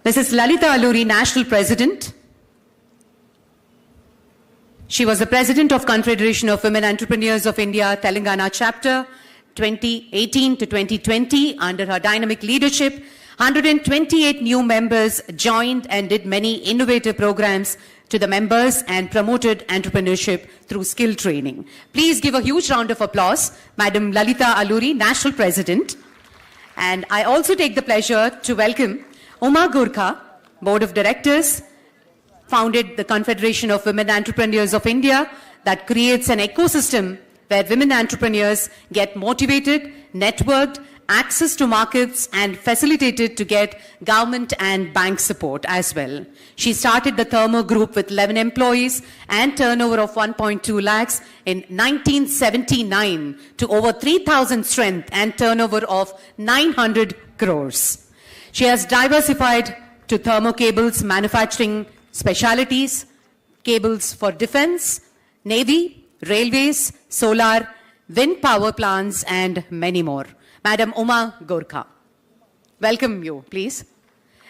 Mrs. Lalita Alluri, National President. She was the President of Confederation of Women Entrepreneurs of India, Telangana Chapter, 2018 to 2020. Under her dynamic leadership, 128 new members joined and did many innovative programs to the members and promoted entrepreneurship through skill training. Please give a huge round of applause, Madam Lalita Alluri, National President. And I also take the pleasure to welcome Uma Gurkha, Board of Directors, founded the Confederation of Women Entrepreneurs of India that creates an ecosystem where women entrepreneurs get motivated, networked, access to markets and facilitated to get government and bank support as well. She started the Thermo Group with 11 employees and turnover of 1.2 lakhs in 1979 to over 3,000 strength and turnover of 900 crores. She has diversified to thermo cables, manufacturing specialities, cables for defense, navy, railways, solar, wind power plants, and many more. Madam Uma Gurkha, welcome you, please.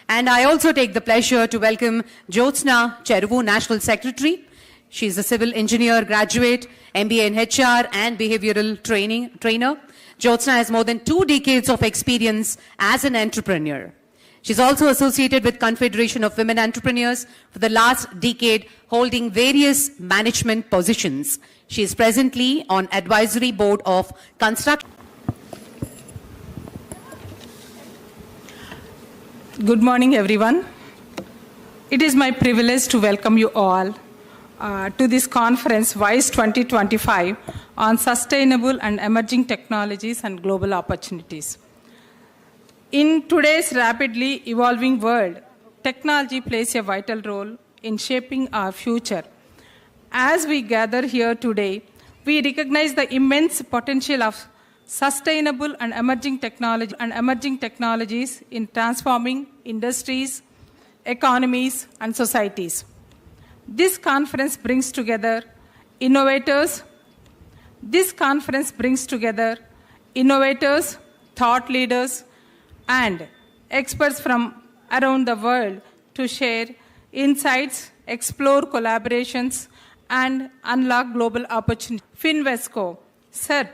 And I also take the pleasure to welcome Jyotsna Cheruvu, National Secretary. She's a civil engineer graduate, MBA in HR and behavioral trainer. Jyotsna has more than 2 decades of experience as an entrepreneur. She's also associated with Confederation of Women Entrepreneurs for the last decade, holding various management positions. She is presently on advisory board of construction. Good morning, everyone. It is my privilege to welcome you all to this conference, WISE 2025, on Sustainable and Emerging Technologies and Global Opportunities. In today's rapidly evolving world, technology plays a vital role in shaping our future. As we gather here today, we recognize the immense potential of sustainable and emerging technologies in transforming industries, economies, and societies. This conference brings together innovators, thought leaders, and experts from around the world to share insights, explore collaborations, and unlock global opportunities. Finvesco, SERP,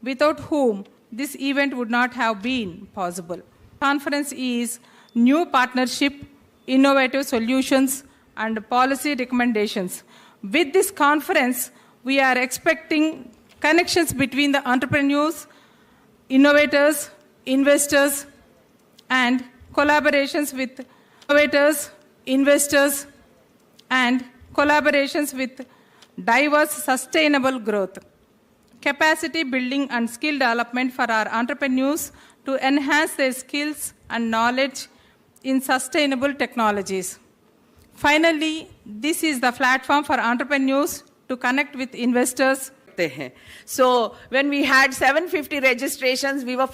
without whom this event would not have been possible. Conference is new partnership, innovative solutions, and policy recommendations. With this conference, we are expecting connections between the entrepreneurs, innovators, investors, and collaborations with diverse sustainable growth, capacity building and skill development for our entrepreneurs to enhance their skills and knowledge in sustainable technologies. Finally, this is the platform for entrepreneurs to connect with investors. So when we had 750 registrations, we were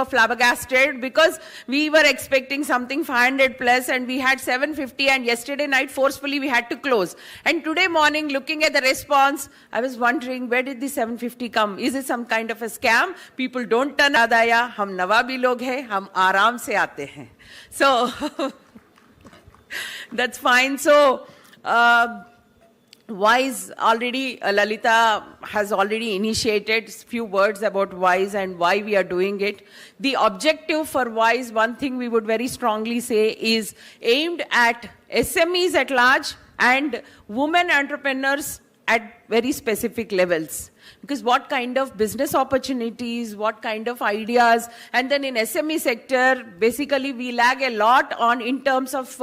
flabbergasted because we were expecting something 500 plus and we had 750, and yesterday night forcefully we had to close. And today morning, looking at the response, I was wondering, where did the 750 come? Is it some kind of a scam? People don't turn adaya, hum nawabi log hai, hum aaram se aate hain. So that's fine. So WISE already, Lalita has already initiated few words about WISE and why we are doing it. The objective for WISE, one thing we would very strongly say, is aimed at SMEs at large and women entrepreneurs at very specific levels. Because what kind of business opportunities, what kind of ideas, and then in SME sector, basically we lag a lot on in terms of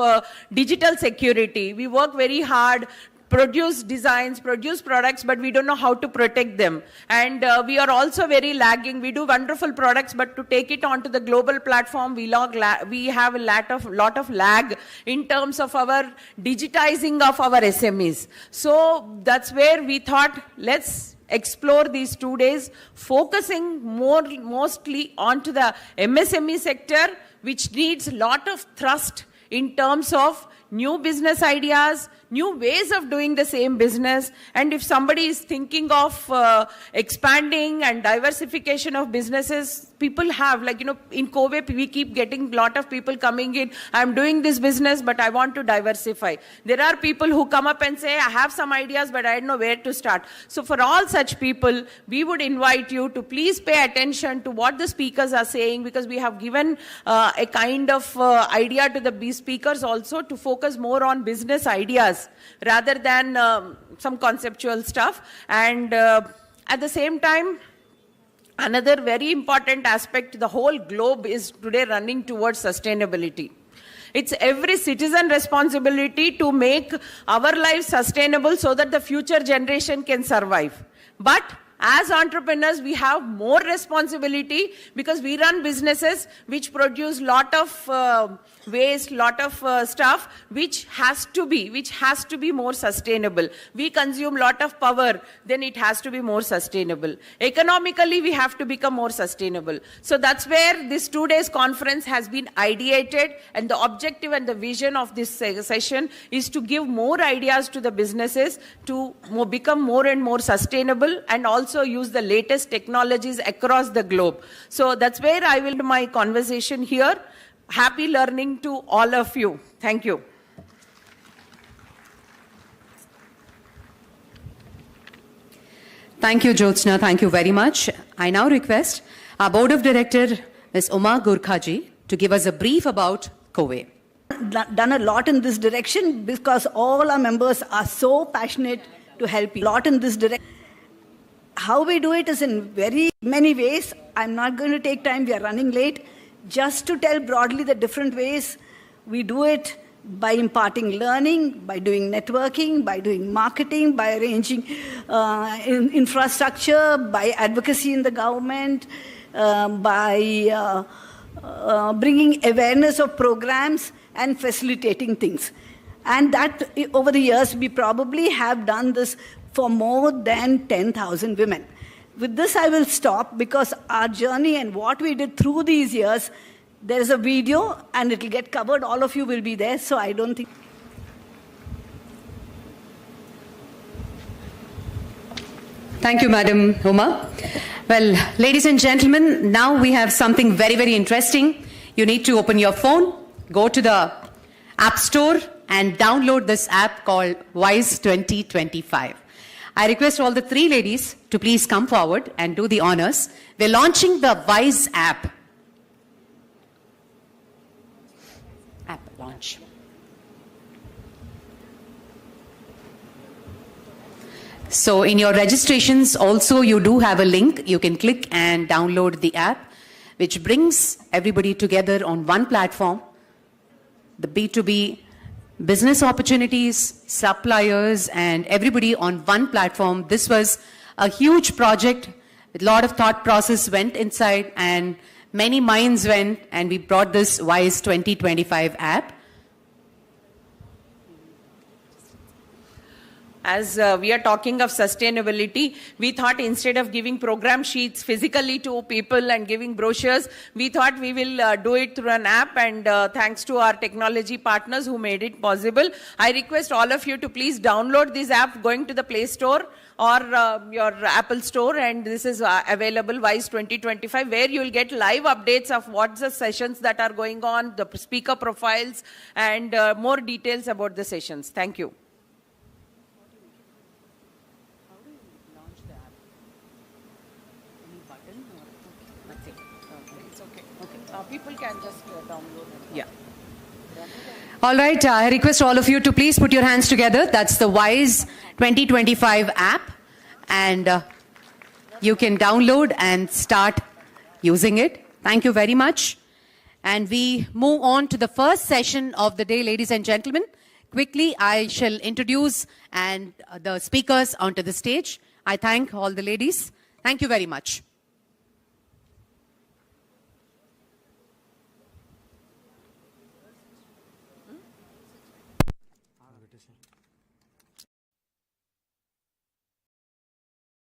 digital security. We work very hard, produce designs, produce products, but we don't know how to protect them. And we are also very lagging. We do wonderful products, but to take it onto the global platform, we have a lot of lag in terms of our digitizing of our SMEs. So that's where we thought, let's explore these 2 days, focusing mostly onto the MSME sector, which needs a lot of thrust in terms of new business ideas, new ways of doing the same business. And if somebody is thinking of expanding and diversification of businesses, people have, like, in Kobe, we keep getting a lot of people coming in, I'm doing this business, but I want to diversify. There are people who come up and say, I have some ideas, but I don't know where to start. So for all such people, we would invite you to please pay attention to what the speakers are saying, because we have given a kind of idea to the speakers also to focus more on business ideas rather than some conceptual stuff. And at the same time, another very important aspect, the whole globe is today running towards sustainability. It's every citizen responsibility to make our lives sustainable so that the future generation can survive. But as entrepreneurs, we have more responsibility because we run businesses which produce lot of waste, lot of stuff which has to be more sustainable. We consume lot of power, then it has to be more sustainable. Economically, we have to become more sustainable. So that's where this 2 days conference has been ideated, and the objective and the vision of this session is to give more ideas to the businesses to become more and more sustainable, and also use the latest technologies across the globe. So that's where I will do my conversation here. Happy learning to all of you. Thank you. Thank you, Jyotsna. Thank you very much. I now request our Board of Director, Ms. Uma Gurkhaji, to give us a brief about COVE. Done a lot in this direction because all our members are so passionate to help you. A lot in this direction. How we do it is in very many ways. I'm not going to take time, we are running late. Just to tell broadly the different ways we do it: by imparting learning, by doing networking, by doing marketing, by arranging infrastructure, by advocacy in the government, by bringing awareness of programs and facilitating things. And that over the years, we probably have done this for more than 10,000 women. With this, I will stop because our journey and what we did through these years, there is a video and it will get covered. All of you will be there, so I don't think. Thank you, Madam Uma. Well, ladies and gentlemen, now we have something very, very interesting. You need to open your phone, go to the App Store and download this app called WISE 2025. I request all the three ladies to please come forward and do the honors. We're launching the WISE app. App launch. So in your registrations also you do have a link. You can click and download the app, which brings everybody together on one platform. The B2B business opportunities, suppliers, and everybody on one platform. This was a huge project. A lot of thought process went inside and many minds went, and we brought this WISE 2025 app. As we are talking of sustainability, we thought instead of giving program sheets physically to people and giving brochures, we thought we will do it through an app, and thanks to our technology partners who made it possible. I request all of you to please download this app going to the Play Store or your Apple Store, and this is available, WISE 2025, where you will get live updates of what's the sessions that are going on, the speaker profiles, and more details about the sessions. Thank you. People can just download it. Yeah. All right, I request all of you to please put your hands together. That's the WISE 2025 app, and you can download and start using it. Thank you very much. And we move on to the first session of the day, ladies and gentlemen. Quickly, I shall introduce the speakers onto the stage. I thank all the ladies. Thank you very much.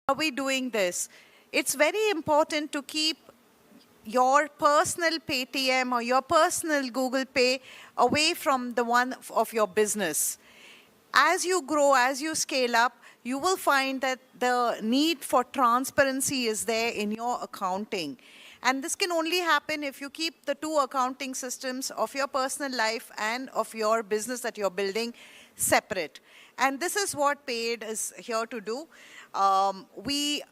Are we doing this? It's very important to keep your personal Paytm or your personal Google Pay away from the one of your business. As you grow, as you scale up, you will find that the need for transparency is there in your accounting. And this can only happen if you keep the two accounting systems of your personal life and of your business that you're building separate. And this is what Paid is here to do. We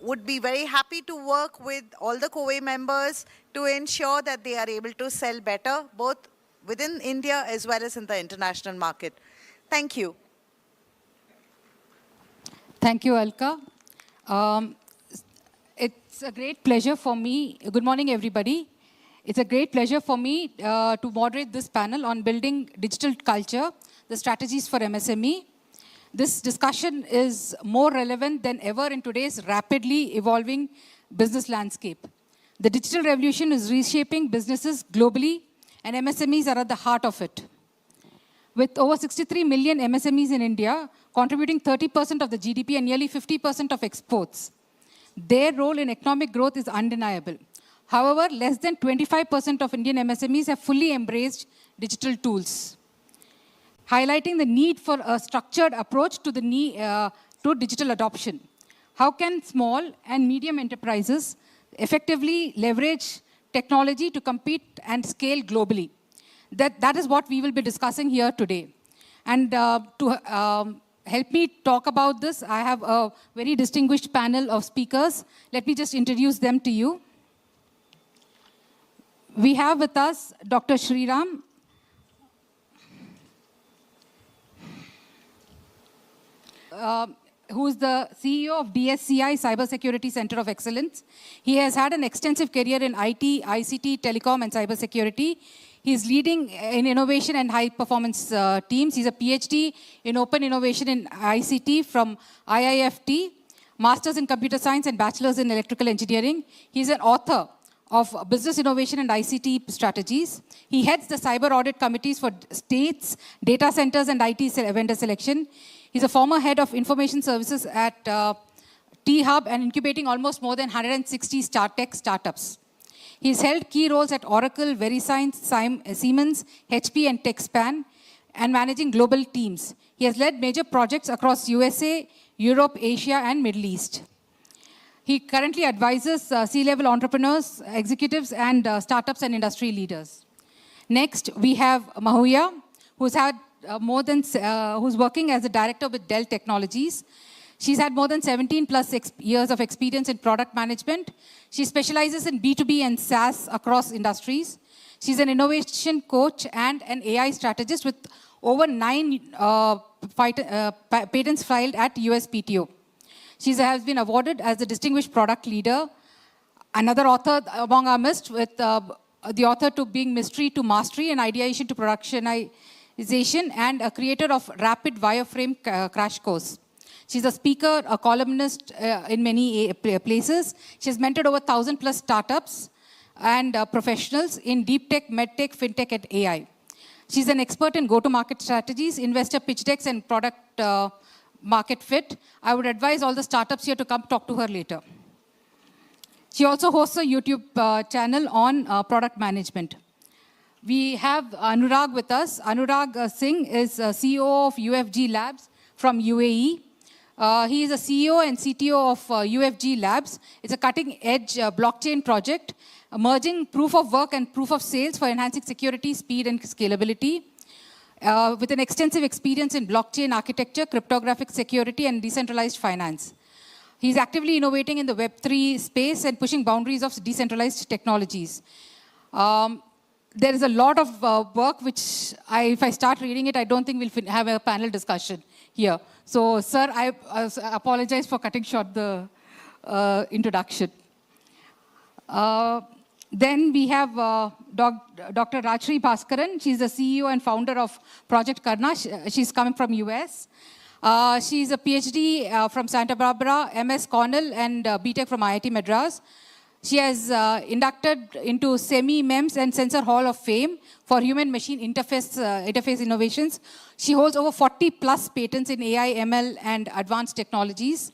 would be very happy to work with all the COE members to ensure that they are able to sell better, both within India as well as in the international market. Thank you. Thank you, Alka. It's a great pleasure for me. Good morning, everybody. It's a great pleasure for me to moderate this panel on building digital culture, the strategies for MSME. This discussion is more relevant than ever in today's rapidly evolving business landscape. The digital revolution is reshaping businesses globally, and MSMEs are at the heart of it. With over 63 million MSMEs in India, contributing 30% of the GDP and nearly 50% of exports, their role in economic growth is undeniable. However, less than 25% of Indian MSMEs have fully embraced digital tools, highlighting the need for a structured approach to digital adoption. How can small and medium enterprises effectively leverage technology to compete and scale globally? That is what we will be discussing here today. And to help me talk about this, I have a very distinguished panel of speakers. Let me just introduce them to you. We have with us Dr. Sriram, who is the CEO of DSCI Cybersecurity Center of Excellence. He has had an extensive career in IT, ICT, telecom, and cybersecurity. He's leading in innovation and high-performance teams. He's a PhD in open innovation in ICT from IIFT, Masters in Computer Science and Bachelor's in Electrical Engineering. He's an author of Business Innovation and ICT Strategies. He heads the cyber audit committees for states, data centers, and IT vendor selection. He's a former head of information services at T-Hub and incubating almost more than 160 tech startups. He's held key roles at Oracle, VeriSign, Siemens, HP, and TechSpan, and managing global teams. He has led major projects across USA, Europe, Asia, and Middle East. He currently advises C-level entrepreneurs, executives, and startups and industry leaders. Next, we have Mahuya, who's working as a director with Dell Technologies. She's had more than 17 plus years of experience in product management. She specializes in B2B and SaaS across industries. She's an innovation coach and an AI strategist with over 9 patents filed at USPTO. She has been awarded as a distinguished product leader. Another author among our midst, with the author to being Mystery to Mastery and Ideation to Productionization, and a creator of Rapid Wireframe Crash Course. She's a speaker, a columnist in many places. She has mentored over 1,000 plus startups and professionals in deep tech, med tech, fintech, and AI. She's an expert in go-to-market strategies, investor pitch decks, and product market fit. I would advise all the startups here to come talk to her later. She also hosts a YouTube channel on product management. We have Anurag with us. Anurag Singh is CEO of UFG Labs from UAE. He is a CEO and CTO of UFG Labs. It's a cutting-edge blockchain project, merging proof of work and proof of sales for enhancing security, speed, and scalability. With an extensive experience in blockchain architecture, cryptographic security, and decentralized finance. He's actively innovating in the Web3 space and pushing boundaries of decentralized technologies. There is a lot of work which, if I start reading it, I don't think we'll have a panel discussion here. So, sir, I apologize for cutting short the introduction. Then we have Dr. Rajshri Bhaskaran. She's the CEO and founder of Project Karna. She's coming from US. She's a PhD from Santa Barbara, MS Cornell, and BTech from IIT Madras. She has inducted into SEMI-MEMS and Sensor Hall of Fame for human-machine interface innovations. She holds over 40 plus patents in AI, ML, and advanced technologies.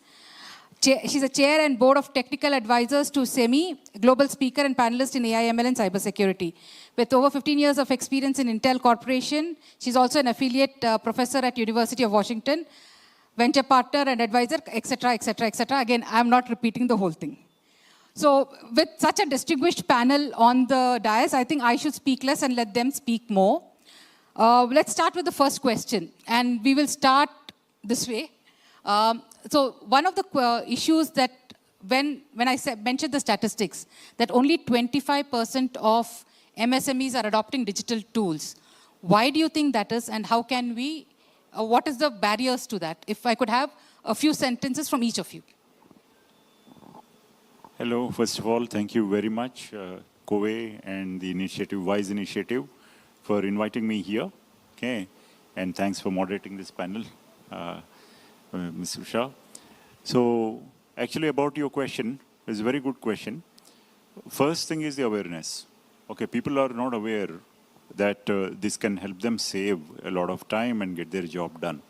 She's a chair and board of technical advisors to SEMI, global speaker and panelist in AI, ML and cybersecurity. With over 15 years of experience in Intel Corporation, she's also an affiliate professor at University of Washington, venture partner and advisor, etc., etc., etc. Again, I'm not repeating the whole thing. So with such a distinguished panel on the dais, I think I should speak less and let them speak more. Let's start with the first question, and we will start this way. So one of the issues that when I mentioned the statistics, that only 25% of MSMEs are adopting digital tools. Why do you think that is, and how can we, what is the barriers to that? If I could have a few sentences from each of you. Hello, first of all, thank you very much, COVE and the initiative, WISE initiative, for inviting me here. Okay, and thanks for moderating this panel, Ms. Usha. So, actually about your question, it's a very good question. First thing is the awareness. Okay, people are not aware that this can help them save a lot of time and get their job done.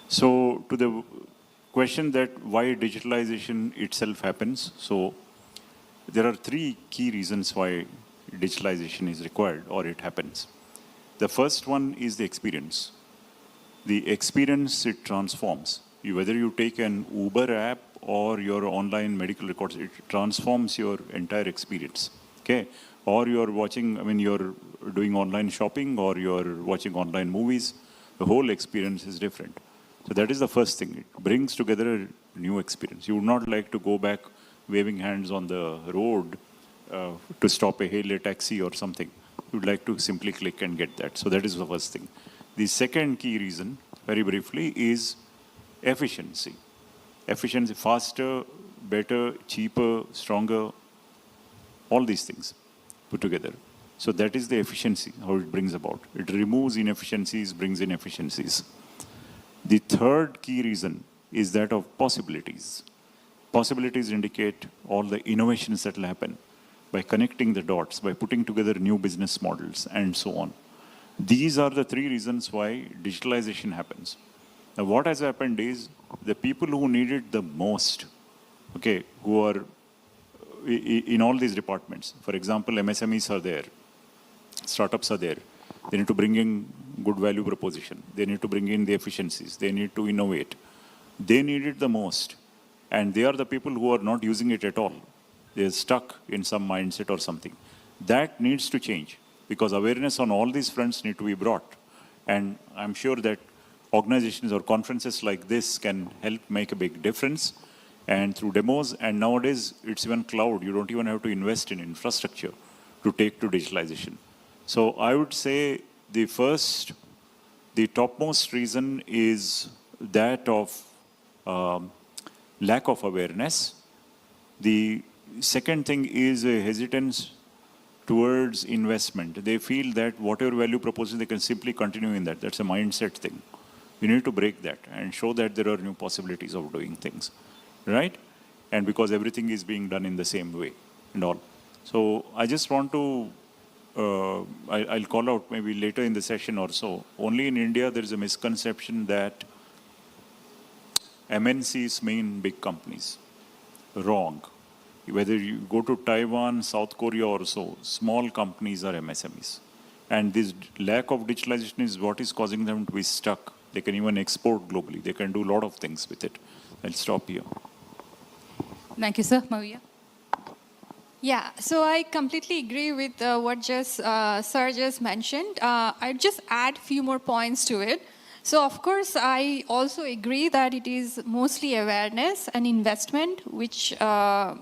So, to the question that why digitalization itself happens, so there are three key reasons why digitalization is required or it happens. The first one is the experience. The experience, it transforms. Whether you take an Uber app or your online medical records, it transforms your entire experience. Okay? Or you're watching, I mean, you're doing online shopping or you're watching online movies, the whole experience is different. So that is the first thing. It brings together a new experience. You would not like to go back waving hands on the road to stop a hail a taxi or something. You would like to simply click and get that. So that is the first thing. The second key reason, very briefly, is efficiency. Efficiency, faster, better, cheaper, stronger, all these things put together. So that is the efficiency, how it brings about. It removes inefficiencies, brings in efficiencies. The third key reason is that of possibilities. Possibilities indicate all the innovations that will happen by connecting the dots, by putting together new business models, and so on. These are the three reasons why digitalization happens. Now, what has happened is the people who need it the most, okay, who are in all these departments, for example, MSMEs are there, startups are there. They need to bring in good value proposition. They need to bring in the efficiencies. They need to innovate. They need it the most. And they are the people who are not using it at all. They're stuck in some mindset or something. That needs to change because awareness on all these fronts need to be brought. And I'm sure that organizations or conferences like this can help make a big difference. And through demos, and nowadays it's even cloud. You don't even have to invest in infrastructure to take to digitalization. So I would say the topmost reason is that of lack of awareness. The second thing is a hesitance towards investment. They feel that whatever value proposition, they can simply continue in that. That's a mindset thing. You need to break that and show that there are new possibilities of doing things, right? And because everything is being done in the same way and all. So I just want to, I'll call out maybe later in the session or so. Only in India, there is a misconception that MNCs mean big companies. Wrong. Whether you go to Taiwan, South Korea or so, small companies are MSMEs. And this lack of digitalization is what is causing them to be stuck. They can even export globally. They can do a lot of things with it. I'll stop here. Thank you, sir. Maria? Yeah, so I completely agree with what Sir just mentioned. I'd just add a few more points to it. So, of course, I also agree that it is mostly awareness and investment, which are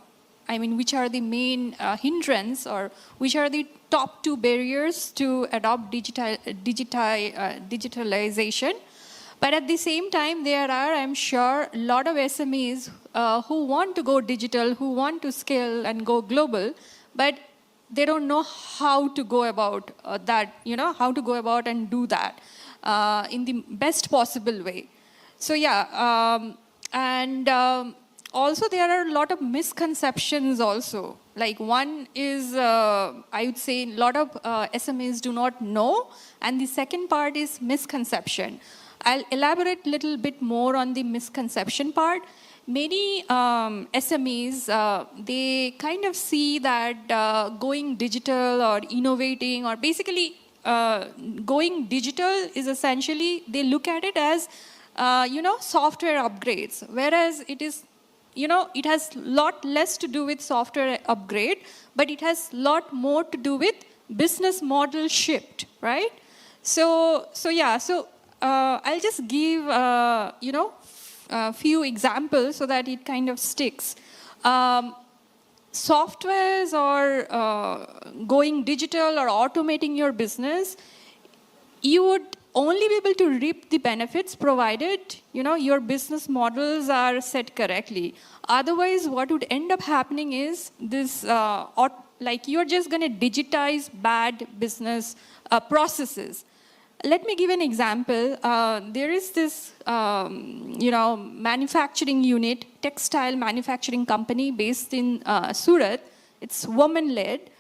the main hindrance or which are the top two barriers to adopt digitalization. But at the same time, there are, I'm sure, a lot of SMEs who want to go digital, who want to scale and go global, but they don't know how to go about that, how to go about and do that in the best possible way. So yeah, also there are a lot of misconceptions also. Like one is, I would say, a lot of SMEs do not know, and the second part is misconception. I'll elaborate a little bit more on the misconception part. many SMEs, they kind of see that going digital or innovating or basically going digital is essentially, they look at it as, software upgrades, whereas it is, it has a lot less to do with software upgrade, but it has a lot more to do with business model shift, right? So I'll just give, a few examples so that it kind of sticks. Softwares or going digital or automating your business, you would only be able to reap the benefits provided, your business models are set correctly. Otherwise, what would end up happening is this, like you're just going to digitize bad business processes. Let me give an example. There is this, manufacturing unit, textile manufacturing company based in Surat. It's woman-led.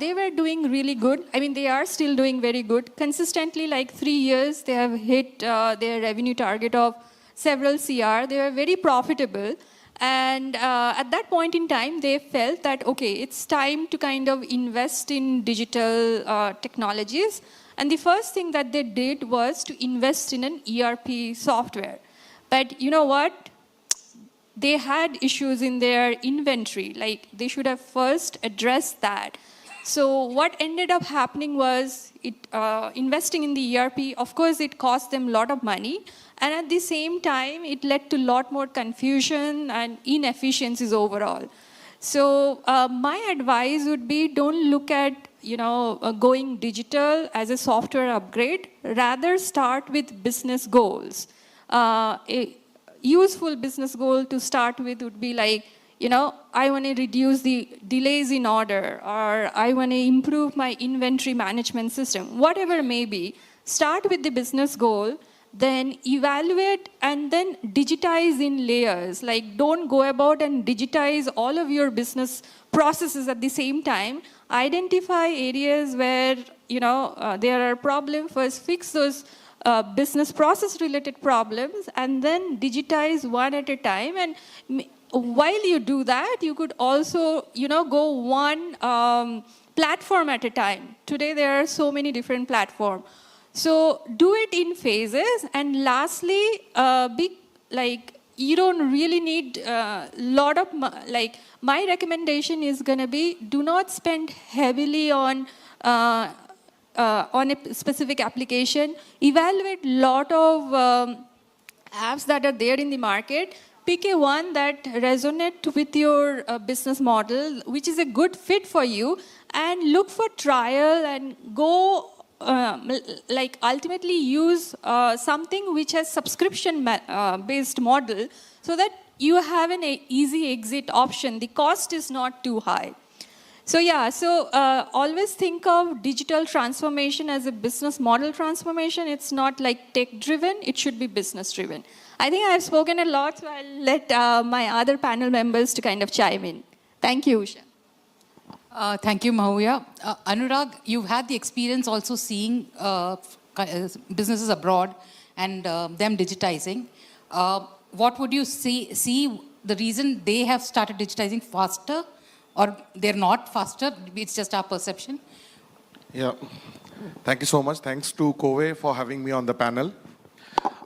They were doing really good. I mean, they are still doing very good. Consistently, like 3 years, they have hit their revenue target of several CR. They were very profitable. And at that point in time, they felt that, okay, it's time to kind of invest in digital technologies. And the first thing that they did was to invest in an ERP software. But you know what? They had issues in their inventory. Like, they should have first addressed that. So what ended up happening was investing in the ERP, of course, it cost them a lot of money. And at the same time, it led to a lot more confusion and inefficiencies overall. So my advice would be, don't look at going digital as a software upgrade. Rather, start with business goals. A useful business goal to start with would be like, I want to reduce the delays in order, or I want to improve my inventory management system. Whatever it may be, start with the business goal, then evaluate and then digitize in layers. Like, don't go about and digitize all of your business processes at the same time. Identify areas where, there are problems. First, fix those business process related problems and then digitize one at a time. And while you do that, you could also, go one platform at a time. Today, there are so many different platforms. So do it in phases. And lastly, you don't really need a lot of, my recommendation is going to be, do not spend heavily on a specific application. Evaluate a lot of apps that are there in the market. Pick a one that resonates with your business model, which is a good fit for you, and look for trial and go, ultimately use something which has subscription-based model so that you have an easy exit option. The cost is not too high. So always think of digital transformation as a business model transformation. It's not like tech-driven, it should be business-driven. I think I've spoken a lot, so I'll let my other panel members to kind of chime in. Thank you, Usha. Thank you, Mahuya. Anurag, you've had the experience also seeing businesses abroad and them digitizing. What would you see the reason they have started digitizing faster, or they're not faster? It's just our perception. Yeah. Thank you so much. Thanks to Kowe for having me on the panel.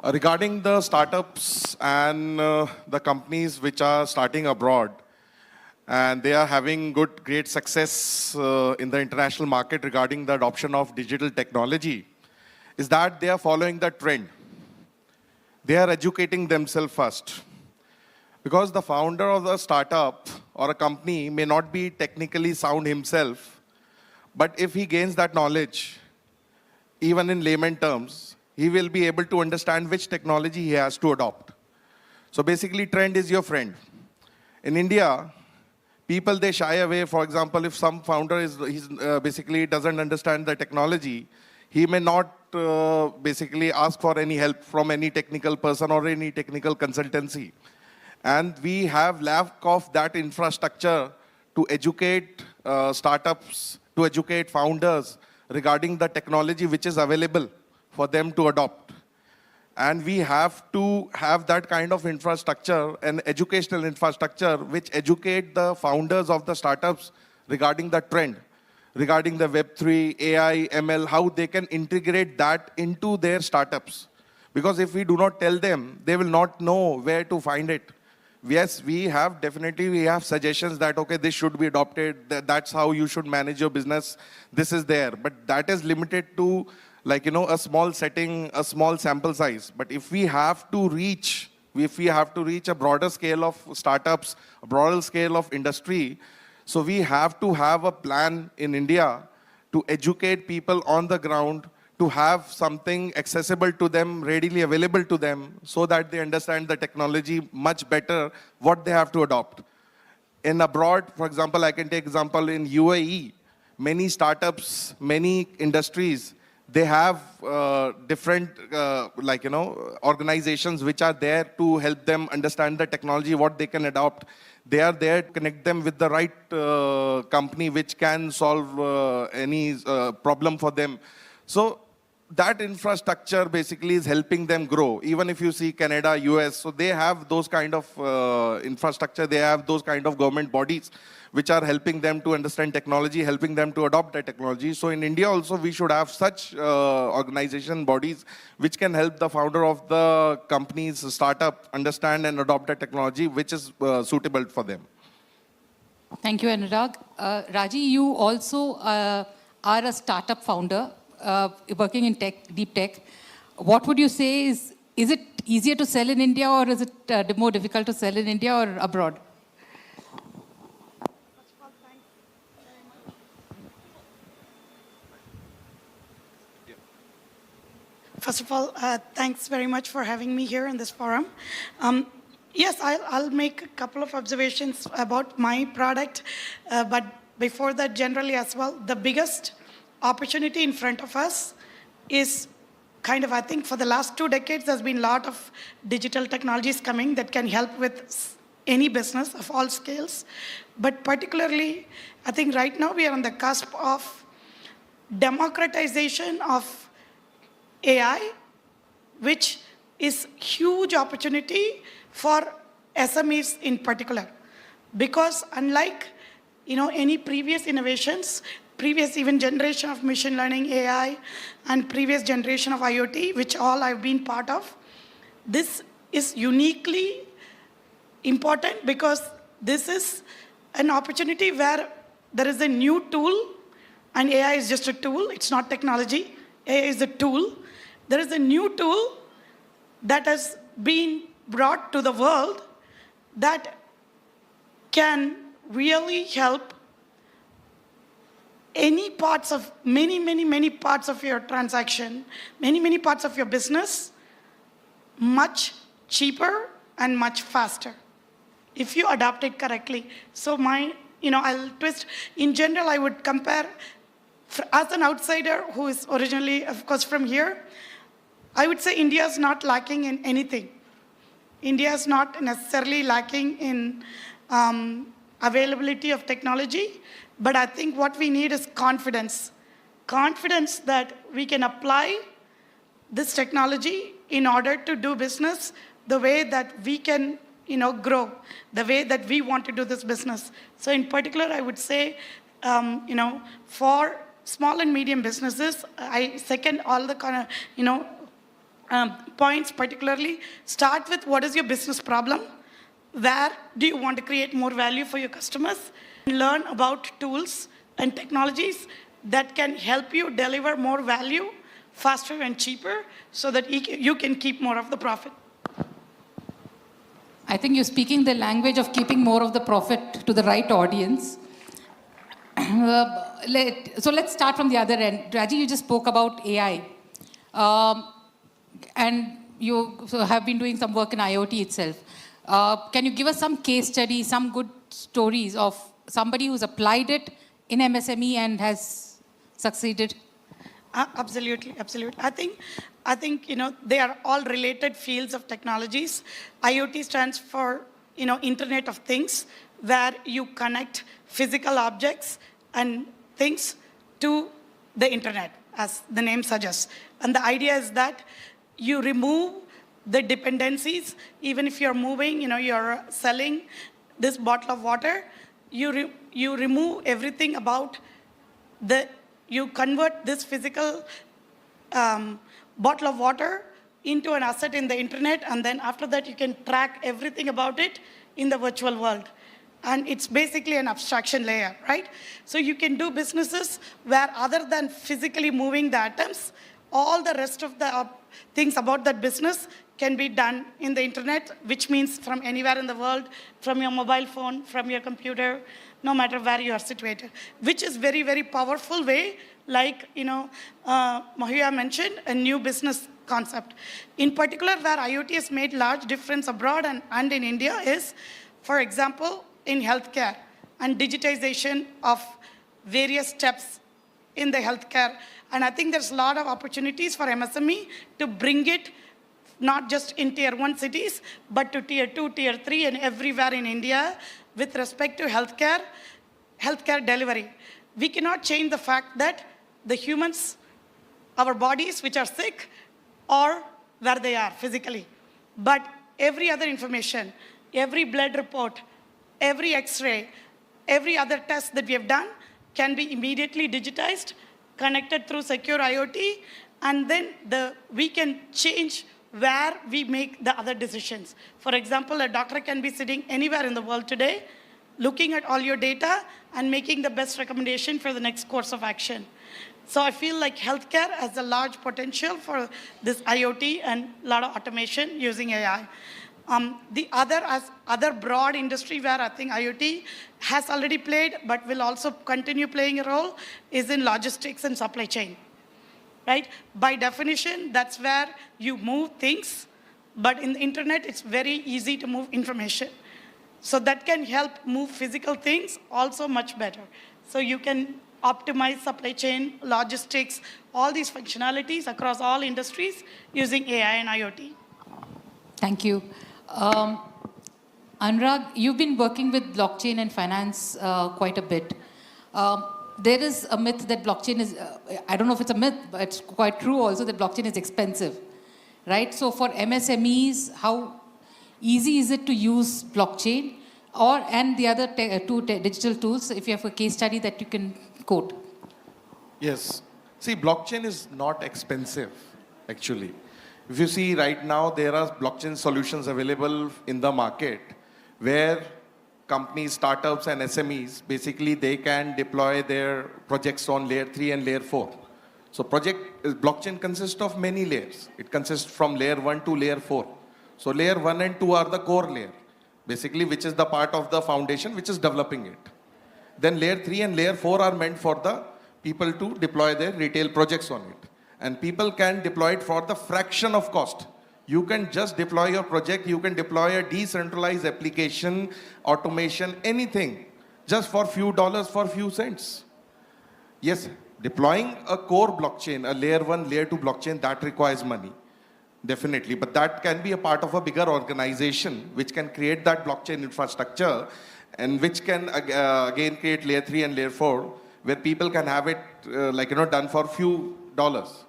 Regarding the startups and the companies which are starting abroad, and they are having great success in the international market regarding the adoption of digital technology, is that they are following the trend. They are educating themselves first. Because the founder of the startup or a company may not be technically sound himself, but if he gains that knowledge, even in layman terms, he will be able to understand which technology he has to adopt. So basically, trend is your friend. In India, people, they shy away. For example, if some founder basically doesn't understand the technology, he may not basically ask for any help from any technical person or any technical consultancy. And we have lack of that infrastructure to educate startups, to educate founders regarding the technology which is available for them to adopt. And we have to have that kind of infrastructure, an educational infrastructure, which educate the founders of the startups regarding the trend, regarding the Web3, AI, ML, how they can integrate that into their startups. Because if we do not tell them, they will not know where to find it. Yes, we have suggestions that, okay, this should be adopted, that's how you should manage your business, this is there. But that is limited to, like, a small setting, a small sample size. But if we have to reach a broader scale of startups, a broader scale of industry, so we have to have a plan in India to educate people on the ground, to have something accessible to them, readily available to them, so that they understand the technology much better, what they have to adopt. In abroad, for example, I can take example in UAE, many startups, many industries, they have different organizations which are there to help them understand the technology, what they can adopt. They are there to connect them with the right company which can solve any problem for them. So that infrastructure basically is helping them grow. Even if you see Canada, US, so they have those kind of infrastructure, they have those kind of government bodies which are helping them to understand technology, helping them to adopt that technology. So in India also, we should have such organization bodies which can help the founder of the company's startup understand and adopt the technology which is suitable for them. Thank you, Anurag. Raji, you also are a startup founder working in tech, deep tech. What would you say is it easier to sell in India, or is it more difficult to sell in India or abroad? First of all, thanks very much for having me here in this forum. Yes, I'll make a couple of observations about my product, but before that, generally as well, the biggest opportunity in front of us is kind of, I think for the last 2 decades, there's been a lot of digital technologies coming that can help with any business of all scales. But particularly, I think right now we are on the cusp of democratization of AI, which is huge opportunity for SMEs in particular. Because unlike any previous innovations, previous even generation of machine learning, AI, and previous generation of IoT, which all I've been part of, this is uniquely important because this is an opportunity where there is a new tool, and AI is just a tool, it's not technology, AI is a tool. There is a new tool that has been brought to the world that can really help any parts of, many parts of your transaction, many parts of your business, much cheaper and much faster, if you adopt it correctly. So I'll twist. In general, I would compare, as an outsider who is originally, of course, from here, I would say India is not lacking in anything. India is not necessarily lacking in availability of technology, but I think what we need is confidence. Confidence that we can apply this technology in order to do business the way that we can grow, the way that we want to do this business. So in particular, I would say, for small and medium businesses, I second all the kind of, points particularly. Start with what is your business problem? Where do you want to create more value for your customers? Learn about tools and technologies that can help you deliver more value faster and cheaper so that you can keep more of the profit. I think you're speaking the language of keeping more of the profit to the right audience. So let's start from the other end. Raji, you just spoke about AI. And you have been doing some work in IoT itself. Can you give us some case studies, some good stories of somebody who's applied it in MSME and has succeeded? Absolutely. I think they are all related fields of technologies. IoT stands for Internet of Things, where you connect physical objects and things to the internet, as the name suggests. And the idea is that you remove the dependencies. Even if you're moving, you're selling this bottle of water, you remove everything about you convert this physical bottle of water into an asset in the internet, and then after that you can track everything about it in the virtual world. And it's basically an abstraction layer, right? So you can do businesses where other than physically moving the atoms, all the rest of the things about that business can be done in the internet, which means from anywhere in the world, from your mobile phone, from your computer, no matter where you are situated, which is very, very powerful way, like, Mahia mentioned, a new business concept. In particular, where IoT has made large difference abroad and in India is, for example, in healthcare and digitization of various steps in the healthcare. And I think there's a lot of opportunities for MSME to bring it not just in tier 1 cities, but to tier 2, tier 3, and everywhere in India with respect to healthcare delivery. We cannot change the fact that the humans, our bodies which are sick, are where they are physically. But every other information, every blood report, every X-ray, every other test that we have done can be immediately digitized, connected through secure IoT, and then we can change where we make the other decisions. For example, a doctor can be sitting anywhere in the world today, looking at all your data and making the best recommendation for the next course of action. So I feel like healthcare has a large potential for this IoT and a lot of automation using AI. The other broad industry where I think IoT has already played but will also continue playing a role is in logistics and supply chain, right? By definition, that's where you move things, but in the internet, it's very easy to move information. So that can help move physical things also much better. So you can optimize supply chain, logistics, all these functionalities across all industries using AI and IoT. Thank you. Anurag, you've been working with blockchain and finance quite a bit. There is a myth that blockchain is, I don't know if it's a myth, but it's quite true also that blockchain is expensive, right? So for MSMEs, how easy is it to use blockchain? And the other two digital tools, if you have a case study that you can quote. Yes. See, blockchain is not expensive, actually. If you see right now, there are blockchain solutions available in the market where companies, startups, and SMEs, basically they can deploy their projects on layer 3 and layer 4. So blockchain consists of many layers. It consists from layer 1 to layer 4. So layer 1 and 2 are the core layer, basically, which is the part of the foundation which is developing it. Then layer 3 and layer 4 are meant for the people to deploy their retail projects on it. And people can deploy it for the fraction of cost. You can just deploy your project, you can deploy a decentralized application, automation, anything, just for few dollars, for few cents. Yes, deploying a core blockchain, a layer 1, layer 2 blockchain, that requires money. Definitely, but that can be a part of a bigger organization which can create that blockchain infrastructure and which can again create layer 3 and layer 4 where people can have it done for few dollars.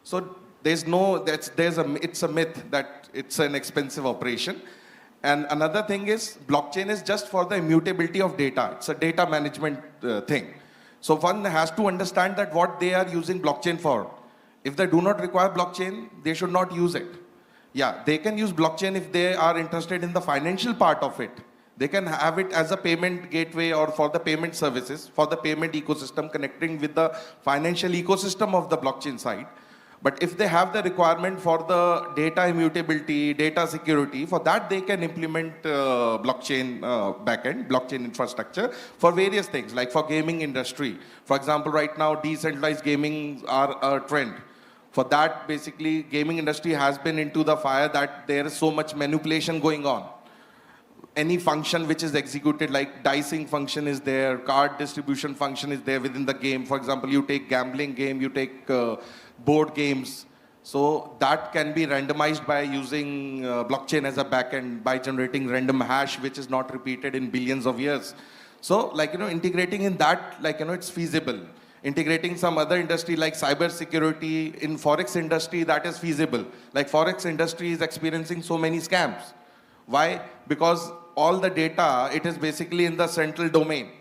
So it's a myth that it's an expensive operation. And another thing is blockchain is just for the immutability of data. It's a data management thing. So one has to understand that what they are using blockchain for. If they do not require blockchain, they should not use it. Yeah, they can use blockchain if they are interested in the financial part of it. They can have it as a payment gateway or for the payment services, for the payment ecosystem connecting with the financial ecosystem of the blockchain side. But if they have the requirement for the data immutability, data security, for that they can implement blockchain backend, blockchain infrastructure for various things, like for gaming industry. For example, right now, decentralized gaming are a trend. For that, basically, gaming industry has been into the fire that there is so much manipulation going on. Any function which is executed, like dicing function is there, card distribution function is there within the game. For example, you take gambling game, you take board games. So that can be randomized by using blockchain as a backend by generating random hash, which is not repeated in billions of years. So integrating in that, it's feasible. Integrating some other industry like cyber security in forex industry, that is feasible. Like forex industry is experiencing so many scams. Why? Because all the data, it is basically in the central domain.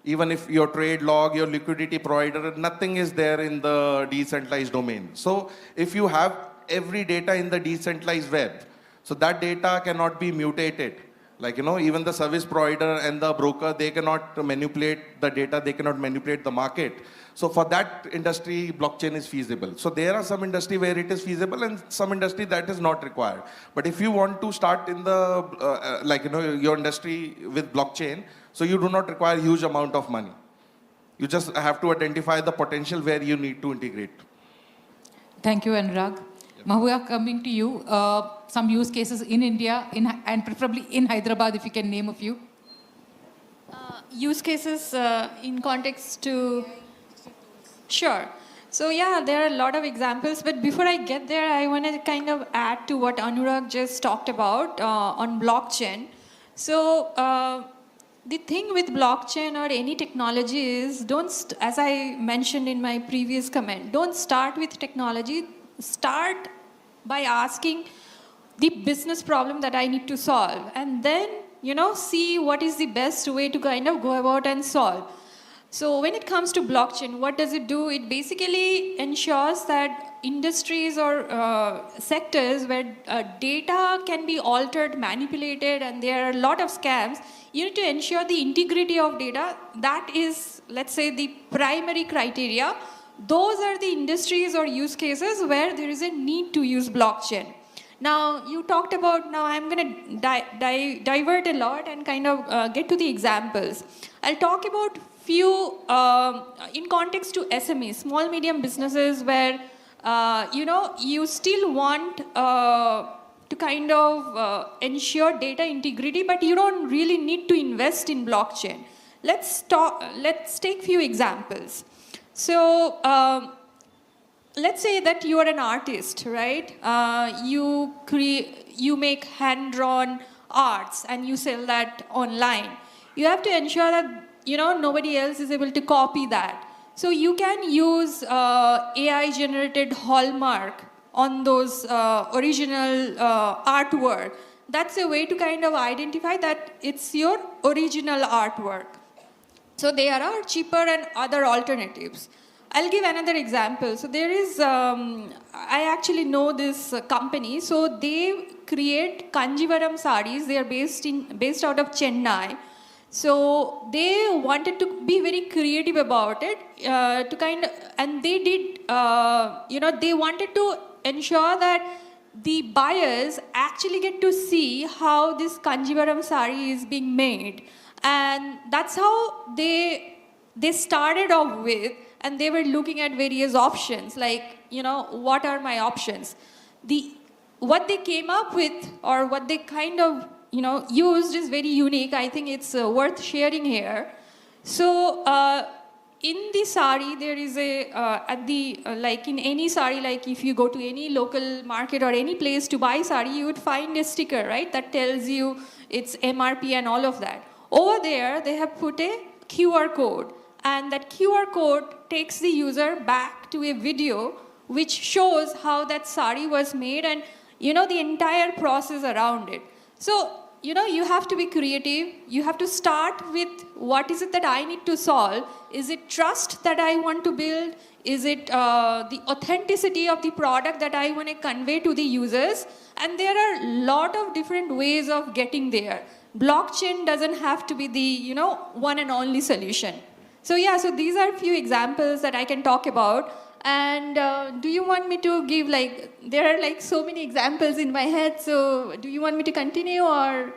Even if your trade log, your liquidity provider, nothing is there in the decentralized domain. So if you have every data in the decentralized web, so that data cannot be mutated. Like, even the service provider and the broker, they cannot manipulate the data, they cannot manipulate the market. So for that industry, blockchain is feasible. So there are some industry where it is feasible and some industry that is not required. But if you want to start in the, your industry with blockchain, so you do not require huge amount of money. You just have to identify the potential where you need to integrate. Thank you, Anurag. Mahua, coming to you, some use cases in India and preferably in Hyderabad, if you can name a few. Use cases in context to... Sure. So yeah, there are a lot of examples, but before I get there, I want to kind of add to what Anurag just talked about on blockchain. So the thing with blockchain or any technology is, as I mentioned in my previous comment, don't start with technology. Start by asking the business problem that I need to solve, and then, see what is the best way to kind of go about and solve. So when it comes to blockchain, what does it do? It basically ensures that industries or sectors where data can be altered, manipulated, and there are a lot of scams, you need to ensure the integrity of data. That is, let's say, the primary criteria. Those are the industries or use cases where there is a need to use blockchain. Now, you talked about, now I'm going to divert a lot and kind of get to the examples. I'll talk about few in context to SMEs, small medium businesses, where you still want to kind of ensure data integrity, but you don't really need to invest in blockchain. Let's take few examples. So let's say that you are an artist, right? You make hand-drawn arts and you sell that online. You have to ensure that nobody else is able to copy that. So you can use AI-generated hallmark on those original artwork. That's a way to kind of identify that it's your original artwork. So there are cheaper and other alternatives. I'll give another example. So there is, I actually know this company. So they create Kanjivaram sarees. They are based out of Chennai. So they wanted to be very creative about it, and they did, they wanted to ensure that the buyers actually get to see how this Kanjivaram saree is being made. And that's how they started off with, and they were looking at various options, like, what are my options? What they came up with, or what they kind of, used is very unique. I think it's worth sharing here. So in the sari, there is like in any sari, like if you go to any local market or any place to buy sari, you would find a sticker, right? That tells you its MRP and all of that. Over there, they have put a QR code. And that QR code takes the user back to a video which shows how that sari was made and, the entire process around it. So, you have to be creative. You have to start with what is it that I need to solve? Is it trust that I want to build? Is it the authenticity of the product that I want to convey to the users? And there are a lot of different ways of getting there. Blockchain doesn't have to be the, one and only solution. So yeah, so these are a few examples that I can talk about. And do you want me to give, there are so many examples in my head, so do you want me to continue or?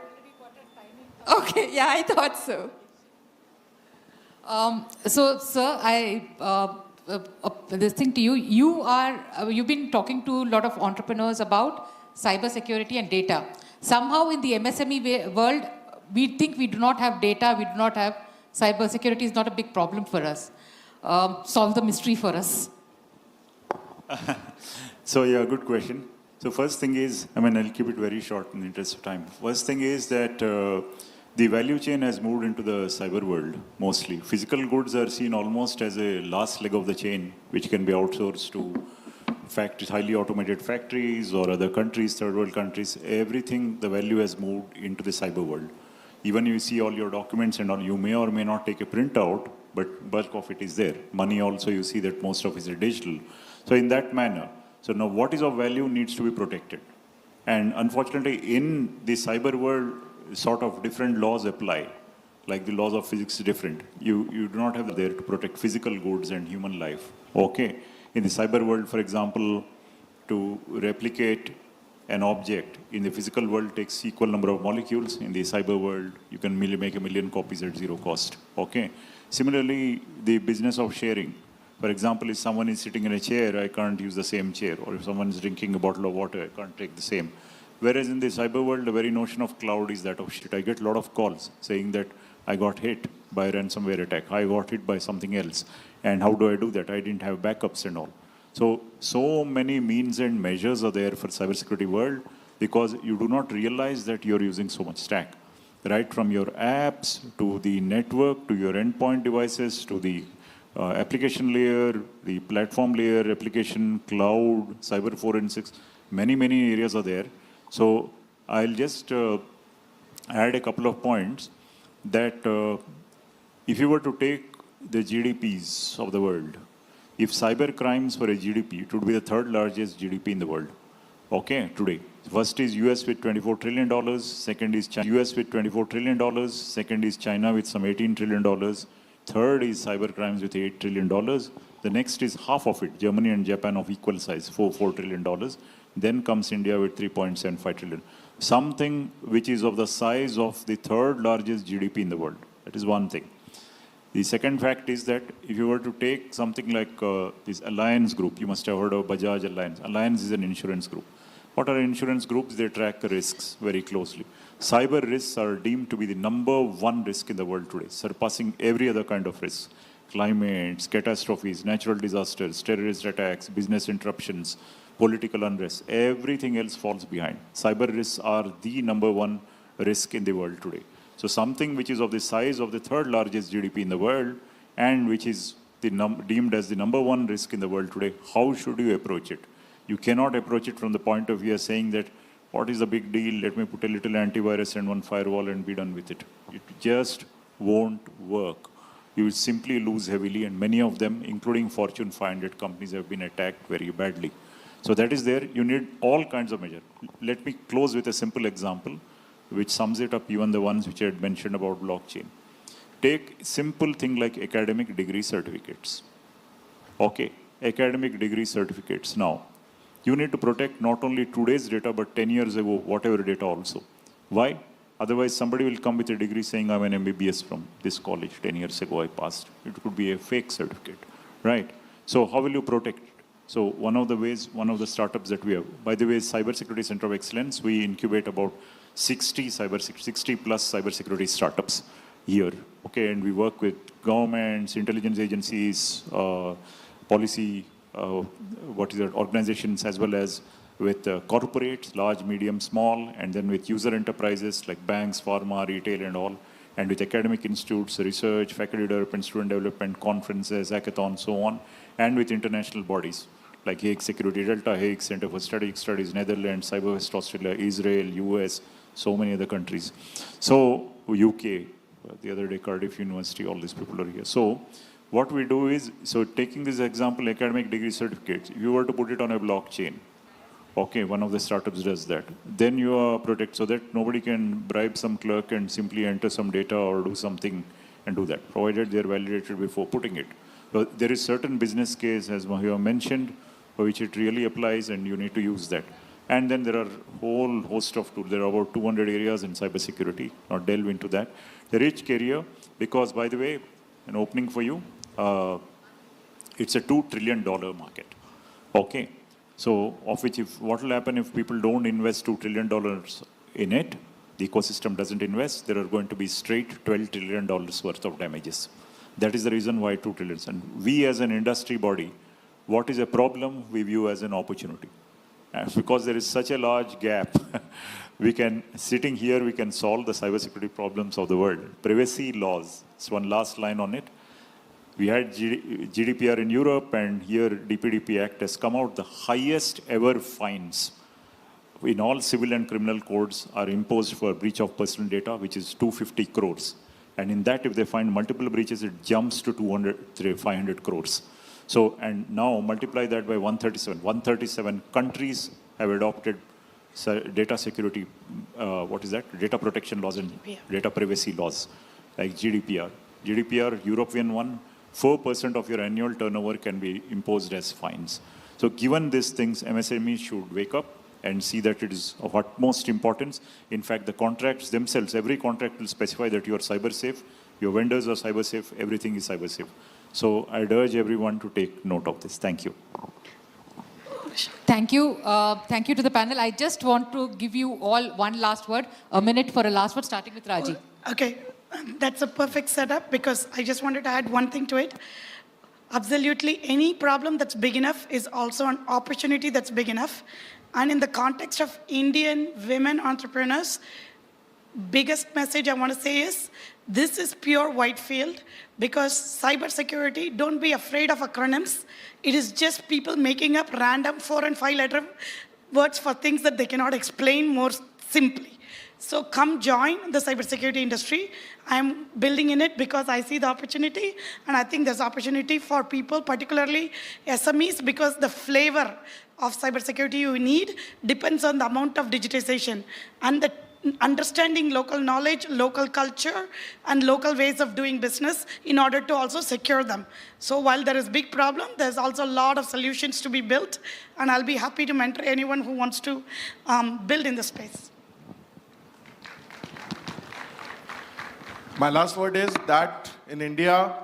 Okay, yeah, I thought so. So, sir, this thing to you, you've been talking to a lot of entrepreneurs about cybersecurity and data. Somehow in the MSME world, we think we do not have data, we do not have cybersecurity is not a big problem for us. Solve the mystery for us. So yeah, good question. So first thing is, I'll keep it very short in the interest of time. First thing is that The value chain has moved into the cyber world mostly. Physical goods are seen almost as a last leg of the chain, which can be outsourced to highly automated factories or other countries, third world countries. Everything, the value has moved into the cyber world. Even you see all your documents and all, you may or may not take a printout, but bulk of it is there. Money also, you see that most of it is digital. So in that manner, so now what is of value needs to be protected. And unfortunately, in the cyber world, sort of different laws apply. Like the laws of physics is different. You do not have there to protect physical goods and human life. Okay. In the cyber world, for example, to replicate an object in the physical world takes equal number of molecules. In the cyber world, you can make 1 million copies at zero cost. Okay. Similarly, the business of sharing. For example, if someone is sitting in a chair, I can't use the same chair. Or if someone is drinking a bottle of water, I can't take the same. Whereas in the cyber world, the very notion of cloud is that of shit. I get a lot of calls saying that I got hit by a ransomware attack. I got hit by something else. And how do I do that? I didn't have backups and all. So many means and measures are there for cybersecurity world because you do not realize that you're using so much stack. Right from your apps to the network, to your endpoint devices, to the application layer, the platform layer, application, cloud, cyber forensics, many areas are there. So I'll just add a couple of points that if you were to take the GDPs of the world, if cyber crimes were a GDP, it would be the third largest GDP in the world. Okay, today. First is US with $24 trillion, second is China, US with $24 trillion, second is China with some $18 trillion, third is cyber crimes with $8 trillion, the next is half of it, Germany and Japan of equal size, $4 trillion. Then comes India with 3.75 trillion. Something which is of the size of the third largest GDP in the world. That is one thing. The second fact is that if you were to take something like this Alliance group, you must have heard of Bajaj Alliance. Alliance is an insurance group. What are insurance groups? They track risks very closely. Cyber risks are deemed to be the #1 risk in the world today, surpassing every other kind of risk. Climates, catastrophes, natural disasters, terrorist attacks, business interruptions, political unrest, everything else falls behind. Cyber risks are the #1 risk in the world today. So something which is of the size of the third largest GDP in the world and which is deemed as the #1 risk in the world today, how should you approach it? You cannot approach it from the point of view of saying that, what is the big deal? Let me put a little antivirus and one firewall and be done with it. It just won't work. You will simply lose heavily, and many of them, including Fortune 500 companies, have been attacked very badly. So that is there. You need all kinds of measures. Let me close with a simple example, which sums it up, even the ones which I had mentioned about blockchain. Take simple thing like academic degree certificates. Okay, academic degree certificates. Now, you need to protect not only today's data, but 10 years ago, whatever data also. Why? Otherwise, somebody will come with a degree saying, I'm an MBBS from this college, 10 years ago I passed. It could be a fake certificate, right? So how will you protect it? So one of the ways, one of the startups that we have, by the way, Cybersecurity Center of Excellence, we incubate about 60 plus cybersecurity startups here. Okay, and we work with governments, intelligence agencies, policy, organizations, as well as with corporates, large, medium, small, and then with user enterprises like banks, pharma, retail, and all, and with academic institutes, research, faculty development, student development, conferences, hackathons, so on, and with international bodies like Hague Security Delta, Hague Center for Strategic Studies, Netherlands, CyberWest Australia, Israel, US, so many other countries. So UK, the other day Cardiff University, all these people are here. So what we do is, so taking this example, academic degree certificates, if you were to put it on a blockchain, okay, one of the startups does that, then you are protected so that nobody can bribe some clerk and simply enter some data or do something and do that, provided they are validated before putting it. So there is certain business case, as Mahia mentioned, for which it really applies, and you need to use that. And then there are a whole host of tools. There are about 200 areas in cybersecurity. Not delve into that. The rich career, because by the way, an opening for you, it's a $2 trillion market. Okay. So of which, what will happen if people don't invest $2 trillion in it, the ecosystem doesn't invest, there are going to be straight $12 trillion worth of damages. That is the reason why 2 trillion. And we as an industry body, what is a problem we view as an opportunity. because there is such a large gap, sitting here, we can solve the cybersecurity problems of the world. Privacy laws, so one last line on it. We had GDPR in Europe, and here DPDP Act has come out. The highest ever fines in all civil and criminal codes are imposed for breach of personal data, which is 250 crores. And in that, if they find multiple breaches, it jumps to 500 crores. So, and now multiply that by 137. 137 countries have adopted data security, data protection laws and data privacy laws, like GDPR. GDPR, European one, 4% of your annual turnover can be imposed as fines. So given these things, MSMEs should wake up and see that it is of utmost importance. In fact, the contracts themselves, every contract will specify that you are cyber safe, your vendors are cyber safe, everything is cyber safe. So I'd urge everyone to take note of this. Thank you. Thank you. Thank you to the panel. I just want to give you all one last word, a minute for a last word, starting with Raji. Okay, that's a perfect setup because I just wanted to add one thing to it. Absolutely, any problem that's big enough is also an opportunity that's big enough. And in the context of Indian women entrepreneurs, biggest message I want to say is, this is pure white field because cybersecurity, don't be afraid of acronyms. It is just people making up random 4 and 5 letter words for things that they cannot explain more simply. So come join the cybersecurity industry. I'm building in it because I see the opportunity, and I think there's opportunity for people, particularly SMEs, because the flavor of cybersecurity you need depends on the amount of digitization and the understanding local knowledge, local culture, and local ways of doing business in order to also secure them. So while there is big problem, there's also a lot of solutions to be built, and I'll be happy to mentor anyone who wants to build in this space. My last word is that in India,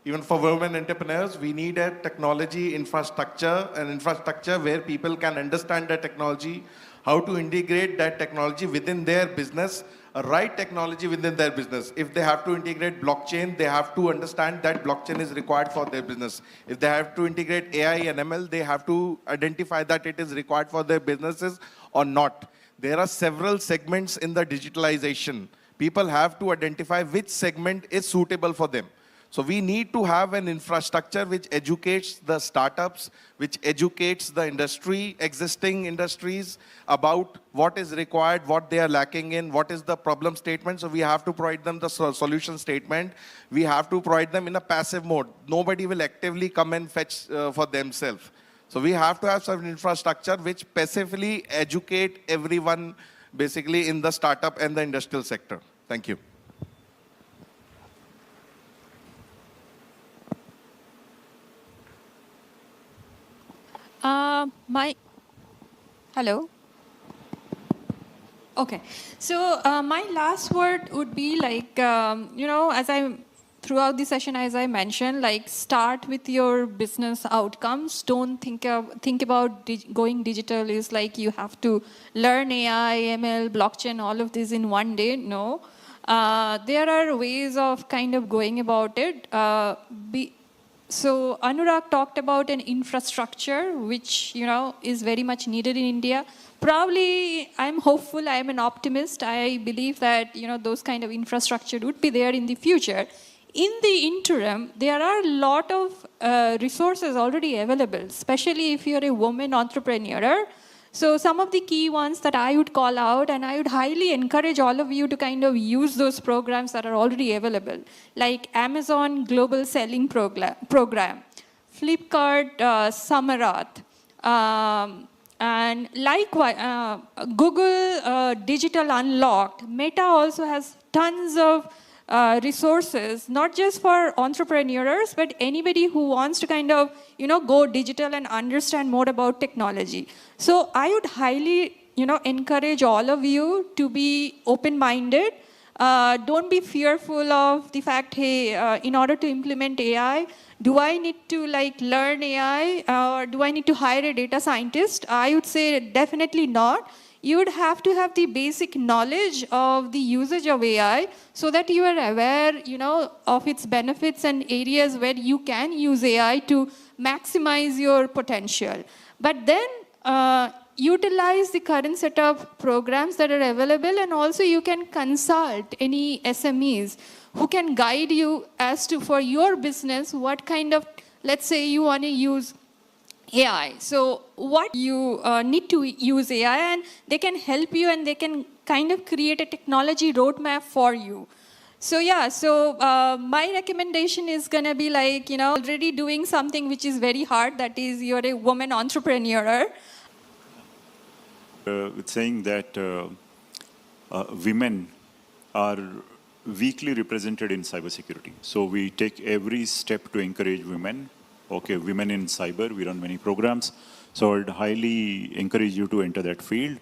even for women entrepreneurs, we need a technology infrastructure, an infrastructure where people can understand the technology, how to integrate that technology within their business, a right technology within their business. If they have to integrate blockchain, they have to understand that blockchain is required for their business. If they have to integrate AI and ML, they have to identify that it is required for their businesses or not. There are several segments in the digitalization. People have to identify which segment is suitable for them. So we need to have an infrastructure which educates the startups, which educates the industry, existing industries about what is required, what they are lacking in, what is the problem statement. So we have to provide them the solution statement. We have to provide them in a passive mode. Nobody will actively come and fetch for themselves. So we have to have some infrastructure which passively educate everyone basically in the startup and the industrial sector. Thank you. Hello. Okay, so my last word would be like, throughout the session, as I mentioned, like start with your business outcomes. Don't think about going digital is like you have to learn AI, ML, blockchain, all of this in one day. No, there are ways of kind of going about it. So Anurag talked about an infrastructure which is very much needed in India. Probably, I'm hopeful, I'm an optimist. I believe that those kind of infrastructure would be there in the future. In the interim, there are a lot of resources already available, especially if you're a woman entrepreneur. So some of the key ones that I would call out, and I would highly encourage all of you to kind of use those programs that are already available, like Amazon Global Selling Program, Flipkart Samarat, and likewise Google Digital Unlocked. Meta also has tons of resources, not just for entrepreneurs, but anybody who wants to kind of, go digital and understand more about technology. So I would highly, encourage all of you to be open-minded. Don't be fearful of the fact, hey, in order to implement AI, do I need to learn AI or do I need to hire a data scientist? I would say definitely not. You would have to have the basic knowledge of the usage of AI so that you are aware, of its benefits and areas where you can use AI to maximize your potential. But then utilize the current set of programs that are available, and also you can consult any SMEs who can guide you as to, for your business, what kind of, let's say you want to use AI. So what you need to use AI, and they can help you, and they can kind of create a technology roadmap for you. So yeah, so my recommendation is going to be like, already doing something which is very hard, that is you're a woman entrepreneur. With saying that women are weakly represented in cybersecurity. So we take every step to encourage women. Okay, women in cyber, we run many programs. So I'd highly encourage you to enter that field.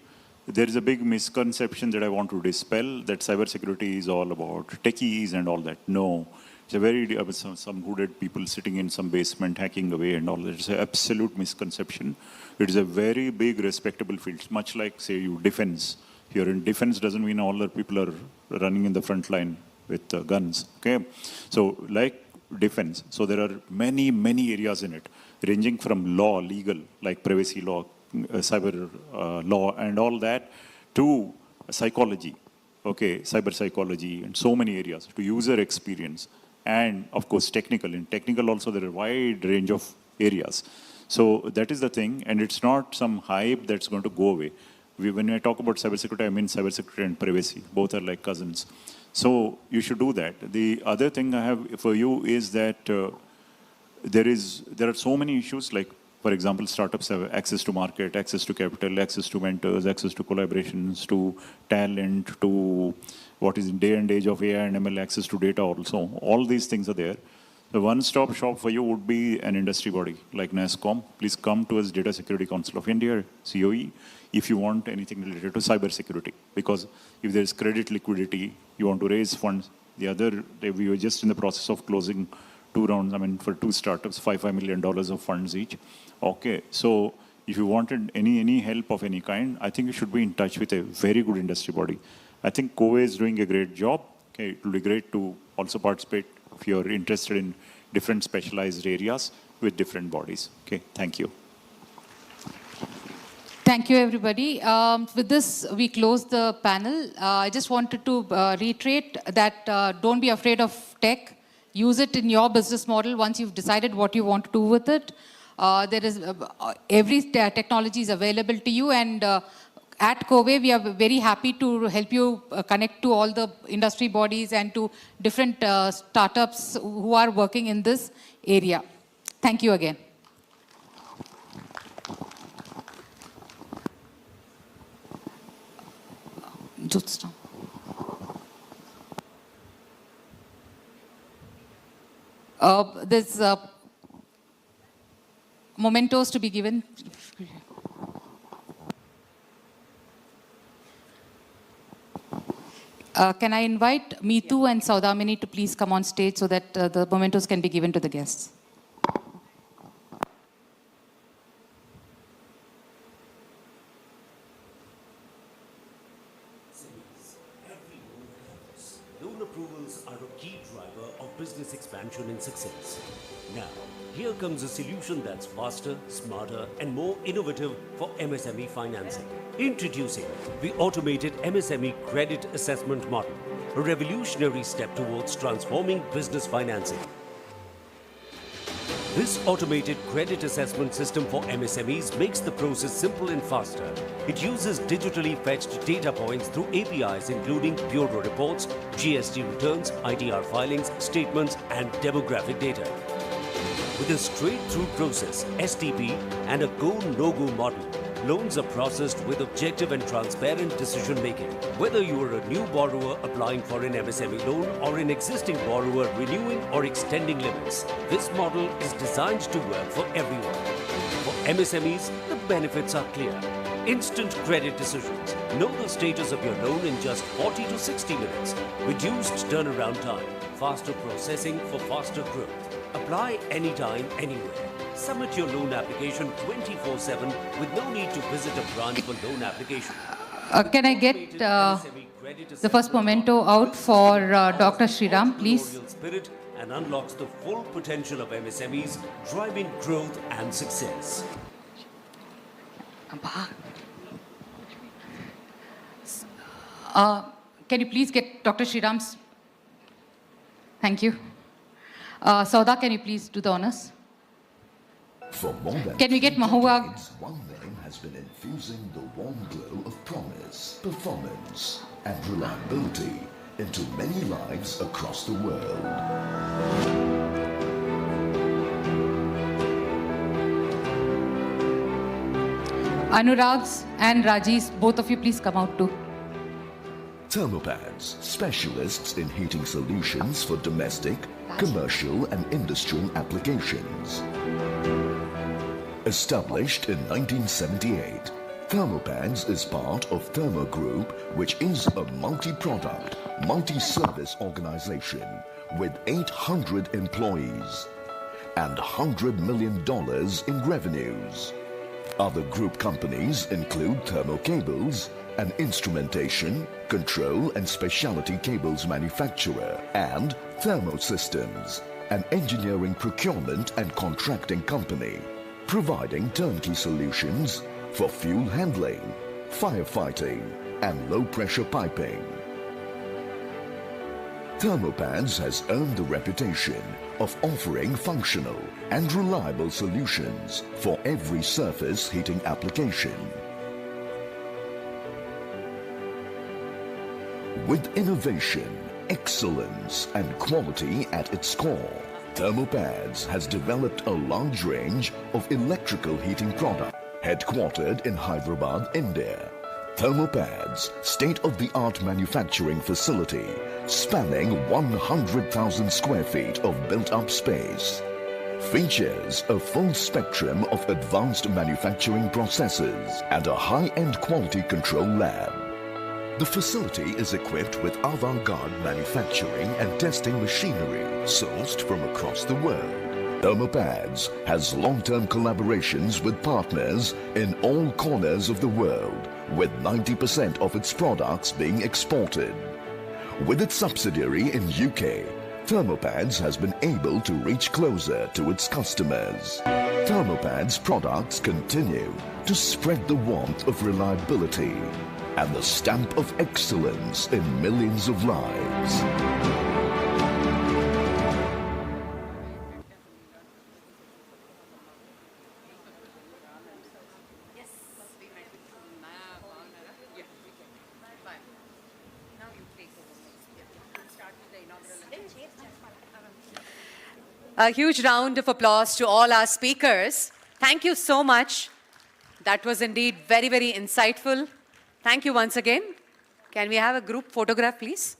There is a big misconception that I want to dispel, that cybersecurity is all about techies and all that. No. It's a very, some hooded people sitting in some basement hacking away and all that. It's an absolute misconception. It is a very big, respectable field. Much like, say, you defense. If you're in defense, doesn't mean all the people are running in the front line with guns. Okay? So, like defense. So there are many, many areas in it, ranging from law, legal, like privacy law, cyber law, and all that, to psychology. Okay, cyber psychology, and so many areas, to user experience. And of course, technical. In technical also, there are a wide range of areas. So that is the thing, and it's not some hype that's going to go away. When I talk about cybersecurity, I mean cybersecurity and privacy. Both are like cousins. So you should do that. The other thing I have for you is that there are so many issues, like, for example, startups have access to market, access to capital, access to mentors, access to collaborations, to talent, to what is in day and age of AI and ML, access to data also. All these things are there. The one-stop shop for you would be an industry body like NASSCOM. Please come to us, Data Security Council of India, COE, if you want anything related to cyber security. Because if there's credit liquidity, you want to raise funds. We were just in the process of closing 2 rounds, for 2 startups, $5 million of funds each. Okay, so if you wanted any help of any kind, I think you should be in touch with a very good industry body. I think COE is doing a great job. Okay, it will be great to also participate if you're interested in different specialized areas with different bodies. Okay, thank you. Thank you, everybody. With this, we close the panel. I just wanted to reiterate that don't be afraid of tech. Use it in your business model once you've decided what you want to do with it. Every technology is available to you, and at COE, we are very happy to help you connect to all the industry bodies and to different startups who are working in this area. Thank you again. There's mementos to be given. Can I invite Meetu and Saudamini to please come on stage so that the mementos can be given to the guests? Loan approvals are a key driver of business expansion and success. Now, here comes a solution that's faster, smarter, and more innovative for MSME financing. Introducing the automated MSME credit assessment model, a revolutionary step towards transforming business financing. This automated credit assessment system for MSMEs makes the process simple and faster. It uses digitally fetched data points through APIs including bureau reports, GST returns, ITR filings, statements, and demographic data. With a straight-through process, STP, and a go-no-go model, loans are processed with objective and transparent decision-making. Whether you are a new borrower applying for an MSME loan or an existing borrower renewing or extending limits, this model is designed to work for everyone. For MSMEs, the benefits are clear. Instant credit decisions. Know the status of your loan in just 40 to 60 minutes. Reduced turnaround time. Faster processing for faster growth. Apply anytime, anywhere. Submit your loan application 24/7 with no need to visit a branch for loan application. Can I get the first memento out for Dr. Sriram, please? Spirit and unlocks the full potential of MSMEs, driving growth and success. Can you please get Dr. Sriram's? Thank you. Sauda, can you please do the honors? For more than Can we get Mahua? decades, one name has been infusing the warm glow of promise, performance, and reliability into many lives across the world. Anurags and Rajis, both of you please come out too. Thermopads, specialists in heating solutions for domestic, commercial and industrial applications. Established in 1978, Thermopads is part of Thermo Group, which is a multi-product, multi-service organization with 800 employees and $100 million in revenues. Other group companies include Thermo Cables, an instrumentation, control and specialty cables manufacturer, and Thermo Systems, an engineering procurement and contracting company, providing turnkey solutions for fuel handling, firefighting, and low-pressure piping. Thermopads has earned the reputation of offering functional and reliable solutions for every surface heating application. With innovation, excellence, and quality at its core, Thermopads has developed a large range of electrical heating products. Headquartered in Hyderabad, India, Thermopads, state-of-the-art manufacturing facility spanning 100,000 square feet of built-up space, features a full spectrum of advanced manufacturing processes and a high-end quality control lab. The facility is equipped with avant-garde manufacturing and testing machinery sourced from across the world. Thermopads has long-term collaborations with partners in all corners of the world, with 90% of its products being exported. With its subsidiary in UK, Thermopads has been able to reach closer to its customers. Thermopads products continue to spread the warmth of reliability and the stamp of excellence in millions of lives. A huge round of applause to all our speakers. Thank you so much. That was indeed very, very insightful. Thank you once again. Can we have a group photograph, please?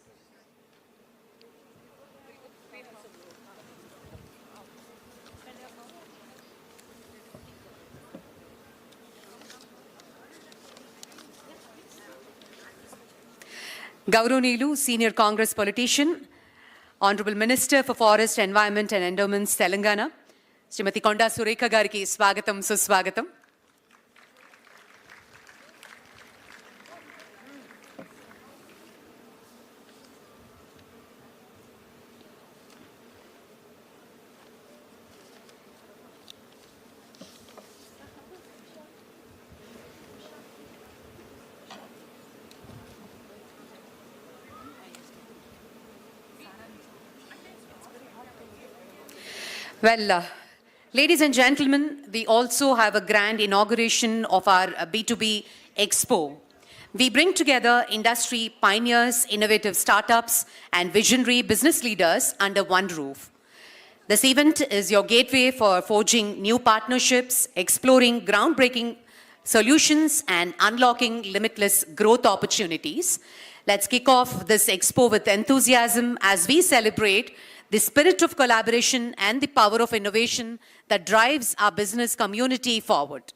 Gauranilu, Senior Congress Politician, Honorable Minister for Forest, Environment and Endowments, Telangana, Srimati Konda Surekha Gariki, Swagatam, Suswagatam. Well, ladies and gentlemen, we also have a grand inauguration of our B2B Expo. We bring together industry pioneers, innovative startups, and visionary business leaders under one roof. This event is your gateway for forging new partnerships, exploring groundbreaking solutions, and unlocking limitless growth opportunities. Let's kick off this expo with enthusiasm as we celebrate the spirit of collaboration and the power of innovation that drives our business community forward.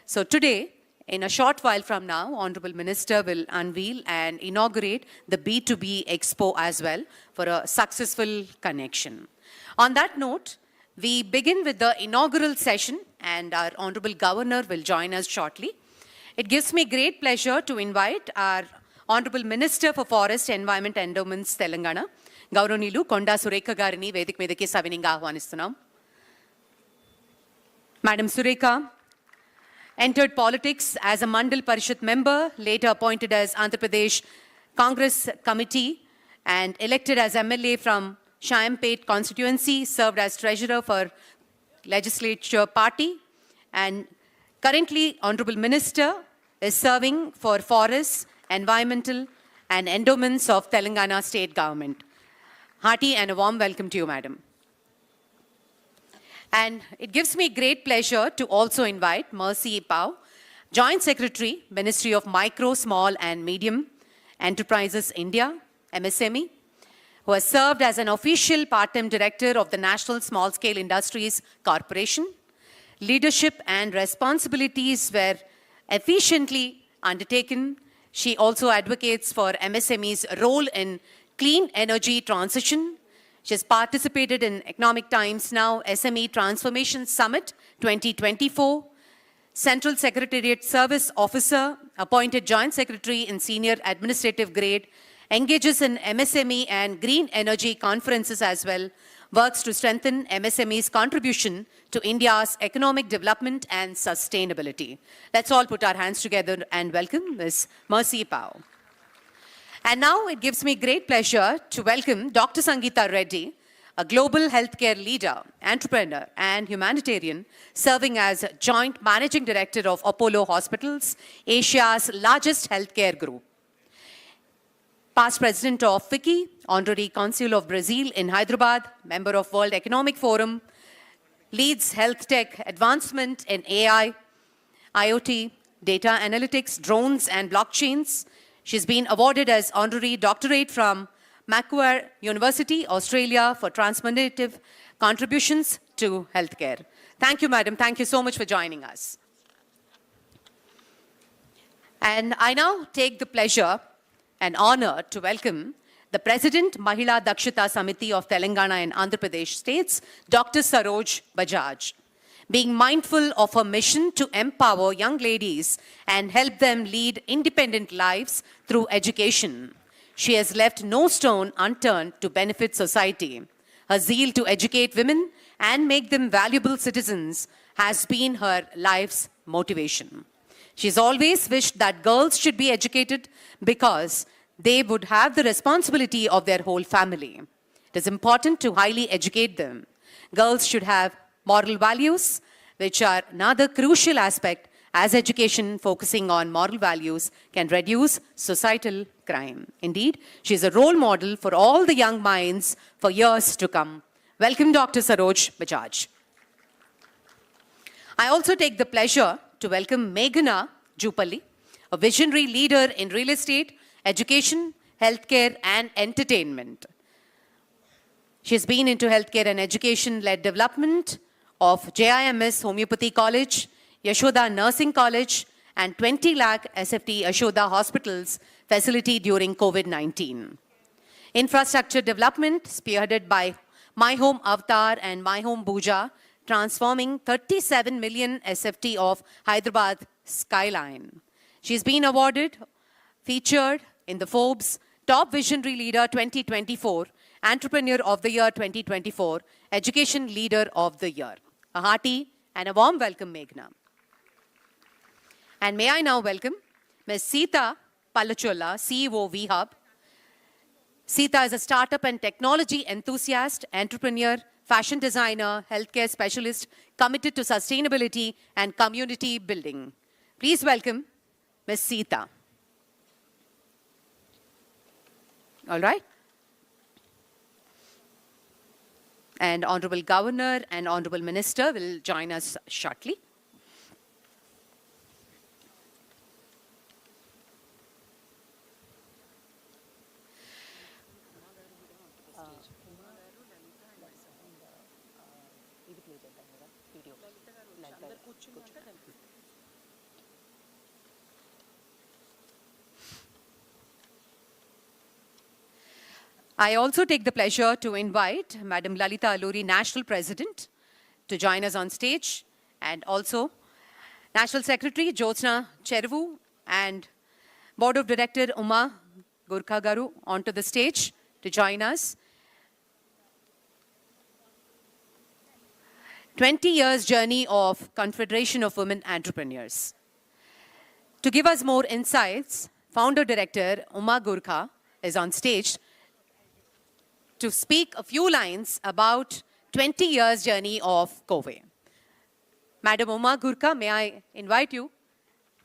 So today, in a short while from now, Honorable Minister will unveil and inaugurate the B2B Expo as well for a successful connection. On that note, we begin with the inaugural session and our Honorable Governor will join us shortly. It gives me great pleasure to invite our Honorable Minister for Forest, Environment and Endowments, Telangana, Gauranilu Konda Surekha Garini Vedik Medaki Savininga Ahvanistunam. Madam Surekha, Entered politics as a Mandal Parishad member, later appointed as Andhra Pradesh Congress Committee and elected as MLA from Shayampet constituency, served as treasurer for legislature party, and currently Honorable Minister is serving for forests, environmental and endowments of Telangana state government. Hearty and a warm welcome to you, madam. And it gives me great pleasure to also invite Mercy Pao, Joint Secretary, Ministry of Micro, Small and Medium Enterprises India, MSME, who has served as an official part-time director of the National Small Scale Industries Corporation. Leadership and responsibilities were efficiently undertaken. She also advocates for MSME's role in clean energy transition. She has participated in Economic Times Now SME Transformation Summit 2024, Central Secretariat Service Officer, appointed Joint Secretary in Senior Administrative Grade, engages in MSME and green energy conferences as well, works to strengthen MSME's contribution to India's economic development and sustainability. Let's all put our hands together and welcome Ms. Mercy Pao. And now it gives me great pleasure to welcome Dr. Sangeeta Reddy, a global healthcare leader, entrepreneur, and humanitarian, serving as Joint Managing Director of Apollo Hospitals, Asia's largest healthcare group. Past President of FICCI, Honorary Consul of Brazil in Hyderabad, member of World Economic Forum, leads health tech advancement in AI, IoT, data analytics, drones, and blockchains. She's been awarded as honorary doctorate from Macquarie University, Australia, for transformative contributions to healthcare. Thank you, madam. Thank you so much for joining us. And I now take the pleasure and honor to welcome the President, Mahila Dakshata Samiti of Telangana and Andhra Pradesh states, Dr. Saroj Bajaj. Being mindful of her mission to empower young ladies and help them lead independent lives through education, she has left no stone unturned to benefit society. Her zeal to educate women and make them valuable citizens has been her life's motivation. She's always wished that girls should be educated because they would have the responsibility of their whole family. It is important to highly educate them. Girls should have moral values, which are another crucial aspect, as education focusing on moral values can reduce societal crime. Indeed, she is a role model for all the young minds for years to come. Welcome, Dr. Saroj Bajaj. I also take the pleasure to welcome Meghana Jupalli, a visionary leader in real estate, education, healthcare, and entertainment. She has been into healthcare and education-led development of JIMS Homeopathy College, Yashoda Nursing College, and 20 lakh SFT Yashoda Hospitals facility during COVID-19. Infrastructure development spearheaded by My Home Avatar and My Home Bhuja, transforming 37 million SFT of Hyderabad skyline. She's been awarded, featured in the Forbes Top Visionary Leader 2024, Entrepreneur of the Year 2024, Education Leader of the Year. A hearty and a warm welcome, Meghna. And may I now welcome Ms. Sita Palachola, CEO VHub. Sita is a startup and technology enthusiast, entrepreneur, fashion designer, healthcare specialist, committed to sustainability and community building. Please welcome Ms. Sita. All right. And Honorable Governor and Honorable Minister will join us shortly. I also take the pleasure to invite Madam Lalita Alluri, National President, to join us on stage, and also National Secretary Jyotsna Cheruvu and Board of Director Uma Gurkha Garu onto the stage to join us. 20 years journey of Confederation of Women Entrepreneurs. To give us more insights, founder-director Uma Gurkha is on stage to speak a few lines about 20 years journey of COVE. Madam Uma Gurkha, may I invite you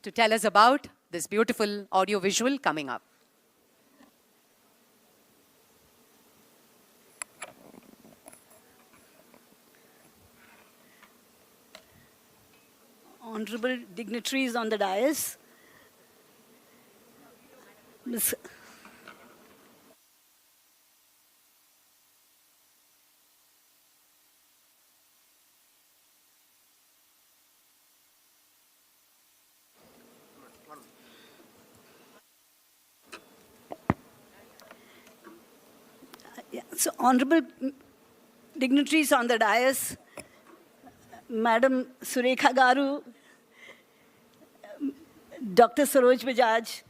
to tell us about this beautiful audio-visual coming up. Honorable dignitaries on the dais, Ms. So, honorable dignitaries on the dais, Madam Surekha Garu, Dr. Saroj Bajaj,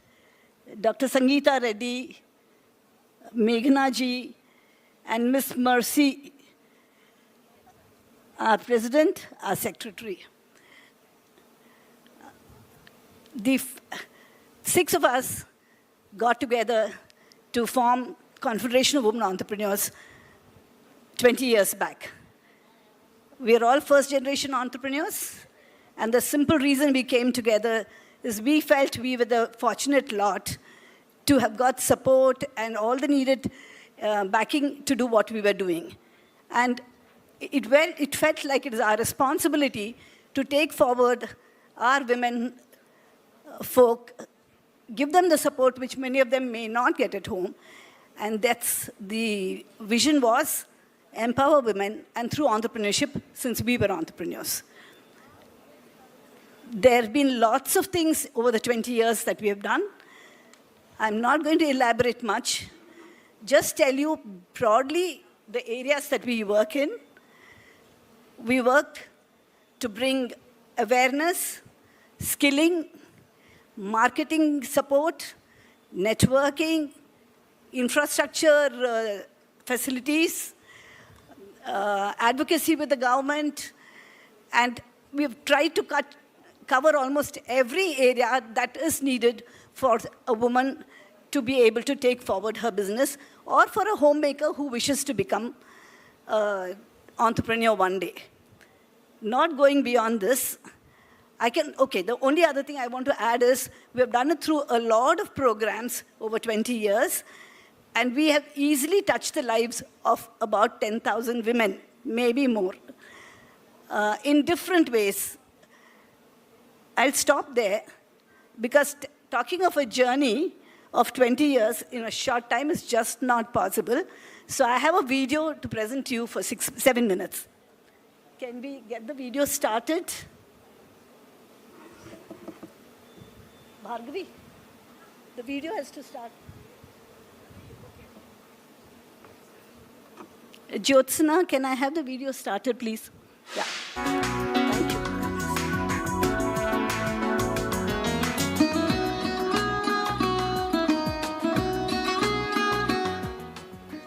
Dr. Sangeeta Reddy, Meghna ji, and Miss Mercy, our president, our secretary. The six of us got together to form Confederation of Women Entrepreneurs 20 years back. We are all first-generation entrepreneurs, and the simple reason we came together is we felt we were the fortunate lot to have got support and all the needed backing to do what we were doing. And it felt like it is our responsibility to take forward our women folk, give them the support which many of them may not get at home. And that's the vision was empower women, and through entrepreneurship, since we were entrepreneurs. There have been lots of things over the 20 years that we have done. I'm not going to elaborate much. Just tell you broadly the areas that we work in. We work to bring awareness, skilling, marketing support, networking, infrastructure facilities, advocacy with the government, and we've tried to cover almost every area that is needed for a woman to be able to take forward her business, or for a homemaker who wishes to become an entrepreneur one day. Not going beyond this, the only other thing I want to add is we've done it through a lot of programs over 20 years, and we have easily touched the lives of about 10,000 women, maybe more, in different ways. I'll stop there, because talking of a journey of 20 years in a short time is just not possible. So I have a video to present to you for 7 minutes. Can we get the video started? Bhargavi, the video has to start. Jyotsna, can I have the video started, please? Yeah. Thank you.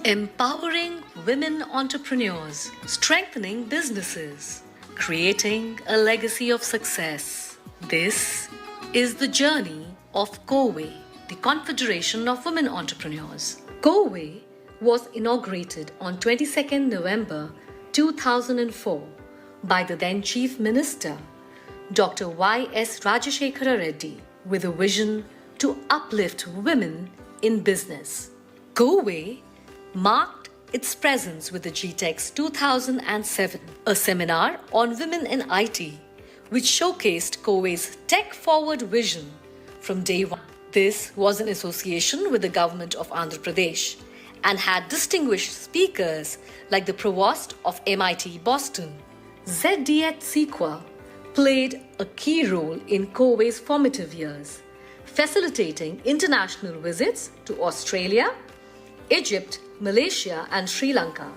Empowering women entrepreneurs, strengthening businesses, creating a legacy of success. This is the journey of COVE, the Confederation of Women Entrepreneurs. COVE was inaugurated on 22nd November 2004 by the then Chief Minister, Dr. Y.S. Rajashekara Reddy, with a vision to uplift women in business. COVE marked its presence with the GTEx 2007, a seminar on women in IT, which showcased COVE's tech-forward vision from day one. This was in association with the government of Andhra Pradesh and had distinguished speakers like the Provost of MIT Boston. ZDH Sequa played a key role in COVE's formative years, facilitating international visits to Australia, Egypt, Malaysia and Sri Lanka,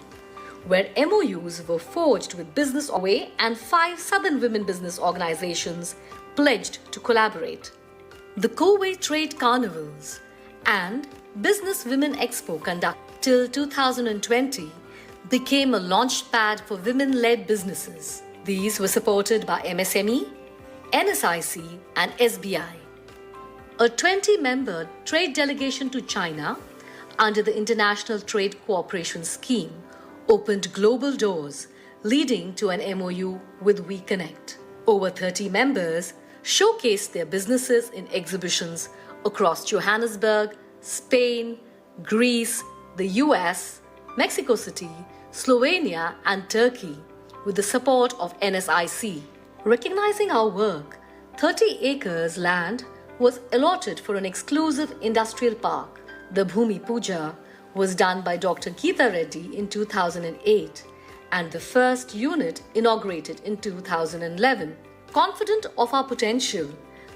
where MOUs were forged with Business Away and 5 Southern women business organizations pledged to collaborate. The COVE Trade Carnivals and Business Women Expo conducted till 2020 became a launch pad for women-led businesses. These were supported by MSME, NSIC, and SBI. A 20-member trade delegation to China under the International Trade Cooperation Scheme opened global doors, leading to an MOU with WeConnect. Over 30 members showcased their businesses in exhibitions across Johannesburg, Spain, Greece, the US, Mexico City, Slovenia, and Turkey, with the support of NSIC. Recognizing our work, 30 acres land was allotted for an exclusive industrial park. The Bhumi Puja was done by Dr. Geeta Reddy in 2008 and the first unit inaugurated in 2011. Confident of our potential,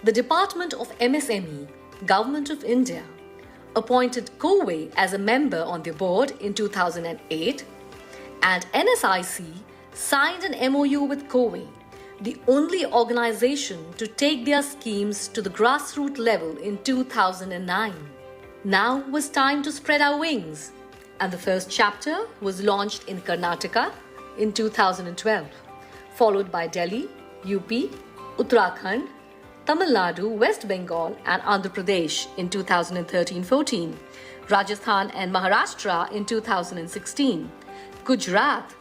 the Department of MSME, Government of India, appointed COWE as a member on their board in 2008, and NSIC signed an MOU with COWE, the only organization to take their schemes to the grassroots level in 2009. Now was time to spread our wings, and the first chapter was launched in Karnataka in 2012, followed by Delhi, UP, Uttarakhand, Tamil Nadu, West Bengal, and Andhra Pradesh in 2013-14, Rajasthan and Maharashtra in 2016, Gujarat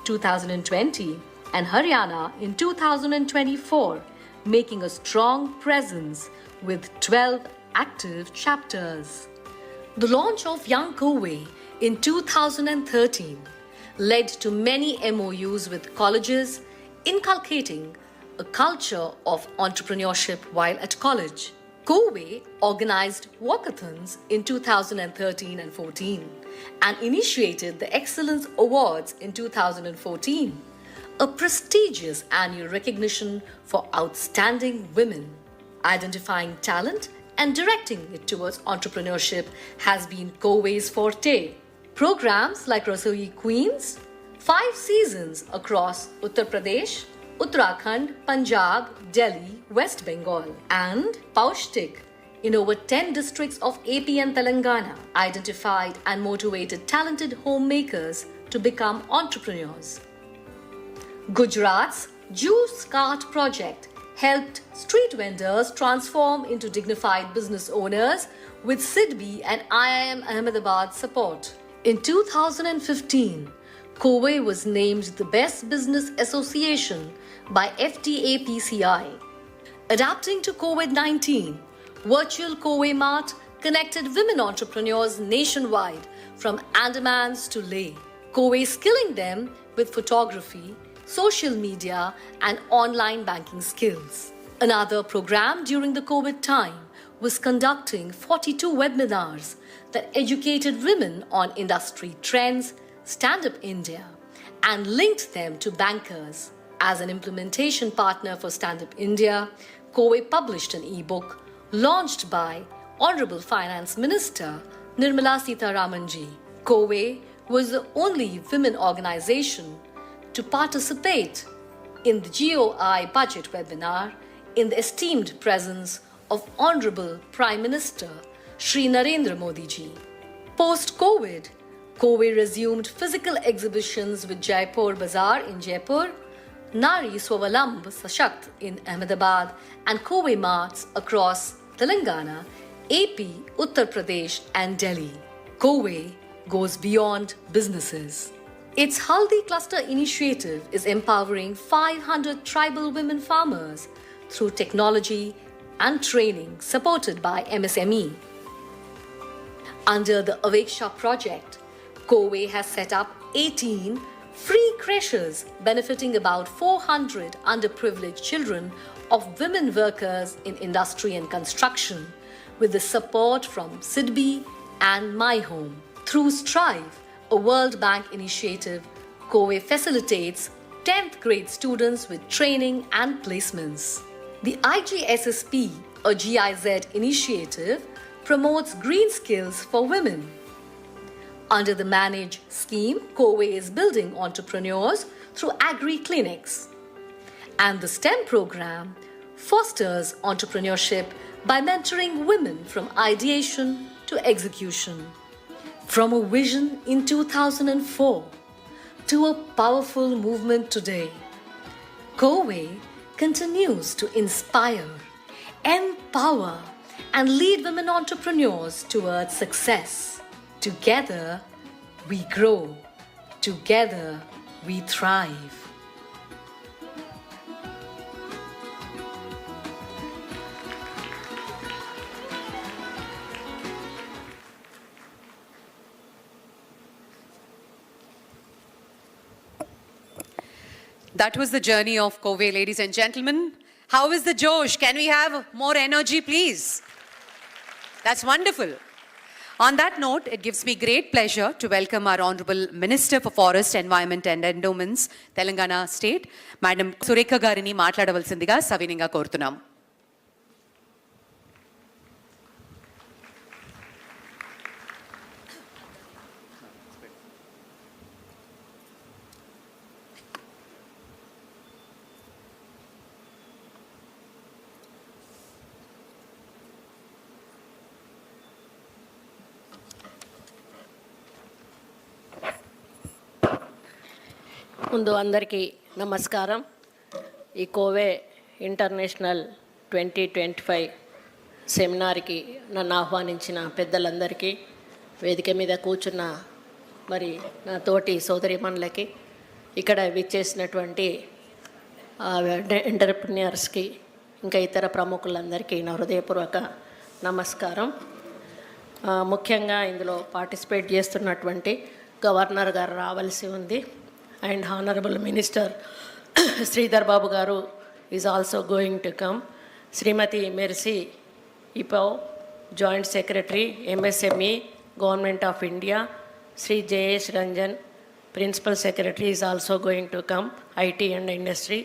2020, and Haryana in 2024, making a strong presence with 12 active chapters. The launch of Young COWE in 2013 led to many MOUs with colleges, inculcating a culture of entrepreneurship while at college. COWE organized walkathons in 2013 and 14 and initiated the Excellence Awards in 2014, a prestigious annual recognition for outstanding women. Identifying talent and directing it towards entrepreneurship has been COWE's forte. Programs like Rasoi Queens, 5 seasons across Uttar Pradesh, Uttarakhand, Punjab, Delhi, West Bengal, and Paushtik in over 10 districts of AP and Telangana identified and motivated talented homemakers to become entrepreneurs. Gujarat's Juice Cart project helped street vendors transform into dignified business owners with SIDBI and IIM Ahmedabad support. In 2015, COWE was named the Best Business Association by FTA-PCI. Adapting to COVID-19, Virtual COWE Mart connected women entrepreneurs nationwide from Andamans to Leh, COWE skilling them with photography, social media, and online banking skills. Another program during the COVID time was conducting 42 webinars that educated women on industry trends, Stand Up India, and linked them to bankers. As an implementation partner for Stand Up India, COWE published an e-book launched by Honorable Finance Minister Nirmala Sitharamanji. COWE was the only women organization to participate in the GOI budget webinar in the esteemed presence of Honorable Prime Minister Shri Narendra Modi ji. Post-COVID, COWE resumed physical exhibitions with Jaipur Bazaar in Jaipur, Nari Swavalamb Sashakt in Ahmedabad, and COWE marts across Telangana, AP, Uttar Pradesh, and Delhi. COWE goes beyond businesses. Its Haldi Cluster initiative is empowering 500 tribal women farmers through technology and training supported by MSME. Under the Aveksha project, COWE has set up 18 free creches benefiting about 400 underprivileged children of women workers in industry and construction with the support from SIDBI and My Home. Through Strive, a World Bank initiative, COWE facilitates 10th grade students with training and placements. The IGSSP, a GIZ initiative, promotes green skills for women. Under the Manage scheme, COWE is building entrepreneurs through agri-clinics. And the STEM program fosters entrepreneurship by mentoring women from ideation to execution. From a vision in 2004 to a powerful movement today, Kowe continues to inspire, empower, and lead women entrepreneurs towards success. Together, we grow. Together, we thrive. That was the journey of Kowe, ladies and gentlemen. How is the Josh? Can we have more energy, please? That's wonderful. On that note, it gives me great pleasure to welcome our Honorable Minister for Forest, Environment and Endowments, Telangana State, Madam Surekha Garini Matladavalindiga Savininga Kortunam. ముందు అందరికీ నమస్కారం. ఈ Kovai international 2025 సెమినార్కి నన్ను ఆహ్వానించిన పెద్దలందరికీ, వేదిక మీద కూర్చున్న మరి నా తోటి సోదరిమణులకి, ఇక్కడ విచ్చేసినటువంటి ఎంటర్ప్రెన్యూర్స్కి, ఇంకా ఇతర ప్రముఖులందరికీ నా హృదయపూర్వక నమస్కారం. ముఖ్యంగా ఇందులో పార్టిసిపేట్ చేస్తున్నటువంటి గవర్నర్ గారు రావాల్సి ఉంది. And Honorable Minister Sridhar Babu Garu is also going to come. Srimati Mercy Ipao, Joint Secretary, MSME, Government of India. Sri Jayesh Ranjan, Principal Secretary, is also going to come, IT and Industry.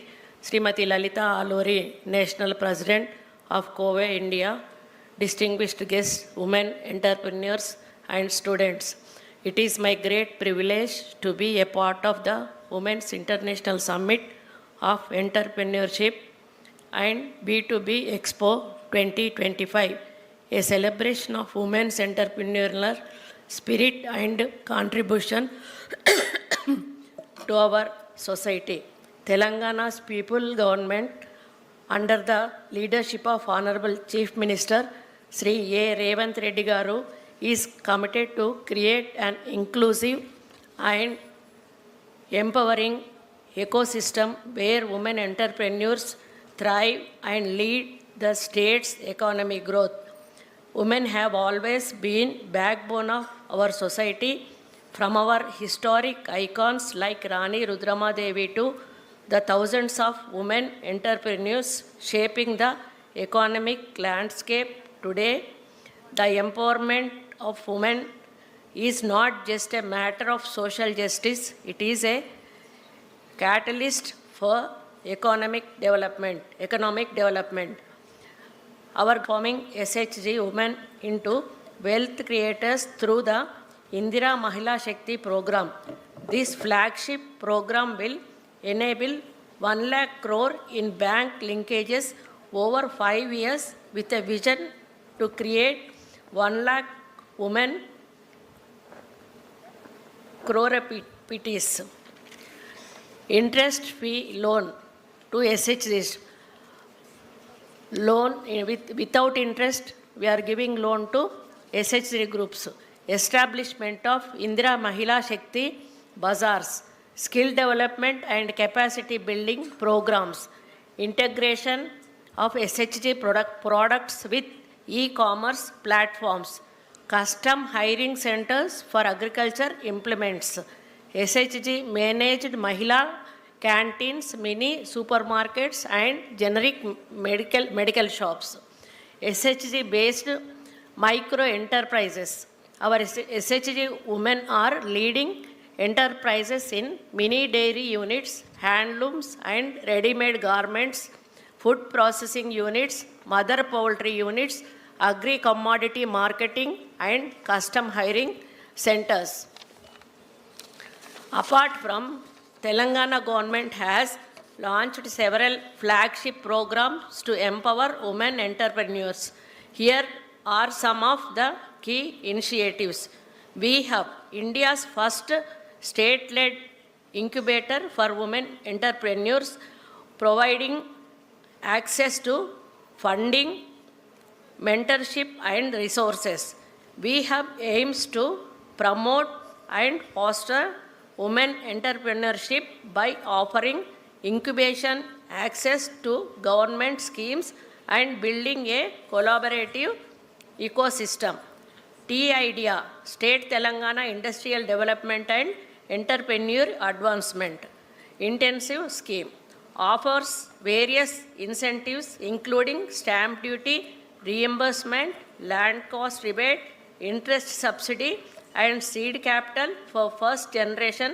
Srimati Lalita Alori, National President of Kowe, India. Distinguished guests, women, entrepreneurs and students. It is my great privilege to be a part of the Women's International Summit of Entrepreneurship and B2B Expo 2025, a celebration of women's entrepreneurial spirit and contribution to our society. Telangana's people government, under the leadership of Honorable Chief Minister Sri A. Revanth Reddy Garu, is committed to create an inclusive and empowering ecosystem where women entrepreneurs thrive and lead the state's economic growth. Women have always been backbone of our society, from our historic icons like Rani Rudramadevi to the thousands of women entrepreneurs shaping the economic landscape today. The empowerment of women is not just a matter of social justice, it is a catalyst for economic development. Our forming SHG women into wealth creators through the Indira Mahila Shakti program. This flagship program will enable 1 lakh crore in bank linkages over 5 years with a vision to create 1 lakh women crore-pities. Interest-free loan to SHGs. Loan without interest, we are giving loan to SHG groups. Establishment of Indira Mahila Shakti Bazaars. Skill development and capacity building programs. Integration of SHG products with e-commerce platforms. Custom hiring centers for agriculture implements. SHG managed Mahila canteens, mini supermarkets and generic medical shops. SHG based micro enterprises. Our SHG women are leading enterprises in mini dairy units, handlooms and ready-made garments, food processing units, mother poultry units, agri-commodity marketing and custom hiring centers. Apart from, Telangana government has launched several flagship programs to empower women entrepreneurs. Here are some of the key initiatives. We have India's first state-led incubator for women entrepreneurs, providing access to funding, mentorship and resources. We have aims to promote and foster women entrepreneurship by offering incubation, access to government schemes and building a collaborative ecosystem. T-IDEA, State Telangana Industrial Development and Entrepreneur Advancement Intensive Scheme, offers various incentives including stamp duty, reimbursement, land cost rebate, interest subsidy and seed capital for first generation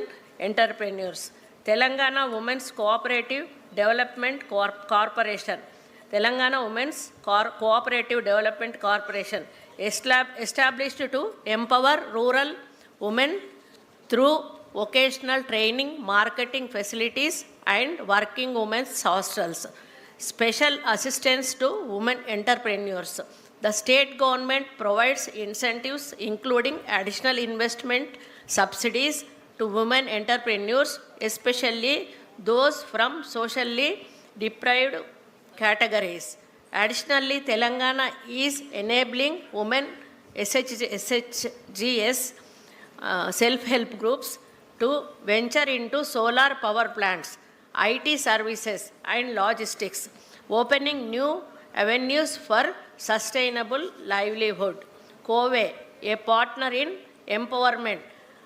entrepreneurs. Telangana Women's Cooperative Development Corporation, Telangana Women's Cooperative Development Corporation, established to empower rural women through vocational training, marketing facilities and working women's hostels. Special assistance to women entrepreneurs. The state government provides incentives including additional investment subsidies to women entrepreneurs, especially those from socially deprived categories. Additionally, Telangana is enabling women SHGs, self-help groups, to venture into solar power plants, IT services and logistics, opening new avenues for sustainable livelihood. COVE, a partner in empowerment.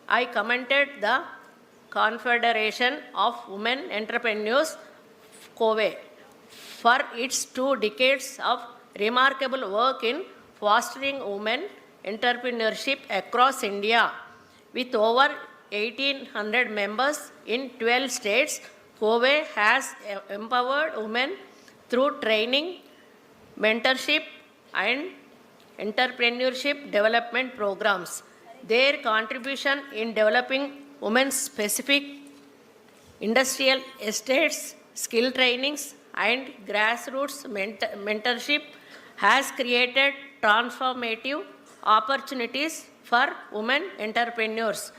I commended the Confederation of Women Entrepreneurs, COVE, for its 2 decades of remarkable work in fostering women entrepreneurship across India. With over 1,800 members in 12 states, COVE has empowered women through training, mentorship and entrepreneurship development programs. Their contribution in developing women's specific industrial estates, skill trainings and grassroots mentorship has created transformative opportunities for women entrepreneurs.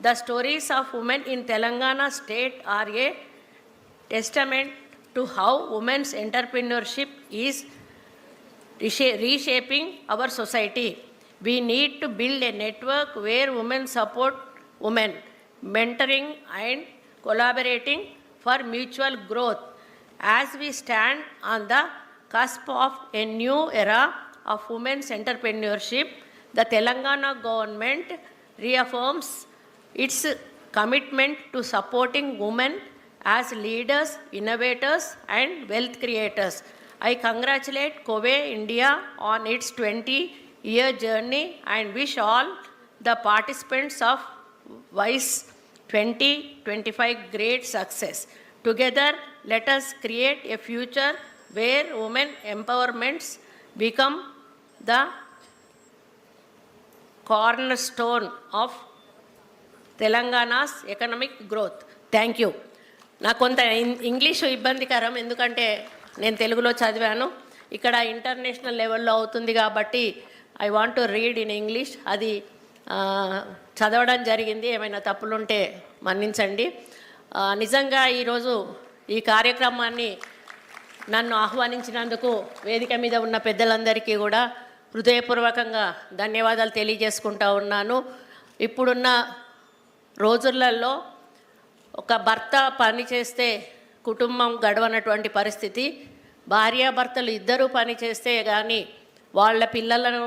The stories of women in Telangana state are a testament to how women's entrepreneurship is reshaping our society. We need to build a network where women support women, mentoring and collaborating for mutual growth. As we stand on the cusp of a new era of women's entrepreneurship, the Telangana government reaffirms its commitment to supporting women as leaders, innovators and wealth creators. I congratulate COVE India on its 20-year journey and wish all the participants of WISE 2025 great success. Together, let us create a future where women empowerments become the cornerstone of Telangana's economic growth. Thank you. నాకు కొంత English ఇబ్బందికరం, ఎందుకంటే నేను తెలుగులో చదివాను. ఇక్కడ international లెవెల్లో అవుతుంది కాబట్టి I want to read in English. అది చదవడం జరిగింది, ఏమైనా తప్పులుంటే మన్నించండి. నిజంగా ఈరోజు ఈ కార్యక్రమాన్ని నన్ను ఆహ్వానించినందుకు వేదిక మీద ఉన్న పెద్దలందరికీ కూడా హృదయపూర్వకంగా ధన్యవాదాలు తెలియజేసుకుంటా ఉన్నాను. ఇప్పుడున్న రోజులలో ఒక భర్త పని చేస్తే కుటుంబం గడవనటువంటి పరిస్థితి, భార్యాభర్తలు ఇద్దరూ పని చేస్తే కానీ వాళ్ళ పిల్లలను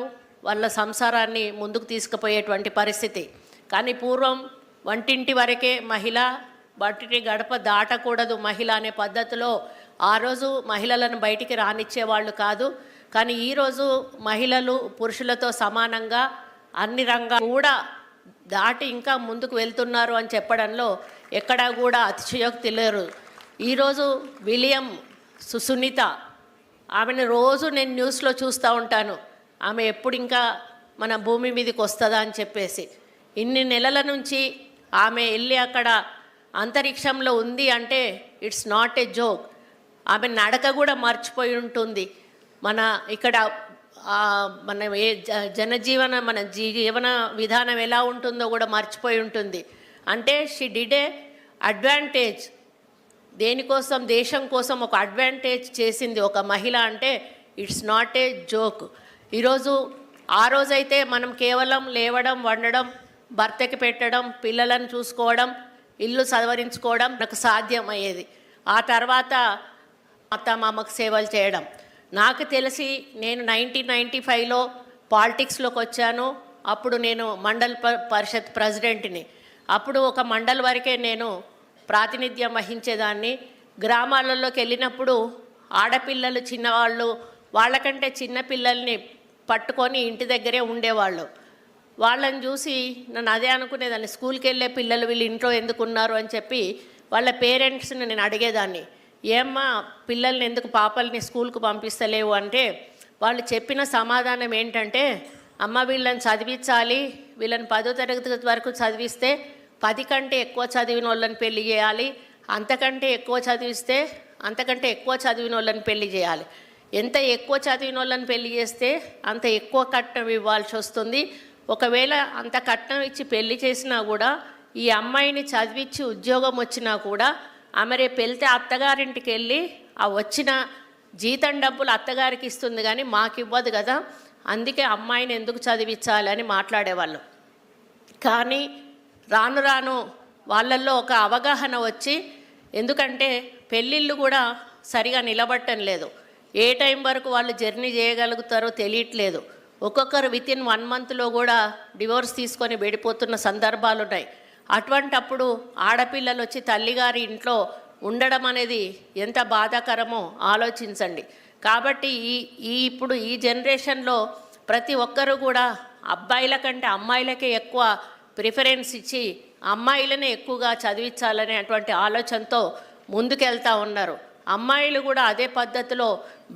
వాళ్ళ సంసారాన్ని ముందుకు తీసుకుపోయేటువంటి పరిస్థితి. కానీ పూర్వం వంటింటి వరకే మహిళ, బయటికి గడప దాటకూడదు మహిళ అనే పద్ధతిలో ఆ రోజు మహిళలను బయటికి రానిచ్చేవాళ్ళు కాదు. కానీ ఈరోజు మహిళలు పురుషులతో సమానంగా అన్ని రంగాలు కూడా దాటి ఇంకా ముందుకు వెళ్తున్నారు అని చెప్పడంలో ఎక్కడా కూడా అతిశయోక్తి లేరు. ఈరోజు విలియం సునీత, ఆమెను రోజు నేను న్యూస్లో చూస్తూ ఉంటాను. ఆమె ఎప్పుడు ఇంకా మన భూమి మీదకి వస్తుందా అని చెప్పేసి ఇన్ని నెలల నుంచి ఆమె వెళ్ళి అక్కడ అంతరిక్షంలో ఉంది అంటే ఇట్స్ నాట్ ఏ జోక్. ఆమె నడక కూడా మర్చిపోయి ఉంటుంది. మన ఇక్కడ మన జనజీవన మన జీవన విధానం ఎలా ఉంటుందో కూడా మర్చిపోయి ఉంటుంది. అంటే షీ డిడ్ ఏ అడ్వాంటేజ్ దేనికోసం దేశం కోసం ఒక అడ్వాంటేజ్ చేసింది ఒక మహిళ అంటే ఇట్స్ నాట్ ఏ జోక్. ఈరోజు ఆ రోజైతే మనం కేవలం లేవడం, వండడం, భర్తకి పెట్టడం, పిల్లలను చూసుకోవడం, ఇల్లు సవరించుకోవడం నాకు సాధ్యమయ్యేది. ఆ తర్వాత అత్తమామకు సేవలు చేయడం. నాకు తెలిసి నేను 1995లో పాలిటిక్స్లోకి వచ్చాను. అప్పుడు నేను మండల్ పరిషత్ ప్రెసిడెంట్ని. అప్పుడు ఒక మండల్ వరకే నేను ప్రాతినిధ్యం వహించేదాన్ని. గ్రామాలలోకి వెళ్ళినప్పుడు ఆడపిల్లలు చిన్నవాళ్ళు వాళ్ళకంటే చిన్న పిల్లల్ని పట్టుకొని ఇంటి దగ్గరే ఉండేవాళ్ళు. వాళ్ళని చూసి నన్ను అదే అనుకునేదాన్ని, స్కూల్కి వెళ్ళే పిల్లలు వీళ్ళు ఇంట్లో ఎందుకున్నారు అని చెప్పి వాళ్ళ పేరెంట్స్ని నేను అడిగేదాన్ని, ఏమ్మా పిల్లల్ని ఎందుకు పాపల్ని స్కూల్కి పంపిస్తలేవు అంటే వాళ్ళు చెప్పిన సమాధానం ఏంటంటే, అమ్మ వీళ్ళని చదివించాలి, వీళ్ళని 10వ తరగతి వరకు చదివిస్తే 10 కంటే ఎక్కువ చదివిన వాళ్ళని పెళ్లి చేయాలి, అంతకంటే ఎక్కువ చదివిస్తే అంతకంటే ఎక్కువ చదివిన వాళ్ళని పెళ్లి చేయాలి, ఎంత ఎక్కువ చదివిన వాళ్ళని పెళ్లి చేస్తే అంత ఎక్కువ కట్నం ఇవ్వాల్సి వస్తుంది, ఒకవేళ అంత కట్నం ఇచ్చి పెళ్లి చేసినా కూడా ఈ అమ్మాయిని చదివించి ఉద్యోగం వచ్చినా కూడా ఆమె రేపు వెళ్తే అత్తగారింటికి వెళ్ళి ఆ వచ్చిన జీతం డబ్బులు అత్తగారికి ఇస్తుంది కానీ మాకు ఇవ్వదు కదా, అందుకే అమ్మాయిని ఎందుకు చదివించాలి అని మాట్లాడేవాళ్ళు. కానీ రాను రాను వాళ్ళల్లో ఒక అవగాహన వచ్చి, ఎందుకంటే పెళ్ళిళ్ళు కూడా సరిగా నిలబట్టం లేదు, ఏ టైం వరకు వాళ్ళు జర్నీ చేయగలుగుతారో తెలియట్లేదు. ఒక్కొక్కరు వితిన్ 1 మంత్లో కూడా డివోర్స్ తీసుకొని వెళ్ళిపోతున్న సందర్భాలు ఉన్నాయి. అటువంటప్పుడు ఆడపిల్లలు వచ్చి తల్లిగారి ఇంట్లో ఉండడం అనేది ఎంత బాధాకరమో ఆలోచించండి. కాబట్టి ఇప్పుడు ఈ జనరేషన్లో ప్రతి ఒక్కరూ కూడా అబ్బాయిల కంటే అమ్మాయిలకే ఎక్కువ ప్రిఫరెన్స్ ఇచ్చి అమ్మాయిలనే ఎక్కువగా చదివించాలనే అటువంటి ఆలోచనతో ముందుకెళ్తూ ఉన్నారు. అమ్మాయిలు కూడా అదే పద్ధతిలో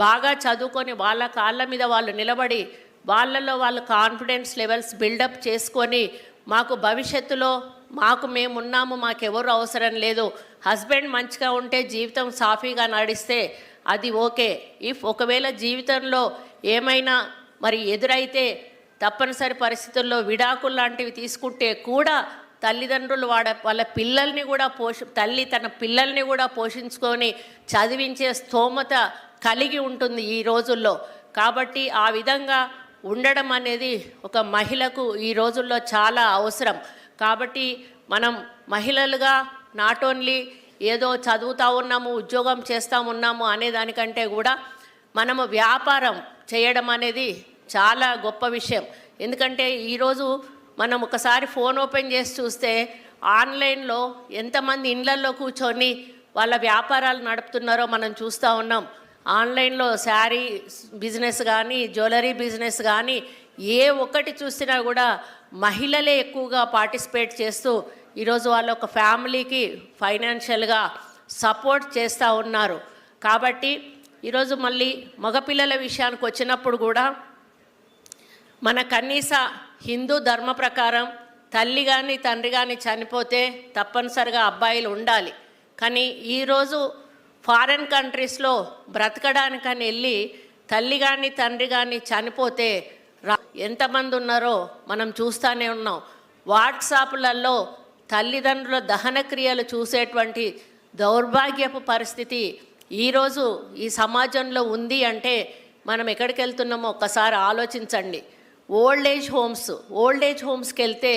బాగా చదువుకొని వాళ్ళ కాళ్ళ మీద వాళ్ళు నిలబడి వాళ్ళలో వాళ్ళు కాన్ఫిడెన్స్ లెవెల్స్ బిల్డప్ చేసుకొని మాకు భవిష్యత్తులో మేమున్నాము, మాకెవరు అవసరం లేదు, హస్బెండ్ మంచిగా ఉంటే జీవితం సాఫీగా నడిస్తే అది ఓకే. ఒకవేళ జీవితంలో ఏమైనా మరి ఎదురైతే తప్పనిసరి పరిస్థితుల్లో విడాకులు లాంటివి తీసుకుంటే కూడా తల్లిదండ్రులు వాళ్ళ పిల్లల్ని కూడా తల్లి తన పిల్లల్ని కూడా పోషించుకొని చదివించే స్తోమత కలిగి ఉంటుంది ఈ రోజుల్లో. కాబట్టి ఆ విధంగా ఉండడం అనేది ఒక మహిళకు ఈ రోజుల్లో చాలా అవసరం. కాబట్టి మనం మహిళలుగా నాట్ ఓన్లీ ఏదో చదువుతూ ఉన్నాము, ఉద్యోగం చేస్తూ ఉన్నాము అనేదానికంటే కూడా మనము వ్యాపారం చేయడం అనేది చాలా గొప్ప విషయం. ఎందుకంటే ఈరోజు మనం ఒకసారి ఫోన్ ఓపెన్ చేసి చూస్తే ఆన్లైన్లో ఎంతమంది ఇళ్లల్లో కూర్చొని వాళ్ళ వ్యాపారాలు నడుపుతున్నారో మనం చూస్తూ ఉన్నాం. ఆన్లైన్లో శారీ బిజినెస్ కానీ, జ్యువెలరీ బిజినెస్ కానీ ఏ ఒక్కటి చూసినా కూడా మహిళలే ఎక్కువగా పార్టిసిపేట్ చేస్తూ ఈరోజు వాళ్ళ ఒక ఫ్యామిలీకి ఫైనాన్షియల్గా సపోర్ట్ చేస్తూ ఉన్నారు. కాబట్టి ఈరోజు మళ్ళీ మగపిల్లల విషయానికి వచ్చినప్పుడు కూడా మన కనీస హిందూ ధర్మ ప్రకారం తల్లి కానీ తండ్రి కానీ చనిపోతే తప్పనిసరిగా అబ్బాయిలు ఉండాలి. కానీ ఈరోజు ఫారెన్ కంట్రీస్లో బ్రతకడానికని వెళ్ళి తల్లి కానీ తండ్రి కానీ చనిపోతే ఎంతమంది ఉన్నారో మనం చూస్తూనే ఉన్నాం. వాట్సాప్లలో తల్లిదండ్రుల దహన క్రియలు చూసేటువంటి దౌర్భాగ్యపు పరిస్థితి ఈరోజు ఈ సమాజంలో ఉంది అంటే మనం ఎక్కడికి వెళ్తున్నామో ఒక్కసారి ఆలోచించండి. ఓల్డ్ ఏజ్ హోమ్స్కి వెళ్తే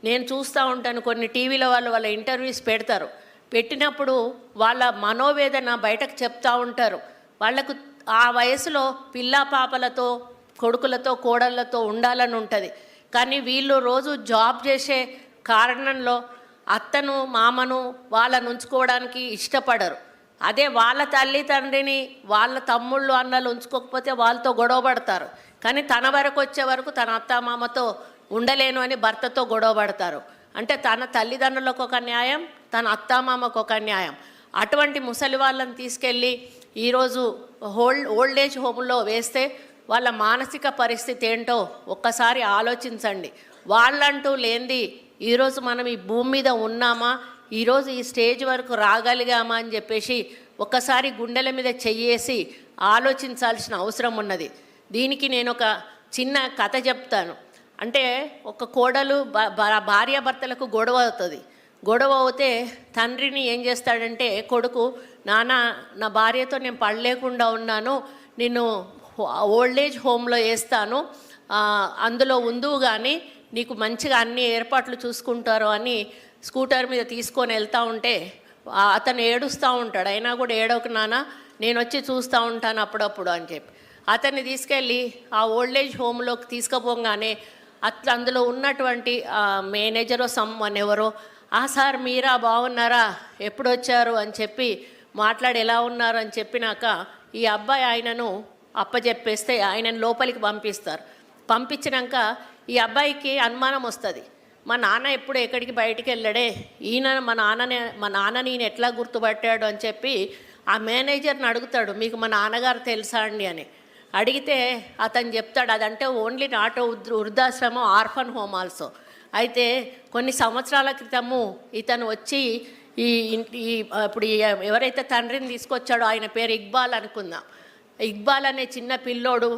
నేను చూస్తూ ఉంటాను, కొన్ని టీవీలో వాళ్ళ ఇంటర్వ్యూస్ పెడతారు. పెట్టినప్పుడు వాళ్ళ మనోవేదన బయటకు చెప్తూ ఉంటారు. వాళ్లకు ఆ వయసులో పిల్ల పాపలతో, కొడుకులతో, కోడళ్ళతో ఉండాలని ఉంటుంది. కానీ వీళ్ళు రోజు జాబ్ చేసే కారణంలో అత్తను మామను వాళ్ళని ఉంచుకోవడానికి ఇష్టపడరు. అదే వాళ్ళ తల్లి తండ్రిని వాళ్ళ తమ్ముళ్ళు అన్నలు ఉంచుకోకపోతే వాళ్ళతో గొడవ పడతారు. కానీ తన వరకు వచ్చే వరకు తన అత్తమామతో ఉండలేను అని భర్తతో గొడవ పడతారు. అంటే తన తల్లిదండ్రులకు ఒక న్యాయం, తన అత్తామామకు ఒక న్యాయం. అటువంటి ముసలి వాళ్ళని తీసుకెళ్ళి ఈరోజు ఓల్డ్ ఏజ్ హోమ్లో వేస్తే వాళ్ళ మానసిక పరిస్థితి ఏంటో ఒక్కసారి ఆలోచించండి. వాళ్ళంటూ లేనిది ఈరోజు మనం ఈ భూమి మీద ఉన్నామా, ఈరోజు ఈ స్టేజ్ వరకు రాగలిగామా అని చెప్పేసి ఒక్కసారి గుండెల మీద చెయ్యేసి ఆలోచించాల్సిన అవసరం ఉన్నది. దీనికి నేను ఒక చిన్న కథ చెప్తాను. అంటే ఒక కోడలు భార్యాభర్తలకు గొడవ అవుతుంది. గొడవ అవుతే తండ్రిని ఏం చేస్తాడంటే కొడుకు, నాన్న నా భార్యతో నేను పడలేకుండా ఉన్నాను, నిన్ను ఓల్డ్ ఏజ్ హోమ్లో వేస్తాను, అందులో ఉందువు కానీ నీకు మంచిగా అన్ని ఏర్పాట్లు చూసుకుంటారు అని స్కూటర్ మీద తీసుకొని వెళ్తూ ఉంటే అతను ఏడుస్తూ ఉంటాడు. అయినా కూడా ఏడవకు నాన్న, నేను వచ్చి చూస్తూ ఉంటాను అప్పుడప్పుడు అని చెప్పి అతన్ని తీసుకెళ్ళి ఆ ఓల్డ్ ఏజ్ హోమ్లోకి తీసుకుపోగానే అందులో ఉన్నటువంటి మేనేజరో సమ్మన్ ఎవరో, సార్ మీరా, బాగున్నారా, ఎప్పుడు వచ్చారు అని చెప్పి మాట్లాడి ఎలా ఉన్నారు అని చెప్పినాక ఈ అబ్బాయి ఆయనను అప్పచెప్పేస్తే ఆయనను లోపలికి పంపిస్తారు. పంపించినాక ఈ అబ్బాయికి అనుమానం వస్తుంది, మా నాన్న ఎప్పుడు ఎక్కడికి బయటికి వెళ్ళాడే, ఈయన మా నాన్నని ఈయన ఎట్లా గుర్తుపట్టాడు అని చెప్పి ఆ మేనేజర్ని అడుగుతాడు, మీకు మా నాన్నగారు తెలుసా అండి అని. అడిగితే అతను చెప్తాడు, అదంటే ఓన్లీ నాట్ వృద్ధాశ్రమం, ఆర్ఫన్ హోమ్ ఆల్సో. అయితే కొన్ని సంవత్సరాల క్రితము ఇతను వచ్చి ఇప్పుడు ఎవరైతే తండ్రిని తీసుకొచ్చాడో ఆయన పేరు ఇక్బాల్ అనుకుందాం. ఇక్బాల్ అనే చిన్న పిల్లోడు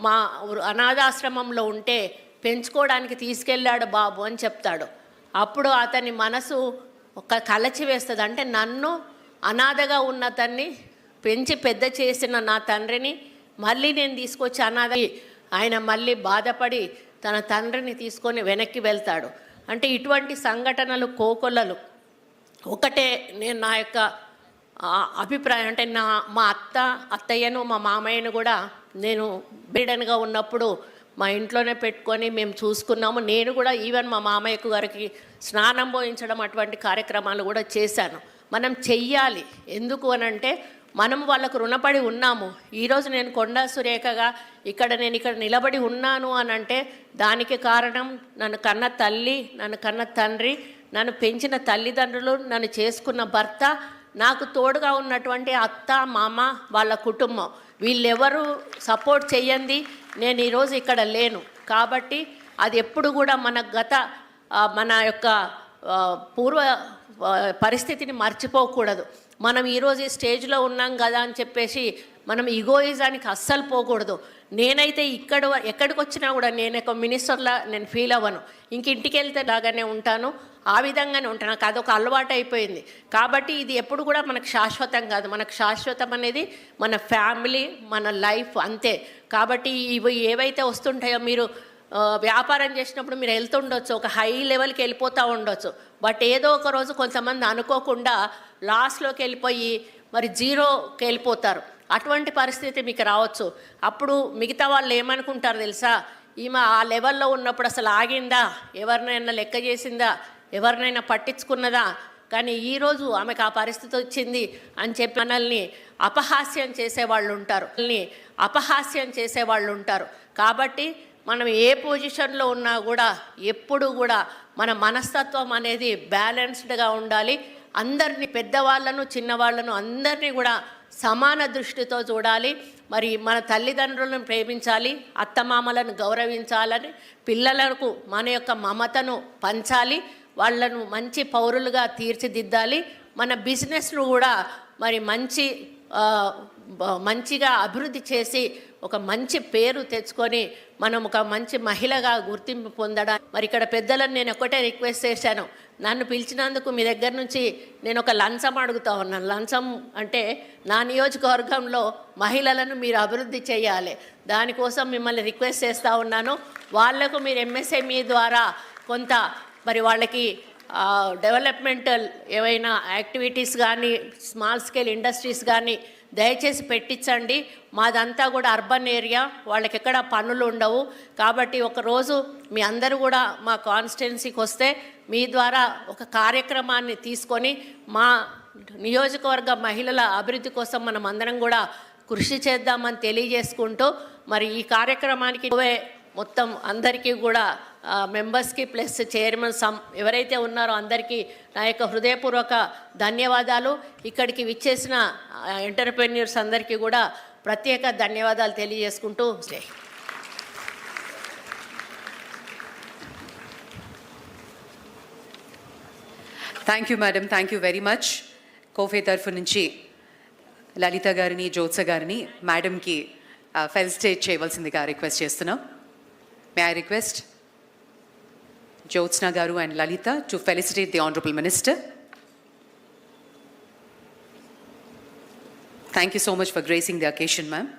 మా అనాథాశ్రమంలో ఉంటే పెంచుకోవడానికి తీసుకెళ్ళాడు బాబు అని చెప్తాడు. అప్పుడు అతని మనసు ఒక కలచి వేస్తుంది. అంటే నన్ను అనాథగా ఉన్న తన్ని పెంచి పెద్ద చేసిన నా తండ్రిని మళ్ళీ నేను తీసుకొచ్చి అనాథ, ఆయన మళ్ళీ బాధపడి తన తండ్రిని తీసుకొని వెనక్కి వెళ్తాడు. అంటే ఇటువంటి సంఘటనలు కోకొల్లలు. ఒకటే నేను నా యొక్క అభిప్రాయం అంటే మా అత్తయ్యను మా మామయ్యను కూడా నేను బిడ్డనుగా ఉన్నప్పుడు మా ఇంట్లోనే పెట్టుకొని మేము చూసుకున్నాము. నేను కూడా ఈవెన్ మా మామయ్యకు గారికి స్నానం పోయించడం అటువంటి కార్యక్రమాలు కూడా చేశాను. మనం చెయ్యాలి. ఎందుకు అనంటే మనం వాళ్ళకు రుణపడి ఉన్నాము. ఈరోజు నేను కొండా సురేఖగా నేను ఇక్కడ నిలబడి ఉన్నాను అనంటే దానికి కారణం నన్ను కన్న తల్లి, నన్ను కన్న తండ్రి, నన్ను పెంచిన తల్లిదండ్రులు, నన్ను చేసుకున్న భర్త, నాకు తోడుగా ఉన్నటువంటి అత్త, మామ, వాళ్ళ కుటుంబం. వీళ్ళెవరు సపోర్ట్ చెయ్యండి నేను ఈరోజు ఇక్కడ లేను. కాబట్టి అది ఎప్పుడు కూడా మన యొక్క పూర్వ పరిస్థితిని మర్చిపోకూడదు. మనం ఈరోజు ఈ స్టేజ్లో ఉన్నాం కదా అని చెప్పేసి మనం ఈగోయిజానికి అస్సలు పోకూడదు. నేనైతే ఎక్కడికి వచ్చినా కూడా నేను ఒక మినిస్టర్లా నేను ఫీల్ అవ్వను. ఇంటికి వెళ్తే లాగానే ఉంటాను, ఆ విధంగానే ఉంటాను. నాకు అదొక అలవాటు అయిపోయింది. కాబట్టి ఇది ఎప్పుడు కూడా మనకు శాశ్వతం కాదు. మనకు శాశ్వతం అనేది మన ఫ్యామిలీ, మన లైఫ్ అంతే. కాబట్టి ఇవి ఏవైతే వస్తుంటాయో, మీరు వ్యాపారం చేసినప్పుడు మీరు వెళ్తుండొచ్చు, ఒక హై లెవెల్కి వెళ్ళిపోతూ ఉండొచ్చు. బట్ ఏదో ఒక రోజు కొంతమంది అనుకోకుండా లాస్లోకి వెళ్ళిపోయి మరి జీరోకి వెళ్ళిపోతారు. అటువంటి పరిస్థితి మీకు రావచ్చు. అప్పుడు మిగతా వాళ్ళు ఏమనుకుంటారు తెలుసా, ఈమె ఆ లెవెల్లో ఉన్నప్పుడు అసలు ఆగిందా, ఎవరినైనా లెక్క చేసిందా, ఎవరినైనా పట్టించుకున్నదా, కానీ ఈరోజు ఆమెకు ఆ పరిస్థితి వచ్చింది అని చెప్పి మనల్ని అపహాస్యం చేసేవాళ్ళు ఉంటారు. కాబట్టి మనం ఏ పొజిషన్లో ఉన్నా కూడా ఎప్పుడు కూడా మన మనస్తత్వం అనేది బ్యాలెన్స్డ్గా ఉండాలి. అందరినీ, పెద్దవాళ్ళను, చిన్నవాళ్ళను అందరినీ కూడా సమాన దృష్టితో చూడాలి. మరి మన తల్లిదండ్రులను ప్రేమించాలి, అత్తమామలను గౌరవించాలని, పిల్లలకు మన యొక్క మమతను పంచాలి, వాళ్ళను మంచి పౌరులుగా తీర్చిదిద్దాలి. మన బిజినెస్ను కూడా మరి మంచిగా అభివృద్ధి చేసి ఒక మంచి పేరు తెచ్చుకొని మనం ఒక మంచి మహిళగా గుర్తింపు పొందడం. మరి ఇక్కడ పెద్దలను నేను ఒకటే రిక్వెస్ట్ చేశాను, నన్ను పిలిచినందుకు మీ దగ్గర నుంచి నేను ఒక లంచం అడుగుతా ఉన్నాను. లంచం అంటే నా నియోజకవర్గంలో మహిళలను మీరు అభివృద్ధి చేయాలి, దానికోసం మిమ్మల్ని రిక్వెస్ట్ చేస్తూ ఉన్నాను. వాళ్లకు మీరు ఎంఎస్ఎంఈ ద్వారా కొంత మరి వాళ్ళకి డెవలప్మెంటల్ ఏవైనా యాక్టివిటీస్ కానీ, స్మాల్ స్కేల్ ఇండస్ట్రీస్ కానీ దయచేసి పెట్టించండి. మాదంతా కూడా అర్బన్ ఏరియా, వాళ్ళకి ఎక్కడ పనులు ఉండవు. కాబట్టి ఒకరోజు మీ అందరూ కూడా మా కాన్స్టిట్యున్సీకి వస్తే మీ ద్వారా ఒక కార్యక్రమాన్ని తీసుకొని మా నియోజకవర్గ మహిళల అభివృద్ధి కోసం మనం అందరం కూడా కృషి చేద్దామని తెలియజేసుకుంటూ, మరి ఈ కార్యక్రమానికి మొత్తం అందరికీ కూడా మెంబర్స్కి ప్లస్ చైర్మన్ ఎవరైతే ఉన్నారో అందరికీ నా యొక్క హృదయపూర్వక ధన్యవాదాలు. ఇక్కడికి విచ్చేసిన ఎంటర్‌ప్రెన్యూర్స్ అందరికీ కూడా ప్రత్యేక ధన్యవాదాలు తెలియజేసుకుంటూ thank you madam, thank you very much. కోఫే తరఫు నుంచి లలిత గారిని, జ్యోత్స గారిని మేడంకి ఫెలిసిటేట్ చేయవలసిందిగా రిక్వెస్ట్ చేస్తున్నాం. May I request Jyotsna Garu and Lalita to felicitate the Honorable Minister. Thank you so much for gracing the occasion, ma'am.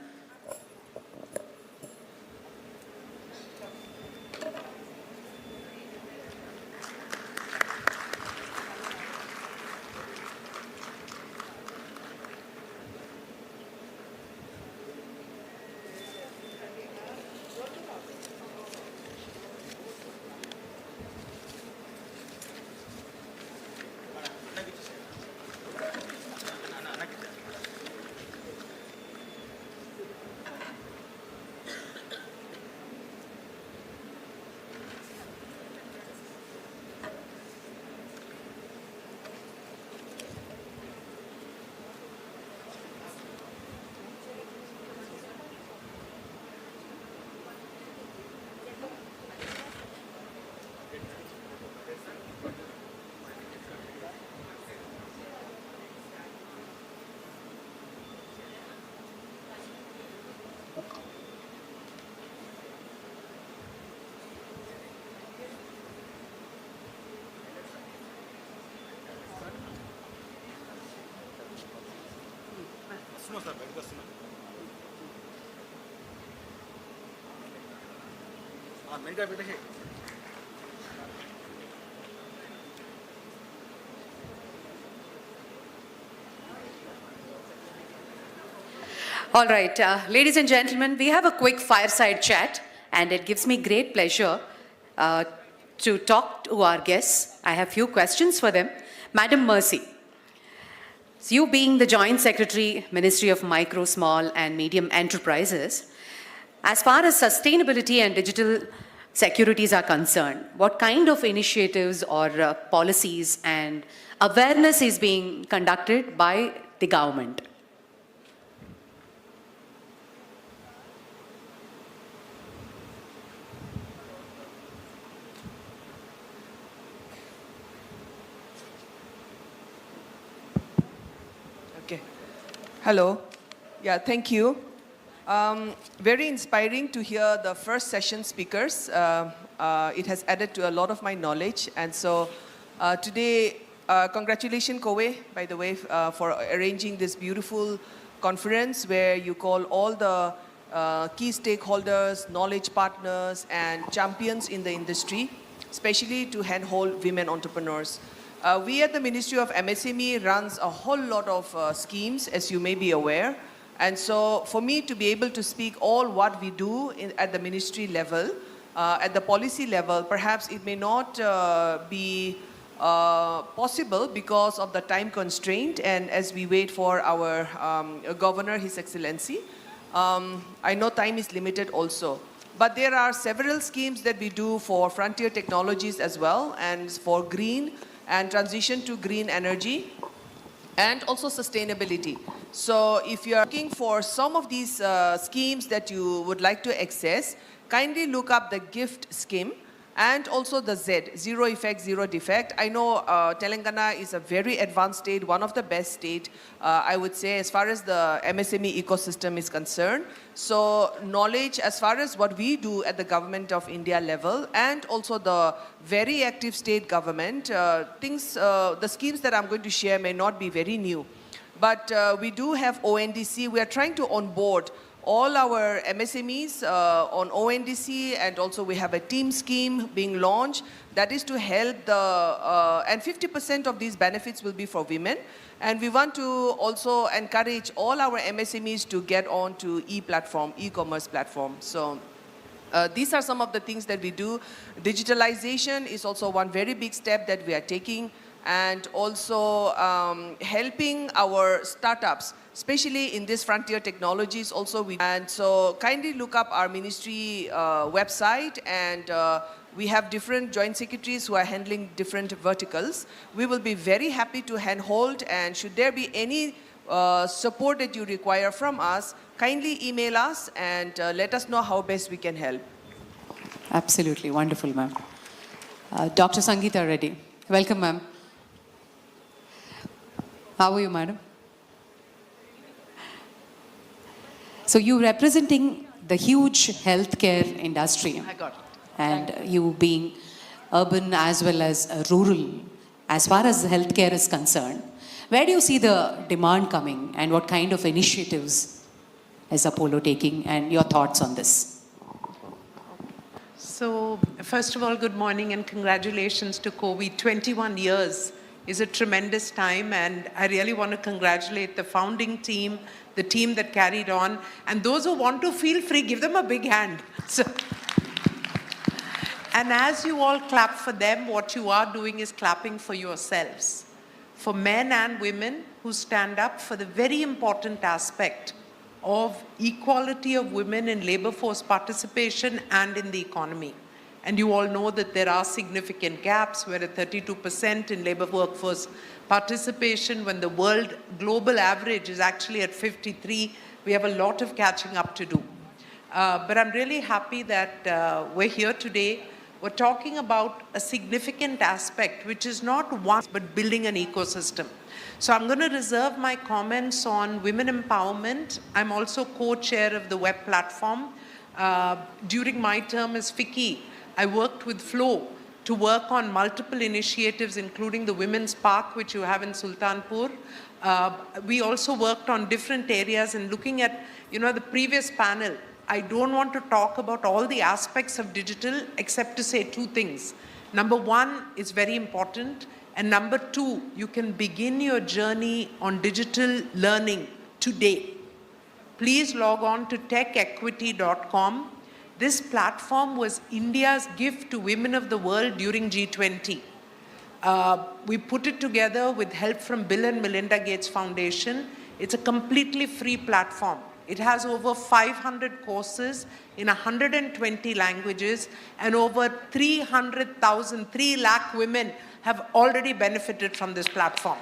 All right, ladies and gentlemen, we have a quick fireside chat, and it gives me great pleasure to talk to our guests. I have few questions for them. Madam Mercy, so you being the Joint Secretary, Ministry of Micro, Small and Medium Enterprises, as far as sustainability and digital securities are concerned, what kind of initiatives or policies and awareness is being conducted by the government? Hello. Yeah, thank you. Very inspiring to hear the first session speakers. It has added to a lot of my knowledge. And so today, congratulations, Kowe, by the way, for arranging this beautiful conference where you call all the key stakeholders, knowledge partners, and champions in the industry, especially to handhold women entrepreneurs. We at the Ministry of MSME runs a whole lot of schemes, as you may be aware. And so for me to be able to speak all what we do at the ministry level, at the policy level, perhaps it may not be possible because of the time constraint and as we wait for our Governor, His Excellency. I know time is limited also. But there are several schemes that we do for frontier technologies as well and for green and transition to green energy, and also sustainability. So if you are looking for some of these schemes that you would like to access, kindly look up the GIFT scheme and also the Z, Zero Effect, Zero Defect. I know Telangana is a very advanced state, one of the best state, I would say, as far as the MSME ecosystem is concerned. So knowledge as far as what we do at the Government of India level and also the very active state government, the schemes that I'm going to share may not be very new. But we do have ONDC. We are trying to onboard all our MSMEs on ONDC, and also we have a team scheme being launched that is to help the, and 50% of these benefits will be for women. And we want to also encourage all our MSMEs to get on to e-platform, e-commerce platform. So these are some of the things that we do. Digitalization is also one very big step that we are taking, and also helping our startups, especially in this frontier technologies also. And so kindly look up our ministry website, and we have different joint secretaries who are handling different verticals. We will be very happy to handhold, and should there be any support that you require from us, kindly email us and let us know how best we can help. Absolutely, wonderful, ma'am. Dr. Sangeeta Reddy, welcome, ma'am. How are you, madam? So you representing the huge healthcare industry. I got it. And you being urban as well as rural, as far as healthcare is concerned. Where do you see the demand coming, and what kind of initiatives is Apollo taking, and your thoughts on this? So, first of all, good morning and congratulations to COVID. 21 years is a tremendous time, and I really want to congratulate the founding team, the team that carried on, and those who want to feel free, give them a big hand. So, and as you all clap for them, what you are doing is clapping for yourselves, for men and women who stand up for the very important aspect of equality of women in labor force participation and in the economy. And you all know that there are significant gaps. We're at 32% in labor workforce participation when the world global average is actually at 53. We have a lot of catching up to do. But I'm really happy that we're here today. We're talking about a significant aspect, which is not one, but building an ecosystem. So I'm going to reserve my comments on women empowerment. I'm also co-chair of the web platform. During my term as FICCI, I worked with Flow to work on multiple initiatives, including the Women's Park, which you have in Sultanpur. We also worked on different areas, and looking at, the previous panel, I don't want to talk about all the aspects of digital except to say two things. Number one, it's very important. And number two, you can begin your journey on digital learning today. Please log on to techequity.com. This platform was India's gift to women of the world during G20. We put it together with help from Bill and Melinda Gates Foundation. It's a completely free platform. It has over 500 courses in 120 languages, and over 300,000, 3 lakh women have already benefited from this platform.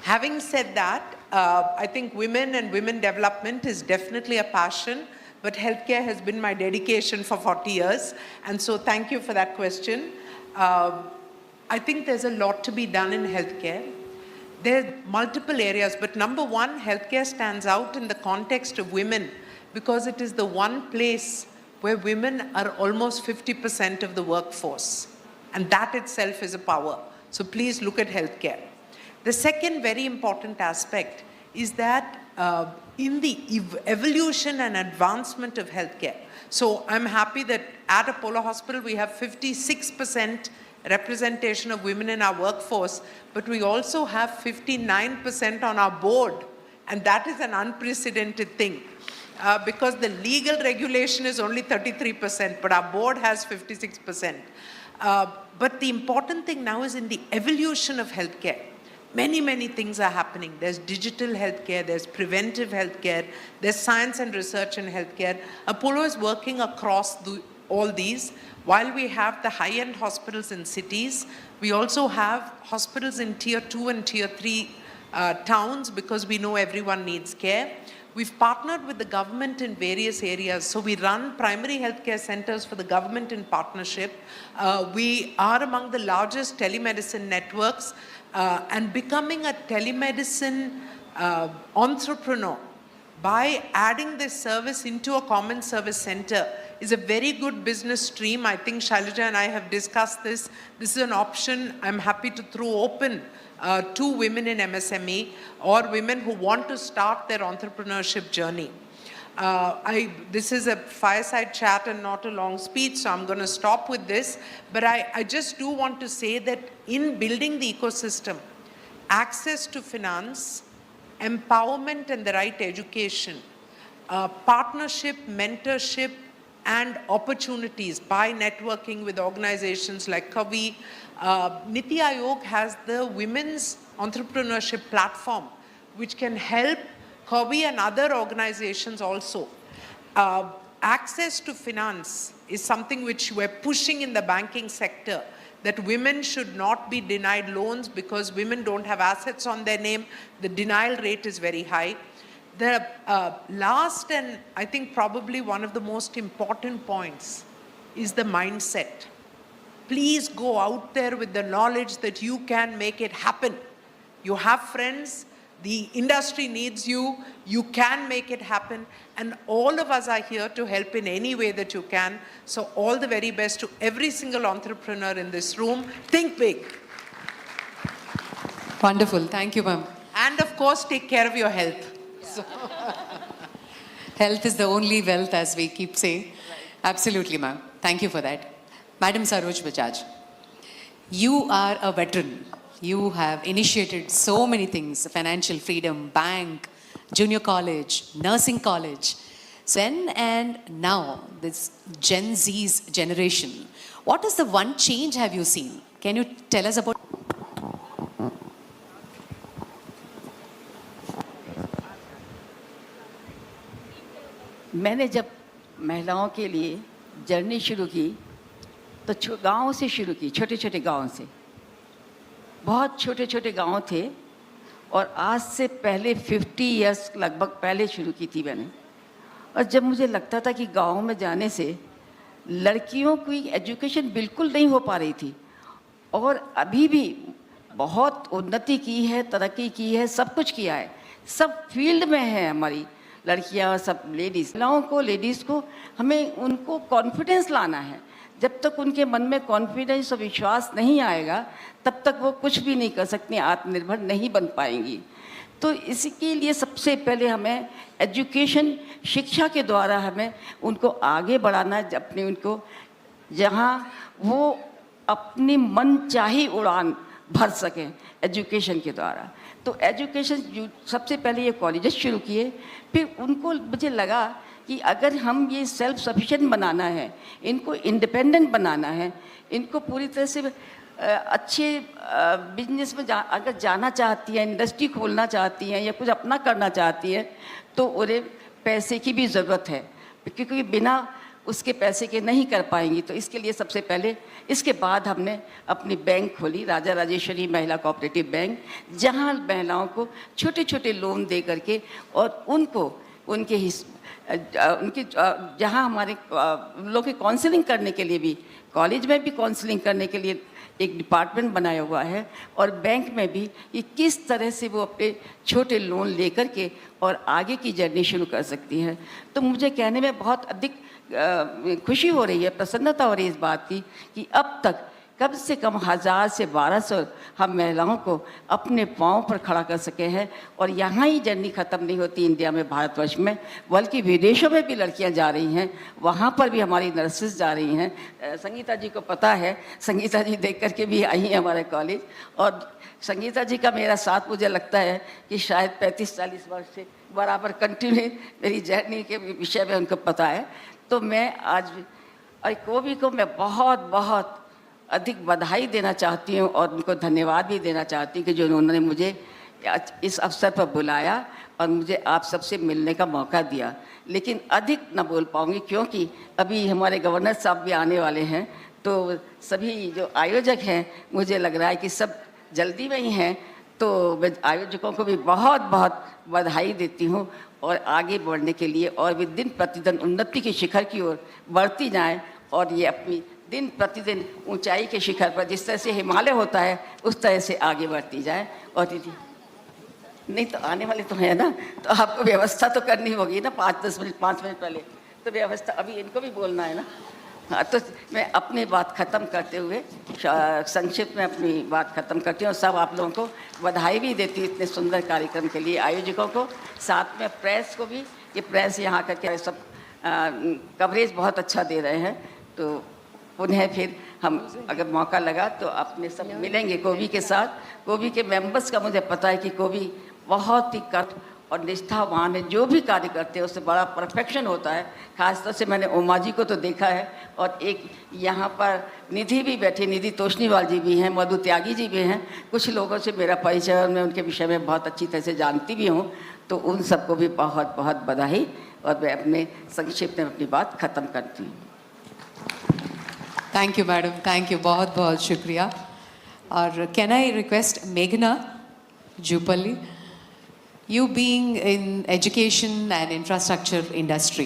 Having said that, I think women and women development is definitely a passion, but healthcare has been my dedication for 40 years. And so thank you for that question. I think there's a lot to be done in healthcare. There are multiple areas, but number one, healthcare stands out in the context of women because it is the one place where women are almost 50% of the workforce. And that itself is a power. So please look at healthcare. The second very important aspect is that in the evolution and advancement of healthcare. So I'm happy that at Apollo Hospital, we have 56% representation of women in our workforce, but we also have 59% on our board. And that is an unprecedented thing because the legal regulation is only 33%, but our board has 56%. But the important thing now is in the evolution of healthcare. Many, many things are happening. There's digital healthcare, there's preventive healthcare, there's science and research in healthcare. Apollo is working across all these. While we have the high-end hospitals in cities, we also have hospitals in tier 2 and tier 3 towns because we know everyone needs care. We've partnered with the government in various areas. So we run primary healthcare centers for the government in partnership. We are among the largest telemedicine networks and becoming a telemedicine entrepreneur by adding this service into a common service center is a very good business stream. I think Shailaja and I have discussed this. This is an option I'm happy to throw open to women in MSME or women who want to start their entrepreneurship journey. This is a fireside chat and not a long speech, so I'm going to stop with this. But I just do want to say that in building the ecosystem, access to finance, empowerment and the right education, partnership, mentorship, and opportunities by networking with organizations like Kavi. Niti Aayog has the Women's Entrepreneurship Platform, which can help Kavi and other organizations also. Access to finance is something which we're pushing in the banking sector, that women should not be denied loans because women don't have assets on their name. The denial rate is very high. The last and I think probably one of the most important points is the mindset. Please go out there with the knowledge that you can make it happen. You have friends, The industry needs you. You can make it happen. And all of us are here to help in any way that you can. So all the very best to every single entrepreneur in this room. Think big. Wonderful. Thank you, ma'am. And of course, take care of your health. So. Health is the only wealth, as we keep saying. Absolutely, ma'am. Thank you for that. Madam Saroj Bajaj, you are a veteran. You have initiated so many things: financial freedom, bank, junior college, nursing college. Then and now, this Gen Z's generation, what is the one change have you seen? Can you tell us about? मैंने जब महिलाओं के लिए journey शुरू की तो गाँव से शुरू की, छोटे छोटे गाँव से। बहुत छोटे छोटे गांव थे और आज से पहले 50 इयर्स लगभग पहले शुरू की थी मैंने। और जब मुझे लगता था कि गांव में जाने से लड़कियों की एजुकेशन बिल्कुल नहीं हो पा रही थी, और अभी भी बहुत उन्नति की है, तरक्की की है, सब कुछ किया है, सब फील्ड में है हमारी लड़कियां, सब लेडीज़ को हमें उनको कॉन्फिडेंस लाना है। जब तक उनके मन में कॉन्फिडेंस और विश्वास नहीं आएगा तब तक वो कुछ भी नहीं कर सकती, आत्मनिर्भर नहीं बन पाएंगी। तो इसके लिए सबसे पहले हमें एजुकेशन, शिक्षा के द्वारा हमें उनको आगे बढ़ाना है, अपने उनको जहाँ वो अपनी मनचाही उड़ान भर सकें एजुकेशन के द्वारा। तो एजुकेशन सबसे पहले ये कॉलेजेस शुरू किए, फिर उनको मुझे लगा कि अगर हम ये सेल्फ सफिशिएंट बनाना है, इनको इंडिपेंडेंट बनाना है, इनको पूरी तरह से अच्छे बिजनेस में अगर जाना चाहती हैं, इंडस्ट्री खोलना चाहती हैं या कुछ अपना करना चाहती है, तो उन्हें पैसे की भी ज़रूरत है, क्योंकि बिना उसके पैसे के नहीं कर पाएंगी। तो इसके लिए सबसे पहले, इसके बाद हमने अपनी बैंक खोली, राजा राजेश्वरी महिला कोऑपरेटिव बैंक, जहां महिलाओं को छोटे छोटे लोन दे करके और उनको उनके जहाँ हमारे लोगों की काउंसलिंग करने के लिए भी, कॉलेज में भी काउंसलिंग करने के लिए एक डिपार्टमेंट बनाया हुआ है, और बैंक में भी कि किस तरह से वो अपने छोटे लोन लेकर के और आगे की जर्नी शुरू कर सकती हैं। तो मुझे कहने में बहुत अधिक खुशी हो रही है, प्रसन्नता हो रही है इस बात की कि अब तक कम से कम 1000 से 1200 हम महिलाओं को अपने पाँव पर खड़ा कर सके हैं। और यहाँ ही जर्नी ख़त्म नहीं होती इंडिया में, भारतवर्ष में, बल्कि विदेशों में भी लड़कियाँ जा रही हैं, वहाँ पर भी हमारी नर्सेज जा रही हैं। संगीता जी को पता है, संगीता जी देख करके भी आई हैं हमारे कॉलेज, और संगीता जी का मेरा साथ मुझे लगता है कि शायद 35-40 वर्ष से बराबर कंटिन्यू मेरी जर्नी के विषय में उनको पता है। तो मैं आज कोवी को मैं बहुत बहुत अधिक बधाई देना चाहती हूँ और उनको धन्यवाद भी देना चाहती हूँ कि जो उन्होंने मुझे इस अवसर पर बुलाया और मुझे आप सबसे मिलने का मौका दिया। लेकिन अधिक न बोल पाऊँगी क्योंकि अभी हमारे गवर्नर साहब भी आने वाले हैं, तो सभी जो आयोजक हैं मुझे लग रहा है कि सब जल्दी में ही हैं, तो मैं आयोजकों को भी बहुत बहुत बधाई देती हूँ और आगे बढ़ने के लिए, और भी दिन प्रतिदिन उन्नति के शिखर की ओर बढ़ती जाएं और ये अपनी दिन प्रतिदिन ऊंचाई के शिखर पर जिस तरह से हिमालय होता है उस तरह से आगे बढ़ती जाए। और दीदी नहीं तो आने वाले तो हैं ना, तो आपको व्यवस्था तो करनी होगी ना, 5 मिनट पहले तो व्यवस्था, अभी इनको भी बोलना है ना। हाँ, तो मैं अपनी बात ख़त्म करते हुए संक्षिप्त में अपनी बात ख़त्म करती हूँ और सब आप लोगों को बधाई भी देती हूँ इतने सुंदर कार्यक्रम के लिए, आयोजकों को, साथ में प्रेस को भी। ये प्रेस यहाँ करके सब कवरेज बहुत अच्छा दे रहे हैं। तो उन्हें फिर हम अगर मौका लगा तो अपने सब मिलेंगे कोवी के साथ। कोवी के मेंबर्स का मुझे पता है कि कोवी बहुत ही कट और निष्ठावान है, जो भी कार्य करते हैं उससे बड़ा परफेक्शन होता है। खासतौर से मैंने उमा जी को तो देखा है, और एक यहाँ पर निधि भी बैठी, निधि तोषनीवाल जी भी हैं, मधु त्यागी जी भी हैं, कुछ लोगों से मेरा परिचय और मैं उनके विषय में बहुत अच्छी तरह से जानती भी हूँ। तो उन सबको भी बहुत बहुत बधाई, और मैं अपने संक्षिप्त में अपनी बात ख़त्म करती हूँ। Thank you madam, thank you, बहुत बहुत शुक्रिया। और कैन आई रिक्वेस्ट मेघना Jupally, you being in education and infrastructure industry,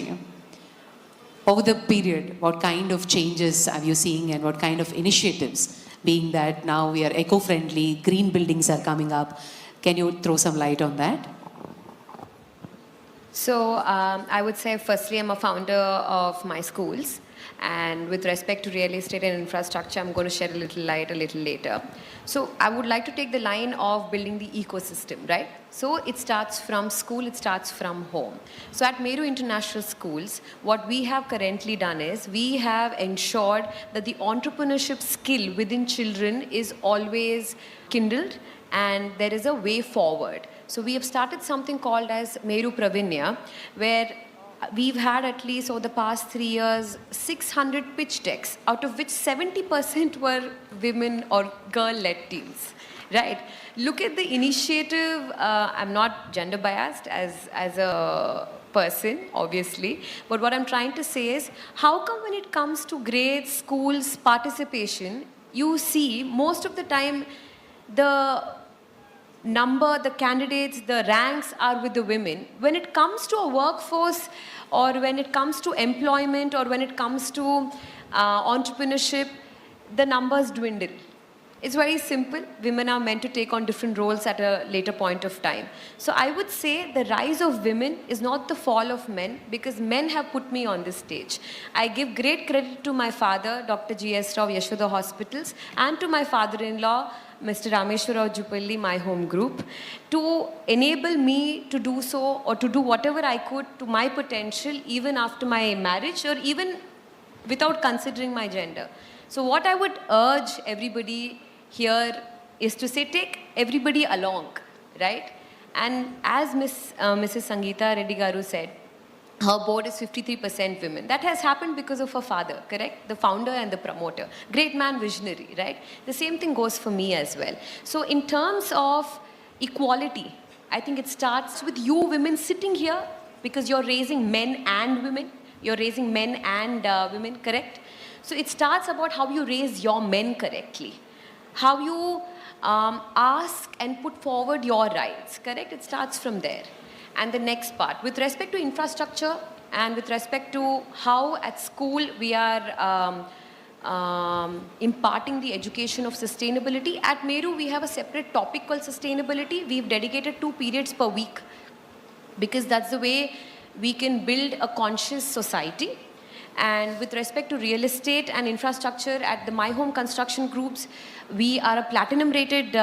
over the period, what kind of changes are you seeing and what kind of initiatives, being that now we are eco-friendly, green buildings are coming up, Can you throw some light on that? So I would say, firstly, I'm a founder of my schools. And with respect to real estate and infrastructure, I'm going to shed a little light a little later. So I would like to take the line of building the ecosystem, right? So it starts from school, it starts from home. So at Meru International Schools, what we have currently done is we have ensured that the entrepreneurship skill within children is always kindled and there is a way forward. So we have started something called as Meru Pravinya, where we've had at least over the past 3 years 600 pitch decks, out of which 70% were women or girl-led teams, right? Look at the initiative. I'm not gender biased as a person, obviously, but what I'm trying to say is, how come when it comes to grades, schools, participation, you see most of the time the number, the candidates, the ranks are with the women. When it comes to a workforce, or when it comes to employment, or when it comes to entrepreneurship, the numbers dwindle. It's very simple. Women are meant to take on different roles at a later point of time. So I would say the rise of women is not the fall of men, because men have put me on this stage. I give great credit to my father, Dr. G.S. Rao, Yashoda Hospitals, and to my father-in-law, Mr. Rameshwarrao Jupalli, my home group, to enable me to do so, or to do whatever I could to my potential, even after my marriage, or even without considering my gender. So what I would urge everybody here is to say, take everybody along, right? And as Mrs. Sangeeta Reddy Garu said, her board is 53% women. That has happened because of her father, correct? The founder and the promoter. Great man, visionary, right? The same thing goes for me as well. So in terms of equality, I think it starts with you women sitting here, because you're raising men and women. You're raising men and women, correct? So it starts about how you raise your men correctly. How you ask and put forward your rights, correct? It starts from there. And the next part, with respect to infrastructure and with respect to how at school we are imparting the education of sustainability, at Meru we have a separate topic called sustainability. We've dedicated 2 periods per week, because that's the way we can build a conscious society. And with respect to real estate and infrastructure, at the My Home Construction Groups, we are a platinum rated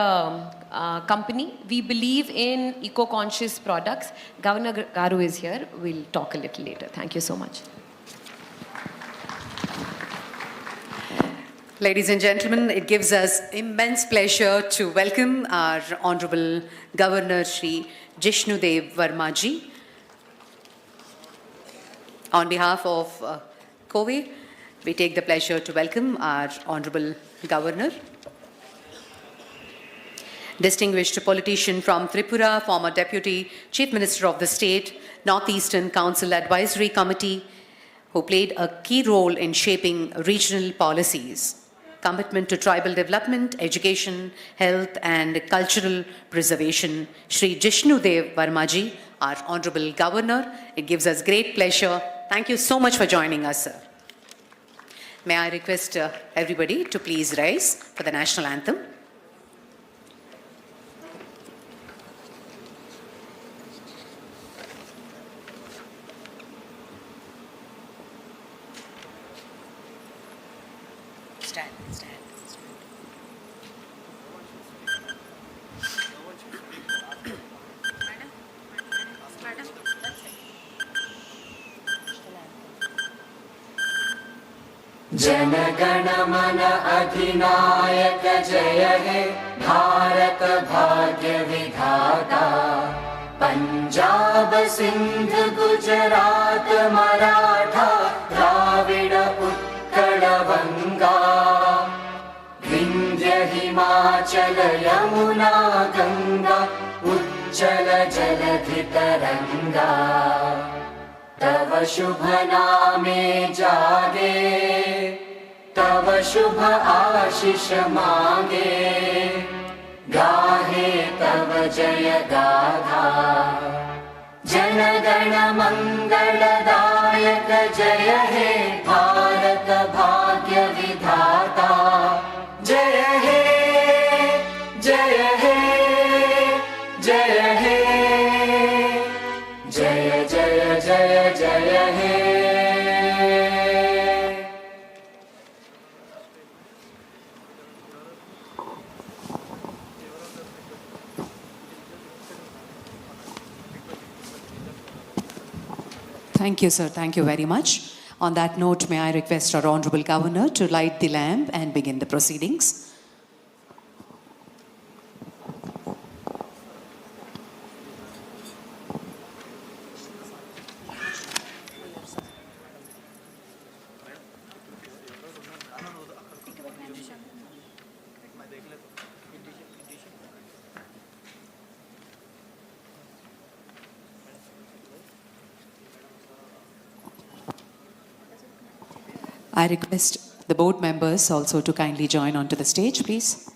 company. We believe in eco-conscious products. Governor Garu is here. We'll talk a little later. Thank you so much. Ladies and gentlemen, it gives us immense pleasure to welcome our Honorable Governor Shri Jishnudev Verma ji. On behalf of COVE, we take the pleasure to welcome our Honorable Governor. Distinguished politician from Tripura, former Deputy Chief Minister of the state, Northeastern Council Advisory Committee, who played a key role in shaping regional policies, commitment to tribal development, education, health and cultural preservation, Shri Jishnudev Verma ji, our Honorable Governor. It gives us great pleasure. Thank you so much for joining us, sir. May I request everybody to please rise for the national anthem. Stand, stand. जनगण मन अधिनायक जय हे भारत भाग्य विधाता पंजाब सिंध गुजरात मराठा द्राविड उत्कल बंगा विंध्य हिमाचल यमुना गंगा उज्जल जलधि तरंगा तव शुभ नामे जागे तव शुभ आशीष मांगे गाहे तव जय गाथा जनगण मंगलदायक जय हे भारत भाग्य विधाता जय हे जय हे Thank you, sir. Thank you very much. On that note, may I request our Honorable Governor to light the lamp and begin the proceedings. I request the board members also to kindly join onto the stage, please.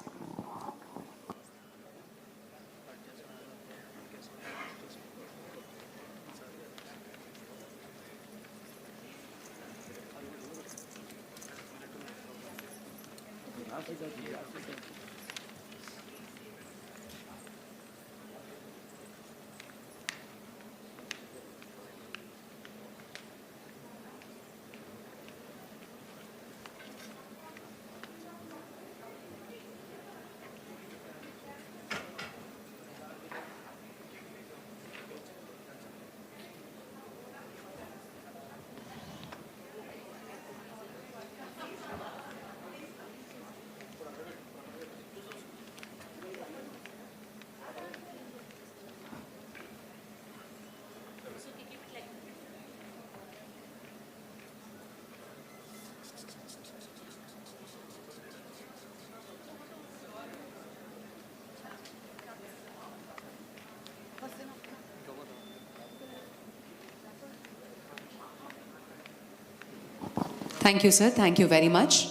Thank you, sir. Thank you very much.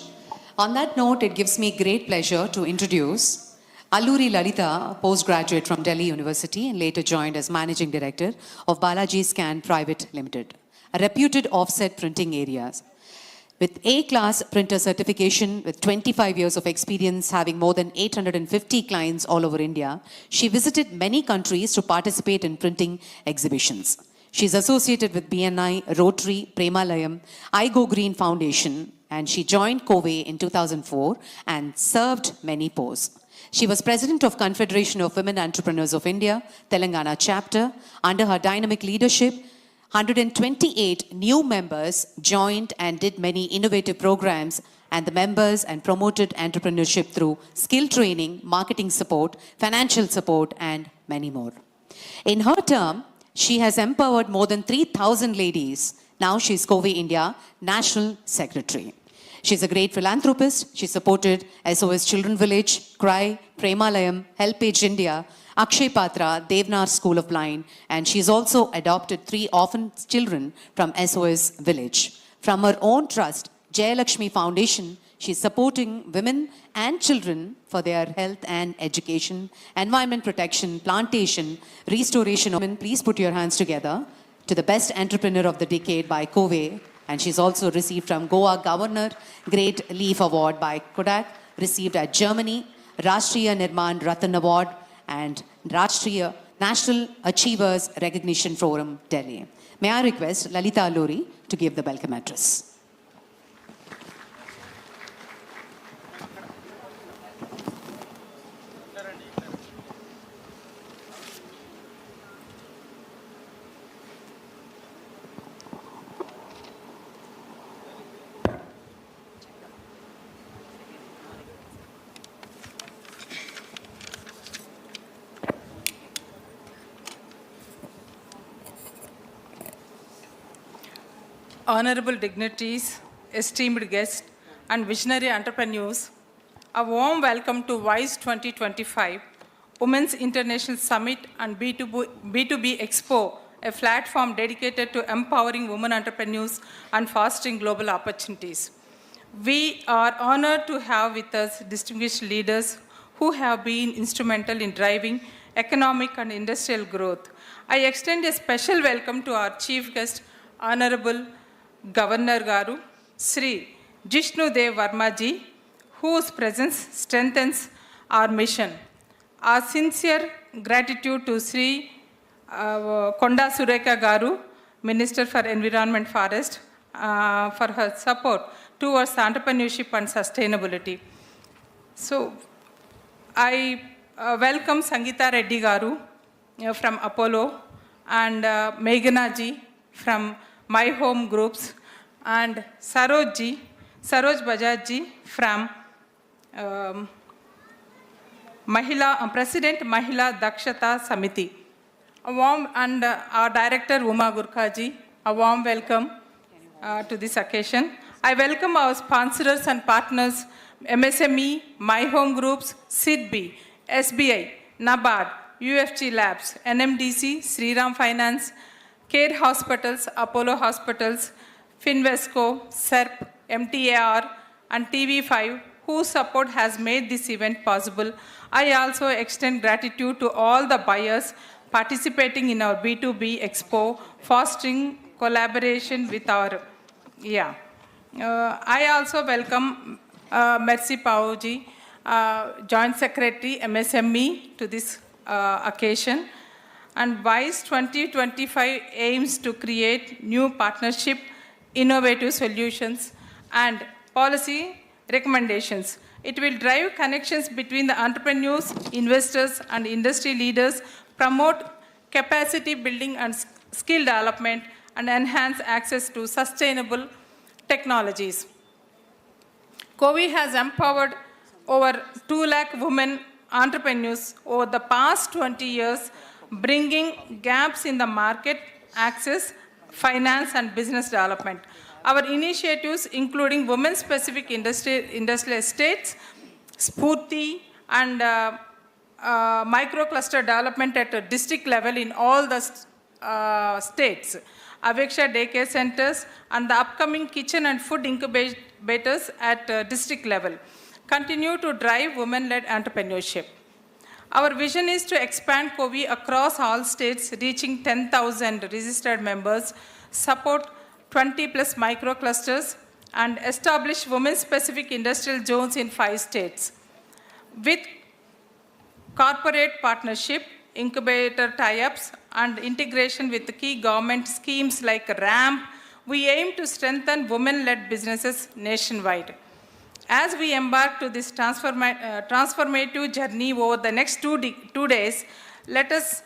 On that note, it gives me great pleasure to introduce Alluri Lalita, a postgraduate from Delhi University and later joined as Managing Director of Balaji Scan Private Limited, a reputed offset printing area. With A-class printer certification, with 25 years of experience, having more than 850 clients all over India, she visited many countries to participate in printing exhibitions. She is associated with BNI, Rotary, Premalayam, I Go Green Foundation, and she joined COVE in 2004 and served many posts. She was president of Confederation of Women Entrepreneurs of India, Telangana chapter. Under her dynamic leadership, 128 new members joined and did many innovative programs, and the members and promoted entrepreneurship through skill training, marketing support, financial support, and many more. In her term, she has empowered more than 3,000 ladies. Now she is COVE India National Secretary. She is a great philanthropist. She supported SOS Children Village, CRY, Premalayam, Helpage India, Akshay Patra, Devnar School of Blind, and she's also adopted 3 orphan children from SOS Village. From her own trust, Jayalakshmi Foundation, she's supporting women and children for their health and education, environment protection, plantation, restoration. Women, please put your hands together to the Best Entrepreneur of the Decade by COVE, and she's also received from Goa Governor Great Leaf Award by Kodak, received at Germany, Rashtriya Nirman Ratan Award, and Rashtriya National Achievers Recognition Forum, Delhi. May I request Lalita Alluri to give the welcome address. Honorable dignitaries, esteemed guests, and visionary entrepreneurs, a warm welcome to WISE 2025, Women's International Summit and B2B Expo, a platform dedicated to empowering women entrepreneurs and fostering global opportunities. We are honored to have with us distinguished leaders who have been instrumental in driving economic and industrial growth. I extend a special welcome to our chief guest, Honorable Governor Garu, Sri Jishnu Dev Verma ji, whose presence strengthens our mission. Our sincere gratitude to Sri Konda Sureka Garu, Minister for Environment Forest, for her support towards entrepreneurship and sustainability. So, I welcome Sangeeta Reddy Garu from Apollo and Meghana ji from My Home Groups, and Saroj Bajaj from President Mahila Dakshata Samiti. A warm, and our director Uma Gurkhaji, a warm welcome to this occasion. I welcome our sponsors and partners, MSME, My Home Groups, SIDBI, SBI, NABARD, UFG Labs, NMDC, Sriram Finance, Care Hospitals, Apollo Hospitals, Finvesco, SERP, MTAR, and TV5, whose support has made this event possible. I also extend gratitude to all the buyers participating in our B2B Expo, fostering collaboration with our, I also welcome Mercy Pauji, Joint Secretary, MSME, to this occasion. And WISE 2025 aims to create new partnership, innovative solutions, and policy recommendations. It will drive connections between the entrepreneurs, investors, and industry leaders, promote capacity building and skill development, and enhance access to sustainable technologies. COVI has empowered over 2 lakh women entrepreneurs over the past 20 years, bringing gaps in the market access, finance, and business development. Our initiatives, including women-specific industrial estates, Spurti, and micro-cluster development at a district level in all the states, Aveksha daycare centers, and the upcoming kitchen and food incubators at district level, continue to drive women-led entrepreneurship. Our vision is to expand COVI across all states, reaching 10,000 registered members, support 20+ micro-clusters, and establish women-specific industrial zones in 5 states. With corporate partnership, incubator tie-ups, and integration with the key government schemes like RAMP, we aim to strengthen women-led businesses nationwide. As we embark to this transformative journey over the next 2 days, let us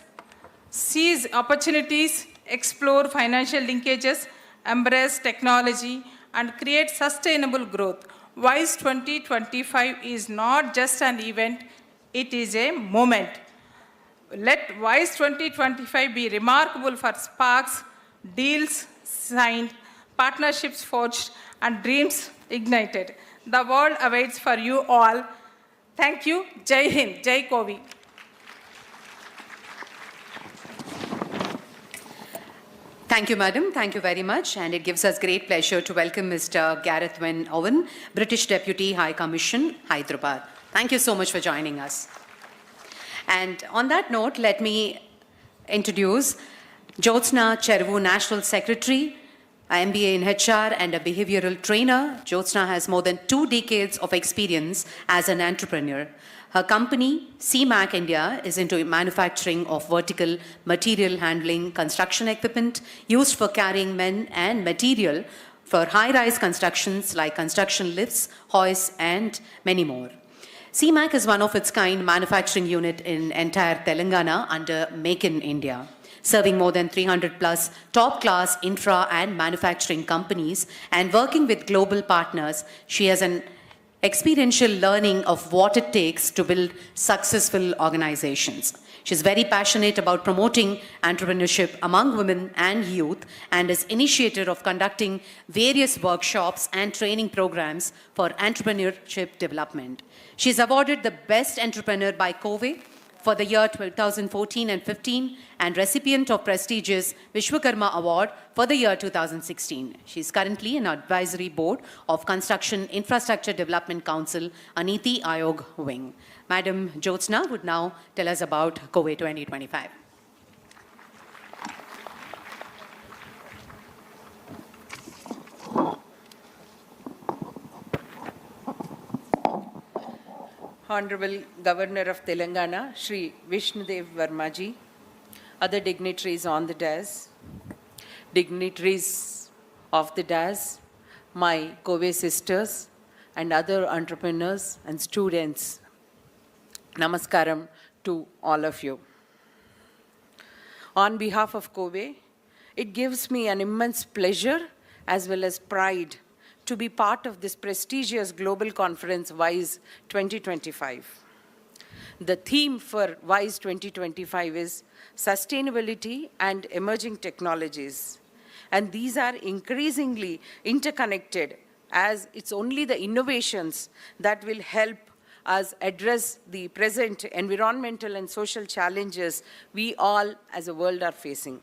seize opportunities, explore financial linkages, embrace technology, and create sustainable growth. WISE 2025 is not just an event, it is a moment. Let WISE 2025 be remarkable for sparks, deals signed, partnerships forged, and dreams ignited. The world awaits for you all. Thank you. Jai Hind. Jai COVI. Thank you, Madam. Thank you very much. And it gives us great pleasure to welcome Mr. Gareth Wynne Owen, British Deputy High Commission, Hyderabad. Thank you so much for joining us. And on that note, let me introduce Jyotsna Chervu, National Secretary, an MBA in HR and a behavioral trainer. Jyotsna has more than 2 decades of experience as an entrepreneur. Her company, CMAC India, is into manufacturing of vertical material handling construction equipment used for carrying men and material for high-rise constructions like construction lifts, hoists, and many more. CMAC is one of its kind manufacturing unit in entire Telangana under Make in India, serving more than 300+ top-class infra and manufacturing companies and working with global partners. She has an experiential learning of what it takes to build successful organizations. She's very passionate about promoting entrepreneurship among women and youth and is initiator of conducting various workshops and training programs for entrepreneurship development. She's awarded the Best Entrepreneur by COVI for the year 2014 and 15 and recipient of prestigious Vishwakarma Award for the year 2016. She's currently an advisory board of Construction Infrastructure Development Council, a Niti Aayog wing. Madam Jyotsna would now tell us about COVI 2025. Honorable Governor of Telangana, Shri Vishnudev Vermaji, other dignitaries on the dais, dignitaries of the dais, my COVI sisters, and other entrepreneurs and students. Namaskaram to all of you. On behalf of COVI, It gives me an immense pleasure as well as pride to be part of this prestigious global conference, WISE 2025. The theme for WISE 2025 is Sustainability and Emerging Technologies. And these are increasingly interconnected, as it's only the innovations that will help us address the present environmental and social challenges we all as a world are facing.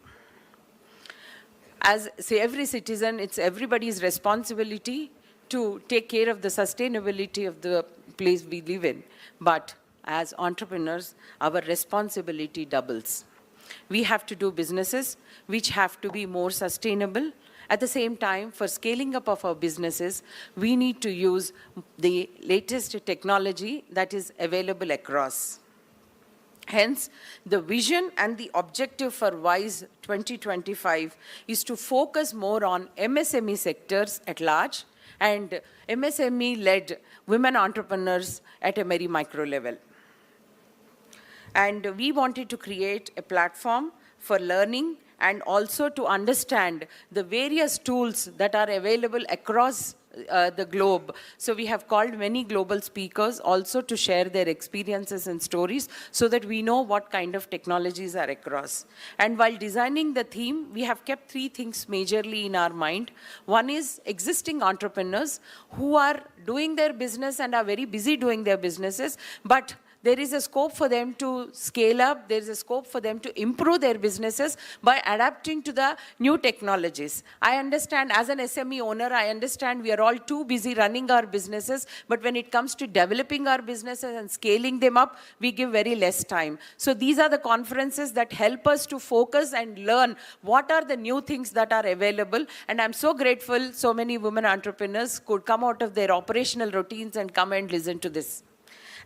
As say every citizen, it's everybody's responsibility to take care of the sustainability of the place we live in. But as entrepreneurs, our responsibility doubles. We have to do businesses which have to be more sustainable. At the same time, for scaling up of our businesses, we need to use the latest technology that is available across. Hence, the vision and the objective for WISE 2025 is to focus more on MSME sectors at large and MSME-led women entrepreneurs at a very micro level. And we wanted to create a platform for learning and also to understand the various tools that are available across the globe. So we have called many global speakers also to share their experiences and stories so that we know what kind of technologies are across. And while designing the theme, we have kept three things majorly in our mind. One is existing entrepreneurs who are doing their business and are very busy doing their businesses, but there is a scope for them to scale up. There is a scope for them to improve their businesses by adapting to the new technologies. I understand, as an SME owner, I understand we are all too busy running our businesses, but when it comes to developing our businesses and scaling them up, we give very less time. So these are the conferences that help us to focus and learn what are the new things that are available. And I'm so grateful so many women entrepreneurs could come out of their operational routines and come and listen to this.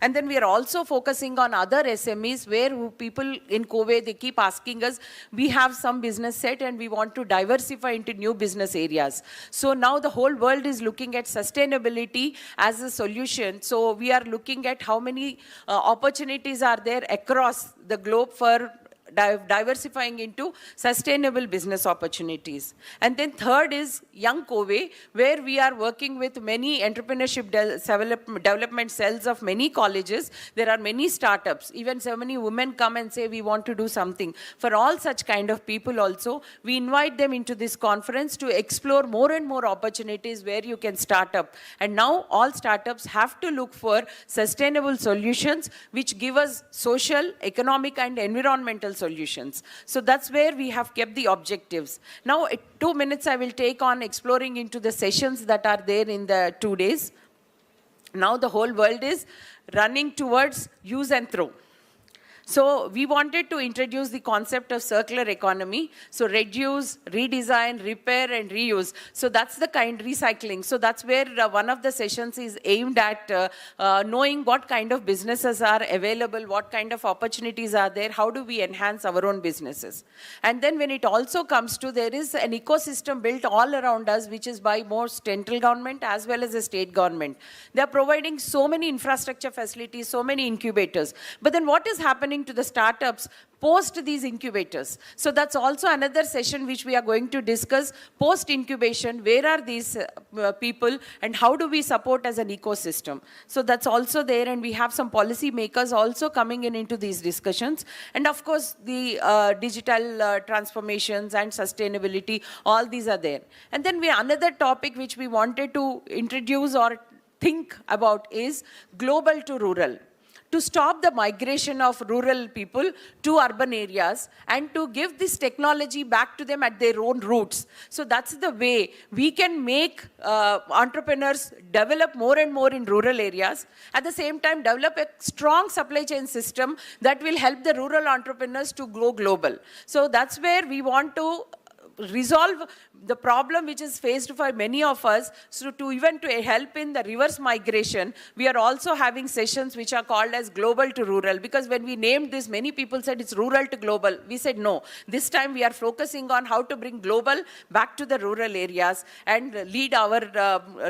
And then we are also focusing on other SMEs where people in Kowe, they keep asking us, we have some business set and we want to diversify into new business areas. So now the whole world is looking at sustainability as a solution. So we are looking at how many opportunities are there across the globe for diversifying into sustainable business opportunities. And then third is Young Kowe, where we are working with many entrepreneurship development cells of many colleges. There are many startups. Even so many women come and say, we want to do something. For all such kind of people also, we invite them into this conference to explore more and more opportunities where you can start up. And now all startups have to look for sustainable solutions which give us social, economic, and environmental solutions. So that's where we have kept the objectives. Now, 2 minutes I will take on exploring into the sessions that are there in the 2 days. Now the whole world is running towards use and throw. So we wanted to introduce the concept of circular economy. So reduce, redesign, repair, and reuse. So that's the kind recycling. So that's where one of the sessions is aimed at knowing what kind of businesses are available, what kind of opportunities are there, how do we enhance our own businesses. And then when it also comes to, there is an ecosystem built all around us, which is by most central government as well as the state government. They are providing so many infrastructure facilities, so many incubators. But then what is happening to the startups post these incubators? So that's also another session which we are going to discuss. Post incubation, where are these people and how do we support as an ecosystem? So that's also there, and we have some policy makers also coming in into these discussions. And of course the digital transformations and sustainability, all these are there. And then another topic which we wanted to introduce or think about is global to rural. To stop the migration of rural people to urban areas and to give this technology back to them at their own roots. So that's the way we can make entrepreneurs develop more and more in rural areas. At the same time, develop a strong supply chain system that will help the rural entrepreneurs to go global. So that's where we want to resolve the problem which is faced for many of us. So to help in the reverse migration, we are also having sessions which are called as global to rural, because when we named this, many people said it's rural to global. We said no. This time we are focusing on how to bring global back to the rural areas and lead our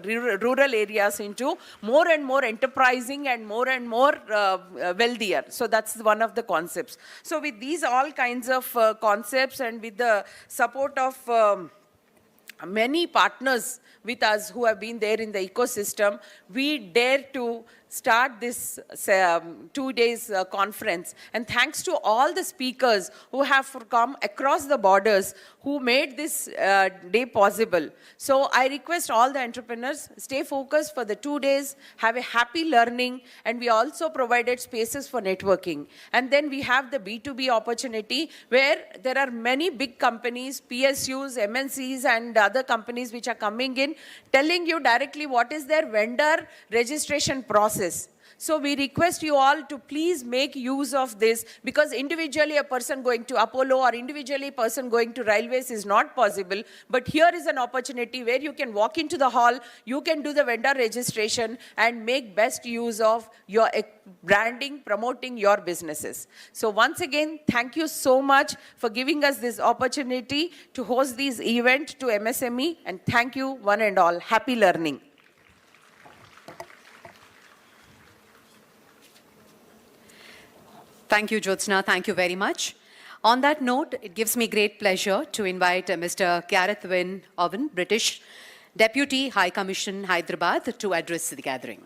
rural areas into more and more enterprising and more wealthier. So that's one of the concepts. So with these all kinds of concepts and with the support of many partners with us who have been there in the ecosystem, we dare to start this 2 days conference. And thanks to all the speakers who have come across the borders, who made this day possible. So I request all the entrepreneurs, stay focused for the 2 days, have a happy learning, and we also provided spaces for networking. And then we have the B2B opportunity where there are many big companies, PSUs, MNCs, and other companies which are coming in, telling you directly what is their vendor registration process. So we request you all to please make use of this, because individually a person going to Apollo or individually a person going to railways is not possible. But here is an opportunity where you can walk into the hall, you can do the vendor registration and make best use of your branding, promoting your businesses. So once again, thank you so much for giving us this opportunity to host this event to MSME, and thank you one and all. Happy learning. Thank you, Jyotsna. Thank you very much. On that note, it gives me great pleasure to invite Mr. Gareth Wynne Owen, British Deputy High Commission, Hyderabad, to address the gathering.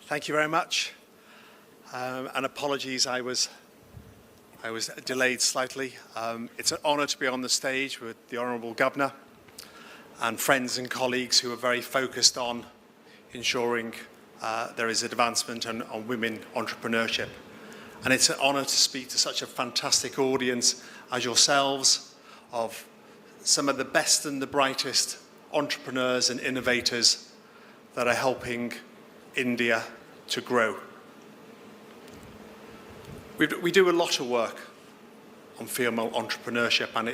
Thank you very much. And apologies, I was delayed slightly. It's an honour to be on the stage with the Honourable Governor and friends and colleagues who are very focused on ensuring there is advancement on women entrepreneurship. And it's an honour to speak to such a fantastic audience as yourselves, of some of the best and the brightest entrepreneurs and innovators that are helping India to grow. We do a lot of work on female entrepreneurship, and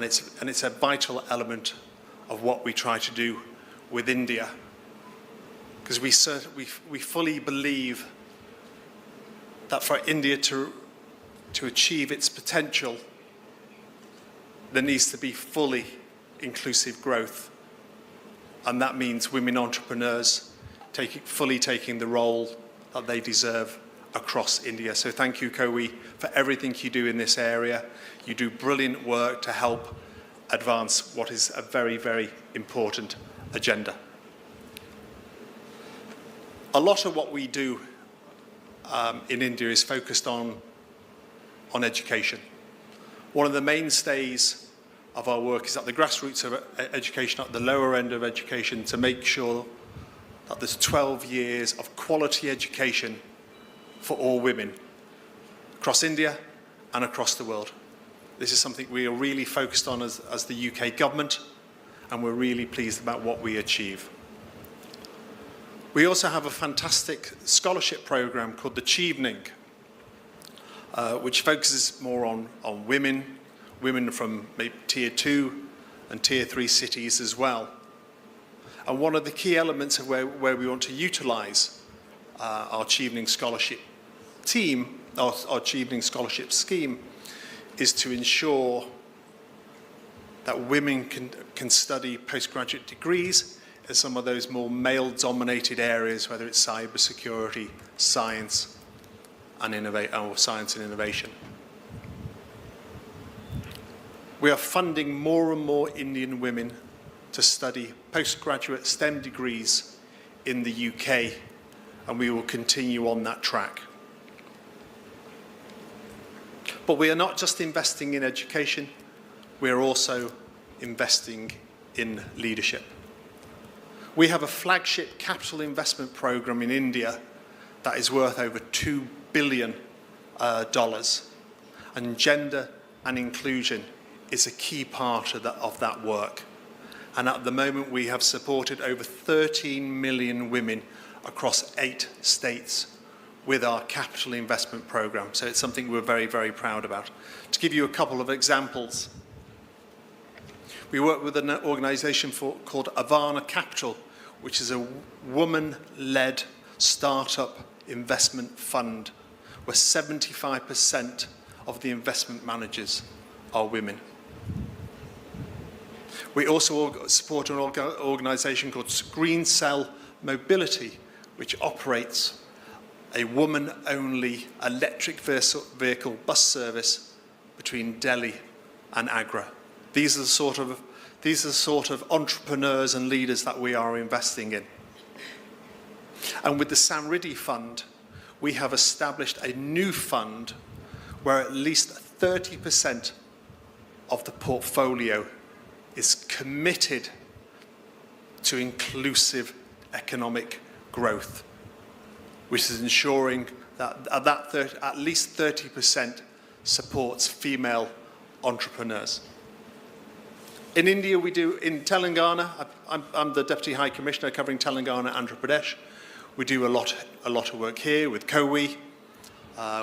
it's a vital element of what we try to do with India, because we fully believe that for India to achieve its potential, there needs to be fully inclusive growth, and that means women entrepreneurs fully taking the role that they deserve across India. So thank you, Kowi, for everything you do in this area. You do brilliant work to help advance what is a very, very important agenda. A lot of what we do in India is focused on education. One of the mainstays of our work is at the grassroots of education, at the lower end of education, to make sure that there's 12 years of quality education for all women across India and across the world. This is something we are really focused on as the UK government, and we're really pleased about what we achieve. We also have a fantastic scholarship program called the Chevening, which focuses more on women from maybe tier 2 and tier 3 cities as well. And one of the key elements of where we want to utilise our Chevening scholarship team, our Chevening scholarship scheme, is to ensure that women can study postgraduate degrees in some of those more male-dominated areas, whether it's cybersecurity, science and innovation. We are funding more and more Indian women to study postgraduate STEM degrees in the UK, and we will continue on that track. But we are not just investing in education, we are also investing in leadership. We have a flagship capital investment program in India that is worth over $2 billion, and gender and inclusion is a key part of that work. And at the moment, we have supported over 13 million women across 8 states with our capital investment program. So it's something we're very, very proud about. To give you a couple of examples, we work with an organisation called Avana Capital, which is a woman-led startup investment fund where 75% of the investment managers are women. We also support an organisation called Green Cell Mobility, which operates a woman-only electric vehicle bus service between Delhi and Agra. These are the sort of entrepreneurs and leaders that we are investing in. And with the Samriddhi Fund, we have established a new fund where at least 30% of the portfolio is committed to inclusive economic growth, which is ensuring that at least 30% supports female entrepreneurs. In India, we do, in Telangana, I'm the Deputy High Commissioner covering Telangana, Andhra Pradesh. We do a lot of work here with COWI,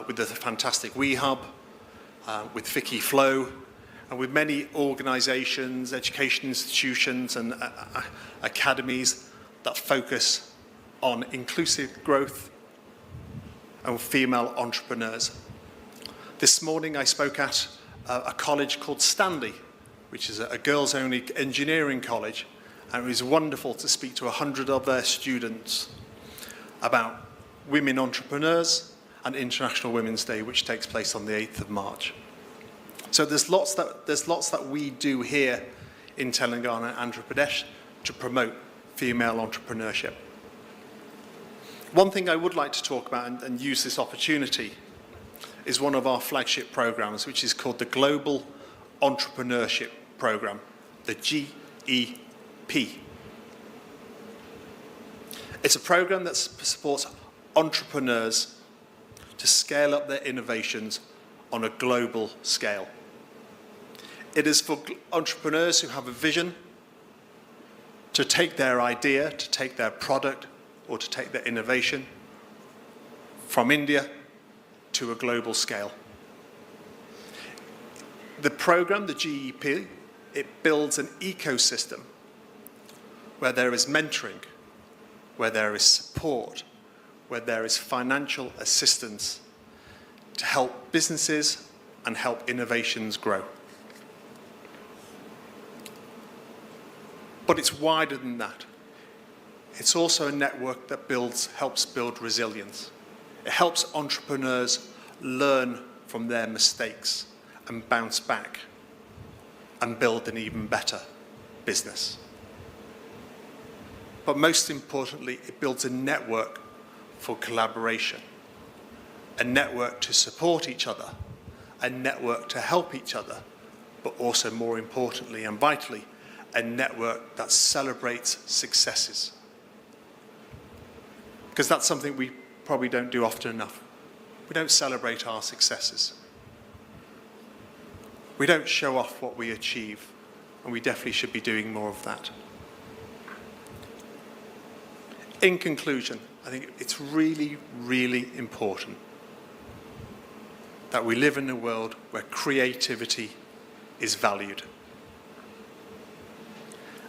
with the fantastic WeHub, with Vicky Flow, and with many organisations, education institutions and academies that focus on inclusive growth and female entrepreneurs. This morning I spoke at a college called Stanley, which is a girls-only engineering college, and it was wonderful to speak to 100 of their students about women entrepreneurs and International Women's Day, which takes place on the 8th of March. So there's lots that we do here in Telangana and Andhra Pradesh to promote female entrepreneurship. One thing I would like to talk about and use this opportunity is one of our flagship programs, which is called the Global Entrepreneurship Program, the GEP. It's a program that supports entrepreneurs to scale up their innovations on a global scale. It is for entrepreneurs who have a vision to take their idea, to take their product, or to take their innovation from India to a global scale. The program, the GEP, it builds an ecosystem where there is mentoring, where there is support, where there is financial assistance to help businesses and help innovations grow. But it's wider than that. It's also a network that helps build resilience. It helps entrepreneurs learn from their mistakes and bounce back and build an even better business. But most importantly, it builds a network for collaboration, a network to support each other, a network to help each other, but also more importantly and vitally, a network that celebrates successes. Because that's something we probably don't do often enough. We don't celebrate our successes. We don't show off what we achieve, and we definitely should be doing more of that. In conclusion, I think it's really, really important that we live in a world where creativity is valued.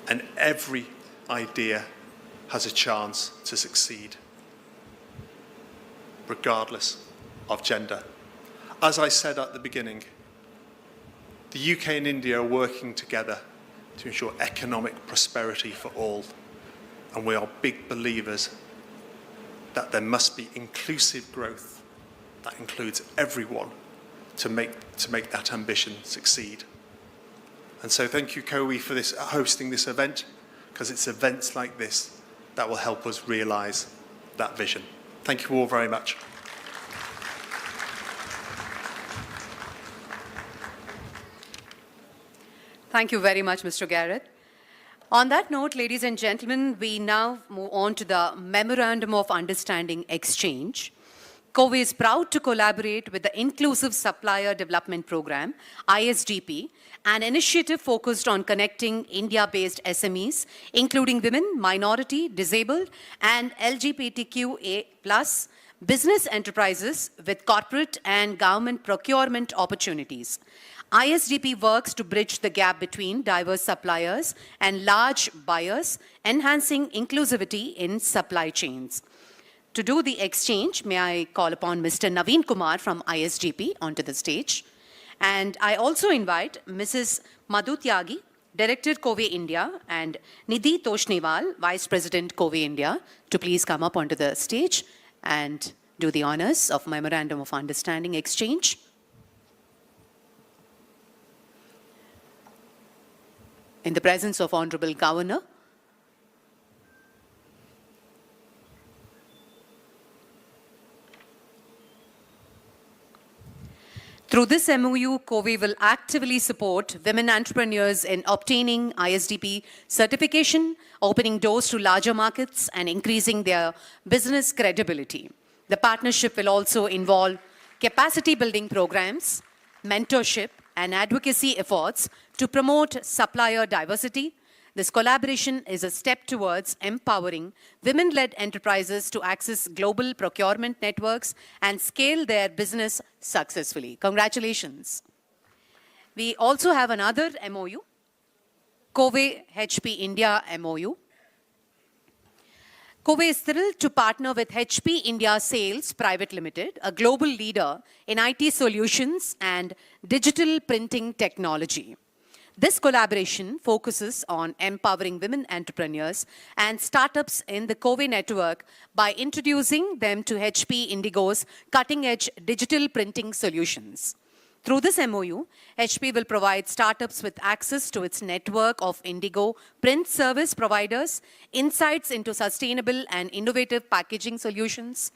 And every idea has a chance to succeed, regardless of gender. As I said at the beginning, the UK and India are working together to ensure economic prosperity for all. And we are big believers that there must be inclusive growth that includes everyone to make that ambition succeed. And so thank you, COWI, for hosting this event, because it's events like this that will help us realise that vision. Thank you all very much. Thank you very much, Mr. Garrett. On that note, ladies and gentlemen, we now move on to the Memorandum of Understanding Exchange. COWI is proud to collaborate with the Inclusive Supplier Development Program, ISDP, an initiative focused on connecting India-based SMEs, including women, minority, disabled, and LGBTQA+ business enterprises with corporate and government procurement opportunities. ISDP works to bridge the gap between diverse suppliers and large buyers, enhancing inclusivity in supply chains. To do the exchange, may I call upon Mr. Naveen Kumar from ISDP onto the stage. And I also invite Mrs. Madhu Tyagi, Director COVE India, and Nidhi Toshniwal, Vice President COVE India, to please come up onto the stage and do the honors of Memorandum of Understanding exchange. In the presence of Honorable Governor, through this MOU, COVE will actively support women entrepreneurs in obtaining ISDP certification, opening doors to larger markets, and increasing their business credibility. The partnership will also involve capacity building programs, mentorship, and advocacy efforts to promote supplier diversity. This collaboration is a step towards empowering women-led enterprises to access global procurement networks and scale their business successfully. Congratulations. We also have another MOU, COVE HP India MOU. COVE is thrilled to partner with HP India Sales Private Limited, a global leader in IT solutions and digital printing technology. This collaboration focuses on empowering women entrepreneurs and startups in the COVE network by introducing them to HP Indigo's cutting-edge digital printing solutions. Through this MOU, HP will provide startups with access to its network of Indigo print service providers, insights into sustainable and innovative packaging solutions,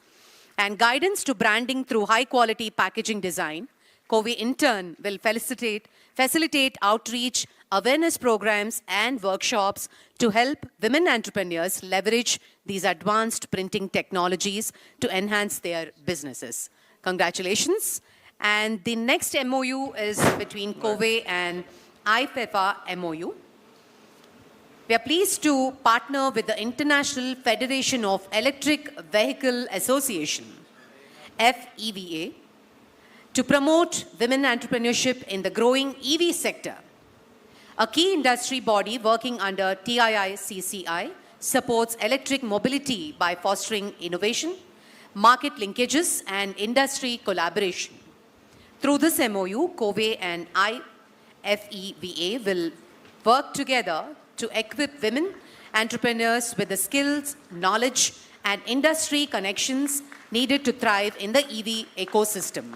and guidance to branding through high-quality packaging design. COVE in turn will facilitate outreach, awareness programs, and workshops to help women entrepreneurs leverage these advanced printing technologies to enhance their businesses. Congratulations. And the next MOU is between COVE and IFEFA MOU. We are pleased to partner with the International Federation of Electric Vehicle Association, FEVA, to promote women entrepreneurship in the growing EV sector. A key industry body working under TII-CCI supports electric mobility by fostering innovation, market linkages, and industry collaboration. Through this MOU, COVE and IFEVA will work together to equip women entrepreneurs with the skills, knowledge, and industry connections needed to thrive in the EV ecosystem.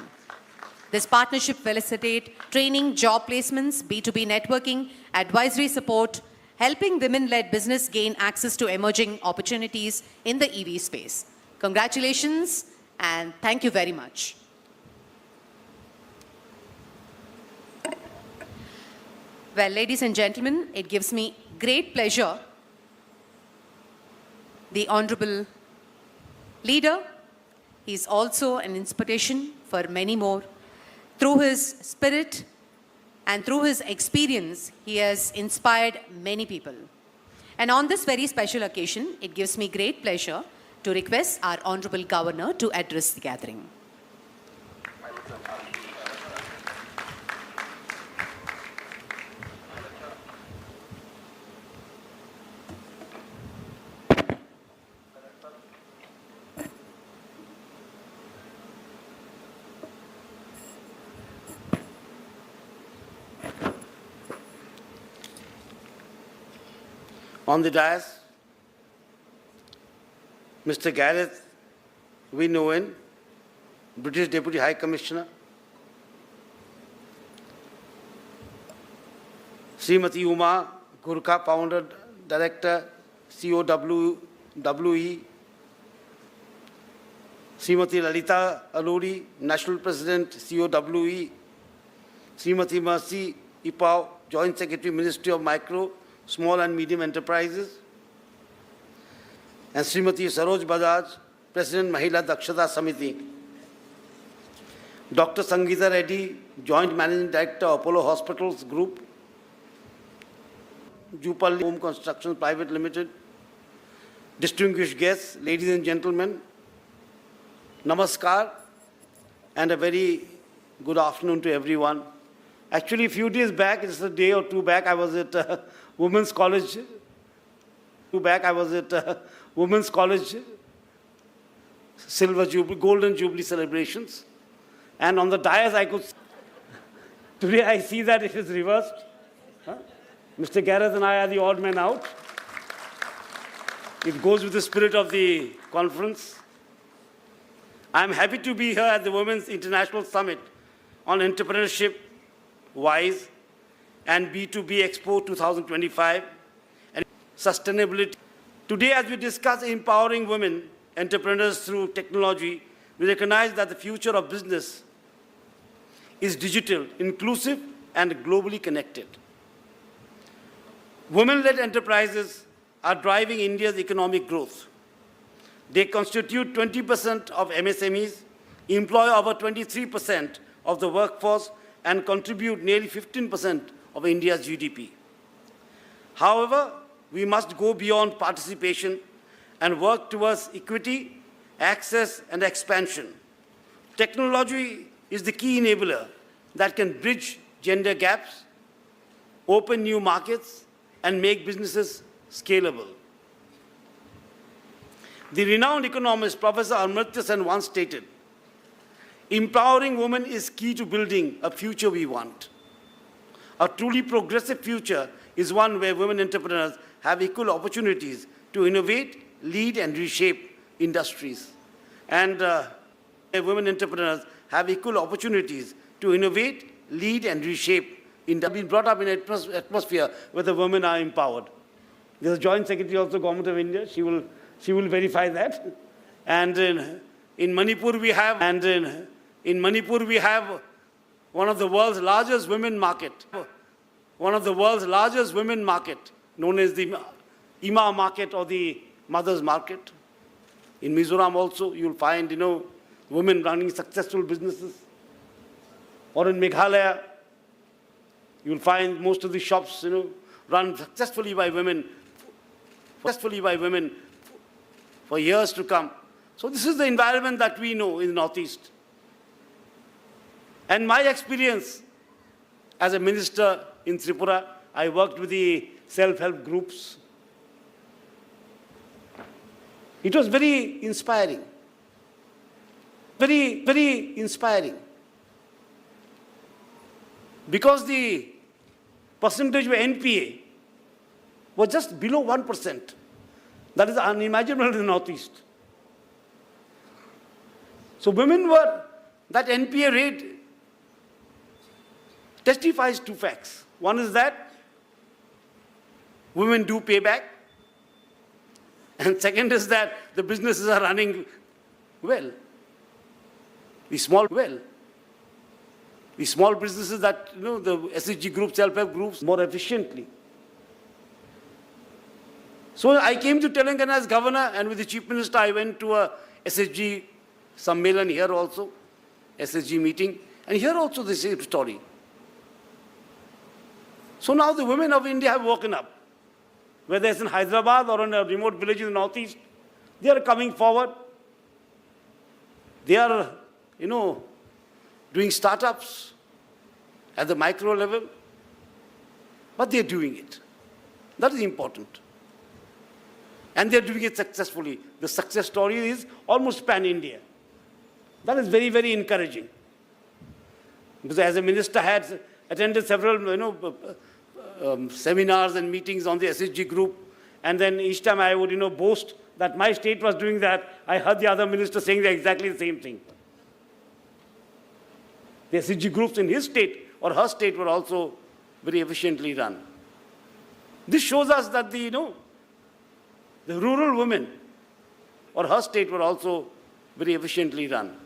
This partnership will facilitate training, job placements, B2B networking, advisory support, helping women-led business gain access to emerging opportunities in the EV space. Congratulations, and thank you very much. Well, ladies and gentlemen, it gives me great pleasure. The Honorable Leader, he is also an inspiration for many more. Through his spirit and through his experience, he has inspired many people. And on this very special occasion, it gives me great pleasure to request our Honorable Governor to address the gathering. On the dais, Mr. Gareth Winowen, British Deputy High Commissioner, Srimati Uma Gurkha, Founder, Director, COWE, Srimati Lalita Aluri, National President, COWE, Srimati Mercy Ipao, Joint Secretary, Ministry of Micro, Small and Medium Enterprises, and Srimati Saroj Bajaj, President, Mahila Dakshata Samiti. Dr. Sangeeta Reddy, Joint Managing Director, Apollo Hospitals Group, Jupal Home Construction Private Limited. Distinguished guests, ladies and gentlemen, namaskar, and a very good afternoon to everyone. Actually, a few days back, it's a day or two back, I was at Women's College. Women's College Silver Jubilee, Golden Jubilee celebrations. And on the dais, I could. Today I see that it is reversed. Huh? Mr. Gareth and I are the odd men out. It goes with the spirit of the conference. I'm happy to be here at the Women's International Summit on Entrepreneurship, WISE, and B2B Expo 2025 and Sustainability. Today, as we discuss empowering women entrepreneurs through technology, we recognize that the future of business is digital, inclusive, and globally connected. Women-led enterprises are driving India's economic growth. They constitute 20% of MSMEs, employ over 23% of the workforce, and contribute nearly 15% of India's GDP. However, we must go beyond participation and work towards equity, access, and expansion. Technology is the key enabler that can bridge gender gaps, open new markets, and make businesses scalable. The renowned economist, Professor Amartya Sen, once stated, empowering women is key to building a future we want. A truly progressive future is one where women entrepreneurs have equal opportunities to innovate, lead, and reshape industries. And women entrepreneurs have equal opportunities to innovate, lead, and reshape industries. Been brought up in an atmosphere where the women are empowered. There's a Joint Secretary also, Government of India. She will verify that. And in Manipur we have, one of the world's largest women market. One of the world's largest women market, known as the Ima market or the Mothers Market. In Mizoram also, you'll find, women running successful businesses. Or in Meghalaya, you'll find most of the shops, run successfully by women for years to come. So this is the environment that we know in the Northeast. And my experience as a minister in Tripura, I worked with the self-help groups. It was very inspiring. Very, very inspiring. Because the percentage of NPA was just below 1%. That is unimaginable in the Northeast. So that NPA rate testifies two facts. One is that women do pay back. And second is that the businesses are running well. The small businesses that, the SHG groups, self-help groups, more efficiently. So I came to Telangana as governor, and with the chief minister, I went to a SHG Sammelan here also, SHG meeting, and here also the same story. So now the women of India have woken up. Whether it's in Hyderabad or in a remote village in the Northeast, they are coming forward. They are, doing startups at the micro level, but they're doing it. That is important. And they're doing it successfully. The success story is almost pan-India. That is very, very encouraging. Because as a minister, I had attended several, seminars and meetings on the SHG group, and then each time I would, boast that my state was doing that, I heard the other minister saying exactly the same thing. The SHG groups in his state or her state were also very efficiently run. This shows us that the rural women or her state were also very efficiently run.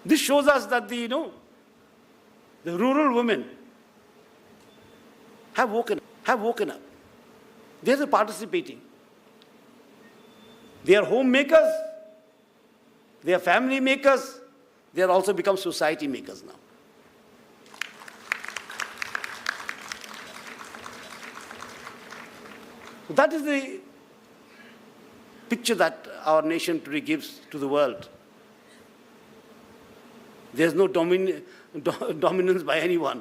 This shows us that the rural women have woken up. They are participating. They are homemakers. They are family makers. They are also become society makers now. So that is the picture that our nation today gives to the world. There is no dominance by anyone.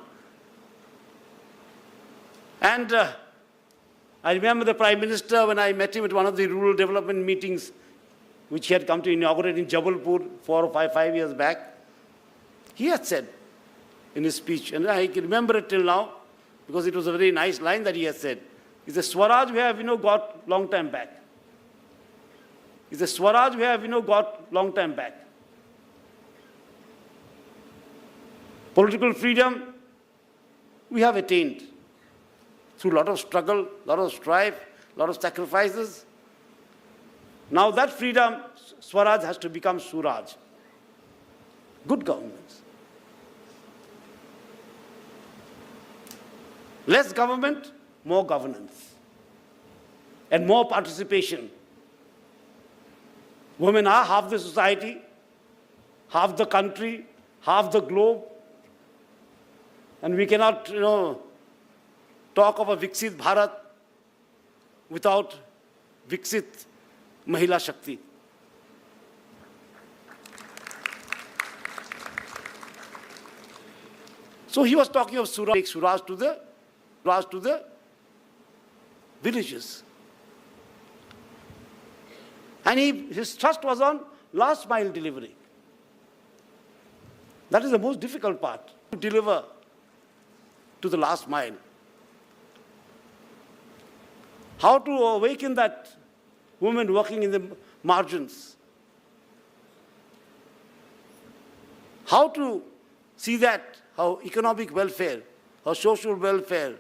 And I remember the Prime Minister, when I met him at one of the rural development meetings, which he had come to inaugurate in Jabalpur 4 or 5 years back, he had said in his speech, and I can remember it till now, because it was a very nice line that he has said. He said, Swaraj we have, got long time back. He said, Swaraj we have, got long time back. Political freedom, we have attained through a lot of struggle, a lot of strife, a lot of sacrifices. Now that freedom, Swaraj has to become Suraj. Good governance. Less government, more governance. And more participation. Women are half the society, half the country, half the globe. And we cannot, talk of a Viksit Bharat without Viksit Mahila Shakti. So he was talking of Suraj, take Suraj to the villages. And his thrust was on last mile delivery. That is the most difficult part, to deliver to the last mile. How to awaken that woman working in the margins. How to see that, how economic welfare, how social welfare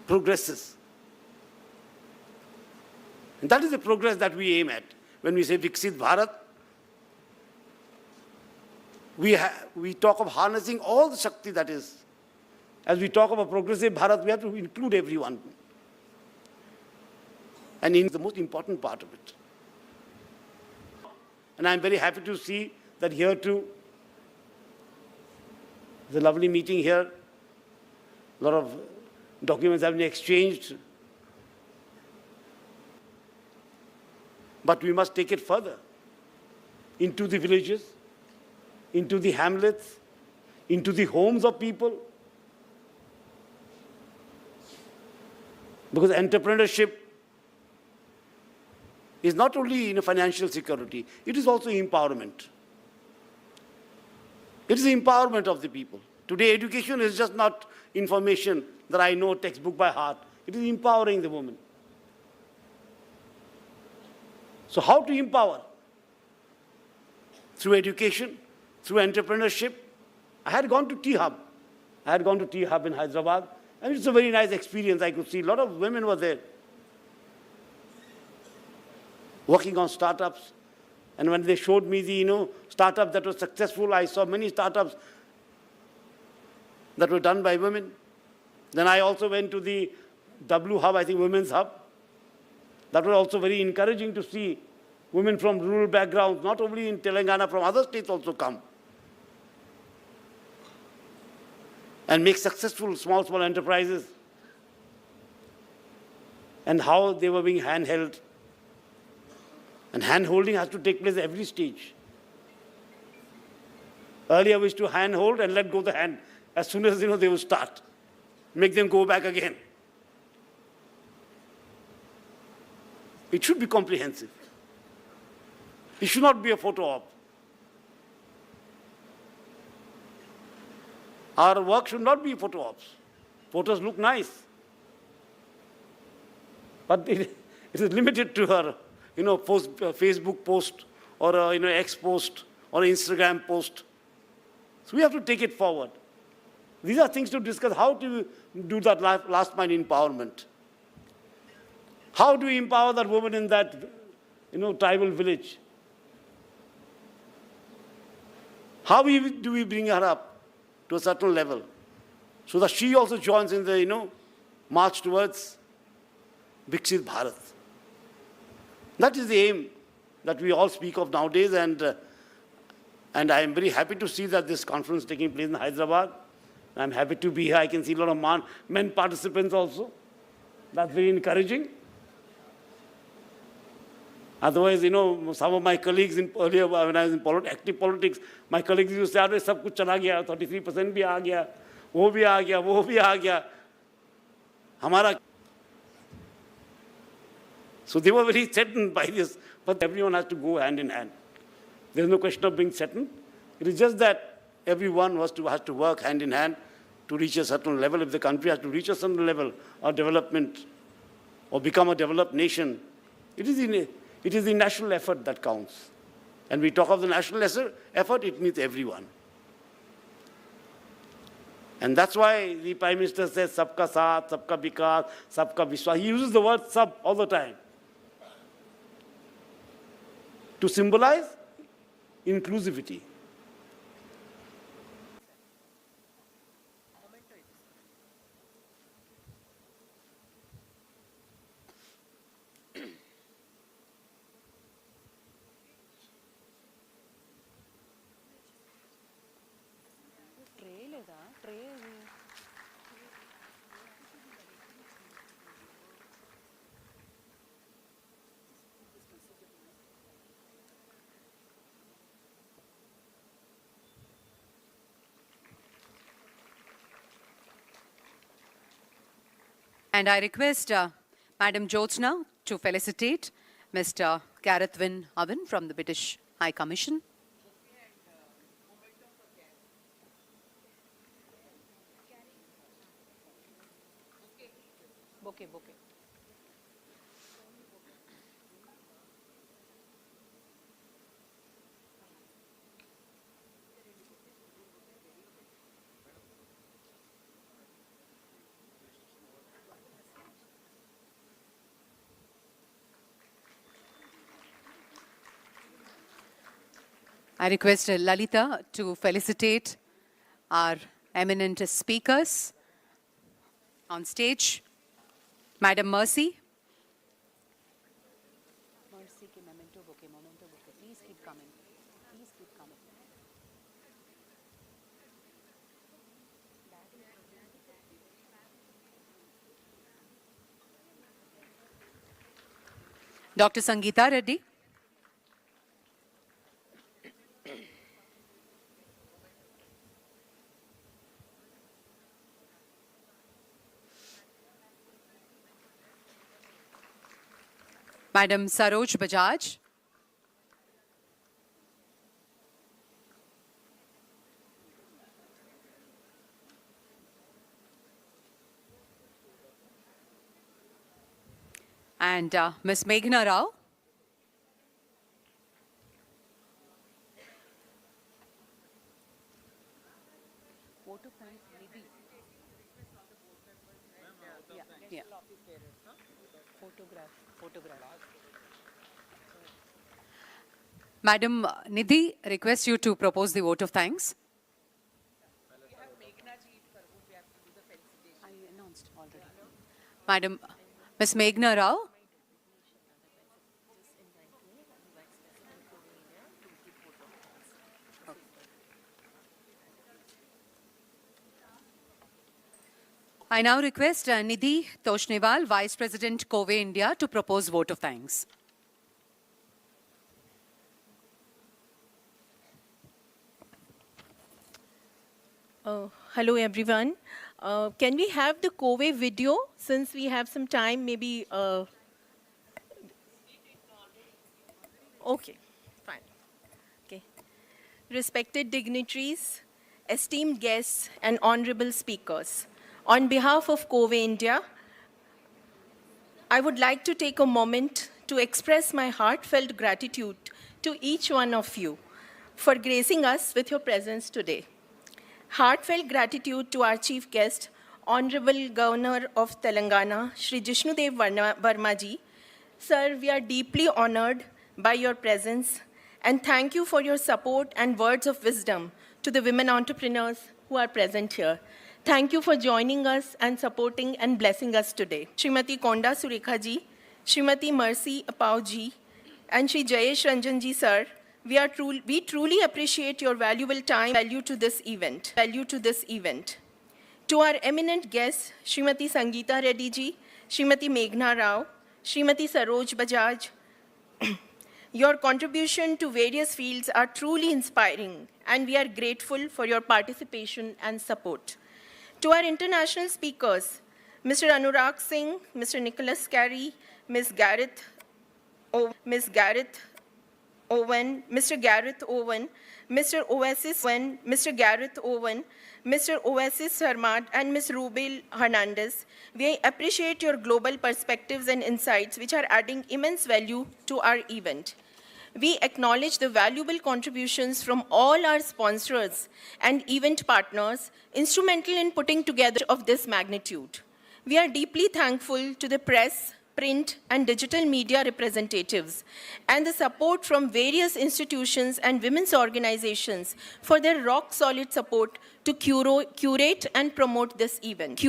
progresses. And that is the progress that we aim at. When we say Viksit Bharat, we talk of harnessing all the Shakti that is. As we talk of a progressive Bharat, we have to include everyone. And in the most important part of it. And I'm very happy to see that here too, there's a lovely meeting here. A lot of documents have been exchanged. But we must take it further into the villages, into the hamlets, into the homes of people. Because entrepreneurship is not only financial security, it is also empowerment. It is the empowerment of the people. Today, education is just not information that I know textbook by heart. It is empowering the woman. So how to empower? Through education, through entrepreneurship. I had gone to T-Hub. I had gone to T-Hub in Hyderabad. And it's a very nice experience. I could see a lot of women were there working on startups. And when they showed me the startup that was successful, I saw many startups that were done by women. Then I also went to the W Hub, I think Women's Hub. That was also very encouraging to see women from rural backgrounds, not only in Telangana, from other states also come. And make successful small enterprises. And how they were being handheld. And hand-holding has to take place at every stage. Earlier we used to hand-hold and let go the hand. As soon as they will start. Make them go back again. It should be comprehensive. It should not be a photo op. Our work should not be photo ops. Photos look nice. But it is limited to her, Facebook post or X post or Instagram post. So we have to take it forward. These are things to discuss. How to do that last mile empowerment. How do we empower that woman in that, tribal village? How do we bring her up to a certain level so that she also joins in the, march towards Viksit Bharat? That is the aim that we all speak of nowadays, and I am very happy to see that this conference is taking place in Hyderabad. I'm happy to be here. I can see a lot of men participants also. That's very encouraging. Otherwise, some of my colleagues earlier when I was in active politics, my colleagues used to say, "Sab kuch chala gaya, 33% bhi aa gaya, wo bhi aa gaya, wo bhi aa gaya." Hamara. So they were very threatened by this, but everyone has to go hand in hand. There is no question of being threatened. It is just that everyone has to work hand in hand to reach a certain level, if the country has to reach a certain level of development or become a developed nation, it is the national effort that counts. And we talk of the national effort, it means everyone. And that's why the Prime Minister says, Sabka Saath, Sabka Vikas, Sabka Vishwas. He uses the word sab all the time to symbolize inclusivity. And I request Madam Jyotsna to felicitate Mr. Gareth Wynne Owen from the British High Commission. Bouquet. I request Lalita to felicitate our eminent speakers on stage. Madam Mercy. Mercy ki memento bouquet. Please keep coming. Please keep coming. Dr. Sangeeta Reddy. Madam Saroj Bajaj. And Ms. Meghna Rao. Yeah. Photograph. Madam Nidhi, request you to propose the vote of thanks. I announced already. Madam, Ms. Meghna Rao. I now request Nidhi Toshnewal, Vice President, COVE India, to propose vote of thanks. Hello, everyone. Can we have the COVE video since we have some time? Maybe. Okay, fine. Okay. Respected dignitaries, esteemed guests, and honorable speakers, on behalf of COVE India, I would like to take a moment to express my heartfelt gratitude to each one of you for gracing us with your presence today. Heartfelt gratitude to our chief guest, Honorable Governor of Telangana, Shri Jishnudev Verma ji. Sir, we are deeply honored by your presence, and thank you for your support and words of wisdom to the women entrepreneurs who are present here. Thank you for joining us and supporting and blessing us today. Srimati Konda Surekha ji, Srimati Mercy Apau ji, and Shri Jayesh Ranjan ji, sir, we truly appreciate your valuable time, value to this event. To our eminent guests, Srimati Sangeeta Reddy ji, Srimati Meghna Rao, Srimati Saroj Bajaj, your contribution to various fields are truly inspiring, and we are grateful for your participation and support. To our international speakers, Mr. Anurag Singh, Mr. Nicholas Carey, Ms. Gareth Owen, Mr. Gareth Owen, Mr. Gareth Owen, Mr. Oasis Sarmat, and Ms. Rubil Hernandez. We appreciate your global perspectives and insights, which are adding immense value to our event. We acknowledge the valuable contributions from all our sponsors and event partners, instrumental in putting together of this magnitude. We are deeply thankful to the press, print, and digital media representatives, and the support from various institutions and women's organizations for their rock-solid support to curate and promote this event.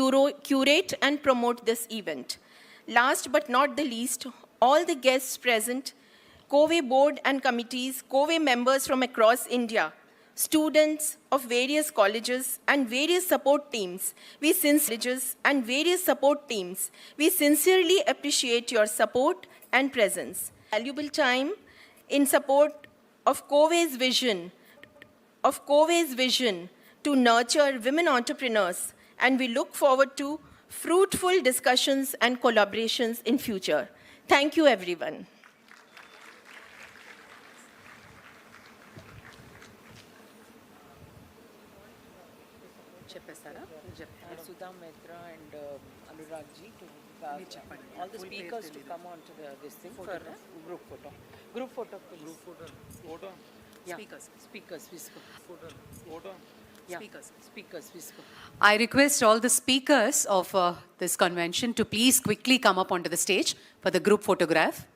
Last but not the least, all the guests present, COVE board and committees, COVE members from across India, students of various colleges and various support teams, we sincerely appreciate your support and presence. Valuable time in support of COVE's vision to nurture women entrepreneurs, and we look forward to fruitful discussions and collaborations in future. Thank you, everyone. Sudha Mitra and Anurag ji to all the speakers to come on to this thing for group photo. Group photo, please. Photo. Yeah. Speakers. Yeah. Speakers. I request all the speakers of this convention to please quickly come up onto the stage for the group photograph.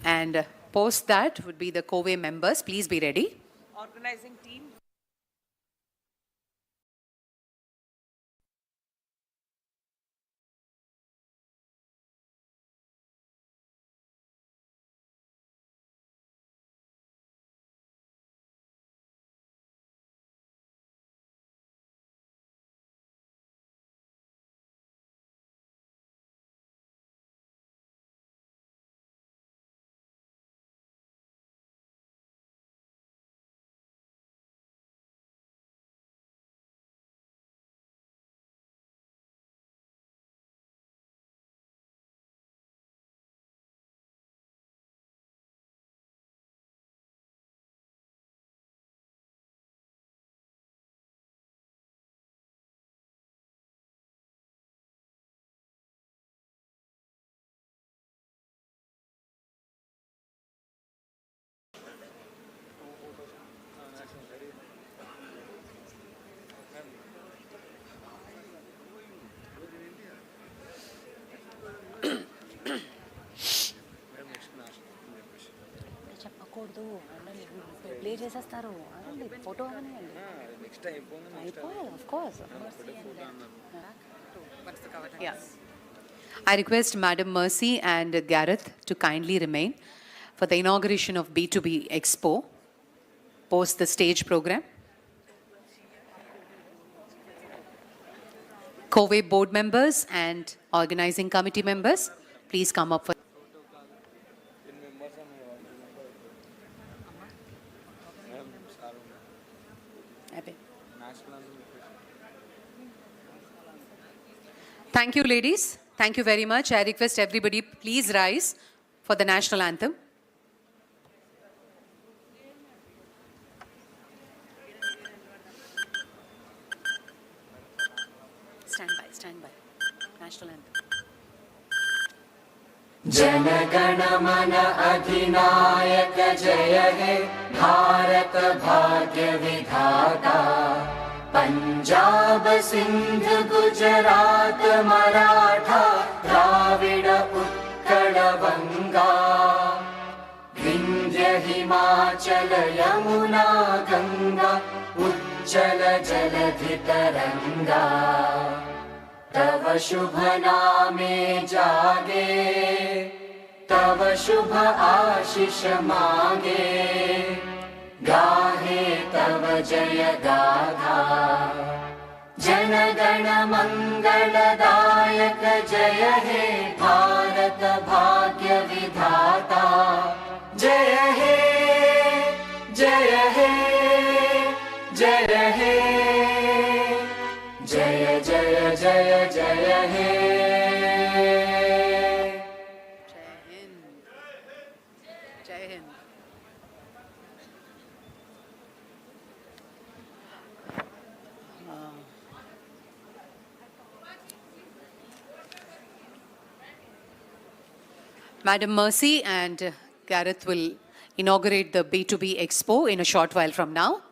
And post that would be the COVE members. Please be ready. Organizing team. చెప్పకూడదు play చేసేస్తారు photo అవనివ్వండి అయిపోయాలి of course. I request Madam Mercy and Gareth to kindly remain for the inauguration of B2B Expo post the stage program. COVE board members and organizing committee members, please come up for Thank you, ladies. Thank you very much. I request everybody, please rise for the national anthem. Stand by. National anthem. Jana Gana मन अधिनायक जय हे भारत भाग्य विधाता पंजाब सिंध गुजरात मराठा द्राविड उत्कल बंगा विंध्य हिमाचल यमुना गंगा उच्चल जलधि तरंगा तव शुभ नामे जागे तव शुभ आशीष मांगे गाहे तव जय गाथा जन गण मंगलदायक जय हे भारत भाग्य विधाता जय हे जय हे जय हे जय जय जय जय हे जय Hind Madam Mercy and Gareth will inaugurate the B2B Expo in a short while from now.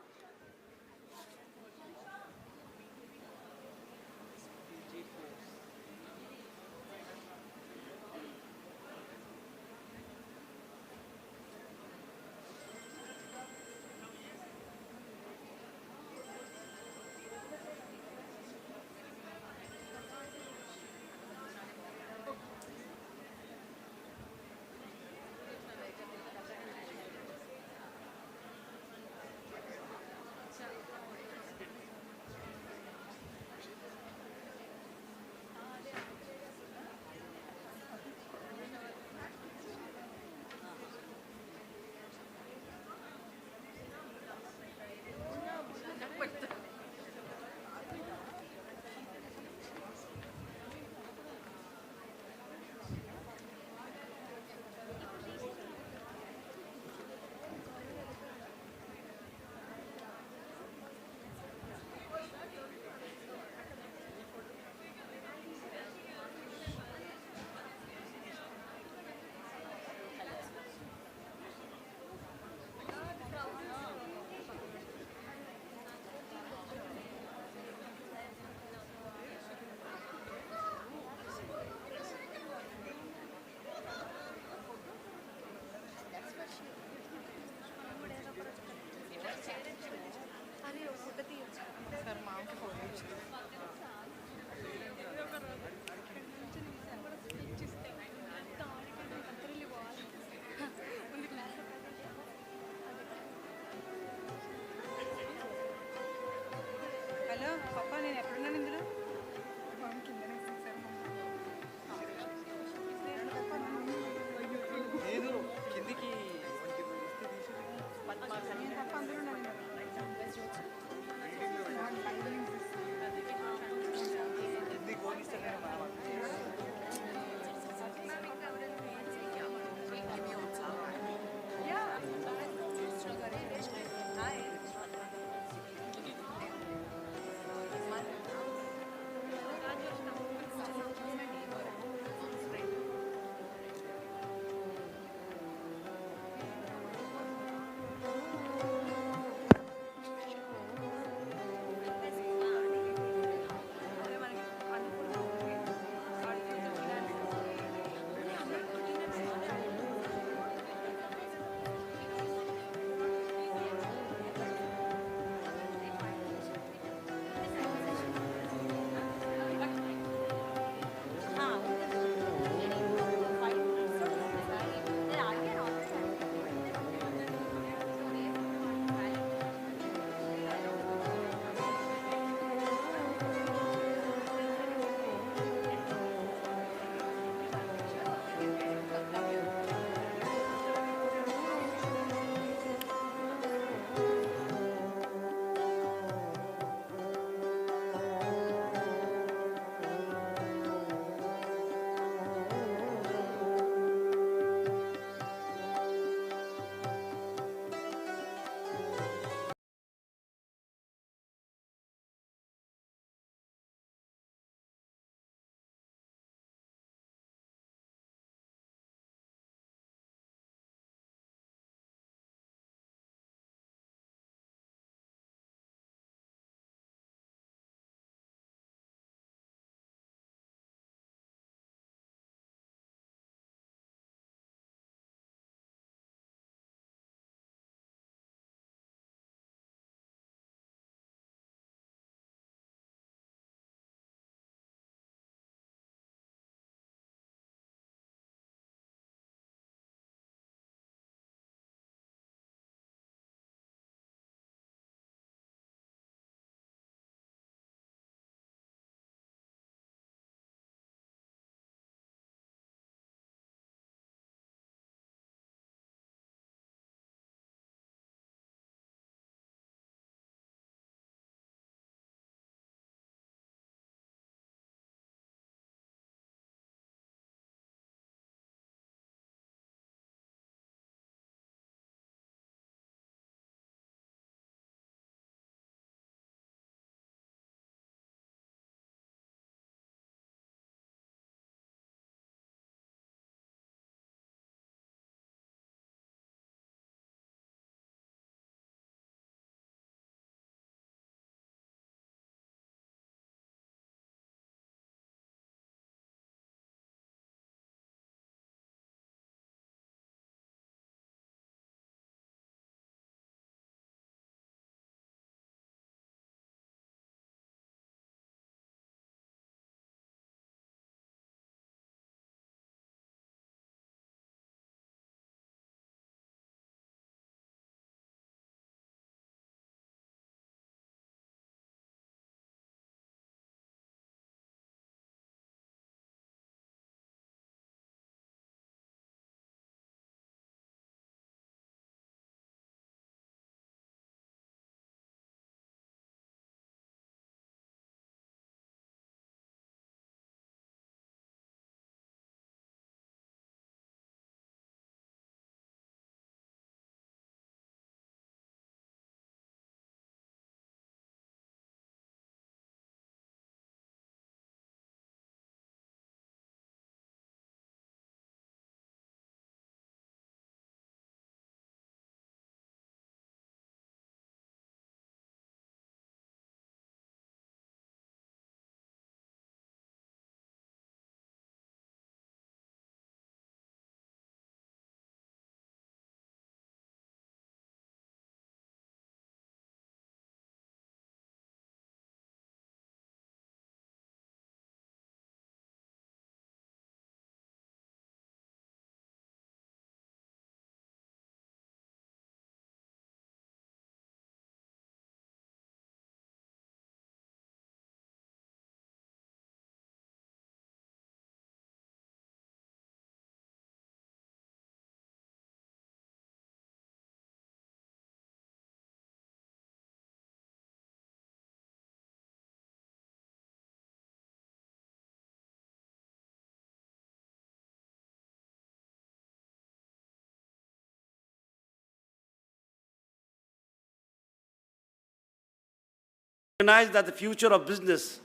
Recognize that the future of business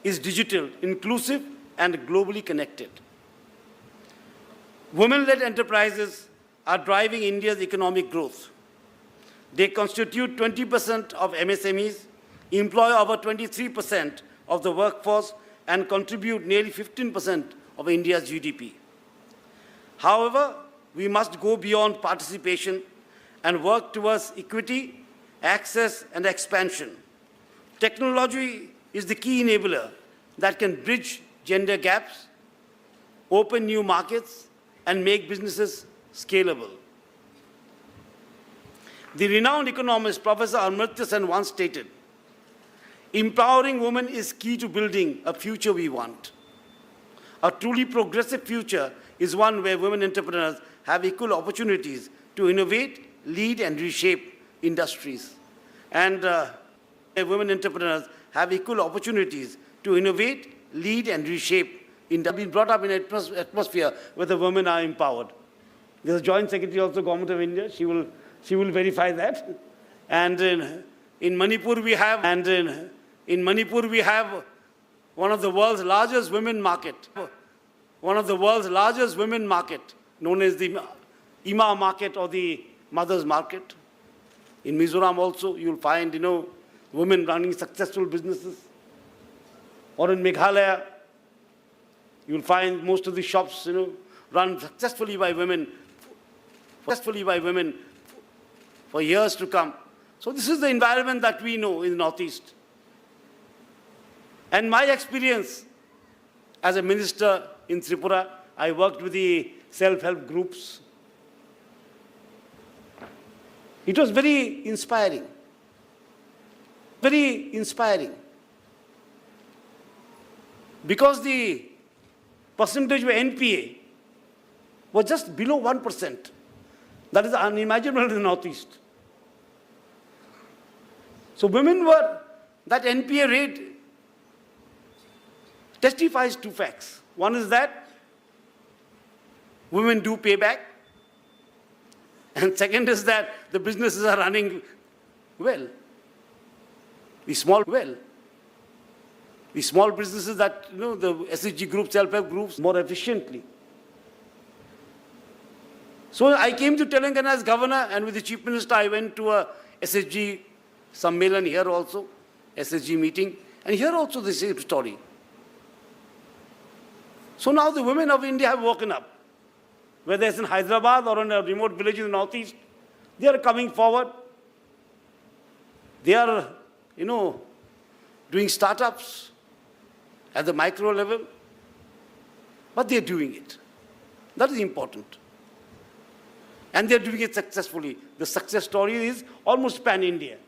is digital, inclusive, and globally connected. Women-led enterprises are driving India's economic growth. They constitute 20% of MSMEs, employ over 23% of the workforce, and contribute nearly 15% of India's GDP. However, we must go beyond participation and work towards equity, access, and expansion. Technology is the key enabler that can bridge gender gaps, open new markets, and make businesses scalable. The renowned economist Professor Amartya Sen once stated, "Empowering women is key to building a future we want. A truly progressive future is one where women entrepreneurs have equal opportunities to innovate, lead, and reshape industries." And women entrepreneurs have equal opportunities to innovate, lead, and reshape industries. Been brought up in an atmosphere where the women are empowered. There's a Joint Secretary also, Government of India. She will verify that. And in Manipur we have, one of the world's largest women market. One of the world's largest women market, known as the Ima market or the Mothers Market. In Mizoram also, you'll find, women running successful businesses. Or in Meghalaya, you'll find most of the shops, run successfully by women for years to come. So this is the environment that we know in the Northeast. And my experience as a minister in Tripura, I worked with the self-help groups. It was very inspiring. Very inspiring. Because the percentage of NPA was just below 1%. That is unimaginable in the Northeast. So women were, that NPA rate testifies two facts. One is that women do pay back. And second is that the businesses are running well. The small businesses that, the SHG groups, self-help groups, more efficiently. So I came to Telangana as governor, and with the chief minister, I went to a SHG Sammelan here also, SHG meeting, and here also the same story. So now the women of India have woken up. Whether it's in Hyderabad or in a remote village in the Northeast, they are coming forward. They are, doing startups at the micro level, but they're doing it. That is important. And they're doing it successfully. The success story is almost pan-India.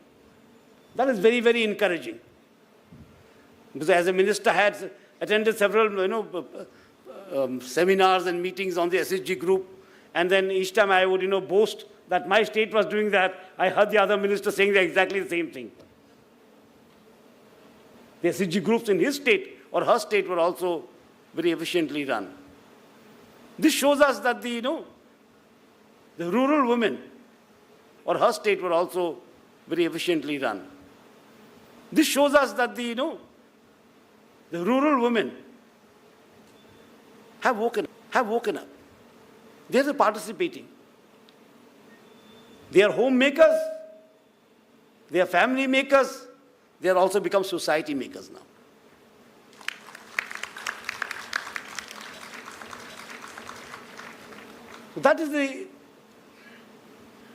That is very, very encouraging. Because as a minister, I had attended several, seminars and meetings on the SHG group, and then each time I would, boast that my state was doing that, I heard the other minister saying exactly the same thing. The SHG groups in his state or her state were also very efficiently run. This shows us that the rural women or her state were also very efficiently run. This shows us that the rural women have woken up. They are participating. They are homemakers. They are family makers. They are also become society makers now. So that is the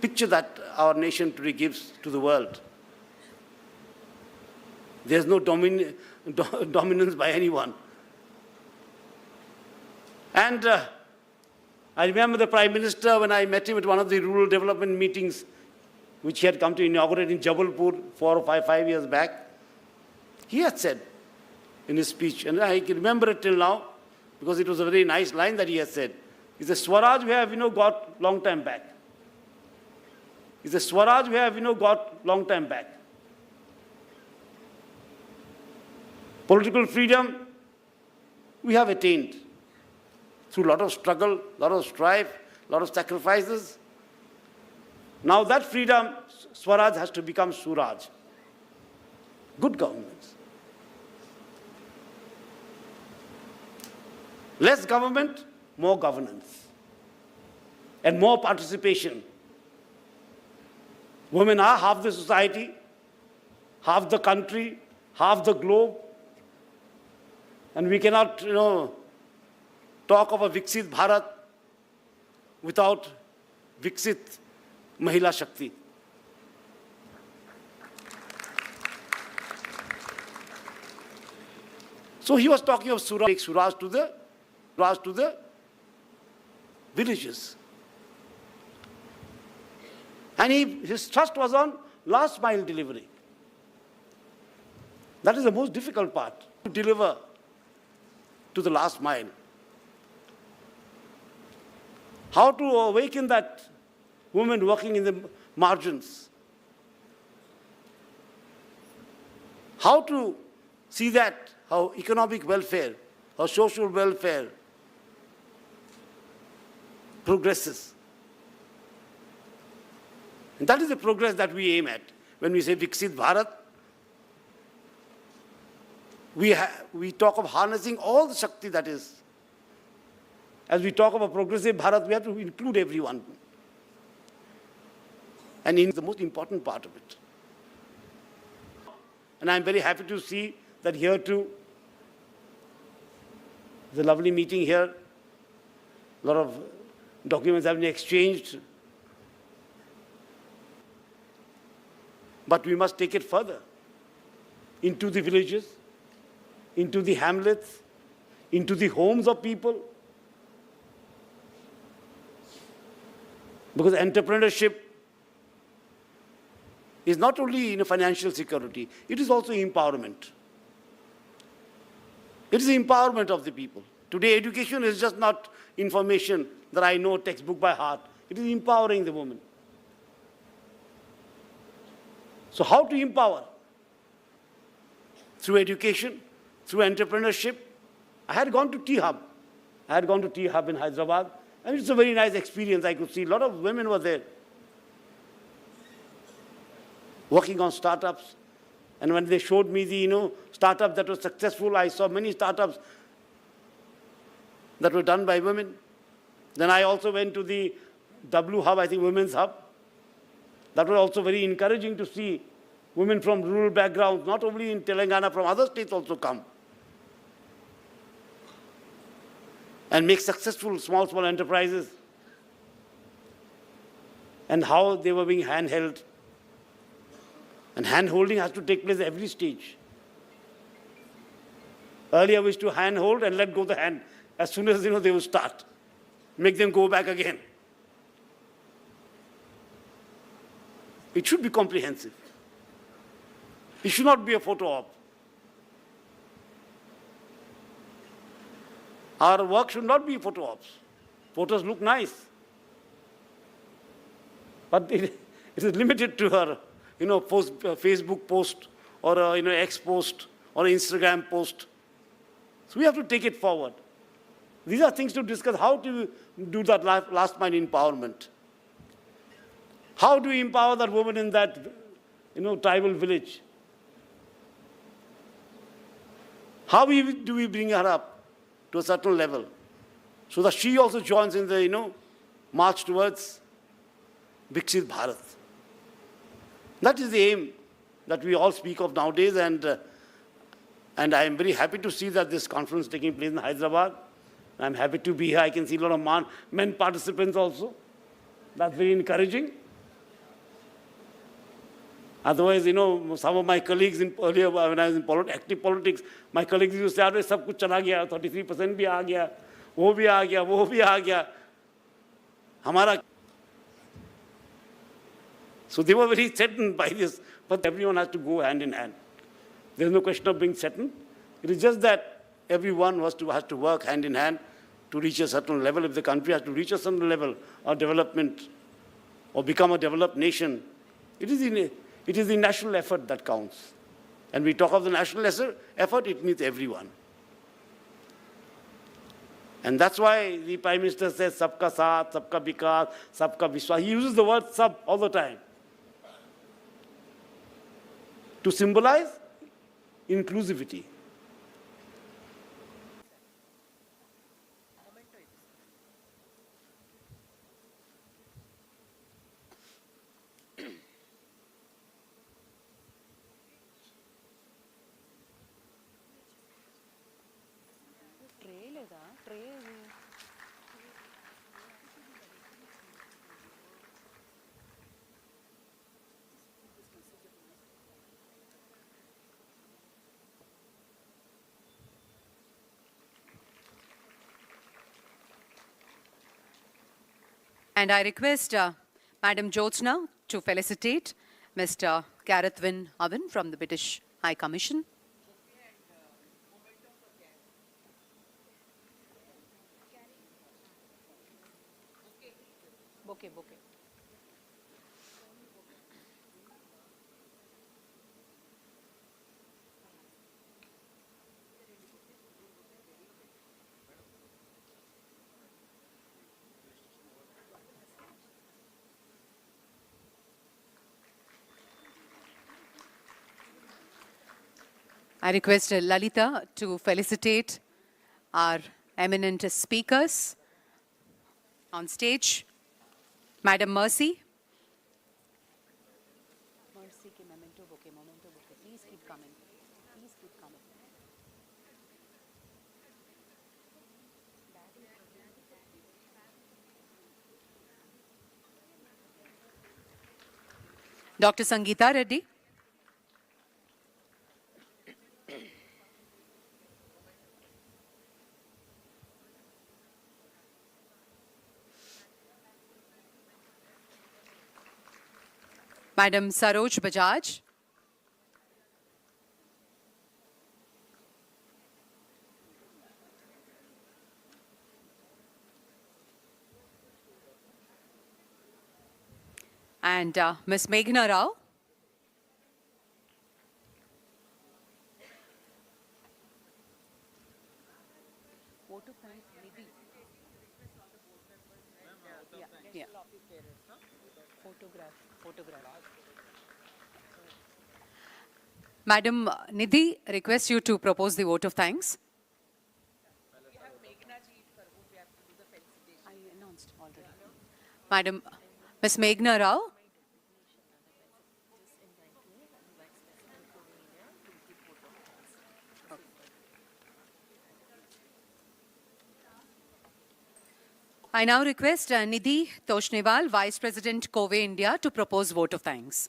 picture that our nation today gives to the world. There's no dominance by anyone. And I remember the Prime Minister, when I met him at one of the rural development meetings, which he had come to inaugurate in Jabalpur 4 or 5 years back, he had said in his speech, and I can remember it till now, because it was a very nice line that he had said. He said, Swaraj we have, got long time back. He said, Swaraj we have, got long time back. Political freedom, we have attained through a lot of struggle, a lot of strife, a lot of sacrifices. Now that freedom, Swaraj has to become Suraj. Good governance. Less government, more governance. And more participation. Women are half the society, half the country, half the globe. And we cannot, talk of a Viksit Bharat without Viksit Mahila Shakti. So he was talking of Suraj, take Suraj to the villages. And his thrust was on last mile delivery. That is the most difficult part, to deliver to the last mile. How to awaken that woman working in the margins. How to see that, how economic welfare, how social welfare progresses. And that is the progress that we aim at. When we say Viksit Bharat, we talk of harnessing all the Shakti that is. As we talk of a progressive Bharat, we have to include everyone. And in the most important part of it. And I'm very happy to see that here too, there's a lovely meeting here. A lot of documents have been exchanged. But we must take it further into the villages, into the hamlets, into the homes of people. Because entrepreneurship is not only financial security, it is also empowerment. It is the empowerment of the people. Today, education is just not information that I know textbook by heart. It is empowering the woman. So how to empower? Through education, through entrepreneurship. I had gone to T-Hub. I had gone to T-Hub in Hyderabad. And it's a very nice experience. I could see a lot of women were there working on startups. And when they showed me the startup that was successful, I saw many startups that were done by women. Then I also went to the W Hub, I think Women's Hub. That was also very encouraging to see women from rural backgrounds, not only in Telangana, from other states also come. And make successful small enterprises. And how they were being handheld. And hand-holding has to take place at every stage. Earlier we used to hand-hold and let go the hand. As soon as they will start. Make them go back again. It should be comprehensive. It should not be a photo op. Our work should not be photo ops. Photos look nice. But it is limited to her, Facebook post or X post or Instagram post. So we have to take it forward. These are things to discuss. How to do that last mile empowerment. How do we empower that woman in that, tribal village? How do we bring her up to a certain level so that she also joins in the, march towards Viksit Bharat? That is the aim that we all speak of nowadays, and I am very happy to see that this conference is taking place in Hyderabad. I'm happy to be here. I can see a lot of men participants also. That's very encouraging. Otherwise, some of my colleagues earlier when I was in active politics, my colleagues used to say, "Sab kuch chala gaya, 33% bhi aa gaya, wo bhi aa gaya, wo bhi aa gaya." Hamara. So they were very threatened by this, but everyone has to go hand in hand. There's no question of being threatened. It is just that everyone has to work hand in hand to reach a certain level. If the country has to reach a certain level of development or become a developed nation, it is the national effort that counts. And we talk of the national effort, it means everyone. And that's why the Prime Minister says, Sabka Saath, Sabka Vikas, Sabka Vishwas. He uses the word sab all the time. To symbolize inclusivity. And I request Madam Jyotsna to felicitate Mr. Gareth Wynne Owen from the British High Commission. Bouquet. I request Lalita to felicitate our eminent speakers on stage. Madam Mercy. Mercy ki memento bouquet. Please keep coming. Dr. Sangeeta Reddy. Madam Saroj Bajaj. And Ms. Meghna Rao. Yeah. Photograph. Madam Nidhi, request you to propose the vote of thanks. I announced already. Madam Ms. Meghna Rao. I now request Nidhi Toshnewal, Vice President, COVE India, to propose vote of thanks.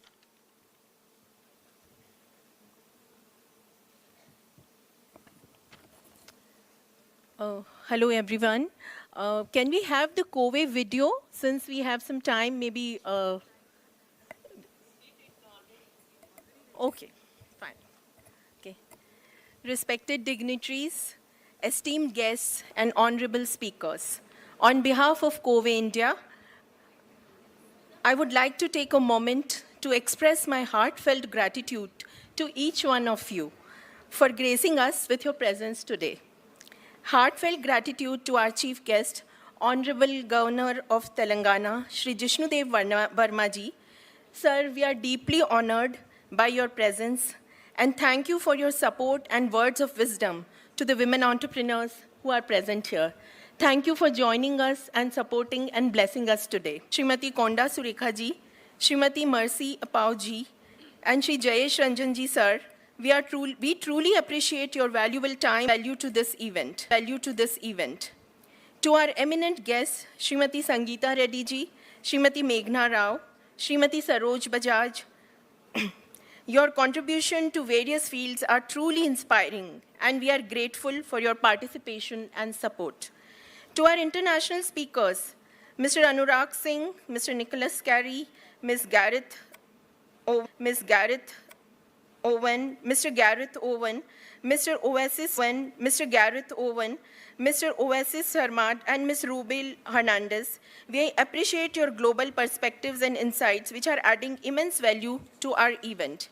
Hello, everyone. Can we have the COVE video since we have some time? Maybe. Okay, fine. Okay. Respected dignitaries, esteemed guests, and honorable speakers, on behalf of COVE India, I would like to take a moment to express my heartfelt gratitude to each one of you for gracing us with your presence today. Heartfelt gratitude to our chief guest, Honorable Governor of Telangana, Shri Jishnudev Verma ji. Sir, we are deeply honored by your presence, and thank you for your support and words of wisdom to the women entrepreneurs who are present here. Thank you for joining us and supporting and blessing us today. Srimati Konda Surekha ji, Srimati Mercy Apau ji, and Shri Jayesh Ranjan ji, sir, we truly appreciate your valuable time, value to this event. To our eminent guests, Srimati Sangeeta Reddy ji, Srimati Meghna Rao, Srimati Saroj Bajaj, your contribution to various fields are truly inspiring, and we are grateful for your participation and support. To our international speakers, Mr. Anurag Singh, Mr. Nicholas Carey, Ms. Gareth Owen, Mr. Gareth Owen, Mr. Oasis Sarmat, and Ms. Rubel Hernandez, we appreciate your global perspectives and insights which are adding immense value to our event.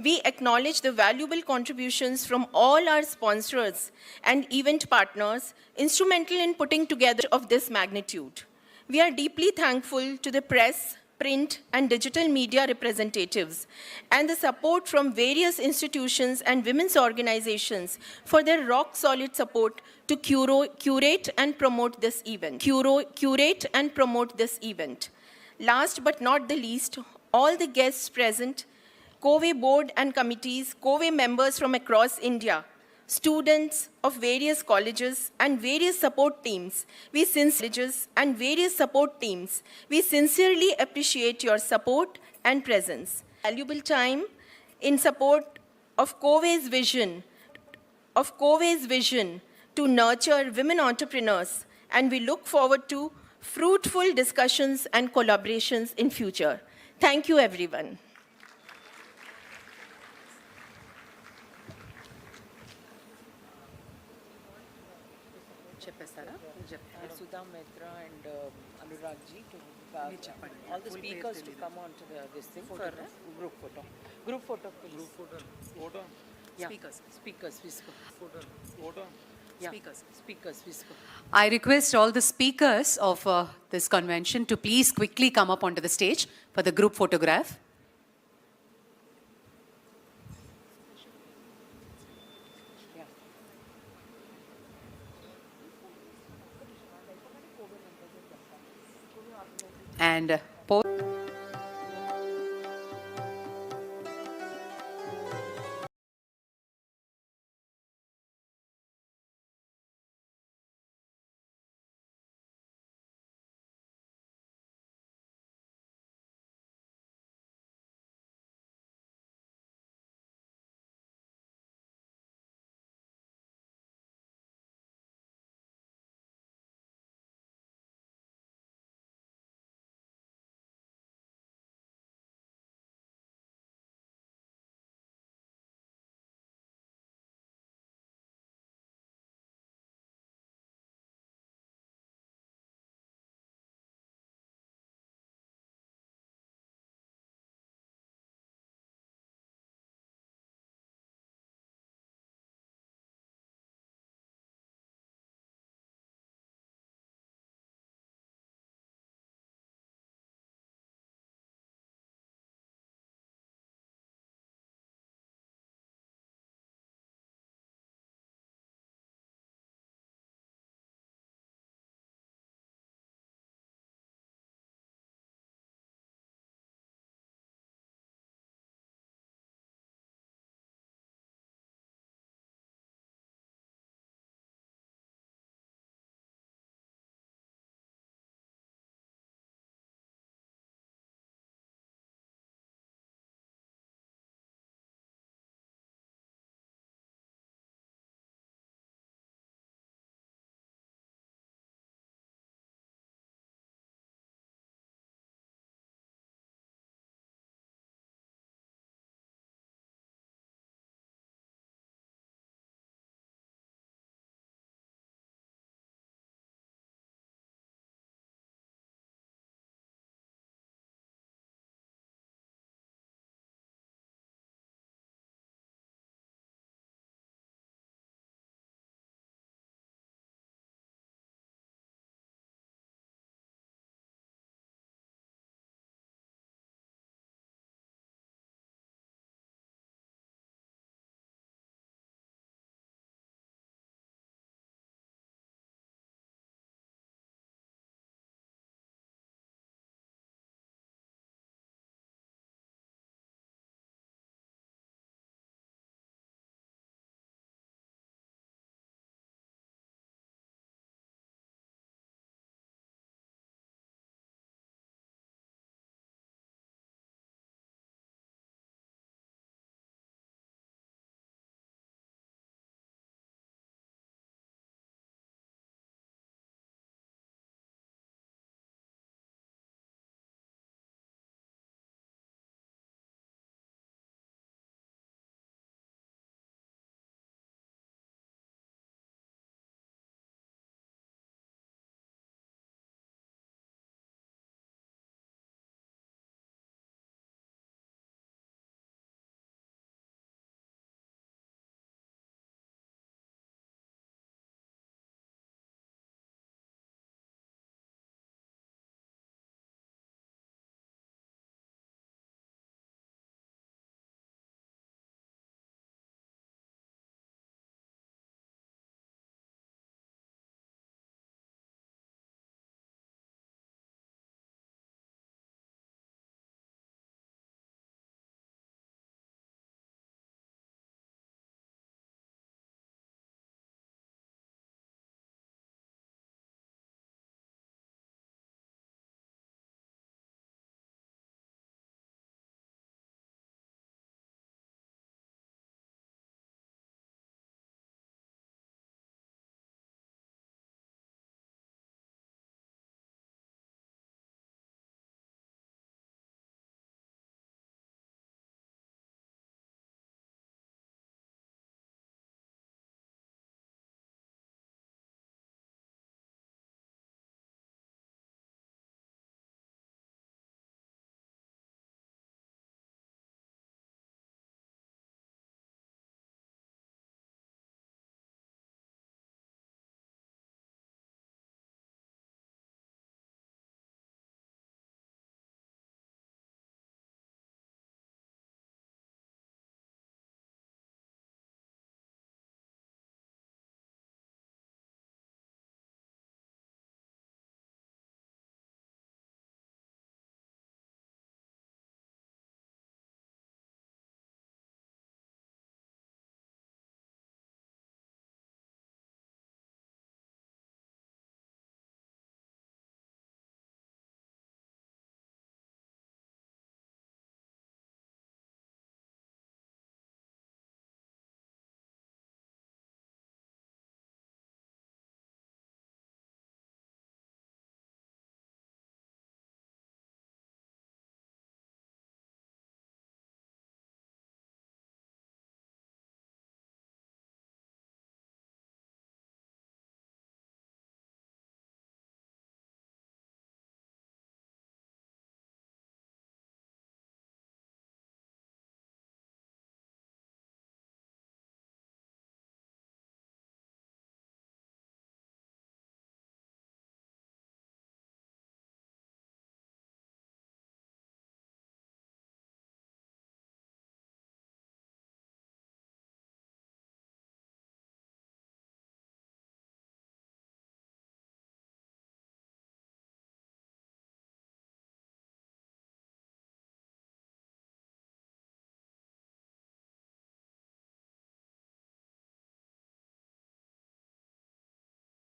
We acknowledge the valuable contributions from all our sponsors and event partners instrumental in putting together of this magnitude. We are deeply thankful to the press, print, and digital media representatives, and the support from various institutions and women's organizations for their rock-solid support to curate and promote this event. Curate and promote this event. Last but not the least, all the guests present, COVE board and committees, COVE members from across India, students of various colleges and various support teams, we sincerely appreciate your support and presence. Valuable time in support of COVE's vision to nurture women entrepreneurs, and we look forward to fruitful discussions and collaborations in future. Thank you, everyone. Sudha Mitra and Anurag ji to all the speakers to come on to this thing for group photo. Group photo, please. Group photo. Yeah. Speakers, whisper. Photo. Yeah. Speakers, whisper. I request all the speakers of this convention to please quickly come up onto the stage for the group photograph. And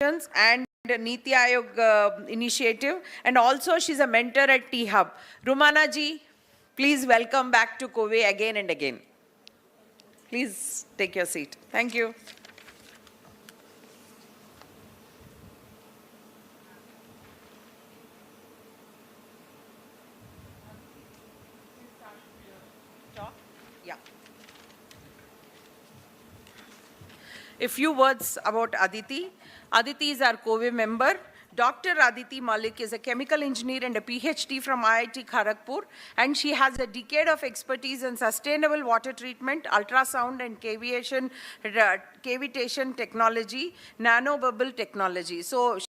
and Niti Aayog initiative, and also she's a mentor at T-Hub. Rumana ji, please welcome back to COVE again and again. Please take your seat. Thank you. Yeah. A few words about Aditi. Aditi is our COVE member. Dr. Aditi Malik is a chemical engineer and a PhD from IIT Kharagpur, and she has a decade of expertise in sustainable water treatment, ultrasound and cavitation technology, nanobubble technology. So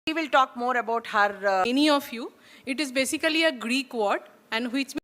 we will talk more about her. Any of you. It is basically a Greek word, and which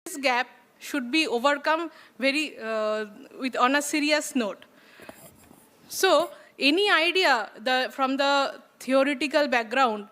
this gap should be overcome on a serious note. So, any idea from the theoretical background,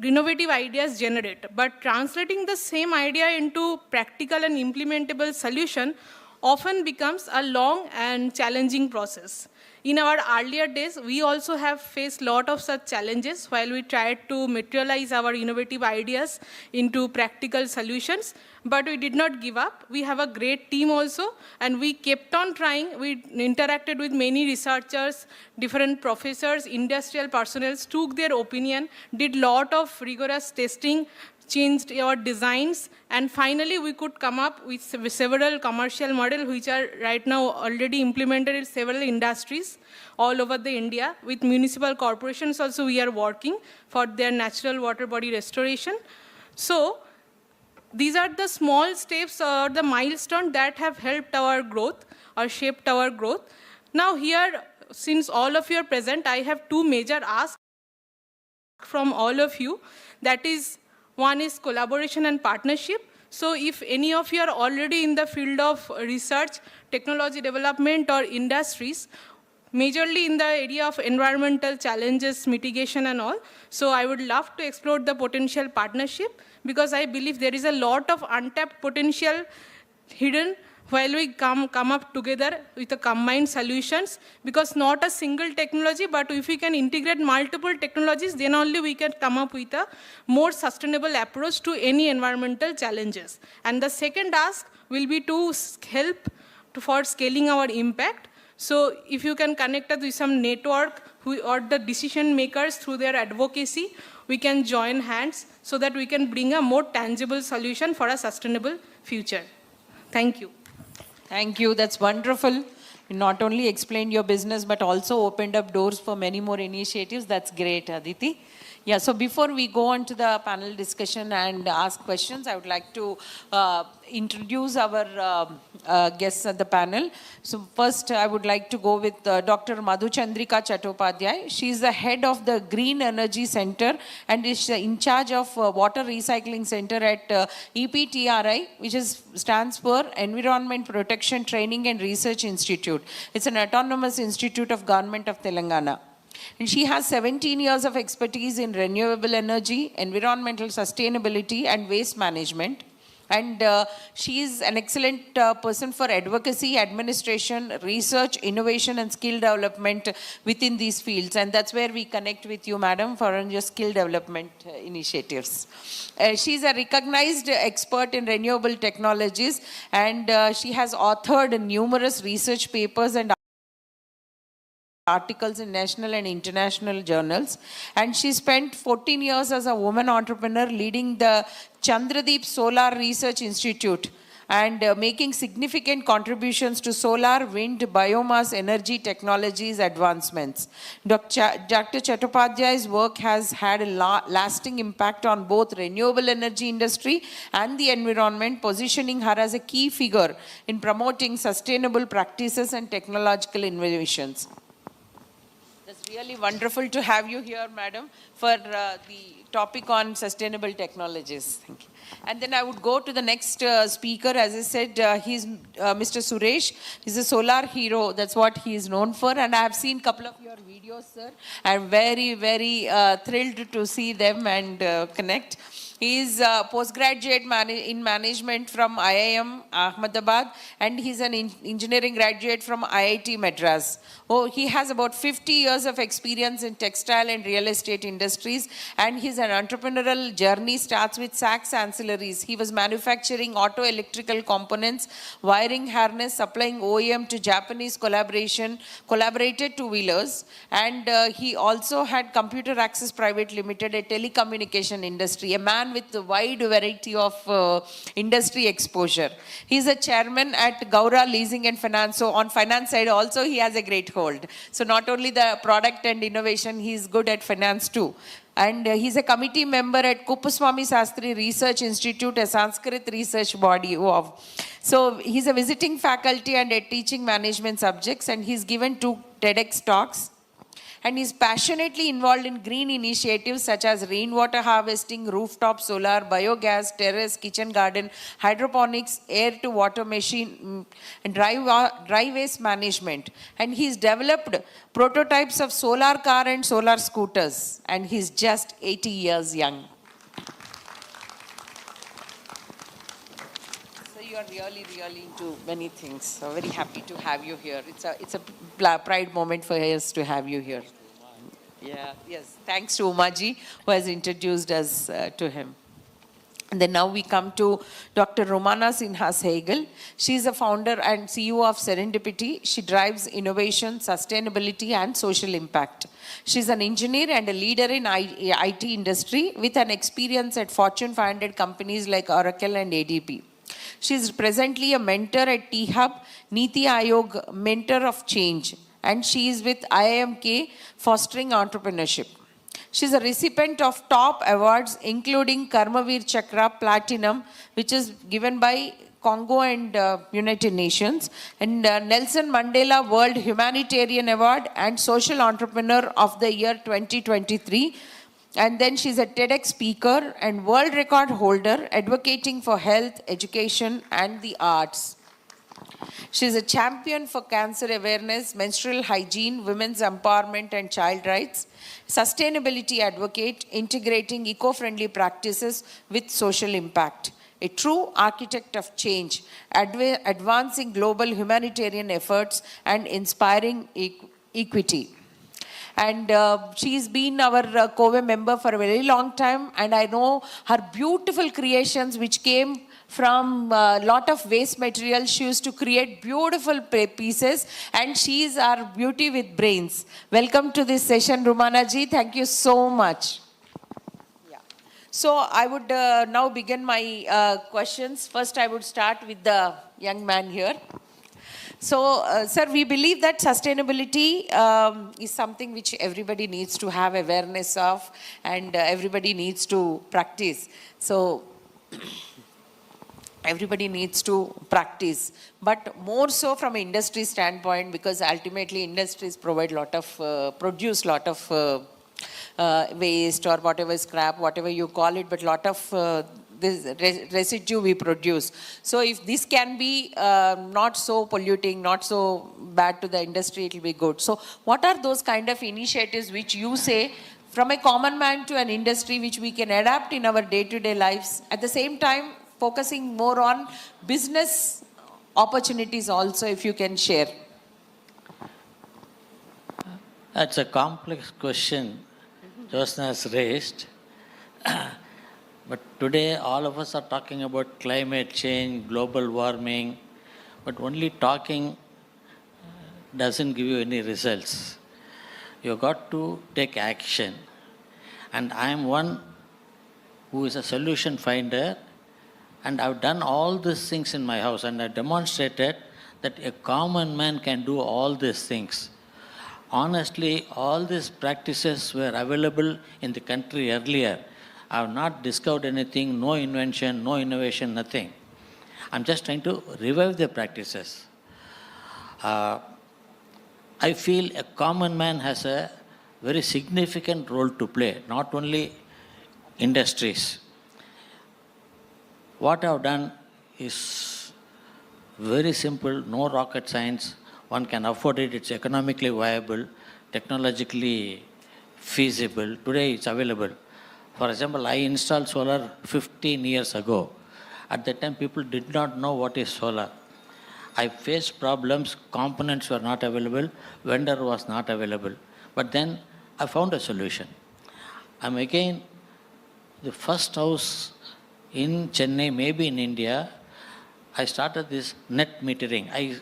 innovative ideas generate, but translating the same idea into practical and implementable solution often becomes a long and challenging process. In our earlier days, we also have faced a lot of such challenges while we tried to materialize our innovative ideas into practical solutions, but we did not give up. We have a great team also, and we kept on trying. We interacted with many researchers, different professors, industrial personnel, took their opinion, did a lot of rigorous testing, changed our designs, and finally we could come up with several commercial models which are right now already implemented in several industries all over the India. With municipal corporations also we are working for their natural water body restoration. So these are the small steps or the milestones that have helped our growth or shaped our growth. Now here, since all of you are present, I have two major asks from all of you. That is, one is collaboration and partnership. So if any of you are already in the field of research, technology development or industries, majorly in the area of environmental challenges, mitigation and all, so I would love to explore the potential partnership, because I believe there is a lot of untapped potential hidden while we come up together with the combined solutions, because not a single technology, but if we can integrate multiple technologies, then only we can come up with a more sustainable approach to any environmental challenges. And the second ask will be to help for scaling our impact. So if you can connect us with some network or the decision makers through their advocacy, we can join hands so that we can bring a more tangible solution for a sustainable future. Thank you. Thank you. That's wonderful. You not only explained your business, but also opened up doors for many more initiatives. That's great, Aditi. Yeah, so before we go on to the panel discussion and ask questions, I would like to introduce our guests at the panel. So first, I would like to go with Dr. Madhu Chandrika Chattopadhyay. She is the head of the Green Energy Center and is in charge of Water Recycling Center at EPTRI, which stands for Environment Protection Training and Research Institute. It's an autonomous institute of Government of Telangana. And she has 17 years of expertise in renewable energy, environmental sustainability, and waste management. And she is an excellent person for advocacy, administration, research, innovation, and skill development within these fields. And that's where we connect with you, madam, for your skill development initiatives. She is a recognized expert in renewable technologies, and she has authored numerous research papers and articles in national and international journals, and she spent 14 years as a woman entrepreneur leading the Chandradeep Solar Research Institute and making significant contributions to solar, wind, biomass energy technologies advancements. Dr. Chattopadhyay's work has had a lasting impact on both renewable energy industry and the environment, positioning her as a key figure in promoting sustainable practices and technological innovations. It's really wonderful to have you here, madam, for the topic on sustainable technologies. Thank you. And then I would go to the next speaker. As I said, he's Mr. Suresh. He's a solar hero. That's what he is known for. And I have seen a couple of your videos, sir. I'm very, very thrilled to see them and connect. He is a postgraduate in management from IIM Ahmedabad, and he's an engineering graduate from IIT Madras. Oh, he has about 50 years of experience in textile and real estate industries, and his entrepreneurial journey starts with Sachs Ancillaries. He was manufacturing auto electrical components, wiring harness, supplying OEM to Japanese collaborated two-wheelers, and he also had Computer Access Private Limited, a telecommunication industry, a man with a wide variety of industry exposure. He's a chairman at Gaura Leasing and Finance. So on finance side also he has a great hold. So not only the product and innovation, he's good at finance too. And he's a committee member at Kuppuswamy Sastry Research Institute, a Sanskrit research body. Wow. So he's a visiting faculty and at teaching management subjects, and he's given 2 TEDx talks. And is passionately involved in green initiatives such as rainwater harvesting, rooftop solar, biogas, terrace, kitchen garden, hydroponics, air-to-water machine, and dry waste management. And he's developed prototypes of solar car and solar scooters. And he's just 80 years young. You are really, really into many things. So very happy to have you here. It's a pride moment for us to have you here. Yeah, yes. Thanks to Umaji, who has introduced us to him. And then now we come to Dr. Romana Sinha Sehgal. She is a founder and CEO of Serendipity. She drives innovation, sustainability, and social impact. She's an engineer and a leader in IT industry with an experience at Fortune 500 companies like Oracle and ADP. She is presently a mentor at T-Hub, Niti Aayog Mentor of Change, and she is with IIMK Fostering Entrepreneurship. She is a recipient of top awards including Karmavir Chakra Platinum, which is given by Congo and United Nations, and Nelson Mandela World Humanitarian Award and Social Entrepreneur of the Year 2023. And then she's a TEDx speaker and world record holder advocating for health, education, and the arts. She's a champion for cancer awareness, menstrual hygiene, women's empowerment, and child rights. Sustainability advocate, integrating eco-friendly practices with social impact. A true architect of change, advancing global humanitarian efforts and inspiring equity. And she's been our COVE member for a very long time, and I know her beautiful creations which came from a lot of waste material. She used to create beautiful pieces, and she's our beauty with brains. Welcome to this session, Romana ji. Thank you so much. Yeah. So I would now begin my questions. First, I would start with the young man here. Sir, we believe that sustainability is something which everybody needs to have awareness of and everybody needs to practice. So, everybody needs to practice, but more so from an industry standpoint, because ultimately industries provide produce lot of waste or whatever, scrap, whatever you call it, but lot of this residue we produce. So if this can be not so polluting, not so bad to the industry, it will be good. So what are those kind of initiatives which you say from a common man to an industry which we can adapt in our day-to-day lives, at the same time focusing more on business opportunities also, if you can share? That's a complex question Josna has raised. But today all of us are talking about climate change, global warming, but only talking doesn't give you any results. You've got to take action. And I am one who is a solution finder, and I've done all these things in my house, and I demonstrated that a common man can do all these things. Honestly, all these practices were available in the country earlier. I have not discovered anything, no invention, no innovation, nothing. I'm just trying to revive the practices. I feel a common man has a very significant role to play, not only industries. What I've done is very simple, no rocket science. One can afford it, it's economically viable, technologically feasible. Today it's available. For example, I installed solar 15 years ago. At that time, people did not know what is solar. I faced problems, components were not available, vendor was not available. But then I found a solution. I'm again the first house in Chennai, maybe in India. I started this net metering. I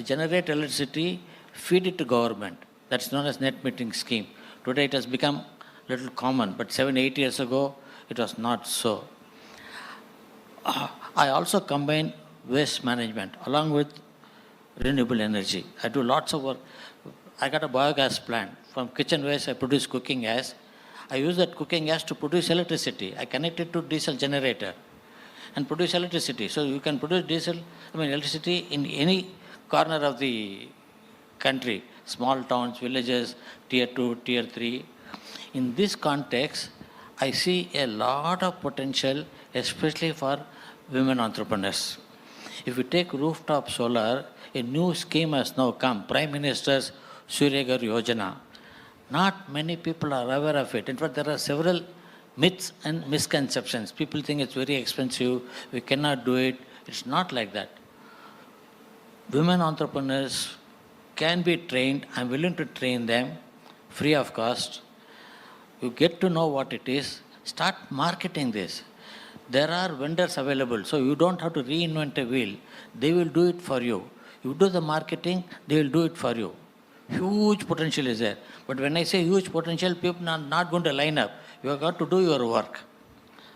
generate electricity, feed it to government. That's known as net metering scheme. Today it has become little common, but 7-8 years ago, it was not so. I also combine waste management along with renewable energy. I do lots of work. I got a biogas plant. From kitchen waste, I produce cooking gas. I use that cooking gas to produce electricity. I connect it to diesel generator and produce electricity. So you can produce electricity in any corner of the country, small towns, villages, tier 2, tier 3. In this context, I see a lot of potential, especially for women entrepreneurs. If you take rooftop solar, a new scheme has now come, Prime Minister's Surya Ghar Yojana. Not many people are aware of it. In fact, there are several myths and misconceptions. People think it's very expensive, we cannot do it. It's not like that. Women entrepreneurs can be trained. I'm willing to train them free of cost. You get to know what it is, start marketing this. There are vendors available, so you don't have to reinvent a wheel. They will do it for you. You do the marketing, they will do it for you. Huge potential is there. But when I say huge potential, people are not going to line up. You have got to do your work.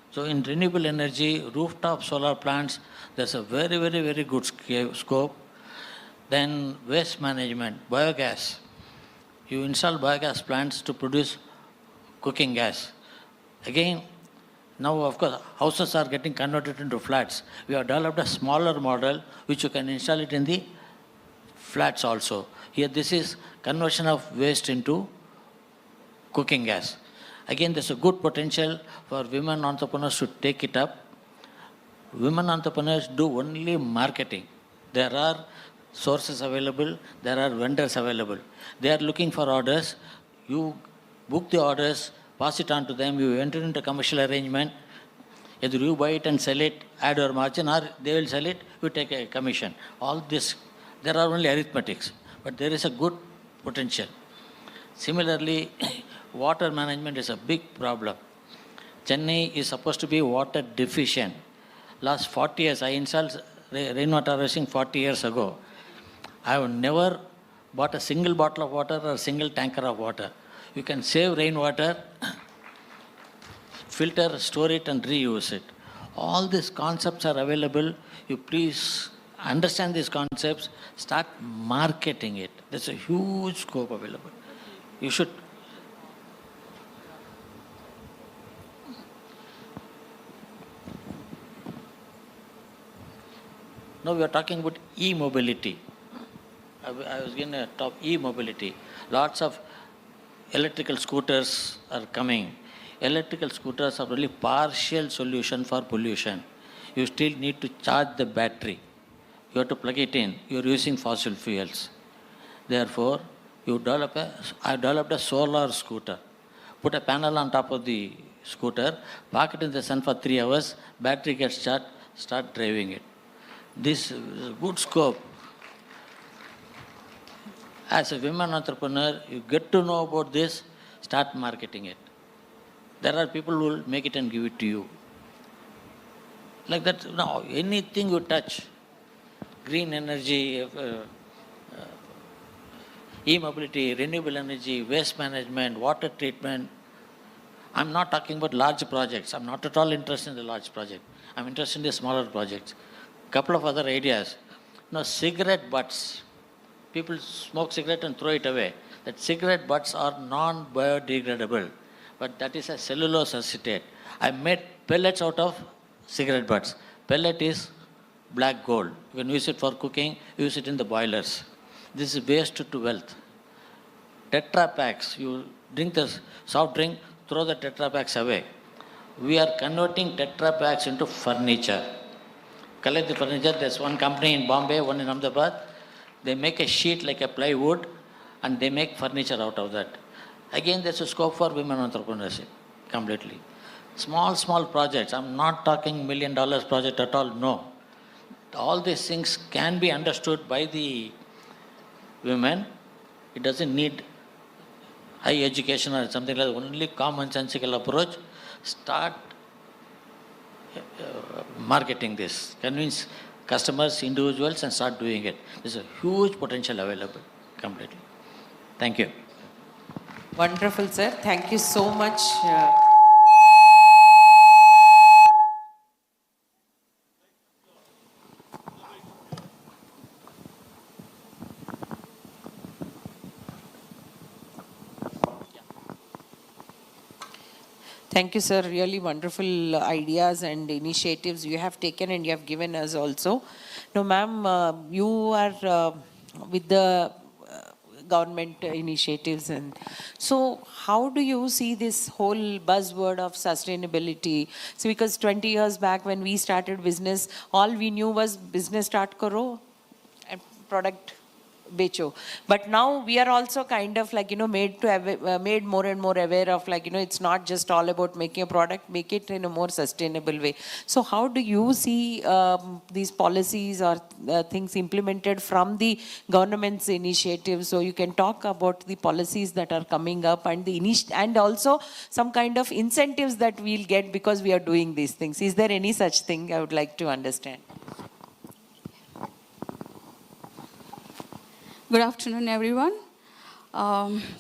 So in renewable energy, rooftop solar plants, there's a very, very, very good scope. Then waste management, biogas. You install biogas plants to produce cooking gas. Again, now of course, houses are getting converted into flats. We have developed a smaller model which you can install it in the flats also. Here this is conversion of waste into cooking gas. Again, there's a good potential for women entrepreneurs to take it up. Women entrepreneurs do only marketing. There are sources available, there are vendors available. They are looking for orders. You book the orders, pass it on to them, you enter into a commercial arrangement. Either you buy it and sell it, add your margin, or they will sell it, you take a commission. All this, there are only arithmetics, but there is a good potential. Similarly, water management is a big problem. Chennai is supposed to be water deficient. Last 40 years, I installed rainwater harvesting 40 years ago. I have never bought a single bottle of water or a single tanker of water. You can save rainwater, filter, store it and reuse it. All these concepts are available. You please understand these concepts, start marketing it. There's a huge scope available. You should. Now we are talking about e-mobility. I was going to talk e-mobility. Lots of electrical scooters are coming. Electrical scooters are only partial solution for pollution. You still need to charge the battery. You have to plug it in. You are using fossil fuels. Therefore, I developed a solar scooter. Put a panel on top of the scooter, park it in the sun for 3 hours, battery gets charged, start driving it. This is a good scope. As a women entrepreneur, you get to know about this, start marketing it. There are people who will make it and give it to you. Like that, no, anything you touch, green energy, e-mobility, renewable energy, waste management, water treatment. I'm not talking about large projects. I'm not at all interested in the large project. I'm interested in the smaller projects. Couple of other ideas. Now, cigarette butts. People smoke cigarette and throw it away. That cigarette butts are non-biodegradable, but that is a cellulose acetate. I made pellets out of cigarette butts. Pellet is black gold. You can use it for cooking, use it in the boilers. This is waste to wealth. Tetra packs. You drink the soft drink, throw the Tetra packs away. We are converting Tetra packs into furniture. Collect the furniture. There's one company in Bombay, one in Ahmedabad. They make a sheet like a plywood and they make furniture out of that. Again, there's a scope for women entrepreneurship completely. Small projects. I'm not talking $1 million project at all. No. All these things can be understood by the women. It doesn't need high education or something like that. Only commonsensical approach. Start marketing this. Convince customers, individuals, and start doing it. There's a huge potential available completely. Thank you. Wonderful, sir. Thank you so much. Thank you, sir. Really wonderful ideas and initiatives you have taken and you have given us also. Now, ma'am, you are with the government initiatives, and so how do you see this whole buzzword of sustainability? So, because 20 years back when we started business, all we knew was business start karo and product becho. But now we are also kind of like, made more and more aware of like, it's not just all about making a product, make it in a more sustainable way. So how do you see these policies or things implemented from the government's initiatives? So you can talk about the policies that are coming up and and also some kind of incentives that we'll get because we are doing these things. Is there any such thing? I would like to understand. Good afternoon, everyone.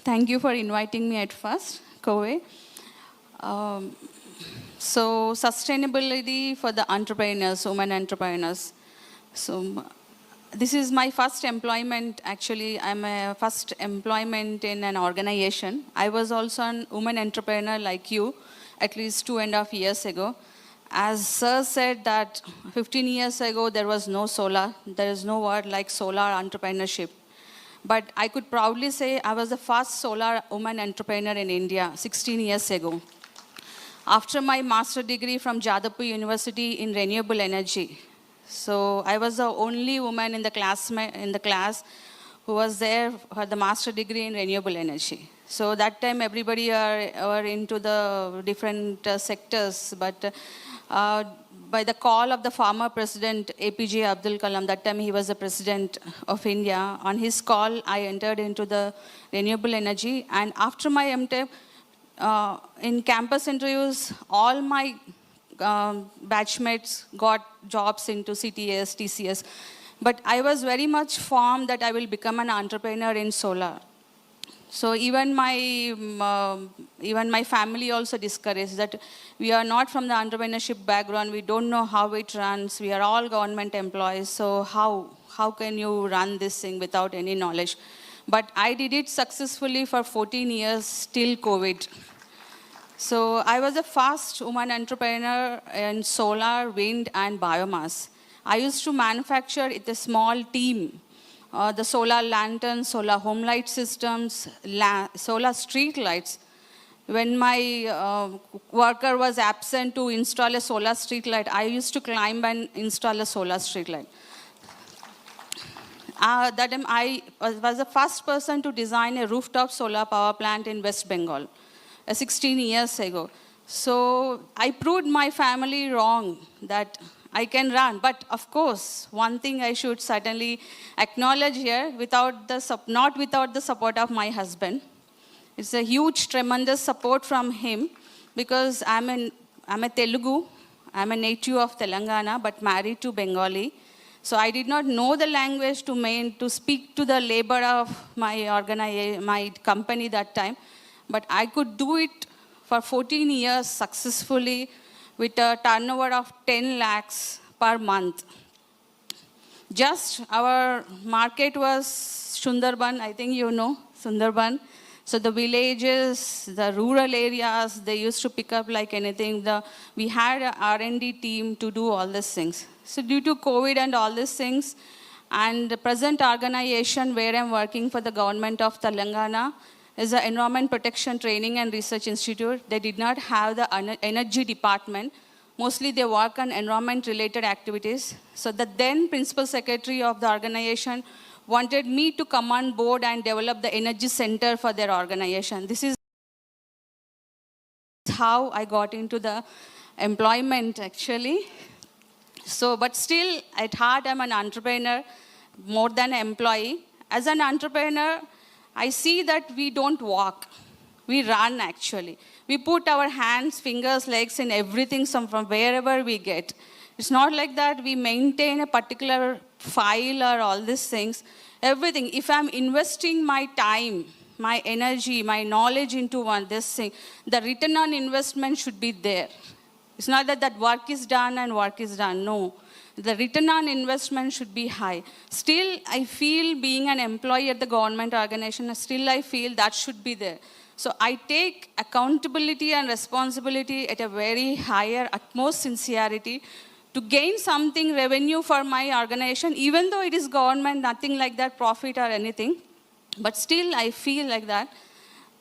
Thank you for inviting me at first, Kowe. So sustainability for the entrepreneurs, women entrepreneurs. So this is my first employment. Actually, I'm a first employment in an organization. I was also a woman entrepreneur like you, at least 2.5 years ago. As Sir said that 15 years ago, there was no solar. There is no word like solar entrepreneurship. But I could proudly say I was the first solar woman entrepreneur in India 16 years ago. After my master degree from Jadavpur University in renewable energy. So I was the only woman in the class who was there for the master degree in renewable energy. So that time everybody were into the different sectors, but by the call of the former president, APJ Abdul Kalam, that time he was the president of India, on his call, I entered into the renewable energy. And after my MTech, in campus interviews, all my batchmates got jobs into CTS, TCS. But I was very much firm that I will become an entrepreneur in solar. So even my family also discouraged that we are not from the entrepreneurship background. We don't know how it runs. We are all government employees. So how can you run this thing without any knowledge? But I did it successfully for 14 years till COVID. So I was a first woman entrepreneur in solar, wind, and biomass. I used to manufacture with a small team. The solar lanterns, solar home light systems, solar street lights. When my worker was absent to install a solar street light, I used to climb and install a solar street light. That time I was the first person to design a rooftop solar power plant in West Bengal, 16 years ago. So I proved my family wrong that I can run. But of course, one thing I should certainly acknowledge here, not without the support of my husband. It's a huge, tremendous support from him because I'm a Telugu. I'm a native of Telangana, but married to Bengali. So I did not know the language to speak to the labor of my company that time. But I could do it for 14 years successfully with a turnover of 10 lakhs per month. Just our market was Sundarban, I think you know Sundarban. So the villages, the rural areas, they used to pick up like anything. We had an R&D team to do all these things. So due to COVID and all these things, and the present organization where I'm working for the government of Telangana is the Environment Protection Training and Research Institute. They did not have the energy department. Mostly they work on environment-related activities. So the then principal secretary of the organization wanted me to come on board and develop the energy center for their organization. This is how I got into the employment, actually. So, but still, at heart, I'm an entrepreneur, more than an employee. As an entrepreneur, I see that we don't walk. We run, actually. We put our hands, fingers, legs in everything from wherever we get. It's not like that we maintain a particular file or all these things. Everything. If I'm investing my time, my energy, my knowledge into this thing, the return on investment should be there. It's not that work is done and work is done. No. The return on investment should be high. Still, I feel being an employee at the government organization, still I feel that should be there. So I take accountability and responsibility at a very higher, utmost sincerity to gain something revenue for my organization, even though it is government, nothing like that, profit or anything. But still, I feel like that.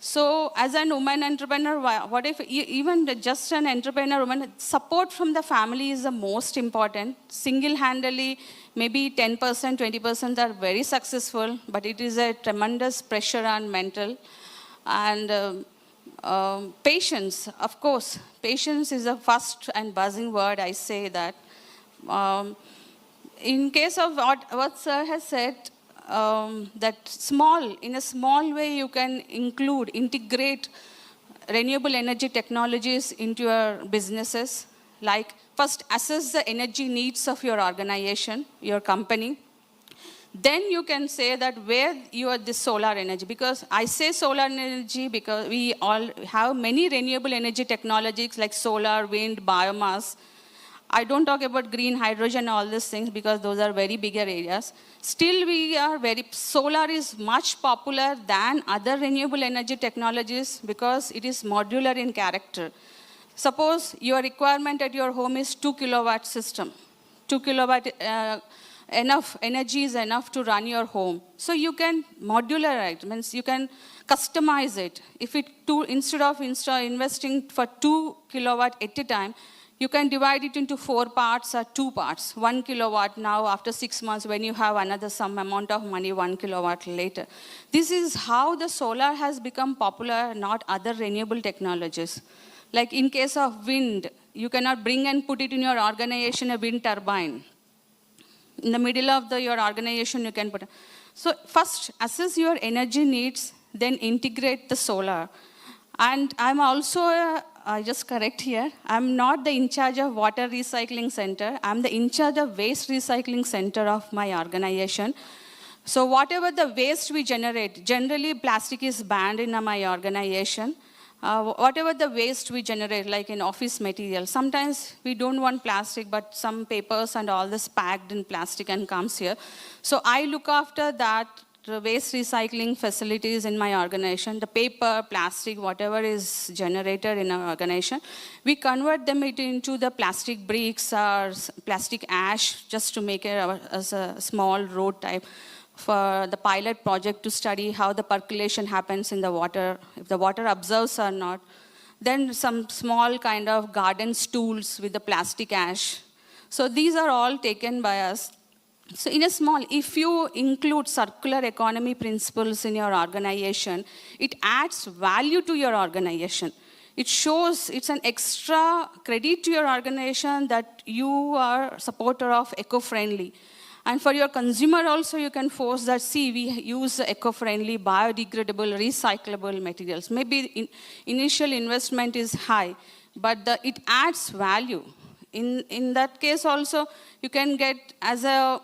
So as a woman entrepreneur, what if even just an entrepreneur woman, support from the family is the most important. Single-handedly, maybe 10%, 20% are very successful, but it is a tremendous pressure on mental. And patience, of course. Patience is the first and buzzing word, I say that. In case of what Sir has said, that in a small way you can integrate renewable energy technologies into your businesses. Like first assess the energy needs of your organization, your company. Then you can say that where you are this solar energy. Because I say solar energy because we all have many renewable energy technologies like solar, wind, biomass. I don't talk about green hydrogen, all these things, because those are very bigger areas. Still, solar is much popular than other renewable energy technologies because it is modular in character. Suppose your requirement at your home is 2 kilowatt system. 2 kilowatt enough energy is enough to run your home. So you can modularize, means you can customize it. Instead of investing for 2 kilowatt at a time, you can divide it into 4 parts or 2 parts. 1 kilowatt now, after 6 months, when you have another some amount of money, 1 kilowatt later. This is how the solar has become popular, not other renewable technologies. Like in case of wind, you cannot bring and put it in your organization a wind turbine. In the middle of your organization, you can put it. So first, assess your energy needs, then integrate the solar. And I'm also I just correct here, I'm not the in charge of water recycling center. I'm the in charge of waste recycling center of my organization. So whatever the waste we generate, generally plastic is banned in my organization. Whatever the waste we generate, like in office material, sometimes we don't want plastic, but some papers and all this packed in plastic and comes here. So I look after that, the waste recycling facilities in my organization, the paper, plastic, whatever is generated in our organization, we convert them into the plastic bricks or plastic ash just to make it as a small road type for the pilot project to study how the percolation happens in the water, if the water absorbs or not. Then some small kind of garden stools with the plastic ash. So these are all taken by us. So in a small, if you include circular economy principles in your organization, it adds value to your organization. It shows, it's an extra credit to your organization that you are a supporter of eco-friendly. And for your consumer also, you can force that, see, we use eco-friendly, biodegradable, recyclable materials. Maybe initial investment is high, but it adds value. In that case also, you can get, as a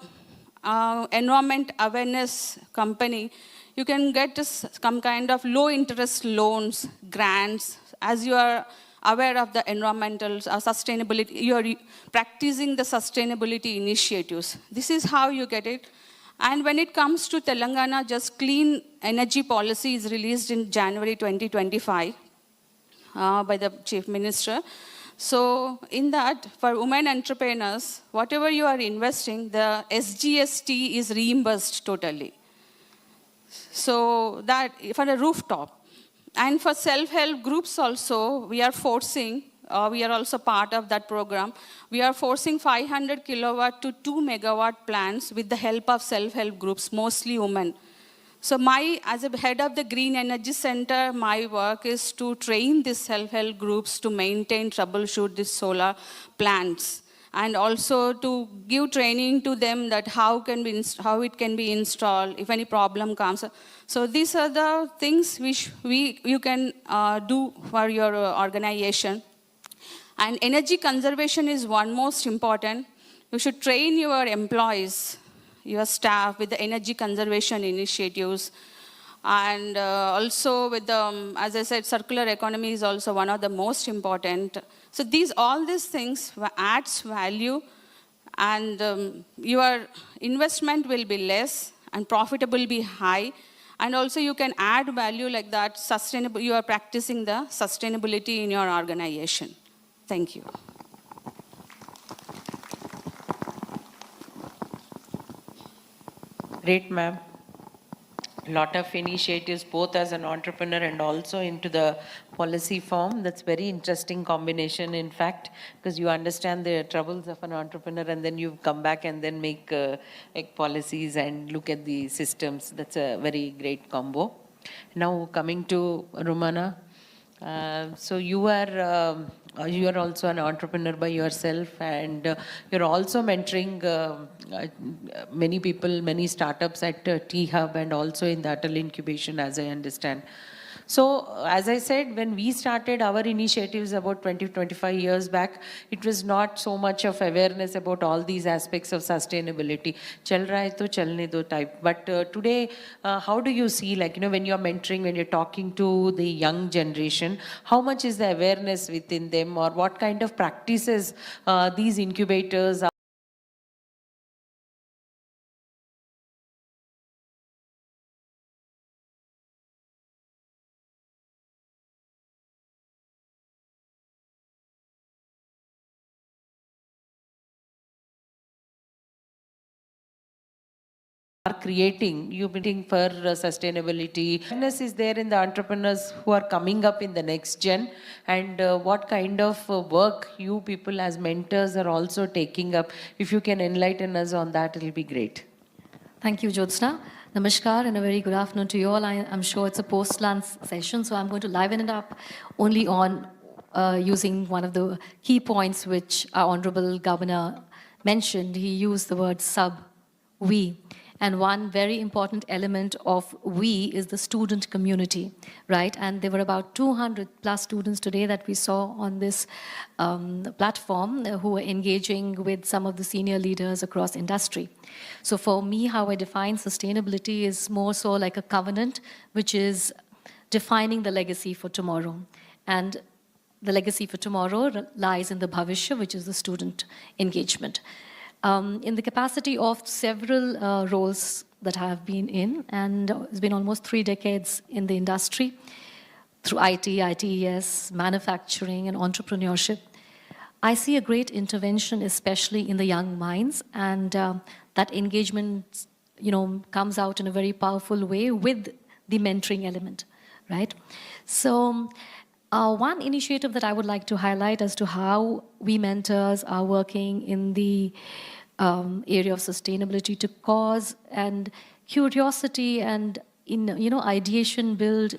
environment awareness company, you can get some kind of low-interest loans, grants, as you are aware of the environmental sustainability, you are practicing the sustainability initiatives. This is how you get it. And when it comes to Telangana, just clean energy policy is released in January 2025 by the Chief Minister. So in that, for women entrepreneurs, whatever you are investing, the SGST is reimbursed totally. So that, for a rooftop. And for self-help groups also, we are forcing, we are also part of that program, we are forcing 500 kilowatt to 2 megawatt plants with the help of self-help groups, mostly women. So as a head of the Green Energy Center, my work is to train these self-help groups to maintain, troubleshoot these solar plants, and also to give training to them that how it can be installed if any problem comes. So these are the things which you can do for your organization. And energy conservation is one most important. You should train your employees, your staff with the energy conservation initiatives. And also with the, as I said, circular economy is also one of the most important. So all these things adds value, and your investment will be less and profit will be high. And also you can add value like that, sustainable, you are practicing the sustainability in your organization. Thank you. Great, ma'am. A lot of initiatives, both as an entrepreneur and also into the policy form. That's very interesting combination, in fact, because you understand the troubles of an entrepreneur and then you come back and then make policies and look at the systems. That's a very great combo. Now coming to Romana. So you are also an entrepreneur by yourself, and you're also mentoring many people, many startups at T-Hub and also in the Atal Incubation, as I understand. So, as I said, when we started our initiatives about 20-25 years back, it was not so much of awareness about all these aspects of sustainability. Chal raha hai to chalne do type. But today, how do you see, like, when you're mentoring, when you're talking to the young generation, how much is the awareness within them, or what kind of practices these incubators are creating, you meeting for sustainability? Awareness is there in the entrepreneurs who are coming up in the next gen, and what kind of work you people as mentors are also taking up? If you can enlighten us on that, it will be great. Thank you, Jyotsna. Namaskar and a very good afternoon to you all. I'm sure it's a post-lunch session, so I'm going to liven it up only on using one of the key points which our Honorable Governor mentioned. He used the word sub, we. And one very important element of we is the student community, right? And there were about 200 plus students today that we saw on this platform who were engaging with some of the senior leaders across industry. So for me, how I define sustainability is more so like a covenant, which is defining the legacy for tomorrow. And the legacy for tomorrow lies in the bhavishya, which is the student engagement. In the capacity of several roles that I have been in, and it's been almost 3 decades in the industry, through IT, ITES, manufacturing, and entrepreneurship, I see a great intervention, especially in the young minds, and that engagement, comes out in a very powerful way with the mentoring element, right? So, one initiative that I would like to highlight as to how we mentors are working in the area of sustainability to cause and curiosity and ideation build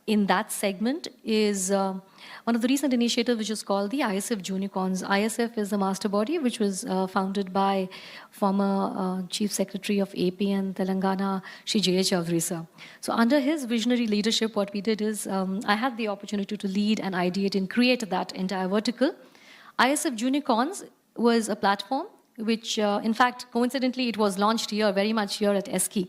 in that segment is one of the recent initiatives, which is called the ISF Junicorns. ISF is the master body which was founded by former Chief Secretary of AP and Telangana, Shri J. Chaudhary sir. So under his visionary leadership, what we did is I had the opportunity to lead and ideate and create that entire vertical. ISF Junicorns was a platform which, in fact, coincidentally, it was launched here, very much here at ESCI,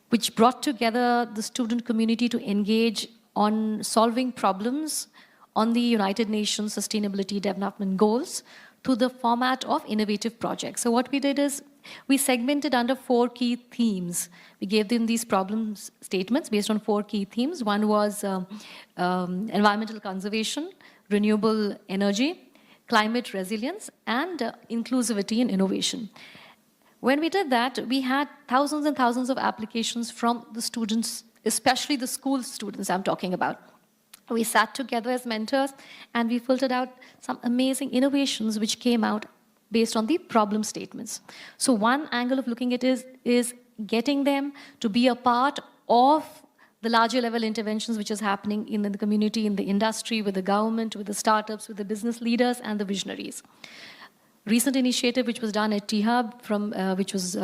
which brought together the student community to engage on solving problems on the United Nations Sustainability Development Goals to the format of innovative projects. So what we did is we segmented under 4 key themes. We gave them these problem statements based on 4 key themes. One was environmental conservation, renewable energy, climate resilience, and inclusivity and innovation. When we did that, we had thousands and thousands of applications from the students, especially the school students I'm talking about. We sat together as mentors and we filtered out some amazing innovations which came out based on the problem statements. So one angle of looking at it is getting them to be a part of the larger level interventions which is happening in the community, in the industry, with the government, with the startups, with the business leaders and the visionaries. Recent initiative which was done at T-Hub, which was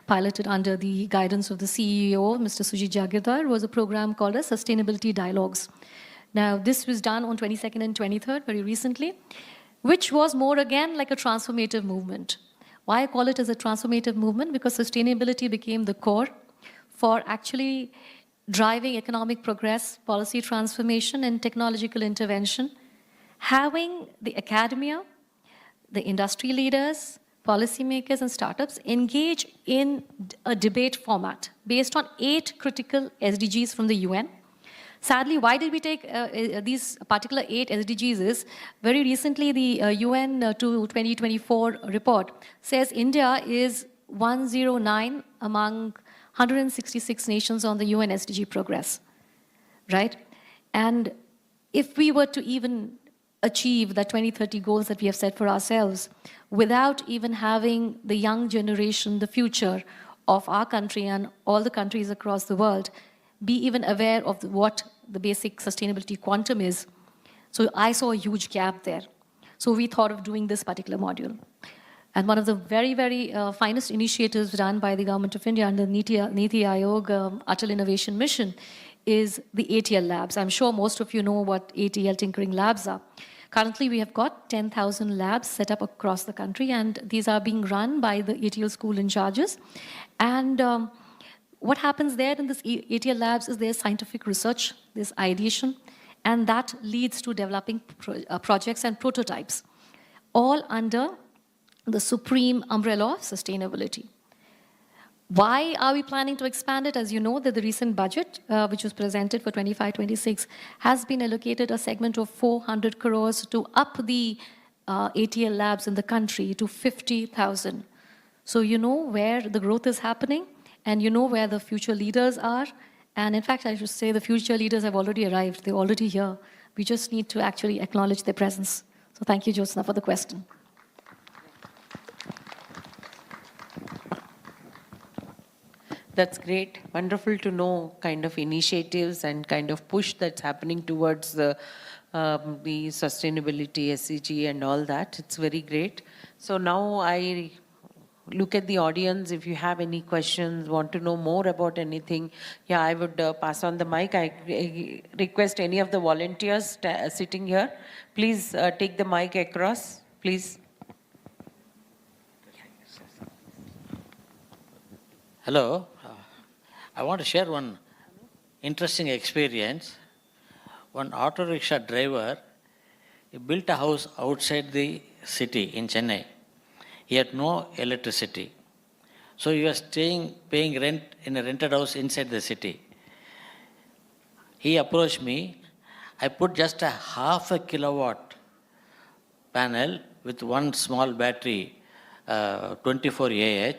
piloted under the guidance of the CEO, Mr. Sujit Jagirdar, was a program called as Sustainability Dialogues. Now, this was done on 22nd and 23rd, very recently, which was more, again, like a transformative movement. Why I call it as a transformative movement? Because sustainability became the core for actually driving economic progress, policy transformation, and technological intervention, having the academia, the industry leaders, policymakers, and startups engage in a debate format based on 8 critical SDGs from the UN. Sadly, why did we take these particular 8 SDGs is, very recently the UN to 2024 report says India is 109 among 166 nations on the UN SDG progress, right? And if we were to even achieve the 2030 goals that we have set for ourselves without even having the young generation, the future of our country and all the countries across the world, be even aware of what the basic sustainability quantum is. So I saw a huge gap there. So we thought of doing this particular module. And one of the very, very finest initiatives done by the Government of India under Niti Aayog Atal Innovation Mission is the ATL labs. I'm sure most of you know what ATL tinkering labs are. Currently, we have got 10,000 labs set up across the country, and these are being run by the ATL school in charges. And what happens there in this ATL labs is there's scientific research, there's ideation, and that leads to developing projects and prototypes, all under the supreme umbrella of sustainability. Why are we planning to expand it? As you know, that the recent budget, which was presented for 25-26, has been allocated a segment of 400 crores to up the ATL labs in the country to 50,000. So you know where the growth is happening, and you know where the future leaders are. And in fact, I should say the future leaders have already arrived. They're already here. We just need to actually acknowledge their presence. So thank you, Jyotsna, for the question. That's great. Wonderful to know kind of initiatives and kind of push that's happening towards the sustainability, SCG and all that. It's very great. So now I look at the audience. If you have any questions, want to know more about anything, yeah, I would pass on the mic. I request any of the volunteers sitting here, please take the mic across, please. Hello. I want to share one interesting experience. One auto rickshaw driver, he built a house outside the city in Chennai. He had no electricity. So he was paying rent in a rented house inside the city. He approached me. I put just a 0.5 kilowatt panel with one small battery, 24 Ah.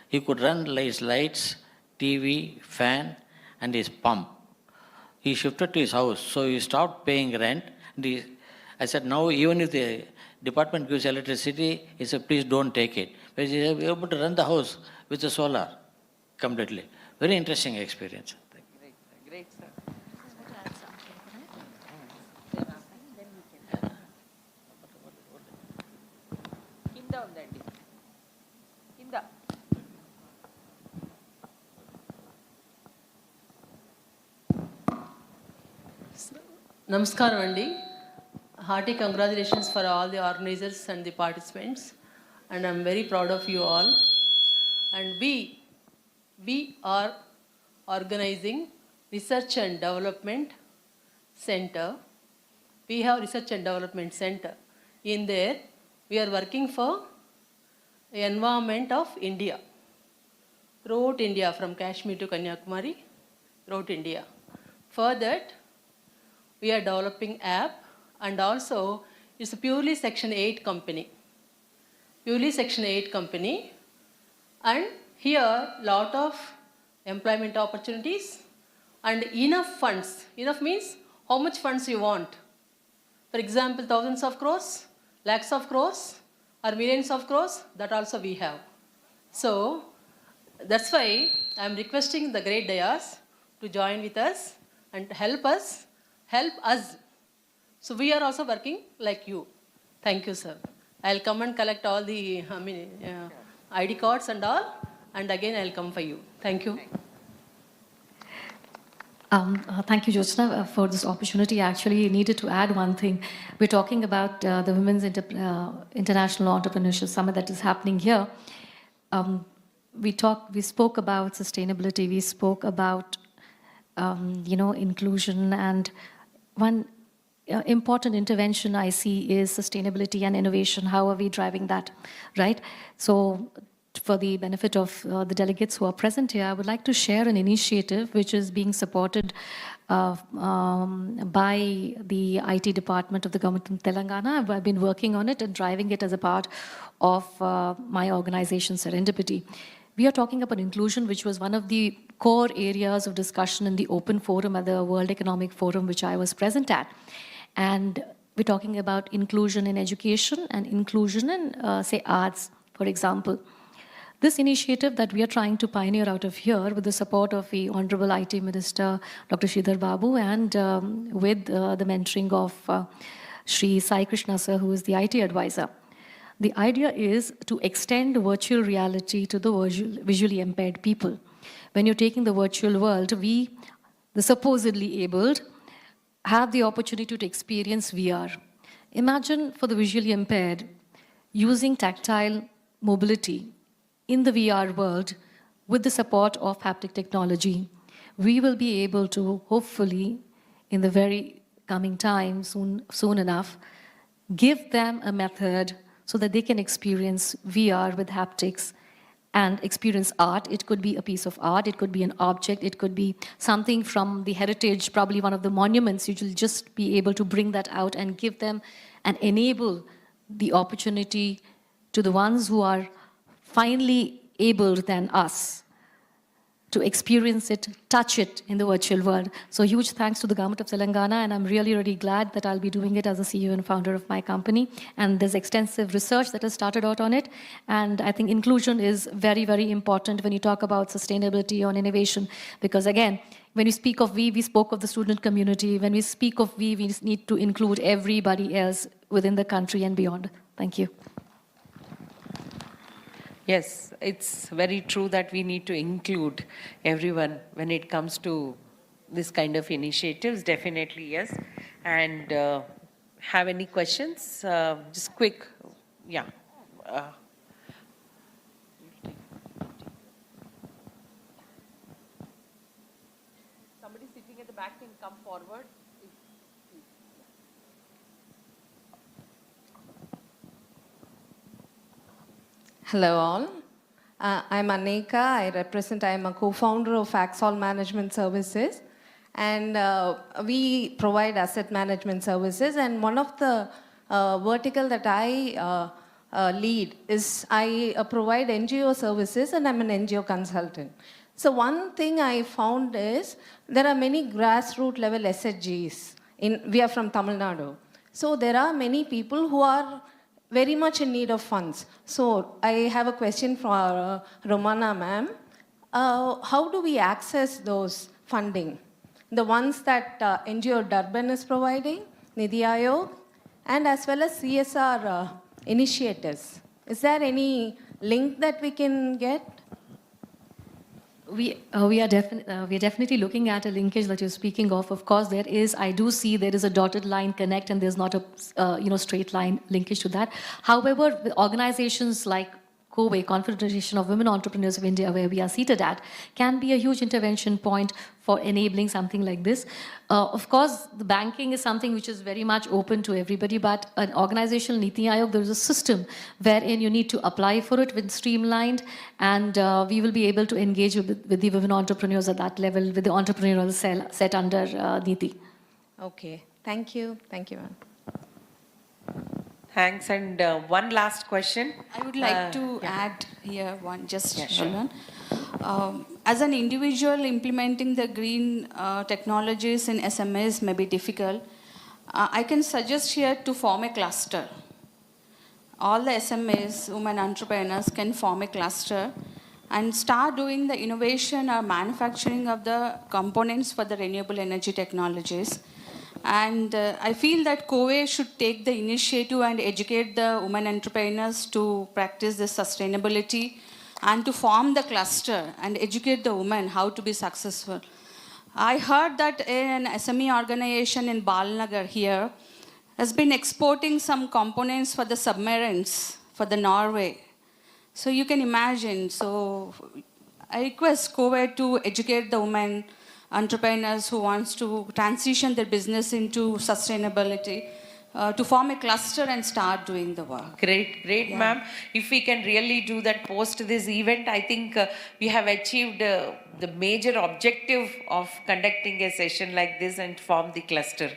He could run his lights, TV, fan, and his pump. He shifted to his house, so he stopped paying rent. And I said, now even if the department gives electricity, he said, please don't take it. But he was able to run the house with the solar completely. Very interesting experience. Great, sir. Namaskaram Andi. Hearty congratulations for all the organizers and the participants. And I'm very proud of you all. And we are organizing Research and Development Center. We have Research and Development Center. In there, we are working for the environment of India. Throughout India, from Kashmir to Kanyakumari, throughout India. For that, we are developing app, and also it's a purely Section 8 company. Purely Section 8 company. And here, lot of employment opportunities and enough funds. Enough means how much funds you want. For example, thousands of crores, lakhs of crores, or millions of crores, that also we have. So, that's why I'm requesting the great dayas to join with us and help us. So we are also working like you. Thank you, sir. I'll come and collect all the ID cards and all, and again I'll come for you. Thank you. Thank you, Jyotsna, for this opportunity. I actually needed to add one thing. We're talking about the Women's International Entrepreneurship Summit that is happening here. We spoke about sustainability. We spoke about inclusion, and one important intervention I see is sustainability and innovation. How are we driving that, right? So for the benefit of the delegates who are present here, I would like to share an initiative which is being supported by the IT department of the government of Telangana. I've been working on it and driving it as a part of my organization, Serendipity. We are talking about inclusion, which was one of the core areas of discussion in the open forum at the World Economic Forum, which I was present at. And we're talking about inclusion in education and inclusion in, say, arts, for example. This initiative that we are trying to pioneer out of here with the support of the Honorable IT Minister, Dr. Sridhar Babu, and with the mentoring of Shri Sai Krishna sir, who is the IT advisor. The idea is to extend virtual reality to the visually impaired people. When you're taking the virtual world, we, the supposedly abled, have the opportunity to experience VR. Imagine for the visually impaired, using tactile mobility in the VR world with the support of haptic technology. We will be able to, hopefully, in the very coming time, soon enough, give them a method so that they can experience VR with haptics and experience art. It could be a piece of art, it could be an object, it could be something from the heritage, probably one of the monuments. You will just be able to bring that out and give them and enable the opportunity to the ones who are finally able than us to experience it, touch it in the virtual world. So huge thanks to the government of Telangana, and I'm really, really glad that I'll be doing it as a CEO and founder of my company. And there's extensive research that has started out on it. And I think inclusion is very, very important when you talk about sustainability or innovation, because again, when we speak of we spoke of the student community. When we speak of we need to include everybody else within the country and beyond. Thank you. Yes, it's very true that we need to include everyone when it comes to this kind of initiatives, definitely yes. And have any questions? Just quick, yeah. Somebody sitting at the back can come forward. Hello all. I'm Anika. I am a co-founder of Axol Management Services. And we provide asset management services. And one of the vertical that I lead is I provide NGO services, and I'm an NGO consultant. So one thing I found is there are many grassroots level SHGs. We are from Tamil Nadu. So there are many people who are very much in need of funds. So I have a question for Romana ma'am. How do we access those funding? The ones that NGO Durban is providing, Nidhi Aayog, and as well as CSR initiatives. Is there any link that we can get? We are definitely looking at a linkage that you're speaking of. Of course, there is. I do see there is a dotted line connect, and there's not a straight line linkage to that. However, with organizations like COWE, Confederation of Women Entrepreneurs of India, where we are seated at, can be a huge intervention point for enabling something like this. Of course, the banking is something which is very much open to everybody, but an organizational Niti Aayog, there is a system wherein you need to apply for it with streamlined, and we will be able to engage with the women entrepreneurs at that level, with the entrepreneurial cell set under Niti. Okay, thank you. Thank you, ma'am. Thanks. And one last question. I would like to add here one, just sure. hold on. As an individual, implementing the green technologies in SMEs may be difficult. I can suggest here to form a cluster. All the SMEs, women entrepreneurs, can form a cluster and start doing the innovation or manufacturing of the components for the renewable energy technologies. And I feel that COWE should take the initiative and educate the women entrepreneurs to practice this sustainability and to form the cluster and educate the women how to be successful. I heard that an SME organization in Balnagar here has been exporting some components for the submarines for the Norway. So you can imagine. So I request COWE to educate the women entrepreneurs who wants to transition their business into sustainability, to form a cluster and start doing the work. Great, Yeah. ma'am. If we can really do that post this event, I think we have achieved the major objective of conducting a session like this and form the cluster.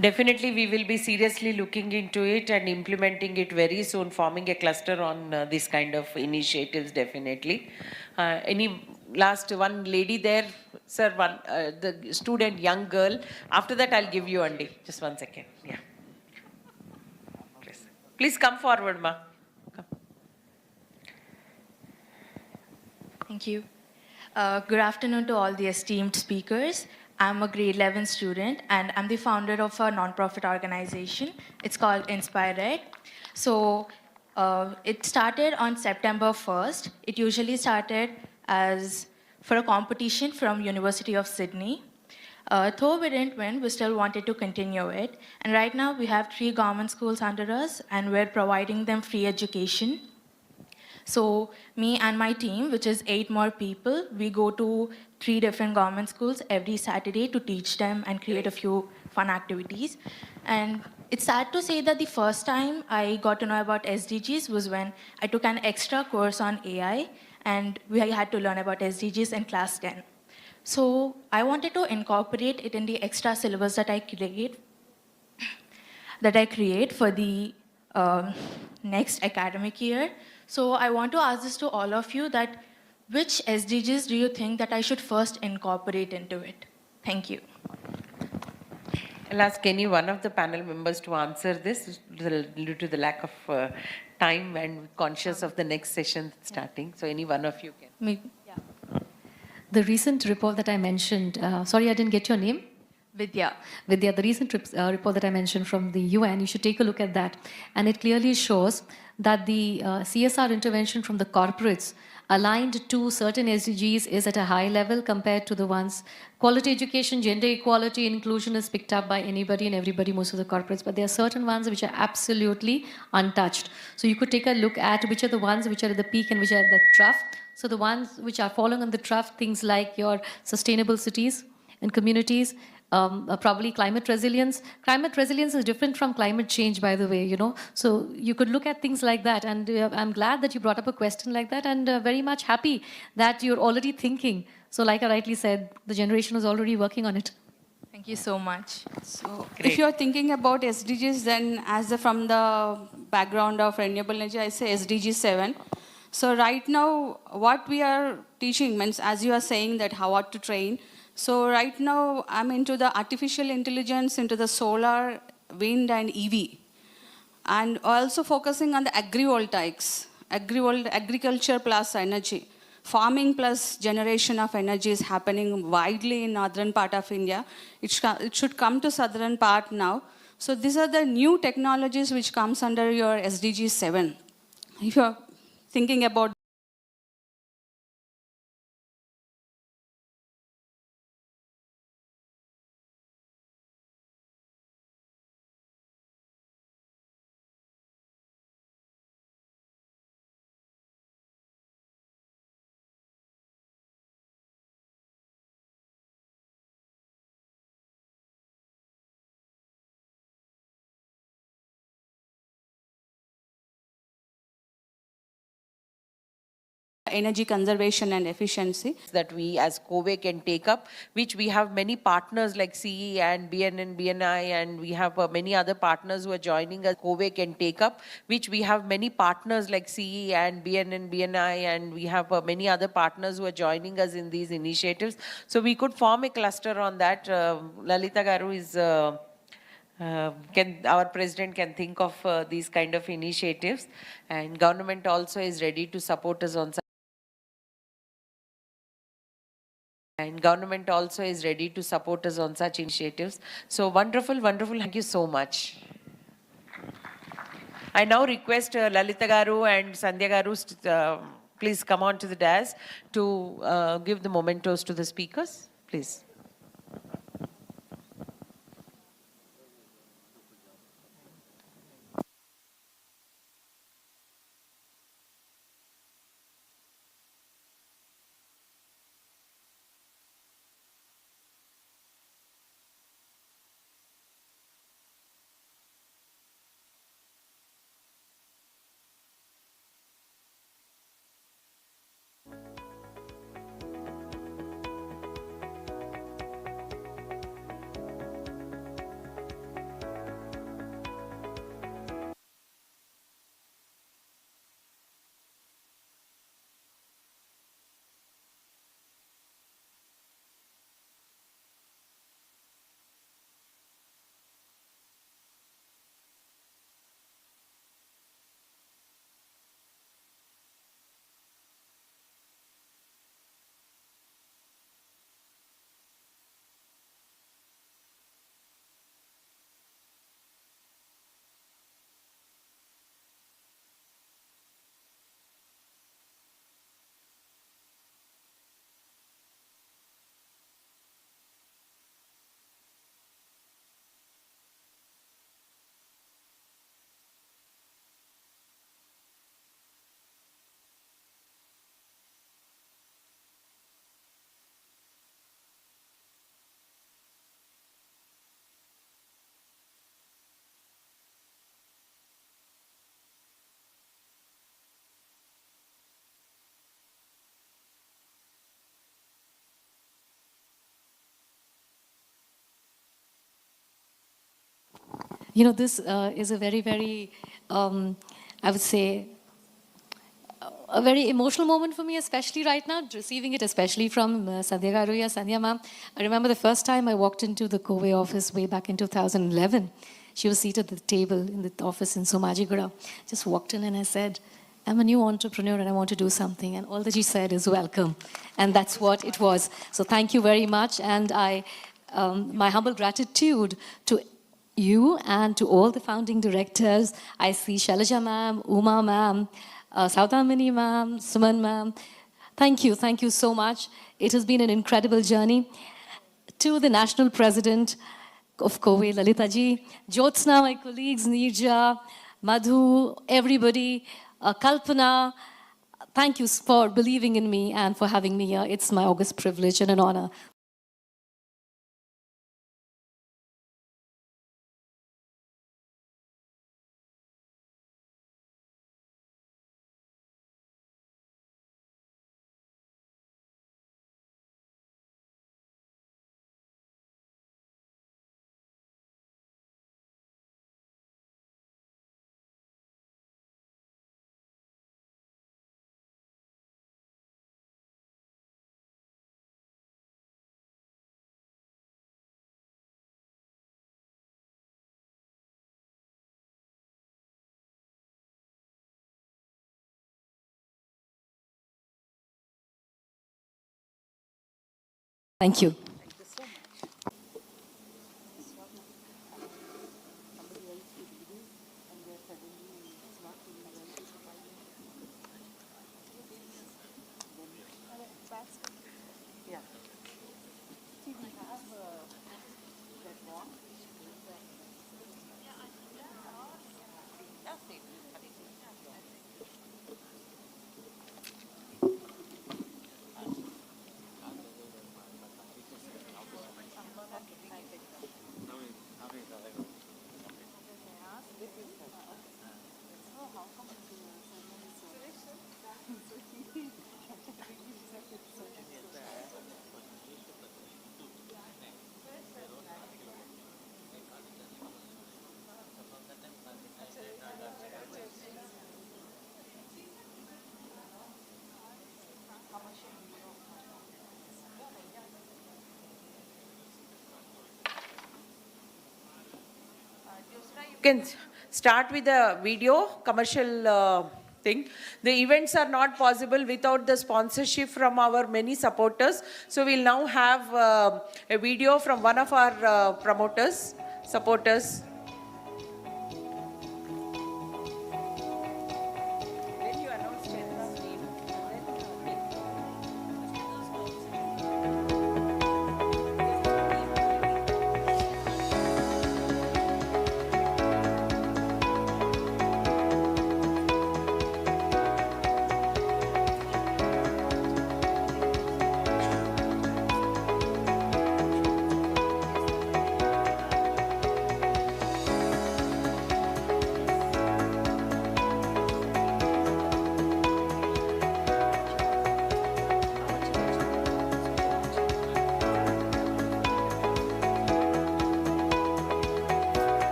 Definitely, we will be seriously looking into it and implementing it very soon, forming a cluster on this kind of initiatives, definitely. Any last one lady there? Sir, one, the student, young girl. After that, I'll give you Andy. Just 1 second. Yeah. Please come forward, ma. Come. Thank you. Good afternoon to all the esteemed speakers. I'm a grade 11 student, and I'm the founder of a nonprofit organization. It's called InspireEd. So it started on September 1st. It usually started as for a competition from University of Sydney. Though we didn't win, we still wanted to continue it. And right now we have 3 government schools under us, and we're providing them free education. So me and my team, which is 8 more people, we go to 3 different government schools every Saturday to teach them and create a few fun activities. And it's sad to say that the first time I got to know about SDGs was when I took an extra course on AI, and we had to learn about SDGs in class 10. So I wanted to incorporate it in the extra syllabus that I create for the next academic year. So I want to ask this to all of you, that which SDGs do you think that I should first incorporate into it? Thank you. I'll ask any one of the panel members to answer this due to the lack of time and conscious of the next session starting. So any one of you can. Me. The recent report that I mentioned, sorry, I didn't get your name. Vidya. Vidya, the recent report that I mentioned from the UN, you should take a look at that. And it clearly shows that the CSR intervention from the corporates aligned to certain SDGs is at a high level compared to the ones. Quality education, gender equality, inclusion is picked up by anybody and everybody, most of the corporates, but there are certain ones which are absolutely untouched. So you could take a look at which are the ones which are at the peak and which are at the trough. So the ones which are falling on the trough, things like your sustainable cities and communities, probably climate resilience. Climate resilience is different from climate change, by the way, you know. So you could look at things like that. And I'm glad that you brought up a question like that, and very much happy that you're already thinking. So like I rightly said, the generation is already working on it. Thank you so much. So if you're thinking about SDGs, then from the background of renewable energy, I say SDG 7. So right now, what we are teaching means, as you are saying that how to train. So right now, I'm into the artificial intelligence, into the solar, wind, and EV. And also focusing on the agrivoltaics, agriculture plus energy. Farming plus generation of energy is happening widely in northern part of India. It should come to southern part now. So these are the new technologies which comes under your SDG 7. If you're thinking about energy conservation and efficiency. That we as COVE can take up, which we have many partners like CE and BNN, BNI, and we have many other partners who are joining us. COVE can take up, which we have many partners like CE and BNN, BNI, and we have many other partners who are joining us in these initiatives. So we could form a cluster on that. Lalita Garu is our president can think of these kind of initiatives, and government also is ready to support us on. And government also is ready to support us on such initiatives. So wonderful, wonderful. Thank you so much. I now request Lalita Garu and Sandhya Garu, please come on to the dais to give the mementos to the speakers. Please. You know, this is a very, very, I would say, a very emotional moment for me, especially right now, receiving it, especially from Sandhya Garu, Sandhya ma'am. I remember the first time I walked into the COVE office way back in 2011. She was seated at the table in the office in Somajigura. Just walked in and I said, I'm a new entrepreneur and I want to do something. And all that she said is welcome. And that's what it was. So thank you very much. And I my humble gratitude to you and to all the founding directors. I see Shailaja ma'am, Uma ma'am, Saudamini ma'am, Suman ma'am. Thank you so much. It has been an incredible journey. To the national president of COVE, Lalita ji, Jyotsna, my colleagues, Nirja, Madhu, everybody, Kalpana, thank you for believing in me and for having me here. It's my august privilege and an honor. Thank you. Can start with a video commercial thing. The events are not possible without the sponsorship from our many supporters. So we'll now have a video from one of our promoters, supporters.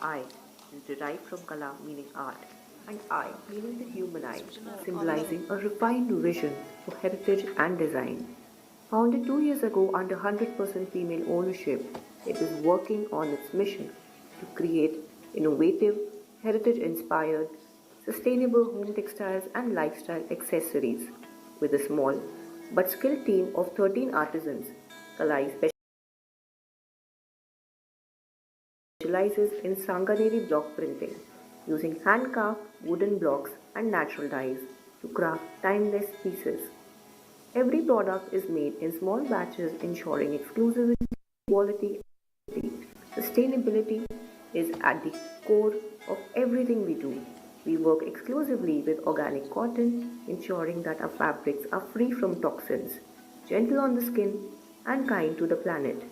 I is derived from kala meaning art and I meaning the human eye, symbolizing a refined vision for heritage and design. Founded 2 years ago under 100% female ownership, it is working on its mission to create innovative, heritage inspired, sustainable home textiles and lifestyle accessories. With a small but skilled team of 13 artisans, Kalai specializes in Sanganeri block printing, using hand-carved wooden blocks and natural dyes to craft timeless pieces. Every product is made in small batches, ensuring exclusivity, quality, and sustainability is at the core of everything we do. We work exclusively with organic cotton, ensuring that our fabrics are free from toxins, gentle on the skin, and kind to the planet.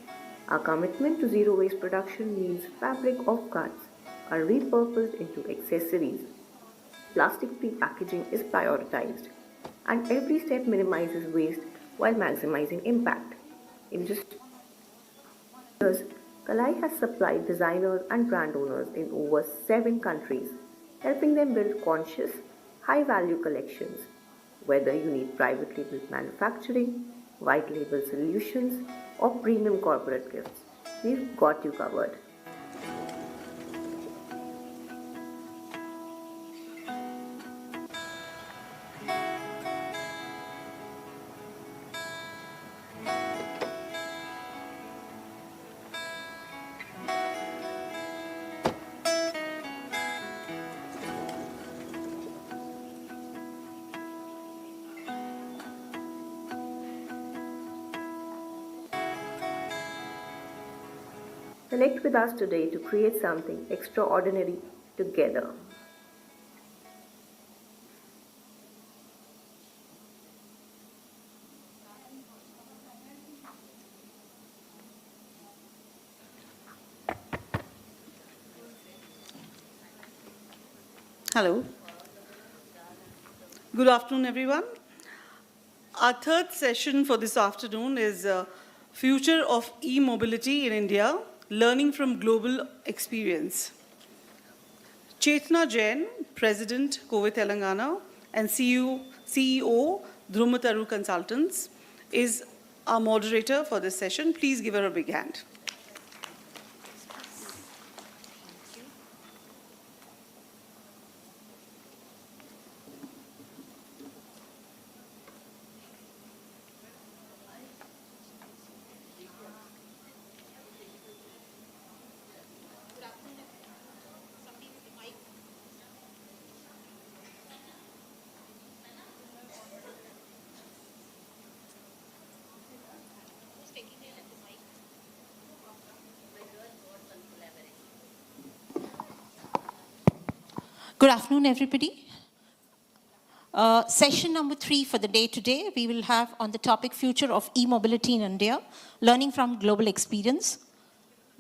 Our commitment to zero waste production means fabric offcuts are repurposed into accessories. Plastic-free packaging is prioritized, and every step minimizes waste while maximizing impact. In just years, Kalai has supplied designers and brand owners in over 7 countries, helping them build conscious, high-value collections. Whether you need private label manufacturing, white label solutions, or premium corporate gifts, we've got you covered. Connect with us today to create something extraordinary together. Hello. Good afternoon, everyone. Our third session for this afternoon is Future of E-Mobility in India, Learning from Global Experience. Chetna Jain, President, Kovi Telangana, and CEO, Drumataru Consultants, is our moderator for this session. Please give her a big hand. Good afternoon, everybody. Session number 3 for the day today, we will have on the topic Future of E-Mobility in India, Learning from Global Experience.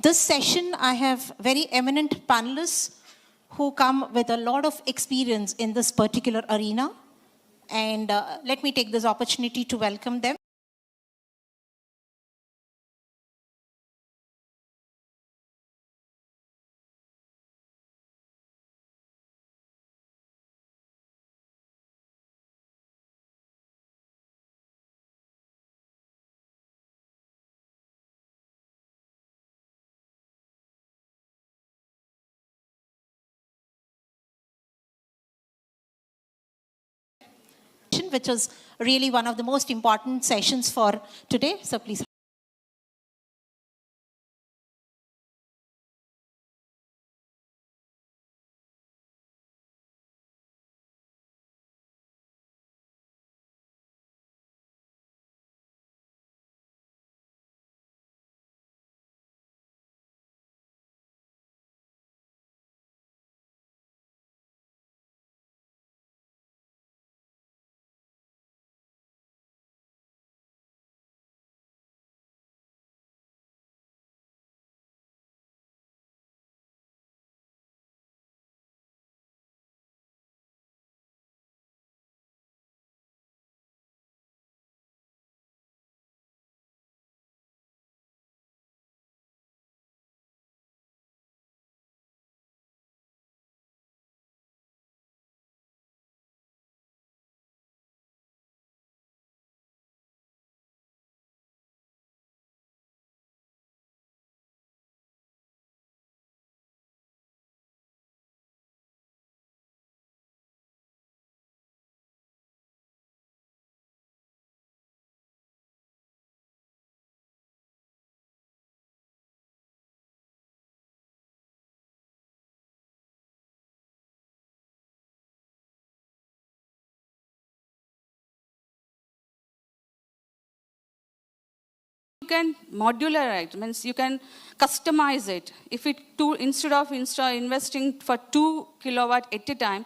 This session, I have very eminent panelists who come with a lot of experience in this particular arena. And let me take this opportunity to welcome them. Which is really one of the most important sessions for today. So please. can modularize, means you can customize it. If instead of investing for 2 kilowatt at a time,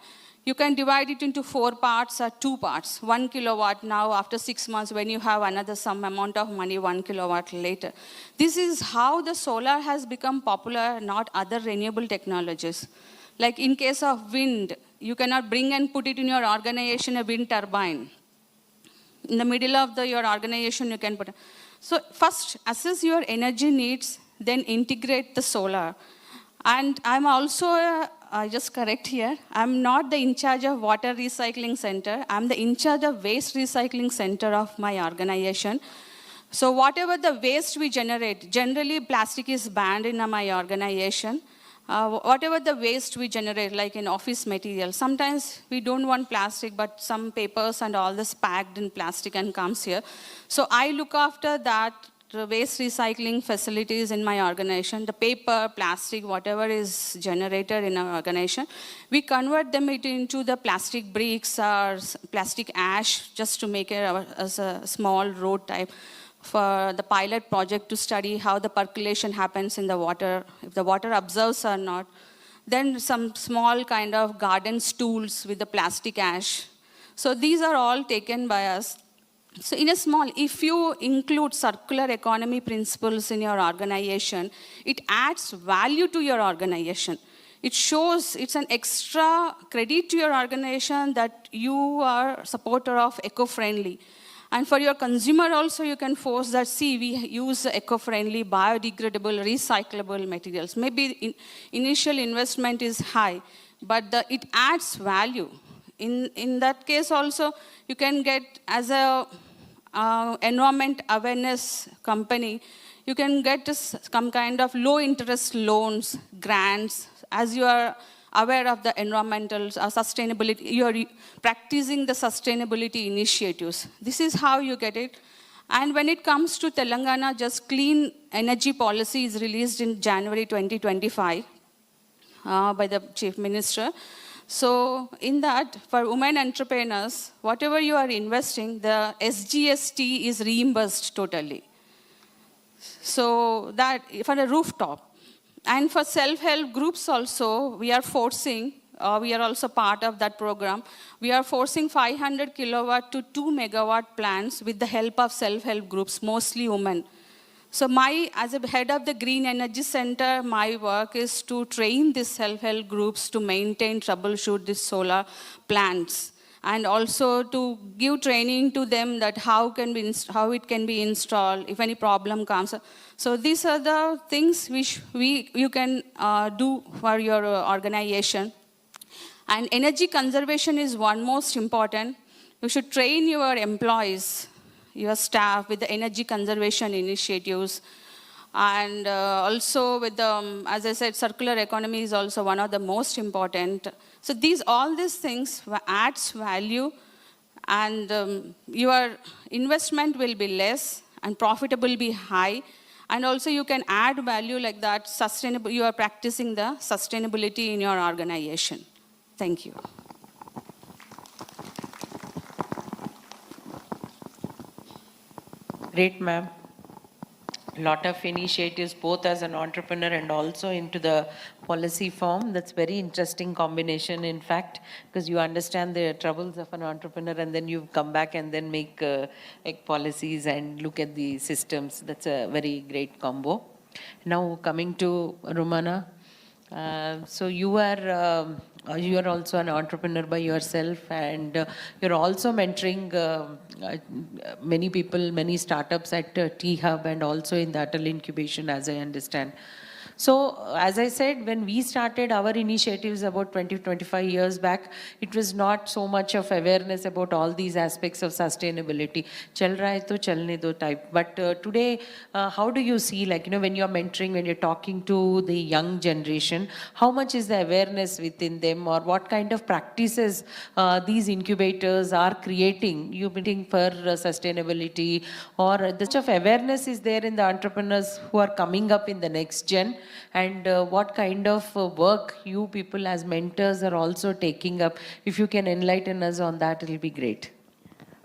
you can divide it into 4 parts or 2 parts. 1 kilowatt now, after 6 months, when you have another some amount of money, 1 kilowatt later. This is how the solar has become popular, not other renewable technologies. Like in case of wind, you cannot bring and put it in your organization a wind turbine. In the middle of your organization, you can put it. So first, assess your energy needs, then integrate the solar. And I'm also, just correct here, I'm not the in charge of water recycling center. I'm the in charge of waste recycling center of my organization. So whatever the waste we generate, generally plastic is banned in my organization. Whatever the waste we generate, like in office material, sometimes we don't want plastic, but some papers and all this packed in plastic and comes here. So I look after that waste recycling facilities in my organization. The paper, plastic, whatever is generated in our organization, we convert them into the plastic bricks or plastic ash just to make it as a small road type for the pilot project to study how the percolation happens in the water, if the water absorbs or not. Then some small kind of garden stools with the plastic ash. So these are all taken by us. So in a small, if you include circular economy principles in your organization, it adds value to your organization. It shows, it's an extra credit to your organization that you are a supporter of eco-friendly. And for your consumer also, you can force that, see, we use eco-friendly, biodegradable, recyclable materials. Maybe initial investment is high, but it adds value. In that case also, you can get, as a environment awareness company, you can get some kind of low interest loans, grants, as you are aware of the environmental sustainability, you are practicing the sustainability initiatives. This is how you get it. And when it comes to Telangana, just clean energy policy is released in January 2025 by the Chief Minister. So in that, for women entrepreneurs, whatever you are investing, the SGST is reimbursed totally. So that, for a rooftop. And for self-help groups also, we are forcing, we are also part of that program, we are forcing 500 kilowatt to 2 megawatt plants with the help of self-help groups, mostly women. So as a head of the Green Energy Center, my work is to train these self-help groups to maintain, troubleshoot these solar plants. And also to give training to them that how it can be installed, if any problem comes. So these are the things which you can do for your organization. And energy conservation is one most important. You should train your employees, your staff with the energy conservation initiatives. And also with the, as I said, circular economy is also one of the most important. So all these things adds value, and your investment will be less and profit will be high. And also you can add value like that, sustainable, you are practicing the sustainability in your organization. Thank you. Great, ma'am. Lot of initiatives, both as an entrepreneur and also into the policy form. That's very interesting combination, in fact, because you understand the troubles of an entrepreneur and then you come back and then make policies and look at the systems. That's a very great combo. Now coming to Romana. So you are also an entrepreneur by yourself, and you're also mentoring many people, many startups at T-Hub and also in the Atal Incubation, as I understand. So, as I said, when we started our initiatives about 25 years back, it was not so much of awareness about all these aspects of sustainability. Chal raha hai to chalne do type. But today, how do you see, like, when you're mentoring, when you're talking to the young generation, how much is the awareness within them, or what kind of practices these incubators are creating, you meeting for sustainability, or the much of awareness is there in the entrepreneurs who are coming up in the next gen? And what kind of work you people as mentors are also taking up? If you can enlighten us on that, it will be great.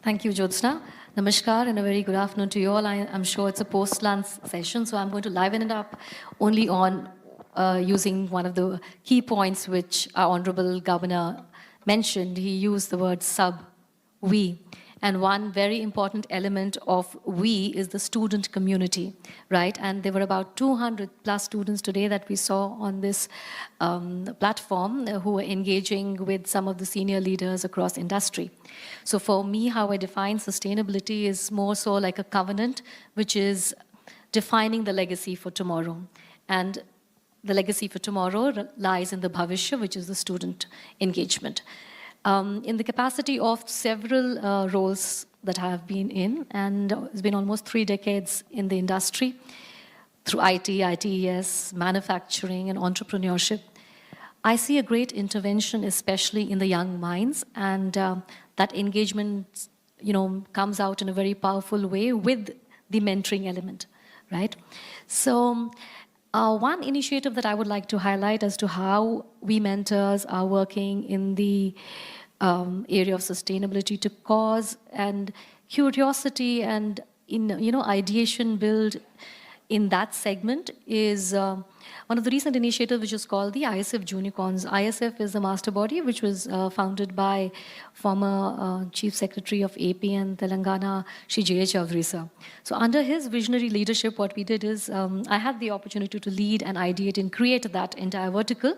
Thank you, Jyotsna. Namaskar and a very good afternoon to you all. I'm sure it's a post-lunch session, so I'm going to liven it up only on using one of the key points which our Honorable Governor mentioned. He used the word we. And one very important element of we is the student community, right? And there were about 200 plus students today that we saw on this platform who were engaging with some of the senior leaders across industry. So for me, how I define sustainability is more so like a covenant, which is defining the legacy for tomorrow. And the legacy for tomorrow lies in the bhavishya, which is the student engagement. In the capacity of several roles that I have been in, and it's been almost 3 decades in the industry, through IT, ITES, manufacturing, and entrepreneurship, I see a great intervention, especially in the young minds, and that engagement, comes out in a very powerful way with the mentoring element, right? So, one initiative that I would like to highlight as to how we mentors are working in the area of sustainability to cause and curiosity and ideation build in that segment is one of the recent initiatives which is called the ISF Junicorns. ISF is the master body which was founded by former Chief Secretary of AP and Telangana, Shri J. Chaudhary sir. So under his visionary leadership, what we did is I had the opportunity to lead and ideate and create that entire vertical.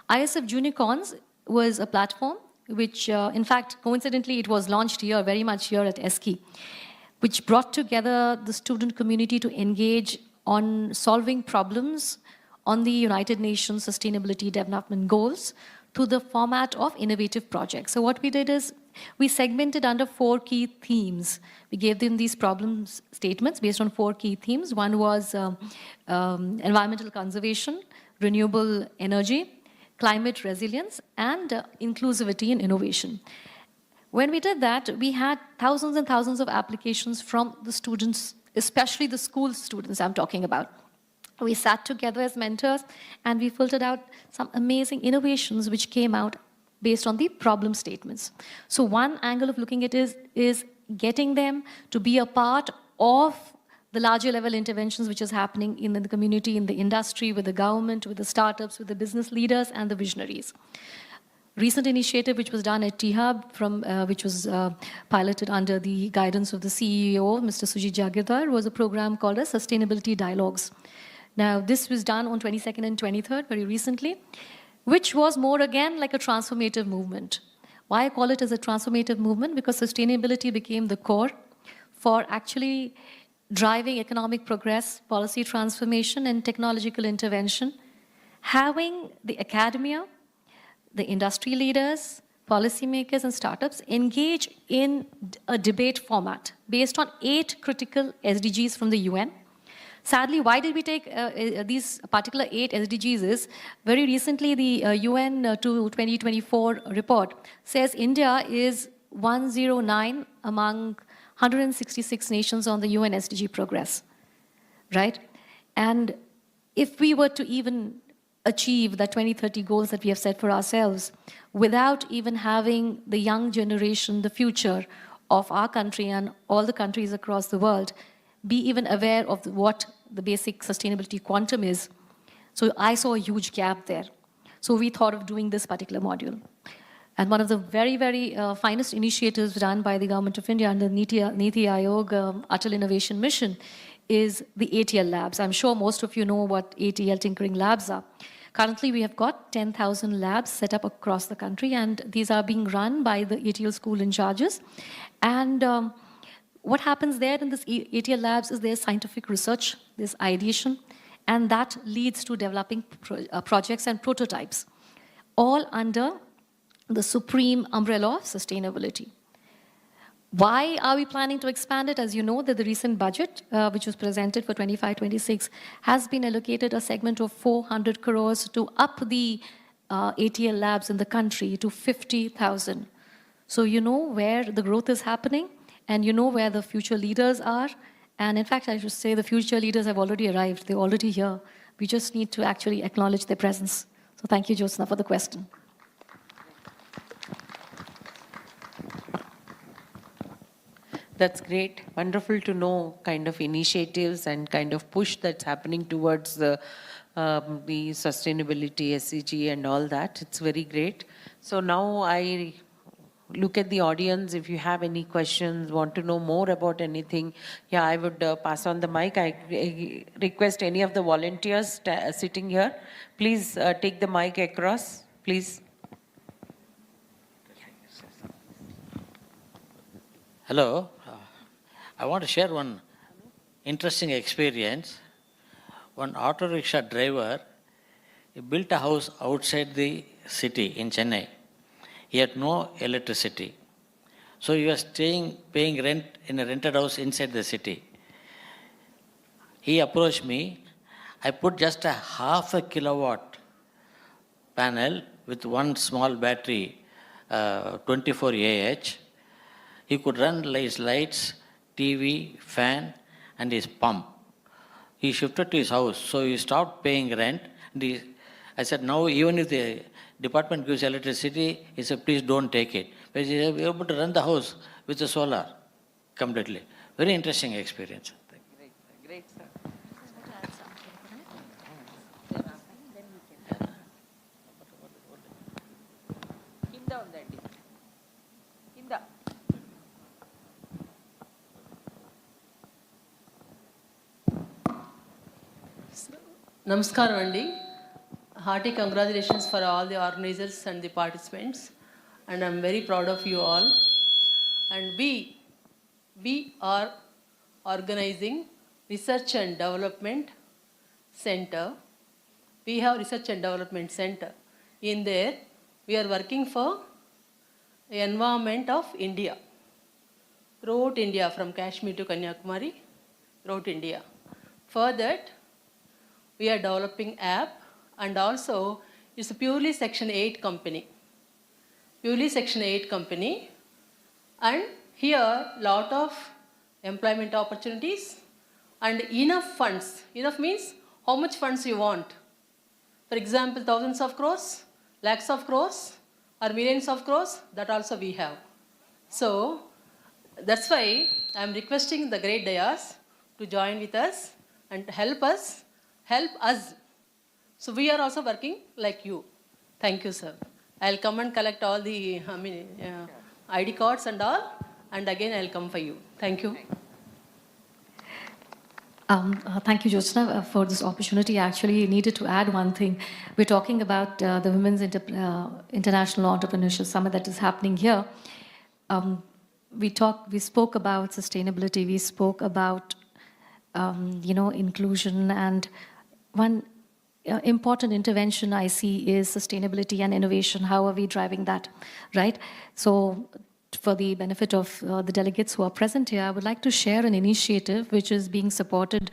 ISF Junicorns was a platform which, in fact, coincidentally, it was launched here, very much here at ESCI, which brought together the student community to engage on solving problems on the United Nations Sustainability Development Goals through the format of innovative projects. So what we did is we segmented under 4 key themes. We gave them these problem statements based on 4 key themes. One was environmental conservation, renewable energy, climate resilience, and inclusivity and innovation. When we did that, we had thousands and thousands of applications from the students, especially the school students I'm talking about. We sat together as mentors and we filtered out some amazing innovations which came out based on the problem statements. So one angle of looking at it is getting them to be a part of the larger level interventions which is happening in the community, in the industry, with the government, with the startups, with the business leaders and the visionaries. Recent initiative which was done at T-Hub, which was piloted under the guidance of the CEO, Mr. Sujit Jagirdar, was a program called as Sustainability Dialogues. Now, this was done on 22nd and 23rd, very recently, which was more again like a transformative movement. Why I call it as a transformative movement? Because sustainability became the core for actually driving economic progress, policy transformation, and technological intervention, having the academia, the industry leaders, policymakers, and startups engage in a debate format based on 8 critical SDGs from the UN. Sadly, why did we take these particular 8 SDGs is, very recently the UN to 2024 report says India is 109 among 166 nations on the UN SDG progress, right? And if we were to even achieve the 2030 goals that we have set for ourselves without even having the young generation, the future of our country and all the countries across the world, be even aware of what the basic sustainability quantum is. So I saw a huge gap there. So we thought of doing this particular module. And one of the very, very finest initiatives done by the Government of India under Niti Aayog Atal Innovation Mission is the ATL labs. I'm sure most of you know what ATL tinkering labs are. Currently, we have got 10,000 labs set up across the country, and these are being run by the ATL school in charges. And what happens there in this ATL labs is there's scientific research, there's ideation, and that leads to developing projects and prototypes, all under the supreme umbrella of sustainability. Why are we planning to expand it? As you know, that the recent budget, which was presented for 25-26, has been allocated a segment of 400 crores to up the ATL labs in the country to 50,000. So you know where the growth is happening, and you know where the future leaders are. And in fact, I should say the future leaders have already arrived. They're already here. We just need to actually acknowledge their presence. So thank you, Jyotsna, for the question. That's great. Wonderful to know kind of initiatives and kind of push that's happening towards the sustainability, SCG and all that. It's very great. So now I look at the audience. If you have any questions, want to know more about anything, yeah, I would pass on the mic. I request any of the volunteers sitting here, please take the mic across, please. Hello. I want to share one interesting experience. One auto rickshaw driver, he built a house outside the city in Chennai. He had no electricity. So he was paying rent in a rented house inside the city. He approached me. I put just a 0.5 kilowatt panel with one small battery, 24 Ah. He could run his lights, TV, fan, and his pump. He shifted to his house, so he stopped paying rent. And I said, now even if the department gives electricity, he said, please don't take it. But he was able to run the house with the solar completely. Very interesting experience. Great, sir. Namaskaram Andi. Hearty congratulations for all the organizers and the participants. And I'm very proud of you all. And we are organizing Research and Development Center. We have Research and Development Center. In there, we are working for the environment of India. Throughout India, from Kashmir to Kanyakumari, throughout India. For that, we are developing app, and also it's a purely Section 8 company. Purely Section 8 company. And here, lot of employment opportunities and enough funds. Enough means how much funds you want. For example, thousands of crores, lakhs of crores, or millions of crores, that also we have. So, that's why I'm requesting the great dayas to join with us and help us. So we are also working like you. Thank you, sir. I'll come and collect all the ID cards and all, and again I'll come for you. Thank you. Thank you, Jyotsna, for this opportunity. I actually needed to add one thing. We're talking about the Women's International Entrepreneurship Summit that is happening here. We spoke about sustainability. We spoke about inclusion, and one important intervention I see is sustainability and innovation. How are we driving that, right? So for the benefit of the delegates who are present here, I would like to share an initiative which is being supported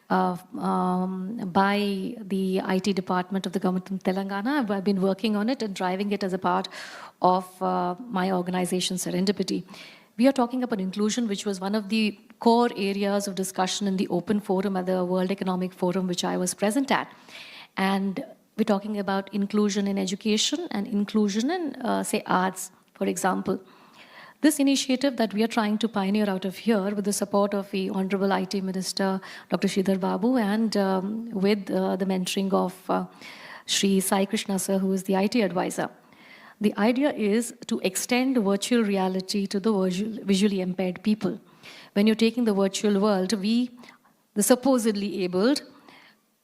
by the IT department of the government of Telangana. I've been working on it and driving it as a part of my organization, Serendipity. We are talking about inclusion, which was one of the core areas of discussion in the open forum at the World Economic Forum, which I was present at. And we're talking about inclusion in education and inclusion in, say, arts, for example. This initiative that we are trying to pioneer out of here with the support of the Honorable IT Minister, Dr. Sridhar Babu, and with the mentoring of Shri Sai Krishna sir, who is the IT advisor. The idea is to extend virtual reality to the visually impaired people. When you're taking the virtual world, we, the supposedly abled,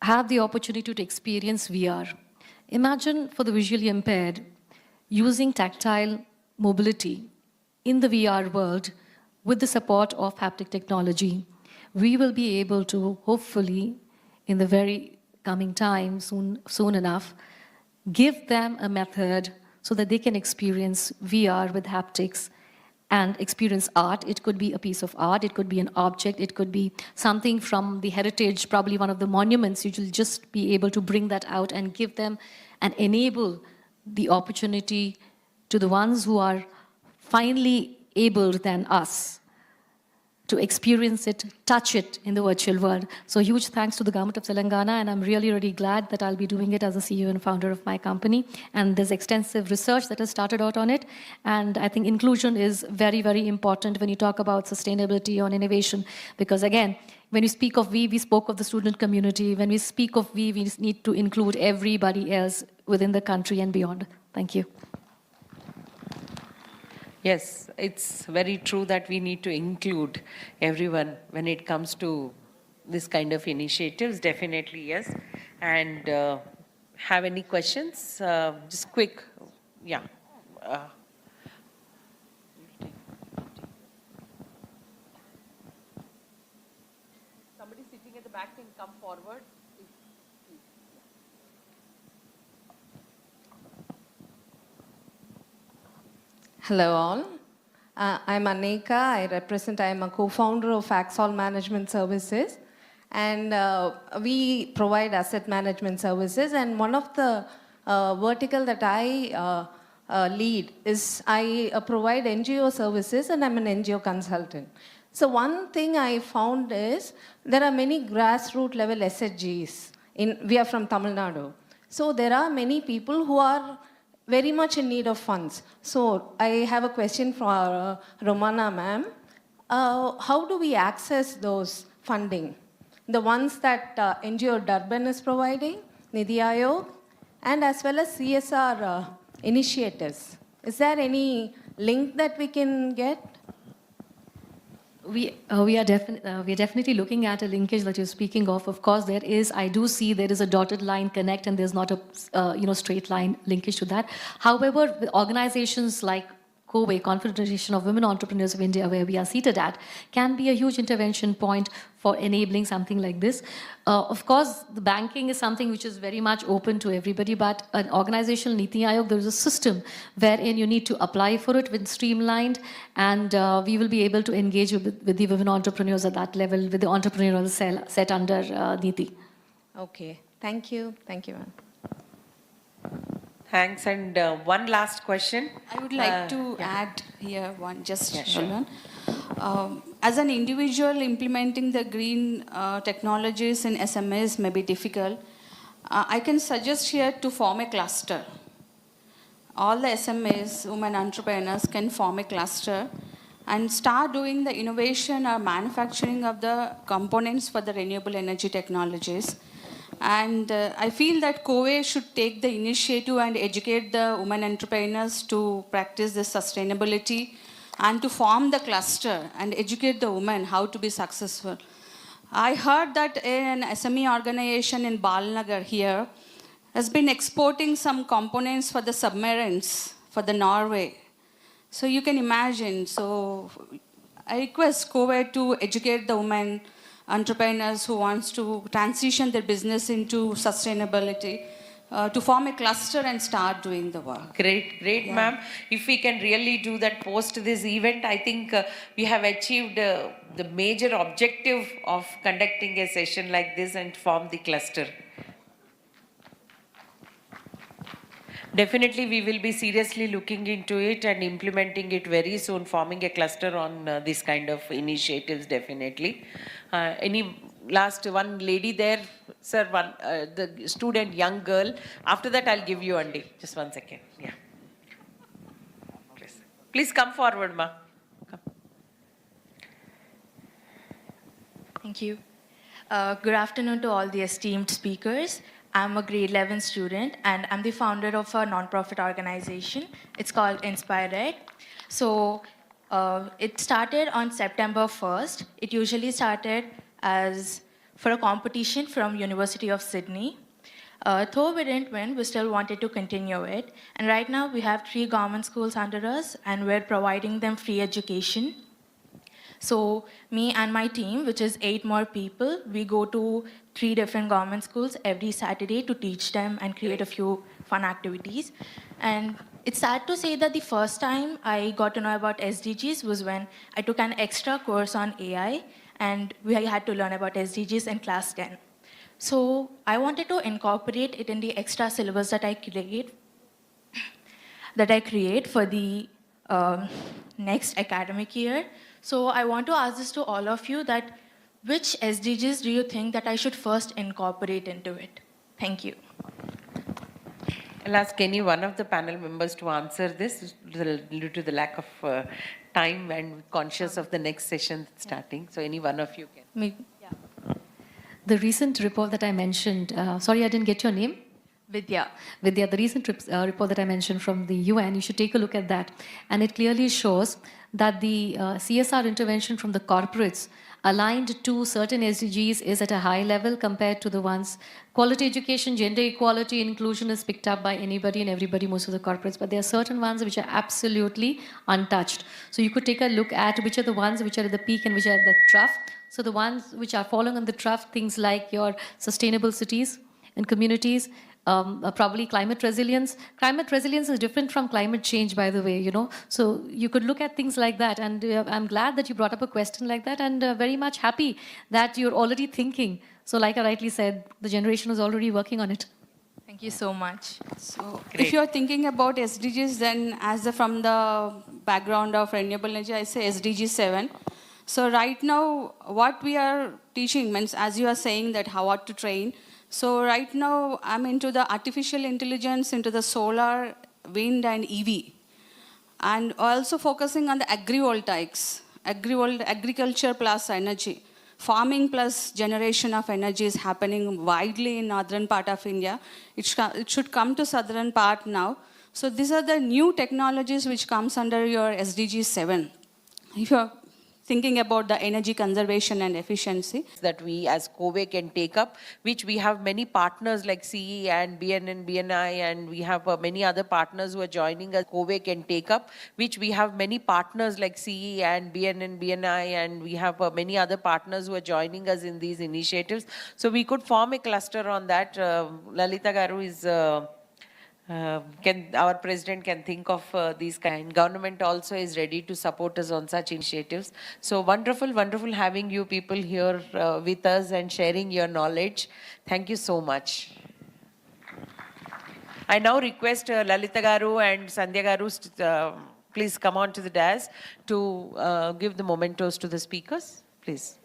have the opportunity to experience VR. Imagine for the visually impaired, using tactile mobility in the VR world with the support of haptic technology. We will be able to, hopefully, in the very coming time, soon enough, give them a method so that they can experience VR with haptics and experience art. It could be a piece of art, it could be an object, it could be something from the heritage, probably one of the monuments. You will just be able to bring that out and give them and enable the opportunity to the ones who are finally able than us to experience it, touch it in the virtual world. So huge thanks to the government of Telangana, and I'm really, really glad that I'll be doing it as a CEO and founder of my company. And there's extensive research that has started out on it. And I think inclusion is very, very important when you talk about sustainability or innovation, because again, when we speak of we spoke of the student community. When we speak of we need to include everybody else within the country and beyond. Thank you. Yes, it's very true that we need to include everyone when it comes to this kind of initiatives, definitely yes. And have any questions? Just quick, yeah. Somebody sitting at the back can come forward. Hello all. I'm Anika. I am a co-founder of Axol Management Services. And we provide asset management services. And one of the vertical that I lead is I provide NGO services, and I'm an NGO consultant. So one thing I found is there are many grassroots level SHGs. We are from Tamil Nadu. So there are many people who are very much in need of funds. So I have a question for Romana ma'am. How do we access those funding? The ones that NGO Durban is providing, Nidhi Aayog, and as well as CSR initiatives. Is there any link that we can get? We are definitely looking at a linkage that you're speaking of. Of course, there is. I do see there is a dotted line connect, and there's not a straight line linkage to that. However, with organizations like COWE, Confederation of Women Entrepreneurs of India, where we are seated at, can be a huge intervention point for enabling something like this. Of course, the banking is something which is very much open to everybody, but an organizational Niti Aayog, there is a system wherein you need to apply for it with streamlined, and we will be able to engage with the women entrepreneurs at that level, with the entrepreneurial cell set under Niti. Okay, thank you. Thank you, ma'am. Thanks. And one last question. I would like to add here one, just sure. hold on. As an individual, implementing the green technologies in SMEs may be difficult. I can suggest here to form a cluster. All the SMEs, women entrepreneurs, can form a cluster and start doing the innovation or manufacturing of the components for the renewable energy technologies. And I feel that COWE should take the initiative and educate the women entrepreneurs to practice this sustainability and to form the cluster and educate the women how to be successful. I heard that an SME organization in Balnagar here has been exporting some components for the submarines for the Norway. So you can imagine. So I request COWE to educate the women entrepreneurs who wants to transition their business into sustainability, to form a cluster and start doing the work. Great, Yeah. ma'am. If we can really do that post this event, I think we have achieved the major objective of conducting a session like this and form the cluster. Definitely, we will be seriously looking into it and implementing it very soon, forming a cluster on this kind of initiatives, definitely. Any last one lady there? Sir, one, the student, young girl. After that, I'll give you Andy. Just 1 second. Yeah. Please come forward, ma. Come. Thank you. Good afternoon to all the esteemed speakers. I'm a grade 11 student, and I'm the founder of a nonprofit organization. It's called InspireRed. So it started on September 1st. It usually started as for a competition from University of Sydney. Though we didn't win, we still wanted to continue it. And right now we have 3 government schools under us, and we're providing them free education. So me and my team, which is 8 more people, we go to 3 different government schools every Saturday to teach them and create a few fun activities. And it's sad to say that the first time I got to know about SDGs was when I took an extra course on AI, and we had to learn about SDGs in class 10. So I wanted to incorporate it in the extra syllabus that I create for the next academic year. So I want to ask this to all of you that which SDGs do you think that I should first incorporate into it? Thank you. I'll ask any one of the panel members to answer this due to the lack of time and conscious of the next session starting. So any one of you can. Me. The recent report that I mentioned, sorry, I didn't get your name. Vidya. Vidya, the recent report that I mentioned from the UN, you should take a look at that. And it clearly shows that the CSR intervention from the corporates aligned to certain SDGs is at a high level compared to the ones. Quality education, gender equality, inclusion is picked up by anybody and everybody, most of the corporates, but there are certain ones which are absolutely untouched. So you could take a look at which are the ones which are at the peak and which are at the trough. So the ones which are falling on the trough, things like your sustainable cities and communities, probably climate resilience. Climate resilience is different from climate change, by the way, you know. So you could look at things like that. And I'm glad that you brought up a question like that, and very much happy that you're already thinking. So like I rightly said, the generation is already working on it. Thank you so much. So if you're thinking about SDGs, then from the background of renewable energy, I say SDG 7. So right now, what we are teaching means, as you are saying that how to train. So right now, I'm into the artificial intelligence, into the solar, wind, and EV. And also focusing on the agrivoltaics, agriculture plus energy. Farming plus generation of energy is happening widely in northern part of India. It should come to southern part now. So these are the new technologies which comes under your SDG 7. If you're thinking about the energy conservation and efficiency. That we as COVE can take up, which we have many partners like CE and BNN, BNI, and we have many other partners who are joining us. COVE can take up, which we have many partners like CE and BNN, BNI, and we have many other partners who are joining us in these initiatives. So we could form a cluster on that. Lalita Garu is... our president can think of these kind. Government also is ready to support us on such initiatives. So wonderful, wonderful having you people here with us and sharing your knowledge. Thank you so much. I now request Lalita Garu and Sandhya Garu please come on to the dais to give the mementos to the speakers. Please.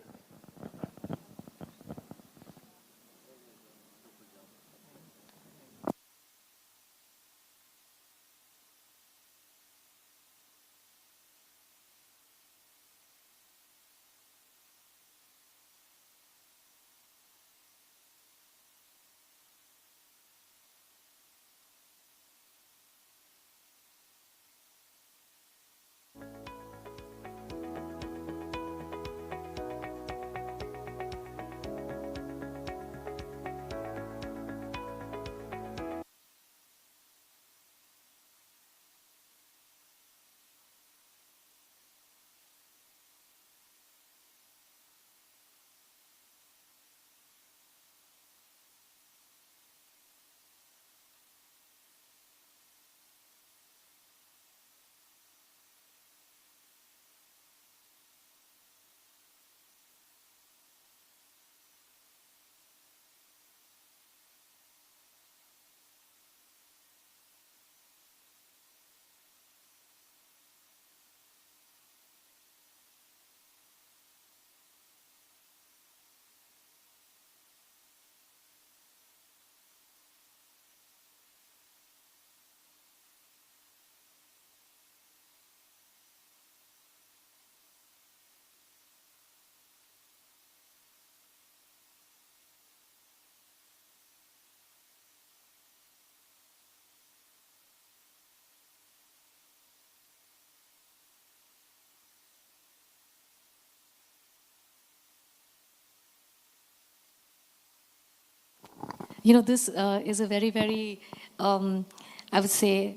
You know, this is a very, very, I would say,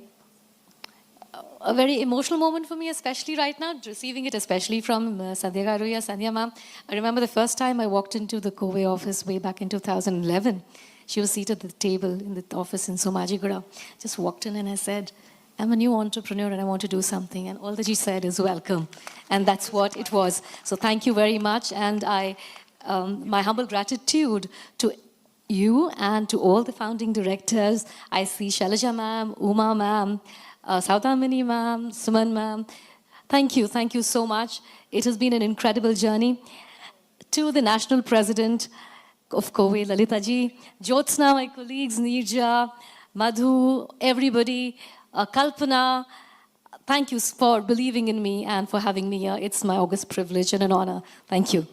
a very emotional moment for me, especially right now, receiving it, especially from Sandhya Garuya, Sandhya ma'am. I remember the first time I walked into the COVE office way back in 2011. She was seated at the table in the office in Somajigura. Just walked in and I said, I'm a new entrepreneur and I want to do something. And all that she said is welcome. And that's what it was. So thank you very much. And my humble gratitude to you and to all the founding directors. I see Shailaja ma'am, Uma ma'am, Saudamini ma'am, Suman ma'am. Thank you so much. It has been an incredible journey. To the National President of COVE, Lalita ji, Jyotsna, my colleagues, Nirja, Madhu, everybody, Kalpana, thank you for believing in me and for having me here. It's my august privilege and an honor. Thank you.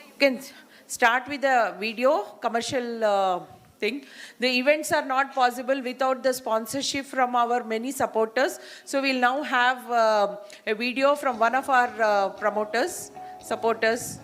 You can start with a video commercial thing. The events are not possible without the sponsorship from our many supporters. So we'll now have a video from one of our promoters, supporters.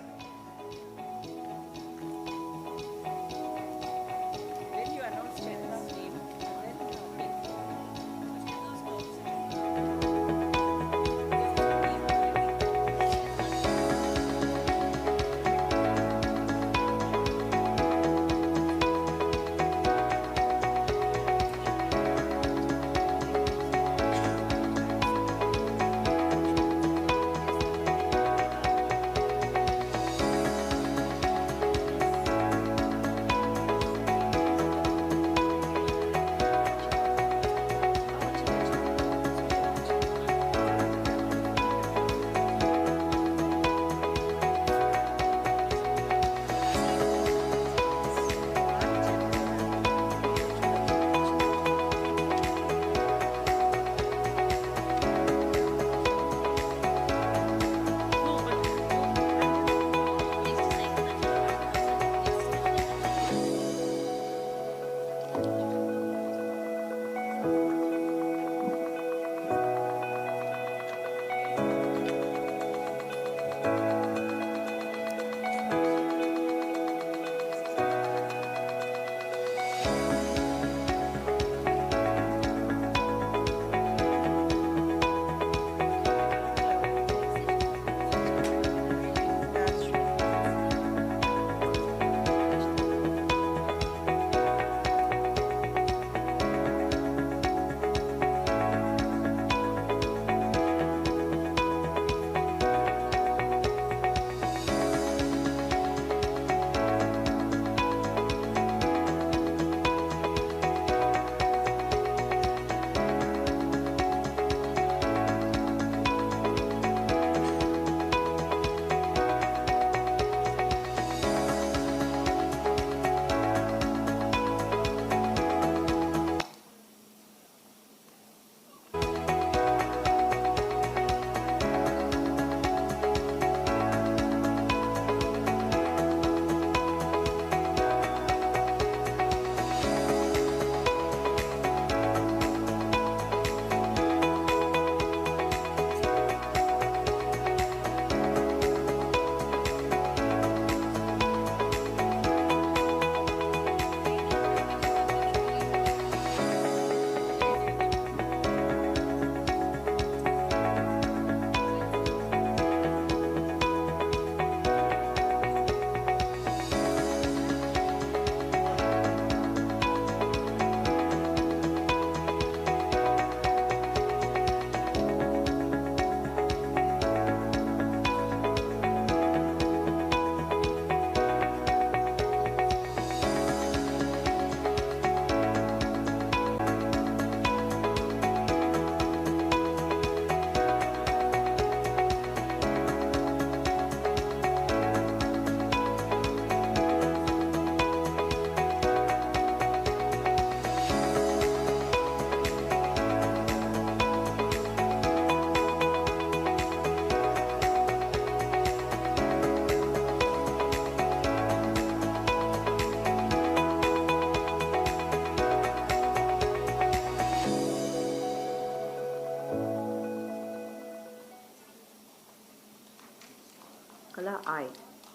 Kala I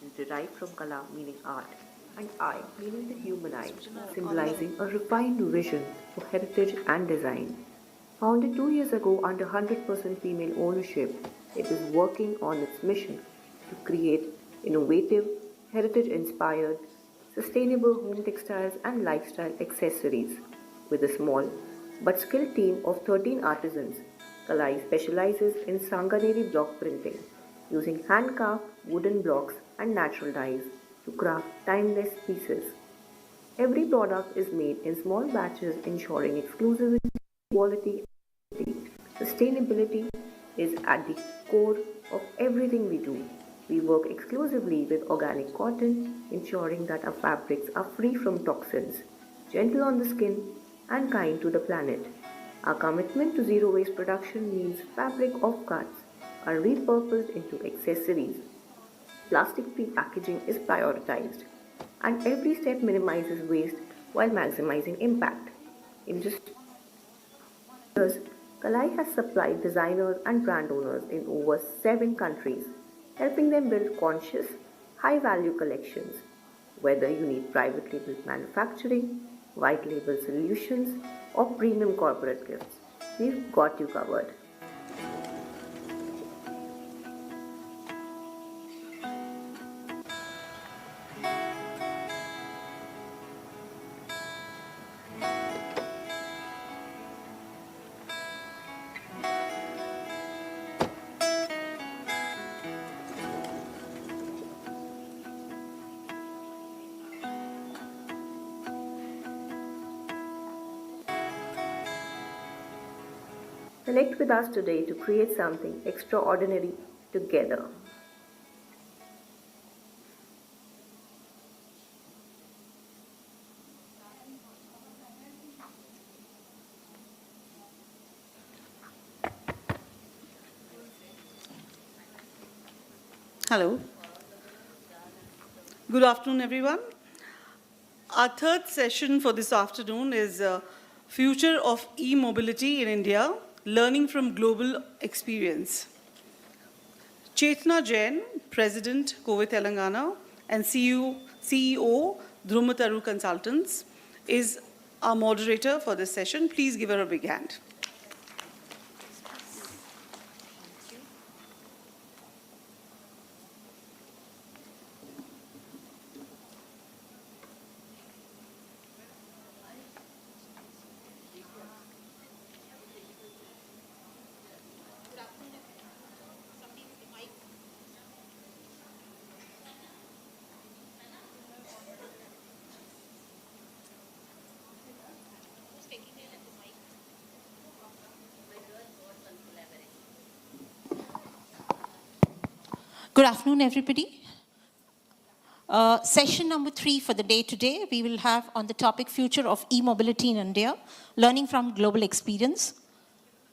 is derived from Kala meaning art and I meaning the human eye, symbolizing a refined vision for heritage and design. Founded 2 years ago under 100% female ownership, it is working on its mission to create innovative, heritage-inspired, sustainable home textiles and lifestyle accessories. With a small but skilled team of 13 artisans, Kalai specializes in Sanganeri block printing, using hand-carved wooden blocks and natural dyes to craft timeless pieces. Every product is made in small batches, ensuring exclusivity, quality, and safety. Sustainability is at the core of everything we do. We work exclusively with organic cotton, ensuring that our fabrics are free from toxins, gentle on the skin, and kind to the planet. Our commitment to zero waste production means fabric offcuts are repurposed into accessories. Plastic-free packaging is prioritized, and every step minimizes waste while maximizing impact. In just years, Kalai has supplied designers and brand owners in over 7 countries, helping them build conscious, high-value collections. Whether you need private label manufacturing, white label solutions, or premium corporate gifts, we've got you covered. Connect with us today to create something extraordinary together. Hello. Good afternoon, everyone. Our third session for this afternoon is Future of E-Mobility in India, Learning from Global Experience. Chetna Jain, President, COVID Telangana, and CEO Dhrumataru Consultants, is our moderator for this session. Please give her a big hand. Good afternoon, everybody. Session number 3 for the day today, we will have on the topic Future of E-Mobility in India, Learning from Global Experience.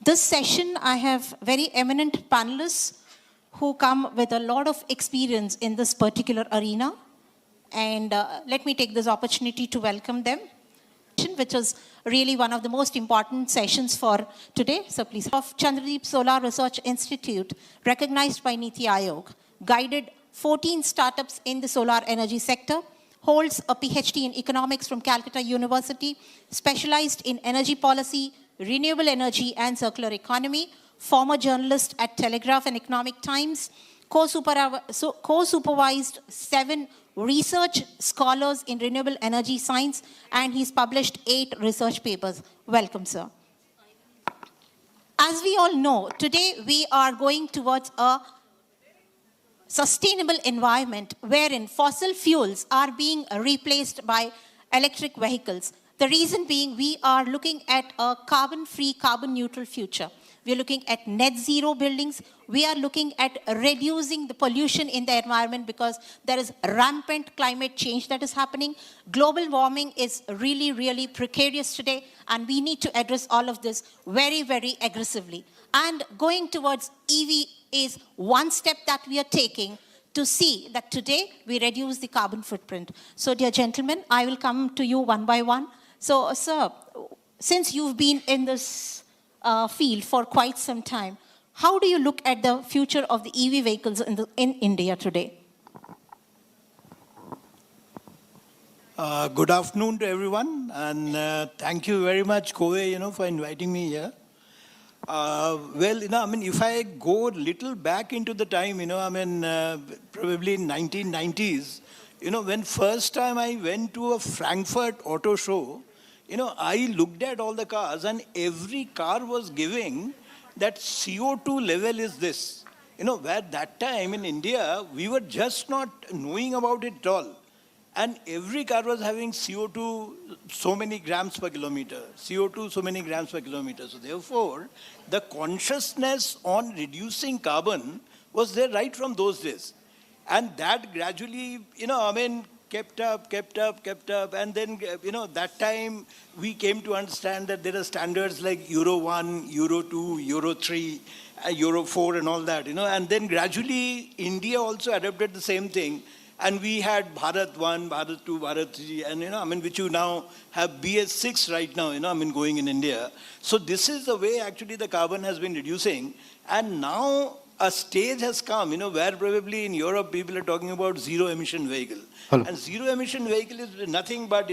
This session, I have very eminent panelists who come with a lot of experience in this particular arena. And let me take this opportunity to welcome them, which is really one of the most important sessions for today. So please, of Chandradeep Solar Research Institute, recognized by Niti Aayog, guided 14 startups in the solar energy sector, holds a PhD in economics from Calcutta University, specialized in energy policy, renewable energy and circular economy, former journalist at Telegraph and Economic Times, co-supervised 7 research scholars in renewable energy science, and he's published 8 research papers. Welcome, sir. As we all know, today we are going towards a sustainable environment wherein fossil fuels are being replaced by electric vehicles. The reason being we are looking at a carbon-free, carbon-neutral future. We are looking at net zero buildings. We are looking at reducing the pollution in the environment because there is rampant climate change that is happening. Global warming is really, really precarious today, and we need to address all of this very, very aggressively. And going towards EV is one step that we are taking to see that today we reduce the carbon footprint. So, dear gentlemen, I will come to you one by one. So, sir, since you've been in this field for quite some time, how do you look at the future of the EV vehicles in India today? Good afternoon to everyone, and thank you very much, Kowe, for inviting me here. If I go a little back into the time, probably in 1990s, when first time I went to a Frankfurt auto show, I looked at all the cars, and every car was giving that CO2 level is this. Where that time in India, we were just not knowing about it at all. And every car was having CO2 so many grams per kilometer, CO2 so many grams per kilometer. So therefore, the consciousness on reducing carbon was there right from those days. And that gradually, kept up. And then, that time we came to understand that there are standards like Euro 1, Euro 2, Euro 3, Euro 4 and all that, And then gradually, India also adopted the same thing. And we had Bharat 1, Bharat 2, Bharat 3, and which you now have BS6 right now, going in India. So this is the way actually the carbon has been reducing. And now a stage has come, where probably in Europe people are talking about zero emission vehicle. Hello. And zero emission vehicle is nothing but,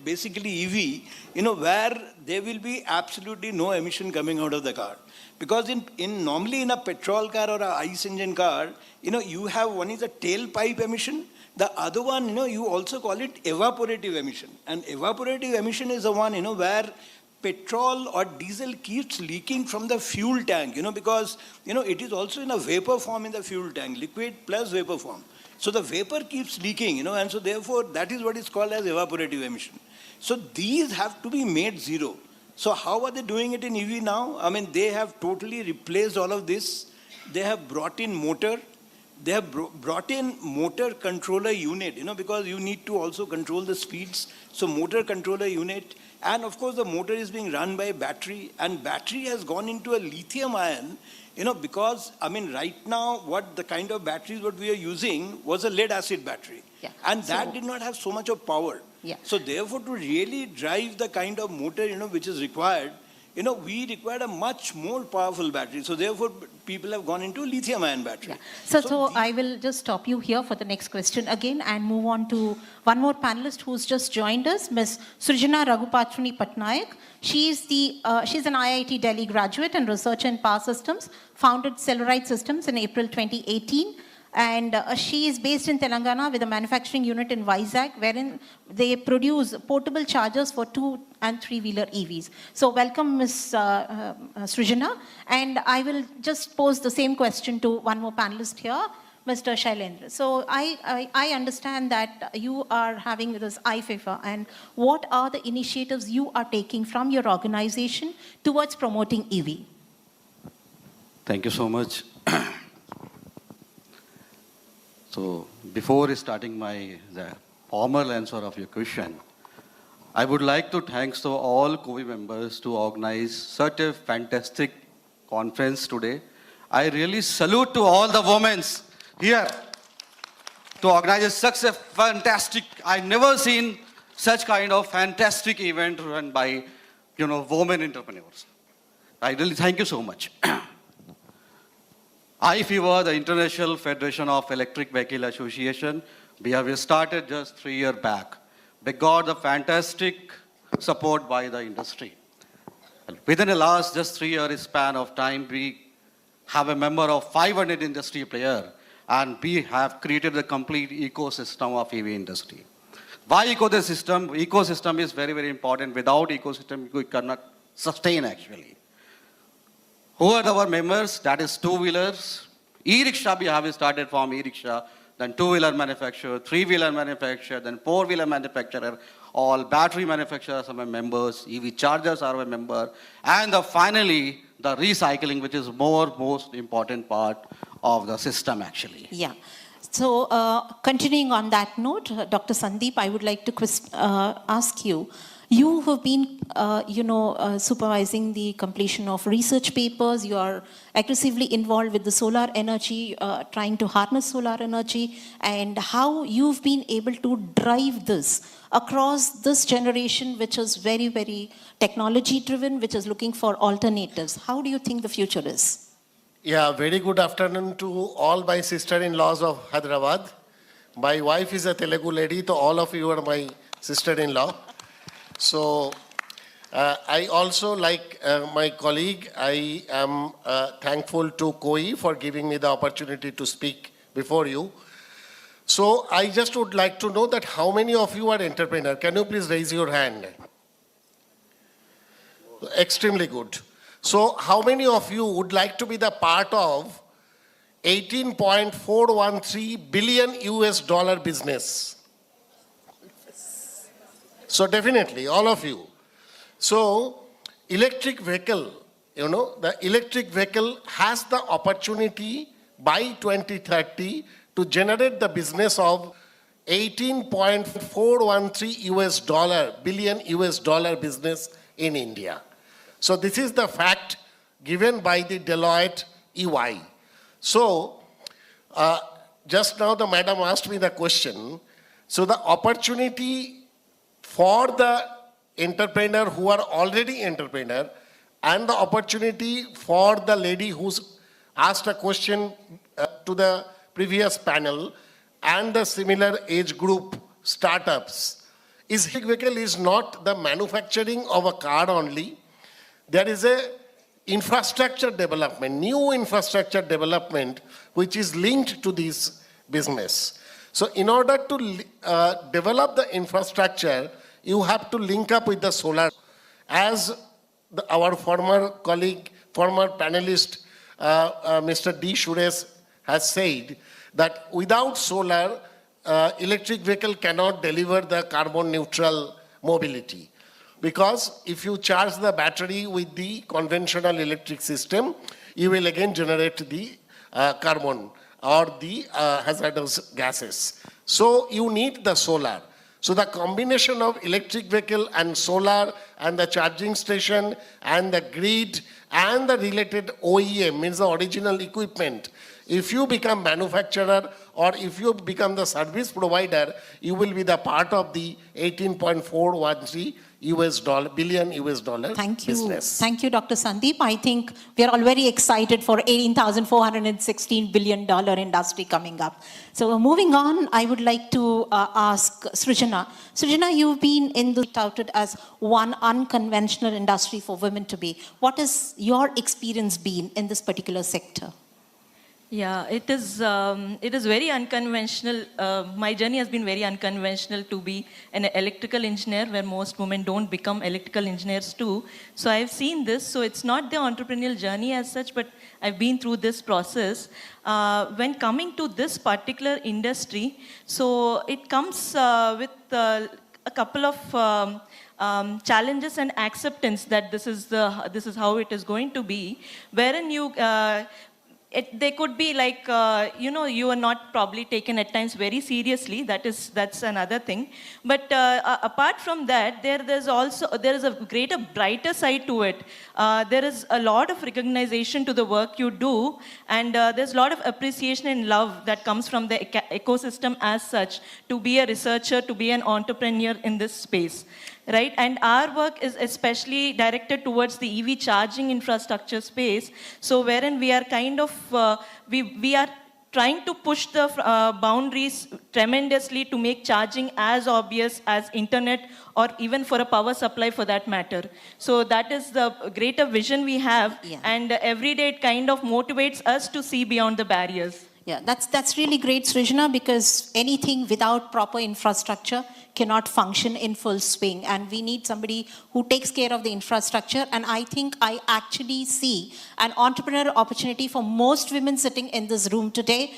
basically EV, where there will be absolutely no emission coming out of the car. Because normally in a petrol car or a ICE engine car, you have one is a tailpipe emission. The other one, you also call it evaporative emission. And evaporative emission is the one, where petrol or diesel keeps leaking from the fuel tank, because, it is also in a vapor form in the fuel tank, liquid plus vapor form. So the vapor keeps leaking, and so therefore that is what is called as evaporative emission. So these have to be made zero. So how are they doing it in EV now? They have totally replaced all of this. They have brought in motor. They have brought in motor controller unit, because you need to also control the speeds. So motor controller unit. And of course, the motor is being run by battery. And battery has gone into a lithium ion, because, right now, what the kind of batteries what we are using was a lead acid battery. Yeah. And that did not have so much of power. Yeah. So therefore, to really drive the kind of motor, which is required, we required a much more powerful battery. So therefore, people have gone into lithium-ion battery. Yeah. So I will just stop you here for the next question again and move on to one more panelist who's just joined us, Ms. Srijana Raghupatrini Patnaik. She's an IIT Delhi graduate and researcher in power systems, founded Cellerite Systems in April 2018. And she is based in Telangana with a manufacturing unit in Vizag, wherein they produce portable chargers for 2- and 3-wheeler EVs. So welcome, Ms. Srijana. And I will just pose the same question to one more panelist here, Mr. Shailendra. So I understand that you are having this IFIFA, and what are the initiatives you are taking from your organization towards promoting EV? Thank you so much. So before starting the formal answer of your question, I would like to thank to all COVI members to organize such a fantastic conference today. I really salute to all the women here to organize such a fantastic, I've never seen such kind of fantastic event run by, women entrepreneurs. I really thank you so much. IFIVA, the International Federation of Electric Vehicle Association, we have started just 3 years back. We got the fantastic support by the industry. Within the last just 3 year span of time, we have a member of 500 industry players, and we have created the complete ecosystem of EV industry. Why ecosystem? Ecosystem is very, very important. Without ecosystem, we cannot sustain actually. Who are our members? That is two-wheelers. E-rickshaw, we have started from e-rickshaw, then two-wheeler manufacturer, three-wheeler manufacturer, then four-wheeler manufacturer. All battery manufacturers are my members. EV chargers are my member. And finally, the recycling, which is most important part of the system actually. Yeah. So continuing on that note, Dr. Sandeep, I would like to ask you, you have been, supervising the completion of research papers. You are aggressively involved with the solar energy, trying to harness solar energy, and how you've been able to drive this across this generation, which is very, very technology-driven, which is looking for alternatives. How do you think the future is? Yeah, very good afternoon to all my sister-in-laws of Hyderabad. My wife is a Telugu lady, so all of you are my sister-in-law. So I also, like my colleague, I am thankful to KOI for giving me the opportunity to speak before you. So I just would like to know that how many of you are entrepreneurs? Can you please raise your hand? Extremely good. So how many of you would like to be the part of 18.413 billion US dollar business? So definitely, all of you. So electric vehicle, you know, the electric vehicle has the opportunity by 2030 to generate the business of 18.413 billion US dollar business in India. So this is the fact given by the Deloitte EY. So just now the madam asked me the question. So the opportunity for the entrepreneur who are already entrepreneur and the opportunity for the lady who's asked a question to the previous panel and the similar age group startups is electric vehicle is not the manufacturing of a car only. There is a infrastructure development, new infrastructure development, which is linked to this business. So in order to develop the infrastructure, you have to link up with the solar. As our former colleague, former panelist, Mr. D. Suresh has said, that without solar, electric vehicle cannot deliver the carbon neutral mobility. Because if you charge the battery with the conventional electric system, you will again generate the carbon or the hazardous gases. So you need the solar. So the combination of electric vehicle and solar and the charging station and the grid and the related OEM, means the original equipment, if you become manufacturer or if you become the service provider, you will be the part of the 18.413 billion US dollar Thank you. business. Thank you, Dr. Sandeep. I think we are all very excited for $18,416 billion industry coming up. So moving on, I would like to ask Srijana. Srijana, you've been touted as one unconventional industry for women to be. What has your experience been in this particular sector? Yeah, it is very unconventional. My journey has been very unconventional to be an electrical engineer, where most women don't become electrical engineers too. So I've seen this. So it's not the entrepreneurial journey as such, but I've been through this process. When coming to this particular industry, so it comes with a couple of challenges and acceptance that this is how it is going to be, wherein you. They could be like, you are not probably taken at times very seriously. That's another thing. But apart from that, there is a greater, brighter side to it. There is a lot of recognition to the work you do, and there's a lot of appreciation and love that comes from the ecosystem as such, to be a researcher, to be an entrepreneur in this space. Right, and our work is especially directed towards the EV charging infrastructure space. So, wherein we are kind of we are trying to push the boundaries tremendously to make charging as obvious as internet or even for a power supply for that matter. So that is the greater vision we have, and every day it kind of motivates us to see beyond the barriers. Yeah, that's really great, Srijana, because anything without proper infrastructure cannot function in full swing, and we need somebody who takes care of the infrastructure. And I think I actually see an entrepreneurial opportunity for most women sitting in this room today,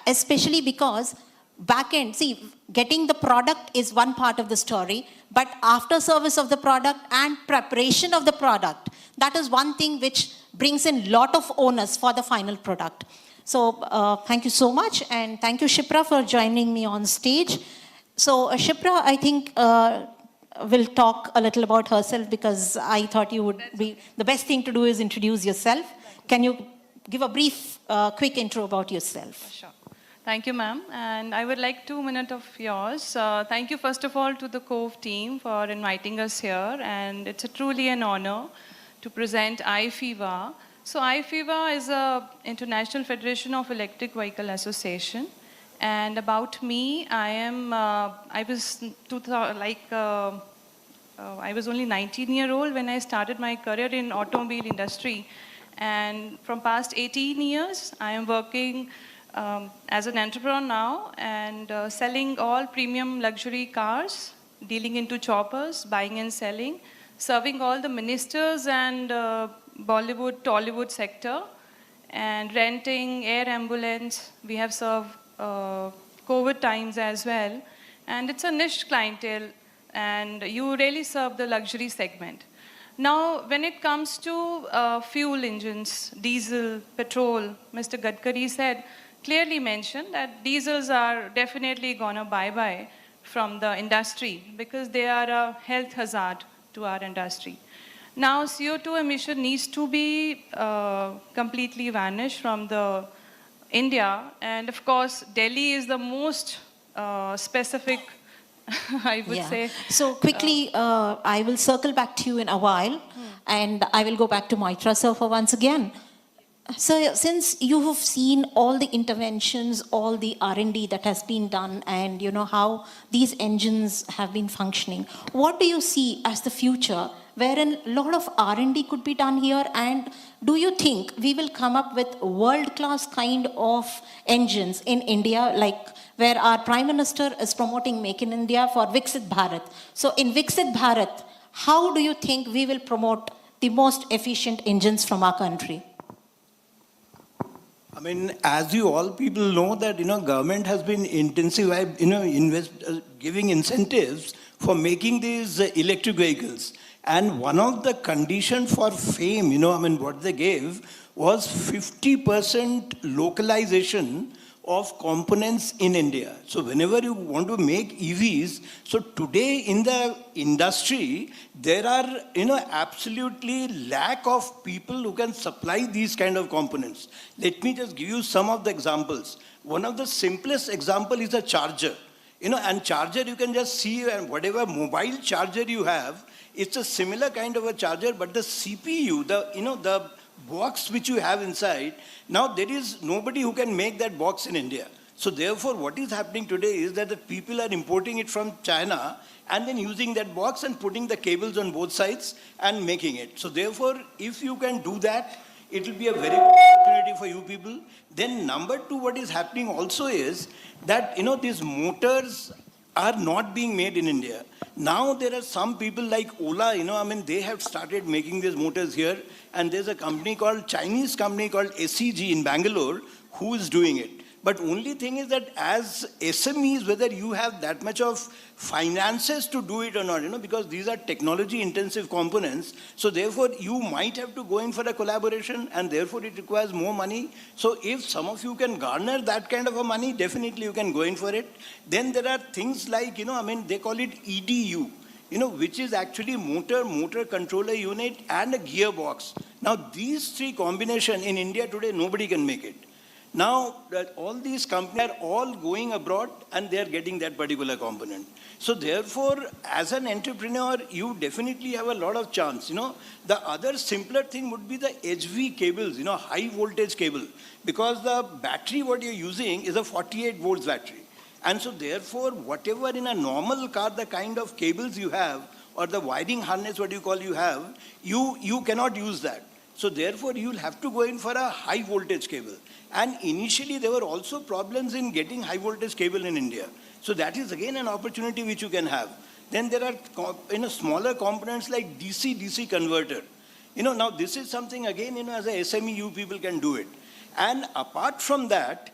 especially because back end, see, getting the product is one part of the story, but after service of the product and preparation of the product, that is one thing which brings in lot of onus for the final product. So thank you so much, and thank you, Shipra, for joining me on stage. So Shipra, I think will talk a little about herself, because I thought you would be, the best thing to do is introduce yourself. Can you give a brief, quick intro about yourself? Sure. Thank you, ma'am. And I would like 2 minutes of yours. Thank you, first of all, to the COVE team for inviting us here. And it's truly an honor to present IFEVA. So IFEVA is an International Federation of Electric Vehicle Association. And about me, I was only 19-year-old when I started my career in automobile industry. And from past 18 years, I am working as an entrepreneur now and selling all premium luxury cars, dealing into choppers, buying and selling, serving all the ministers and Bollywood, Tollywood sector, and renting air ambulance. We have served COVID times as well. And it's a niche clientele, and you really serve the luxury segment. Now, when it comes to fuel engines, diesel, petrol, Mr. Gadkari clearly mentioned that diesels are definitely gonna bye-bye from the industry because they are a health hazard to our industry. Now, CO2 emission needs to be completely vanished from the India, and of course, Delhi is the most specific, I would say. So quickly, I will circle back to you in a while, and I will go back to Maitra sir for once again. So since you have seen all the interventions, all the R&D that has been done, and you know how these engines have been functioning, what do you see as the future wherein a lot of R&D could be done here? And do you think we will come up with world-class kind of engines in India, like where our Prime Minister is promoting Make in India for Viksit Bharat? So in Viksit Bharat, how do you think we will promote the most efficient engines from our country? I mean, as you all people know that, government has been intensive, giving incentives for making these electric vehicles. And one of the conditions for FAME, what they gave was 50% localization of components in India. So whenever you want to make EVs, so today in the industry, there are, absolutely lack of people who can supply these kind of components. Let me just give you some of the examples. One of the simplest example is a charger. And charger you can just see, and whatever mobile charger you have, it's a similar kind of a charger, but the CPU, the box which you have inside, now there is nobody who can make that box in India. So therefore, what is happening today is that the people are importing it from China and then using that box and putting the cables on both sides and making it. So therefore, if you can do that, it will be a very good opportunity for you people. Then number two, what is happening also is that, these motors are not being made in India. Now there are some people like Ola, they have started making these motors here, and there's a Chinese company called SEG in Bangalore who is doing it. But only thing is that as SMEs, whether you have that much of finances to do it or not, because these are technology intensive components. So therefore you might have to go in for a collaboration, and therefore it requires more money. So if some of you can garner that kind of a money, definitely you can go in for it. Then there are things like, they call it EDU, which is actually motor controller unit and a gearbox. Now these three combination in India today, nobody can make it. Now, all these companies are all going abroad and they are getting that particular component. So therefore, as an entrepreneur, you definitely have a lot of chance. The other simpler thing would be the HV cables, high voltage cable. Because the battery what you're using is a 48 volts battery. And so therefore, whatever in a normal car, the kind of cables you have, or the wiring harness what you have, you cannot use that. So therefore, you'll have to go in for a high voltage cable. And initially, there were also problems in getting high voltage cable in India. So that is again an opportunity which you can have. Then there are smaller components like DC-DC converter. Now this is something again, as a SME, you people can do it. And apart from that,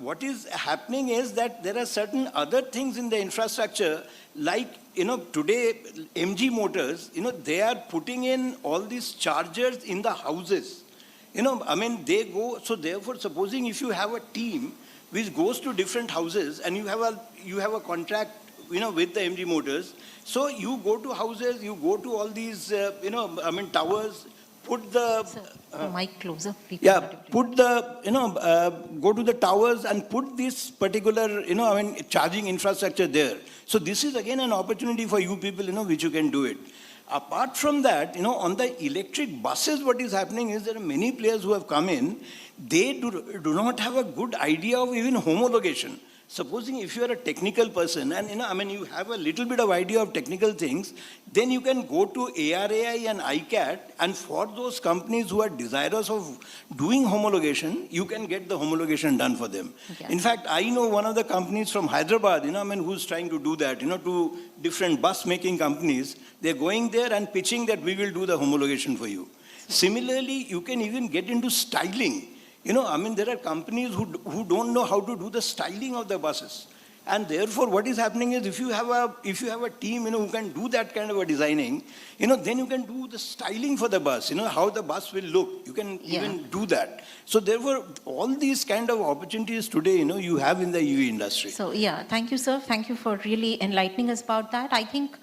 what is happening is that there are certain other things in the infrastructure, like, today MG Motors, they are putting in all these chargers in the houses. They go, so therefore, supposing if you have a team which goes to different houses and you have a contract, with the MG Motors, so you go to houses, you go to all these, towers, put the mic closer. Put the, go to the towers and put this particular, charging infrastructure there. So this is again an opportunity for you people, which you can do it. apart from that, on the electric buses, what is happening is there are many players who have come in. They do not have a good idea of even homologation. Supposing if you are a technical person and you have a little bit of idea of technical things, then you can go to ARAI and ICAT, and for those companies who are desirous of doing homologation, you can get the homologation done for them. Okay. In fact, I know one of the companies from Hyderabad, who's trying to do that, to different bus making companies. They're going there and pitching that we will do the homologation for you. Similarly, you can even get into styling. There are companies who don't know how to do the styling of the buses. And therefore, what is happening is if you have a team, who can do that kind of a designing, then you can do the styling for the bus, how the bus will look. You can even do that. So therefore, all these kind of opportunities today, you have in the EV industry. So thank you, sir. Thank you for really enlightening us about that. I think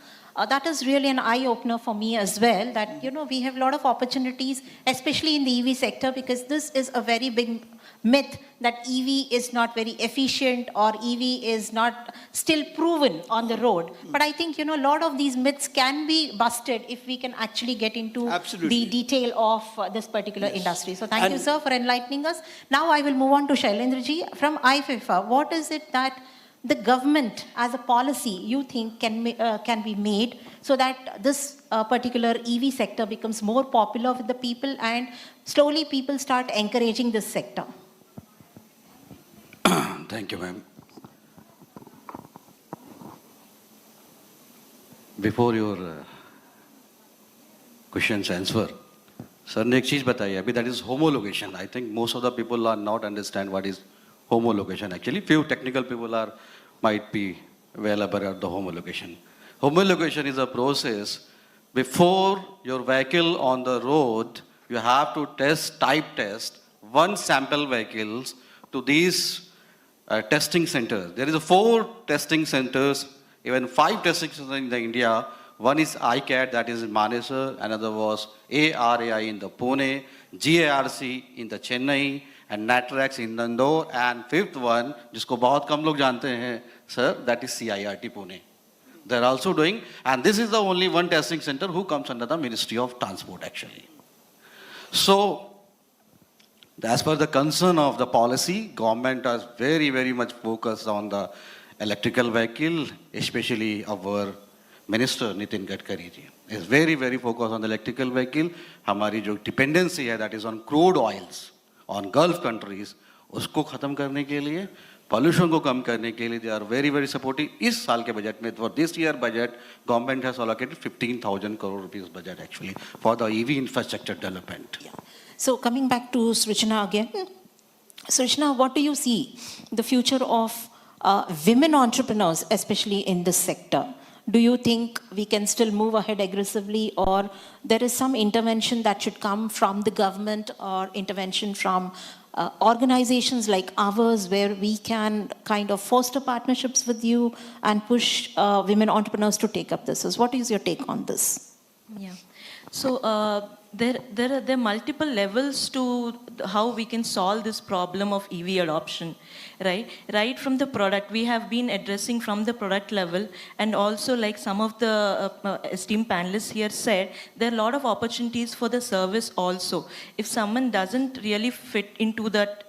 that is really an eye-opener for me as well, that, we have a lot of opportunities, especially in the EV sector, because this is a very big myth that EV is not very efficient or EV is not still proven on the road. But I think, a lot of these myths can be busted if we can actually get into the detail of this particular industry. So thank you, sir, for enlightening us. Now I will move on to Shailendraji from IFIFA. What is it that the government as a policy you think can be made so that this particular EV sector becomes more popular with the people and slowly people start encouraging this sector? Thank you, ma'am. Before your questions answer, sir ने एक चीज बताई अभी, that is homologation. I think most of the people are not understand what is homologation. Actually, few technical people might be well aware of the homologation. Homologation is a process before your vehicle on the road. You have to type test one sample vehicles to these testing centers. There is 4 testing centers, even 5 testing centers in India. One is ICAT, that is in Manesar. Another was ARAI in the Pune, GARC in the Chennai, and Natrax in Indore, and 5th one, जिसको बहुत कम लोग जानते हैं, sir, that is CIRT Pune. They are also doing, and this is the only one testing center who comes under the Ministry of Transport actually. So, as per the concern of the policy, government is very, very much focused on the electrical vehicle, especially our Minister Nitin Gadkari ji is very, very focused on the electrical vehicle. हमारी जो dependency है, that is on crude oils, on Gulf countries, उसको खत्म करने के लिए, pollution को कम करने के लिए, they are very, very supportive. इस साल के बजट में, for this year budget, government has allocated 15,000 crore rupees budget actually for the EV infrastructure development. Yeah. So coming back to Srijana again, Srijana, what do you see the future of women entrepreneurs, especially in this sector? Do you think we can still move ahead aggressively, or there is some intervention that should come from the government or intervention from organizations like ours where we can kind of foster partnerships with you and push women entrepreneurs to take up this? What is your take on this? Yeah. So there are multiple levels to how we can solve this problem of EV adoption, right? Right from the product, we have been addressing from the product level, and also like some of the esteemed panelists here said, there are a lot of opportunities for the service also. If someone doesn't really fit into that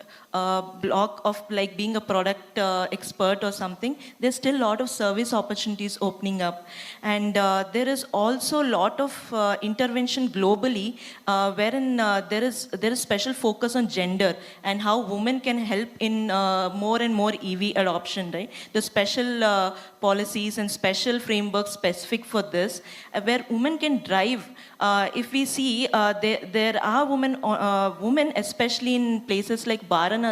block of like being a product expert or something, there's still a lot of service opportunities opening up. And there is also a lot of intervention globally wherein there is special focus on gender and how women can help in more and more EV adoption, right? The special policies and special frameworks specific for this, where women can drive. If we see, there are women, especially in places like Varanasi,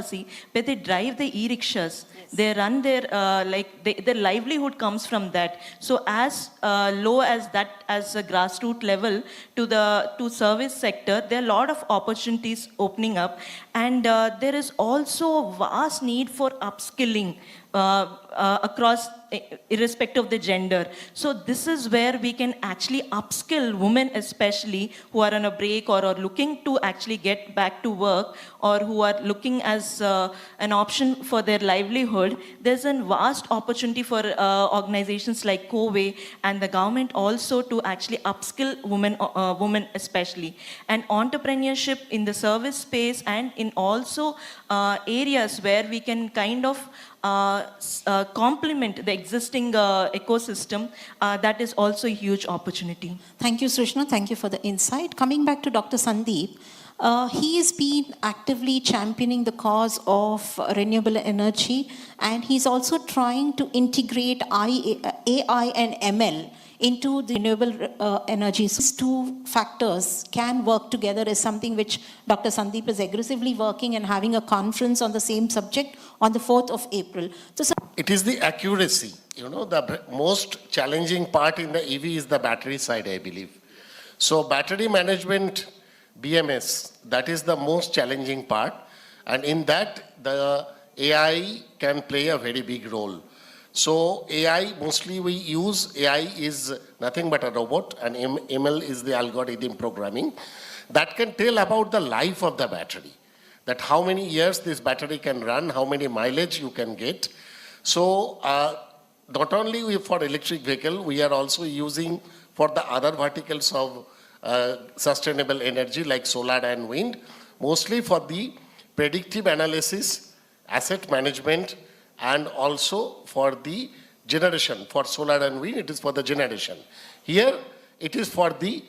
where they drive the e-rickshaws. Yes. They run their, their livelihood comes from that. So as low as that, as a grassroots level to service sector, there are a lot of opportunities opening up. And there is also vast need for upskilling across, irrespective of the gender. So this is where we can actually upskill women, especially who are on a break or are looking to actually get back to work, or who are looking as an option for their livelihood. There's a vast opportunity for organizations like COVE and the government also to actually upskill women especially. And entrepreneurship in the service space and in also areas where we can kind of complement the existing ecosystem, that is also a huge opportunity. Thank you, Srishna. Thank you for the insight. Coming back to Dr. Sandeep, he has been actively championing the cause of renewable energy, and he's also trying to integrate AI and ML into the renewable energy. So these two factors can work together is something which Dr. Sandeep is aggressively working and having a conference on the same subject on the 4th of April. So, it is the accuracy. You know, the most challenging part in the EV is the battery side, I believe. So battery management, BMS, that is the most challenging part. And in that, the AI can play a very big role. So AI, mostly we use, AI is nothing but a robot, and ML is the algorithm programming that can tell about the life of the battery, that how many years this battery can run, how many mileage you can get. So not only for electric vehicle, we are also using for the other verticals of sustainable energy like solar and wind, mostly for the predictive analysis, asset management, and also for the generation. For solar and wind, it is for the generation. Here, it is for the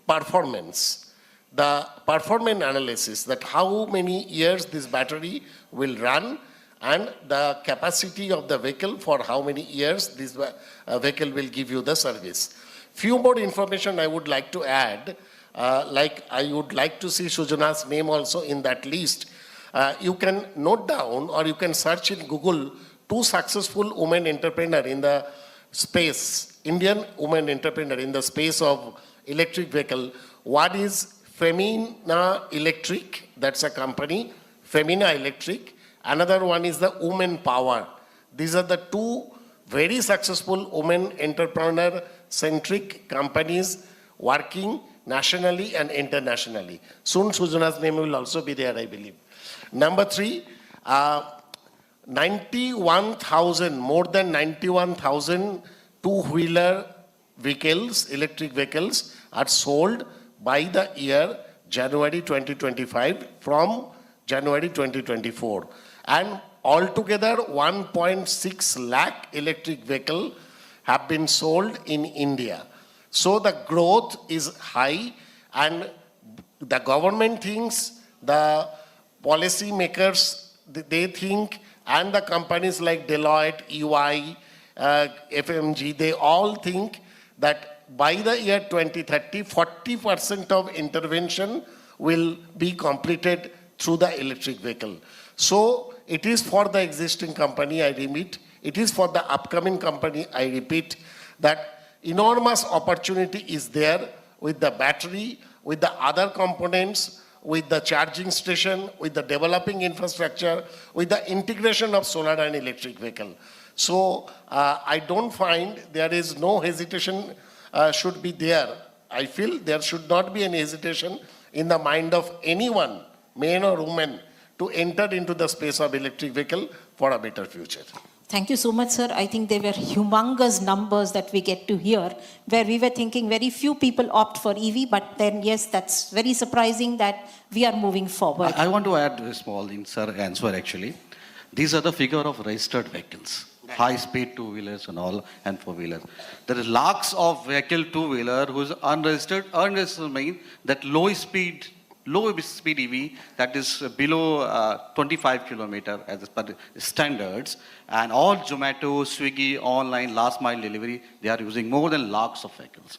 performance. The performance analysis, that how many years this battery will run, and the capacity of the vehicle for how many years this vehicle will give you the service. Few more information I would like to add, like I would like to see Sujana's name also in that list. You can note down, or you can search in Google, 2 successful women entrepreneurs in the space, Indian women entrepreneur in the space of electric vehicle. One is Femina Electric, that's a company, Femina Electric. Another one is the Women Power. These are the 2 very successful women entrepreneur-centric companies working nationally and internationally. Soon Sujana's name will also be there, I believe. Number 3, 91,000, more than 91,000 two-wheeler vehicles, electric vehicles, are sold by the year January 2025 from January 2024. And altogether 1.6 lakh electric vehicles have been sold in India. So the growth is high, and the government thinks, the policy makers, they think, and the companies like Deloitte, EY, FMG, they all think that by the year 2030, 40% of intervention will be completed through the electric vehicle. So it is for the existing company, I repeat, it is for the upcoming company, I repeat, that enormous opportunity is there with the battery, with the other components, with the charging station, with the developing infrastructure, with the integration of solar and electric vehicle. So I don't find there is no hesitation should be there. I feel there should not be any hesitation in the mind of anyone, man or woman, to enter into the space of electric vehicle for a better future. Thank you so much, sir. I think they were humongous numbers that we get to hear, where we were thinking very few people opt for EV, but then yes, that's very surprising that we are moving forward. I want to add a small answer actually. These are the figure of registered vehicles, high-speed two-wheelers and all, and four-wheelers. There is lakhs of vehicle two-wheeler who is unregistered. Unregistered means that low-speed EV, that is below 25 kilometer as per standards, and all Zomato, Swiggy, online, last mile delivery, they are using more than lakhs of vehicles.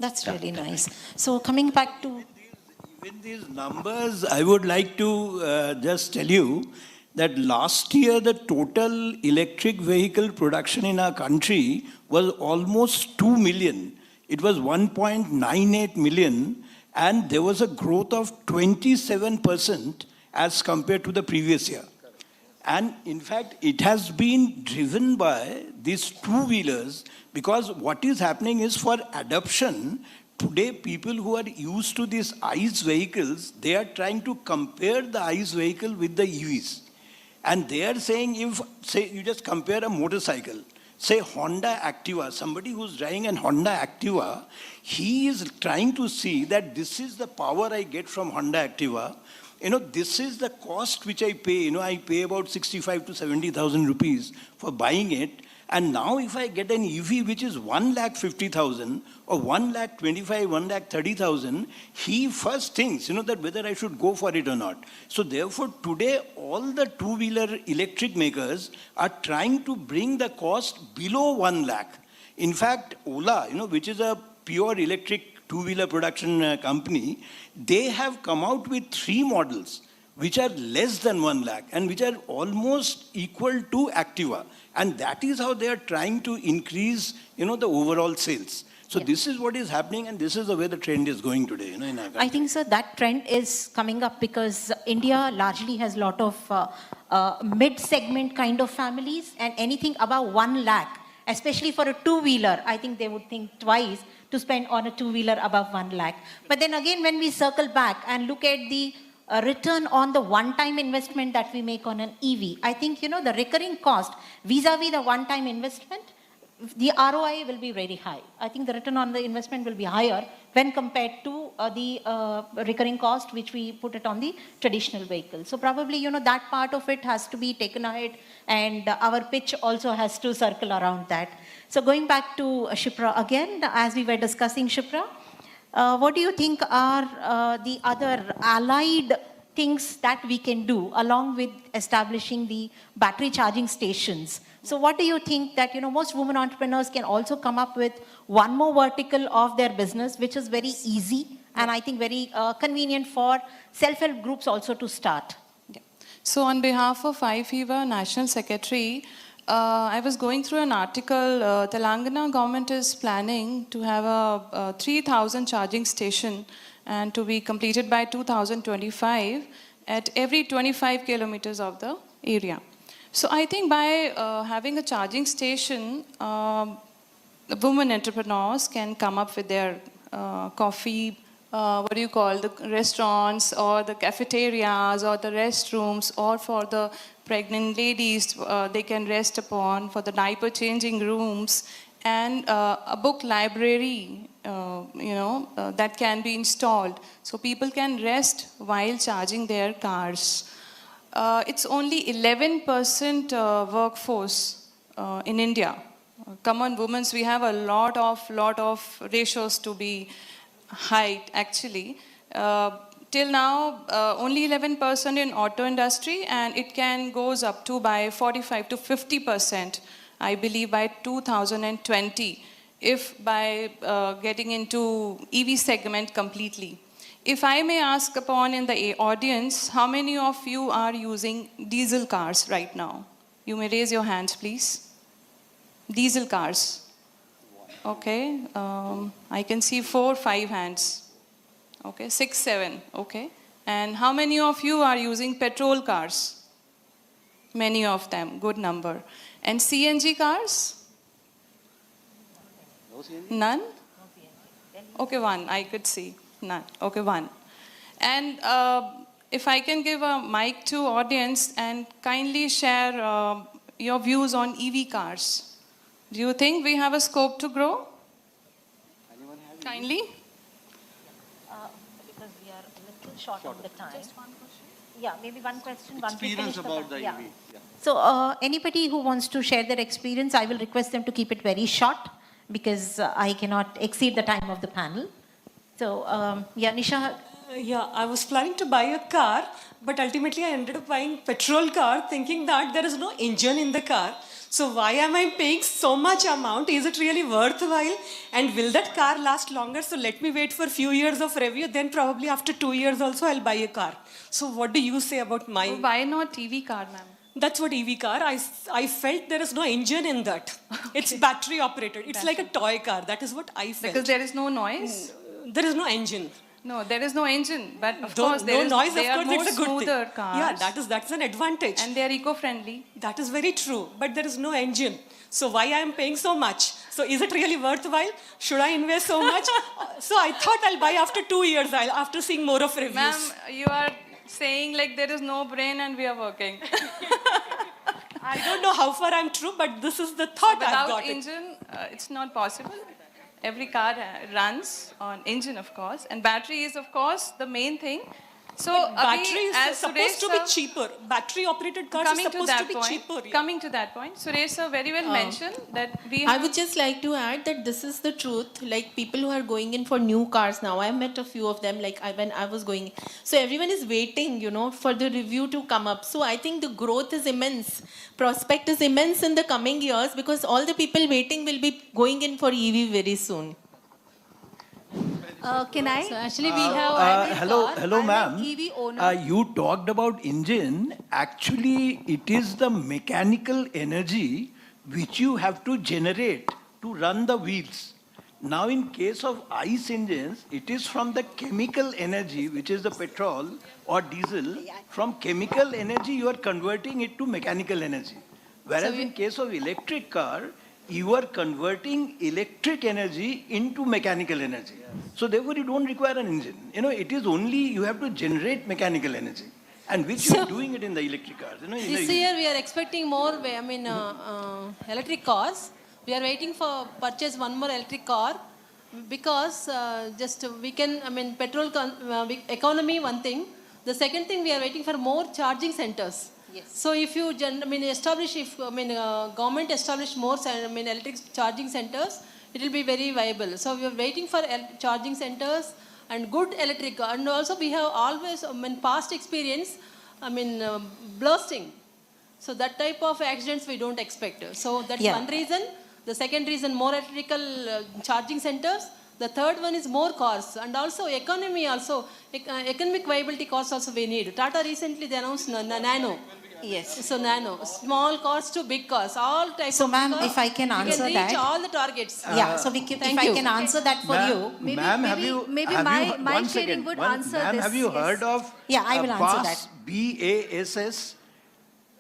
That's really nice. So coming back to... With these numbers, I would like to just tell you that last year the total electric vehicle production in our country was almost 2 million. It was 1.98 million. And there was a growth of 27% as compared to the previous year. And in fact, it has been driven by these two-wheelers, because what is happening is, for adoption, today people who are used to these ICE vehicles, they are trying to compare the ICE vehicle with the EVs. And they are saying, if, say, you just compare a motorcycle, say Honda Activa, somebody who's driving an Honda Activa, he is trying to see that this is the power I get from Honda Activa. This is the cost which I pay. I pay about 65 to 70,000 rupees for buying it. And now if I get an EV which is 1,50,000 or 1,25,000, 1,30,000, he first thinks, that whether I should go for it or not. So therefore, today, all the two-wheeler electric makers are trying to bring the cost below 1 lakh. In fact, Ola, which is a pure electric two-wheeler production company, they have come out with 3 models which are less than 1 lakh and which are almost equal to Activa. And that is how they are trying to increase, the overall sales. So this is what is happening, and this is the way the trend is going today, in our country. I think, sir, that trend is coming up because India largely has a lot of mid-segment kind of families, and anything above 1 lakh, especially for a two-wheeler, I think they would think twice to spend on a two-wheeler above 1 lakh. But then again, when we circle back and look at the return on the one-time investment that we make on an EV, I think, the recurring cost vis-a-vis the one-time investment, the ROI will be very high. I think the return on the investment will be higher when compared to the recurring cost which we put it on the traditional vehicle. So probably, that part of it has to be taken ahead, and our pitch also has to circle around that. So going back to Shipra again, as we were discussing, Shipra, what do you think are the other allied things that we can do along with establishing the battery charging stations? So what do you think that, most women entrepreneurs can also come up with one more vertical of their business, which is very easy and I think very convenient for self-help groups also to start? Yeah. So on behalf of IFEVA National Secretary, I was going through an article. Telangana government is planning to have a 3,000 charging station and to be completed by 2025 at every 25 kilometers of the area. So I think by having a charging station, women entrepreneurs can come up with their coffee, the restaurants or the cafeterias or the restrooms, or for the pregnant ladies, they can rest upon, for the diaper changing rooms, and a book library, that can be installed. So people can rest while charging their cars. It's only 11% workforce in India. Come on, women, we have a lot of ratios to be high, actually. Till now, only 11% in auto industry, and it can goes up to by 45 to 50%, I believe, by 2020, if by getting into EV segment completely. If I may ask upon in the audience, how many of you are using diesel cars right now? You may raise your hands, please. Diesel cars. Okay, I can see 4, 5 hands. Okay, 6, 7, okay. And how many of you are using petrol cars? Many of them, good number. And CNG cars? None? Okay, 1, I could see. None. Okay, 1. And if I can give a mic to audience and kindly share your views on EV cars. Do you think we have a scope to grow? Kindly? Because we are a little short on the time. Just one question? Yeah, maybe one question. Experience about the EV. Yeah. So anybody who wants to share their experience, I will request them to keep it very short because I cannot exceed the time of the panel. So, yeah, Nisha. Yeah, I was planning to buy a car, but ultimately I ended up buying petrol car thinking that there is no engine in the car. So why am I paying so much amount? Is it really worthwhile? And will that car last longer? So let me wait for a few years of review. Then probably after 2 years also I'll buy a car. So what do you say about my... Why not EV car, ma'am? That's what EV car. I felt there is no engine in that. Okay. It's battery operated. It's like a toy car. That is what I felt. Because there is no noise? There is no engine. No, there is no engine, but of Though course no noise, they of are course, more it's a good smoother thing. cars. Yeah, that's an advantage. And they are eco-friendly. That is very true, but there is no engine. So why I am paying so much? So is it really worthwhile? Should I invest so much? So I thought I'll buy after 2 years, after seeing more of reviews. Ma'am, you are saying like there is no brain and we are working. I don't know how far I'm true, but this is the thought I've got. Without engine, it's not possible. Every car runs on engine, of course, and battery is, of course, the main thing. So battery is supposed to be Suresh, cheaper. Battery operated cars are supposed to be cheaper. Coming to that point, Suresh sir very well mentioned that we I would just like to add that this is the truth. Like people who are going in for new cars now, I met a few of them like when I was going. So everyone is waiting, for the review to come up. So I think the growth is immense. Prospect is immense in the coming years because all the people waiting will be going in for EV very soon. Can I? So actually we have hello ma'am. EV owner. You talked about engine. Actually, it is the mechanical energy which you have to generate to run the wheels. Now, in case of ICE engines, it is from the chemical energy, which is the petrol or diesel. From chemical energy, you are converting it to mechanical energy. Whereas in case of electric car, you are converting electric energy into mechanical energy. So therefore, you don't require an engine. It is only you have to generate mechanical energy, and which you are doing it in the electric cars. This year we are expecting more, electric cars. We are waiting for purchase one more electric car because we can, petrol economy one thing. The second thing we are waiting for more charging centers. Yes. So if you government establish more electric charging centers, it will be very viable. So we are waiting for charging centers and good electric, and also we have always past experience, blasting. So that type of accidents we don't expect. So that's one reason. The second reason, more electrical charging centers. The third one is more cars, and also economy also, economic viability cars also we need. Tata recently they announced Nano. Yes. So Nano, small cars to big cars, all types so of ma'am, cars. if I can answer we can reach that. all the targets. Yeah, so if I can answer that for you. Maybe my sharing would answer ma'am, this. Have you heard of I will answer that. BASS?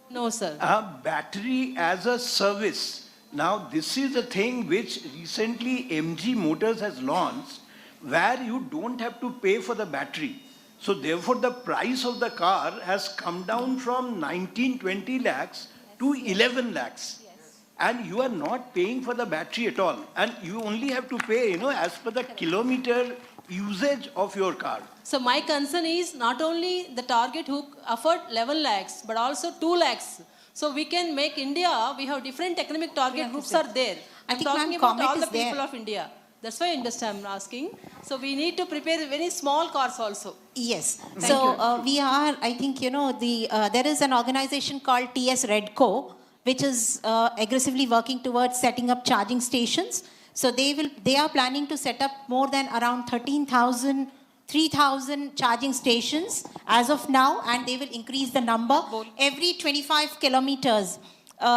No, sir. Battery as a service. Now, this is a thing which recently MG Motors has launched, where you don't have to pay for the battery. So therefore, the price of the car has come down from 19-20 lakhs to 11 lakhs. Yes. And you are not paying for the battery at all. And you only have to pay, as per the kilometer usage of your car. So my concern is not only the target who afford 11 lakhs, but also 2 lakhs. So we can make India, we have different economic target groups are there. I'm talking about all the people of India. That's why I'm asking. So we need to prepare very small cars also. Yes. We are, I think, there is an organization called TS Redco, which is aggressively working towards setting up charging stations. So they are planning to set up more than around 3,000 charging stations as of now, and they will increase the number. Every 25 kilometers,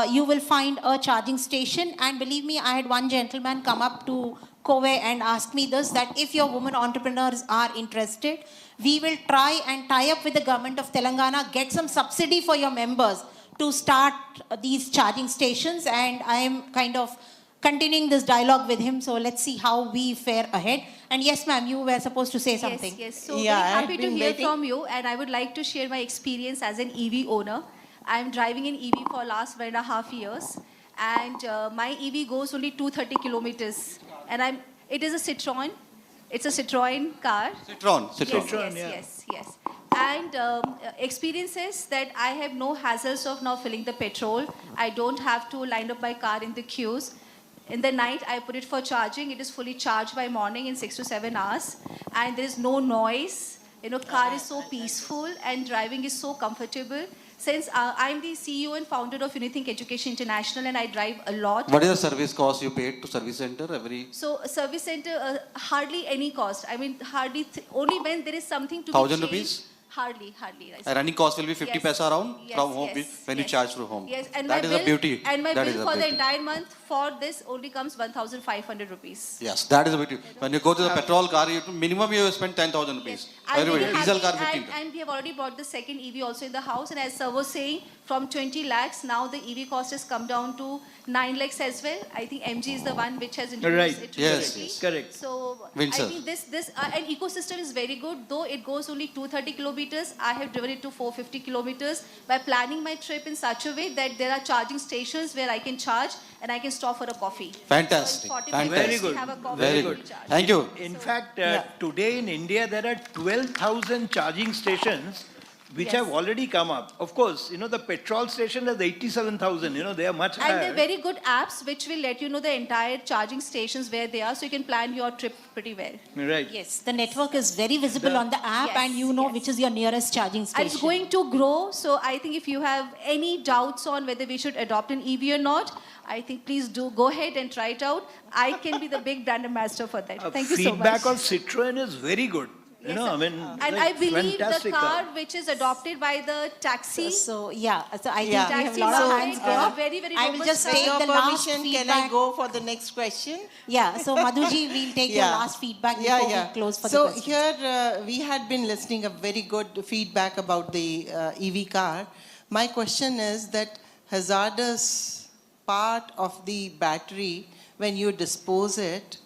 you will find a charging station. And believe me, I had one gentleman come up to Kowe and ask me this, that if your women entrepreneurs are interested, we will try and tie up with the government of Telangana, get some subsidy for your members to start these charging stations. And I am kind of continuing this dialogue with him. So let's see how we fare ahead. And yes, ma'am, you were supposed to say something. Yes. So very happy to hear from you. And I would like to share my experience as an EV owner. I'm driving an EV for last 1.5 years. And my EV goes only 230 kilometers. And it is a Citroen. It's a Citroen car. Citroen. Yes. And experience is that I have no hassles of now filling the petrol. I don't have to line up my car in the queues. In the night, I put it for charging. It is fully charged by morning in 6 to 7 hours. And there is no noise. Car is so peaceful and driving is so comfortable. Since I'm the CEO and founder of Unithink Education International and I drive a lot. What is the service cost you paid to service center every? So service center, hardly any cost. I mean, hardly, only when there is something to 1,000 be changed. rupees? Hardly. And running cost will be 50 Yes. paisa around Yes, from home yes, when you yes. charge through home. Yes, and That my is a bill, beauty. And my That bill is a for the beauty. entire month for this only comes 1,500 rupees. Yes, that is a beauty. When you go to the petrol car, minimum you spend 10,000 rupees. I'm very Diesel car happy, 15. and we have already bought the second EV also in the house. And as sir was saying, from 20 lakhs, now the EV cost has come down to 9 lakhs as well. I think MG is the one which has introduced it recently. Yes. Correct. So Windsor. I think this and ecosystem is very good. Though it goes only 230 kilometers, I have driven it to 450 kilometers by planning my trip in such a way that there are charging stations where I can charge and I can stop for a coffee. Fantastic. So in 40 Fantastic. minutes, Very good. we have a coffee Very and good. we charge. Thank you. In fact, today in India there are 12,000 charging stations which Yes. have already come up. Of course, the petrol station has 87,000. They are much And higher. they're very good apps which will let you know the entire charging stations where they are, so you can plan your trip pretty well. Right. Yes, the network is very visible on the app, Yes, and you know which is your nearest charging And station. it's going to grow, so I think if you have any doubts on whether we should adopt an EV or not, I think please do go ahead and try it out. I can be the big brand ambassador for that. Thank you so much. Feedback on Citroen is very good. Yes, I sir. mean, And like, I believe the fantastic car which is adopted by the taxi. So I think we have a Taxi lot of market hands is going. very, very I will robust just car. take the last Can I feedback. go for the next question? Yeah, so Madhuji, we'll take your last feedback before we close for So the questions. here we had been listening a very good feedback about the EV car. My question is that hazardous part of the battery, when you dispose it,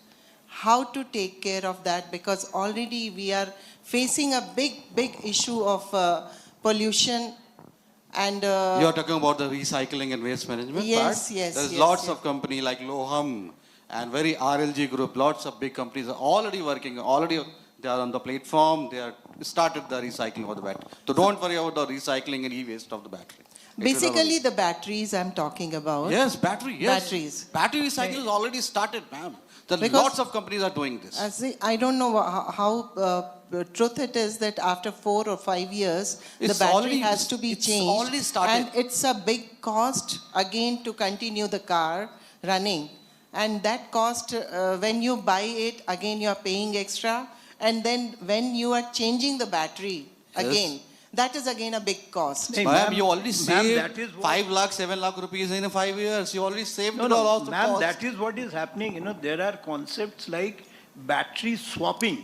how to take care of that? Because already we are facing a big issue of pollution and... You are talking about the recycling and waste management Yes, part? yes, There's yes, lots yes. of companies like Loham and very RLG group, lots of big companies are already working, already they are on the platform, they are started the recycling of the battery. So don't worry about the recycling and e-waste of the battery. Basically the batteries I'm talking about. Yes, battery, yes. Batteries. Battery recycling is already started, ma'am. Because- Lots of companies are doing this. I don't know how truth it is that after 4 or 5 years, the It's battery already- has to be it's changed. already started. And it's a big cost again to continue the car running. And that cost, when you buy it, again you are paying extra. And then when you are changing the battery again, that is again a big cost. Ma'am, you already saved that is what- 5 lakh, 7 lakh rupees in 5 years. You already saved No, a lot of ma'am, cost. that is what is happening. There are concepts like battery swapping.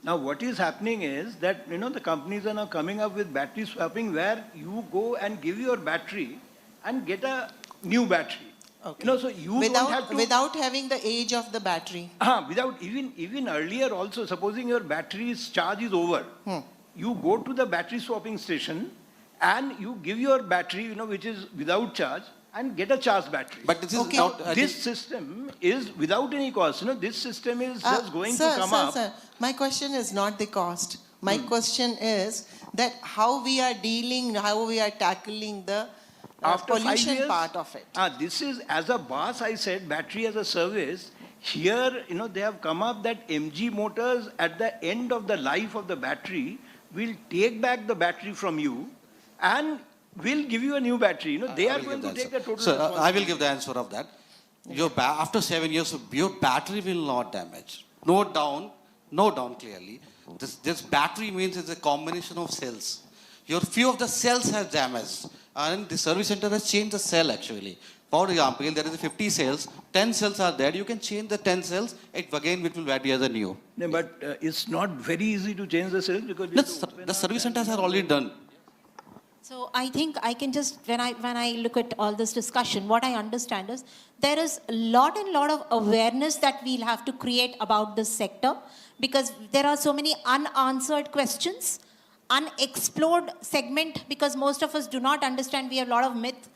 Now, what is happening is that, the companies are now coming up with battery swapping where you go and give your battery and get a new battery. Okay. So you don't have to... Without having the age of the battery. Without even earlier also, supposing your battery's charge is over, you go to the battery swapping station and you give your battery, which is without charge, and get a charged battery. But this is Okay. not... This system is without any cost. This system is just going to come up. Sir, my question is not the cost. My question is that how we are dealing, how we are tackling the After 5 pollution years, part of it. This is, as a boss, I said, battery as a service. Here, they have come up that MG Motors, at the end of the life of the battery, will take back the battery from you and will give you a new battery. They are going to take the total So, responsibility. I will give the answer of that. After 7 years, your battery will not damage. Note down clearly. This battery means it's a combination of cells. Your few of the cells have damaged. And the service center has changed the cell actually. For example, there is 50 cells, 10 cells are there. You can change the 10 cells, it will be as a new. No, but it's not very easy to change the cells because The service centers are already done. So I think I can just, when I look at all this discussion, what I understand is there is a lot of awareness that we'll have to create about this sector because there are so many unanswered questions, unexplored segment because most of us do not understand. We have a lot of myth.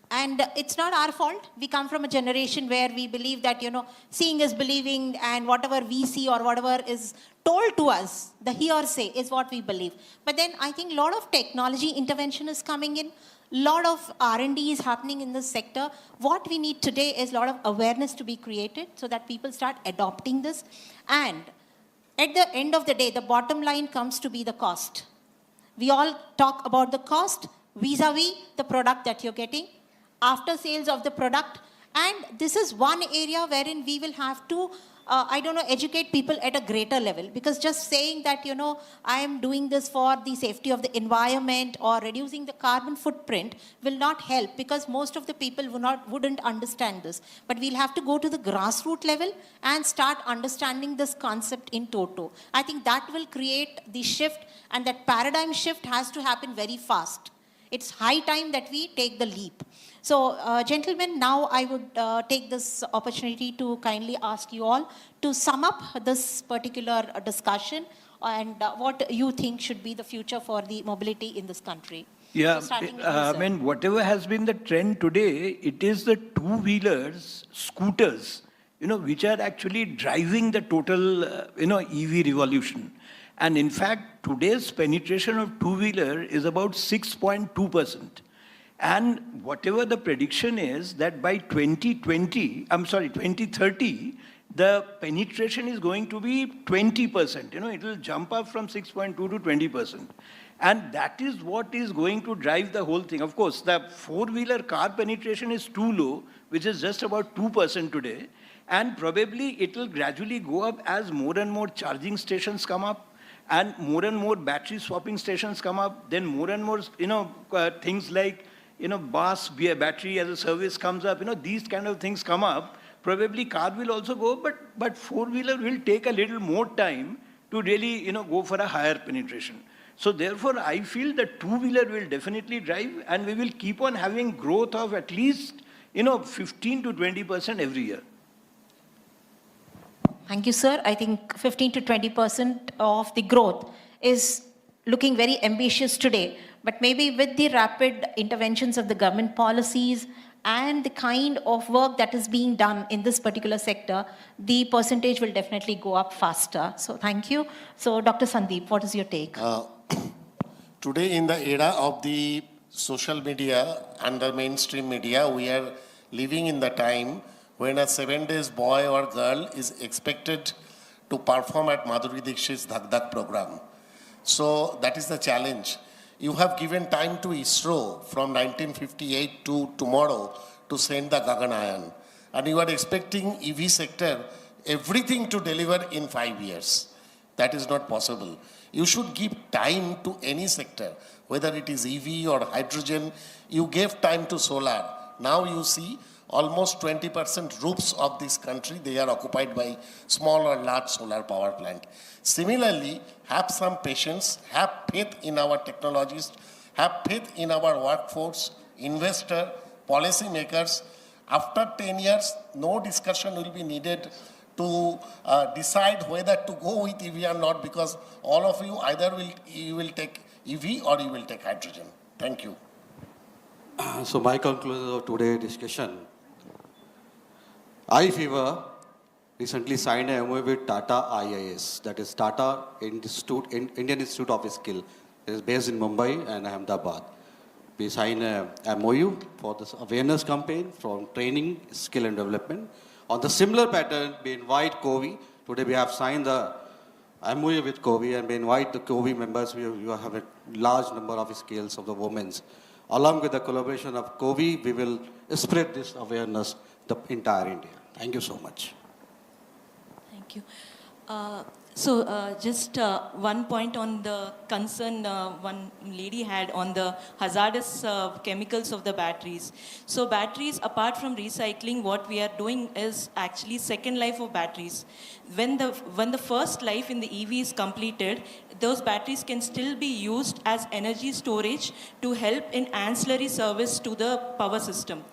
And it's not our fault. We come from a generation where we believe that, seeing is believing and whatever we see or whatever is told to us, the hearsay is what we believe. But then I think a lot of technology intervention is coming in. A lot of R&D is happening in this sector. What we need today is a lot of awareness to be created so that people start adopting this. And at the end of the day, the bottom line comes to be the cost. We all talk about the cost vis-a-vis the product that you're getting, after sales of the product. And this is one area wherein we will have to I don't know, educate people at a greater level. Because just saying that, I am doing this for the safety of the environment or reducing the carbon footprint will not help, because most of the people wouldn't understand this. But we'll have to go to the grassroots level and start understanding this concept in toto. I think that will create the shift, and that paradigm shift has to happen very fast. It's high time that we take the leap. So, gentlemen, now I would take this opportunity to kindly ask you all to sum up this particular discussion and what you think should be the future for the mobility in this country. Yeah, So starting with you, I sir. mean, whatever has been the trend today, it is the two-wheelers, scooters, which are actually driving the total, EV revolution. And in fact, today's penetration of two-wheeler is about 6.2%. And whatever the prediction is that by 2030, the penetration is going to be 20%. It will jump up from 6.2 to 20%. And that is what is going to drive the whole thing. Of course, the four-wheeler car penetration is too low, which is just about 2% today. And probably it will gradually go up as more and more charging stations come up, and more battery swapping stations come up, then more and more, things like, bus battery as a service comes up, these kind of things come up. Probably car will also go, but four-wheeler will take a little more time to really, go for a higher penetration. So therefore, I feel that two-wheeler will definitely drive, and we will keep on having growth of at least, 15 to 20% every year. Thank you, sir. I think 15 to 20% of the growth is looking very ambitious today. But maybe with the rapid interventions of the government policies and the kind of work that is being done in this particular sector, the percentage will definitely go up faster. So thank you. So Dr. Sandeep, what is your take? Today, in the era of the social media and the mainstream media, we are living in the time when a 7-day boy or girl is expected to perform at Madhuri Dixit's Dhak Dhak program. So that is the challenge. You have given time to ISRO from 1958 to tomorrow to send the Gaganayan. And you are expecting EV sector, everything to deliver in 5 years. That is not possible. You should give time to any sector, whether it is EV or hydrogen. You gave time to solar. Now you see almost 20% roofs of this country, they are occupied by small or large solar power plant. Similarly, have some patience, have faith in our technologists, have faith in our workforce, investor, policy makers. After 10 years, no discussion will be needed to decide whether to go with EV or not, because all of you either you will take EV or you will take hydrogen. Thank you. So my conclusion of today's discussion. iFever recently signed a MOU with Tata IIS, that is Tata Indian Institute of Skill. It is based in Mumbai and Ahmedabad. We signed a MOU for this awareness campaign from training, skill and development. On the similar pattern, we invite COVI. Today we have signed the MOU with COVI, and we invite the COVI members. We have a large number of skills of the women. Along with the collaboration of COVI, we will spread this awareness the entire India. Thank you so much. Thank you. Just one point on the concern one lady had on the hazardous chemicals of the batteries. So batteries, apart from recycling, what we are doing is actually second life of batteries. When the first life in the EV is completed, those batteries can still be used as energy storage to help in ancillary service to the power system.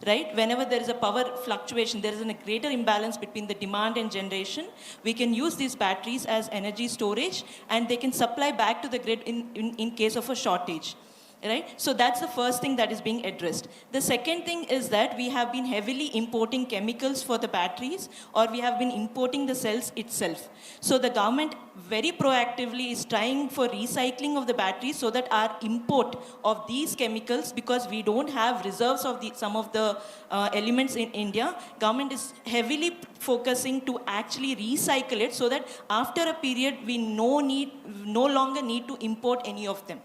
Right? Whenever there is a power fluctuation, there is a greater imbalance between the demand and generation, we can use these batteries as energy storage, and they can supply back to the grid in case of a shortage. Right? So that's the first thing that is being addressed. The second thing is that we have been heavily importing chemicals for the batteries, or we have been importing the cells itself. So the government very proactively is trying for recycling of the batteries so that our import of these chemicals, because we don't have reserves of some of the elements in India, government is heavily focusing to actually recycle it so that after a period we no longer need to import any of them.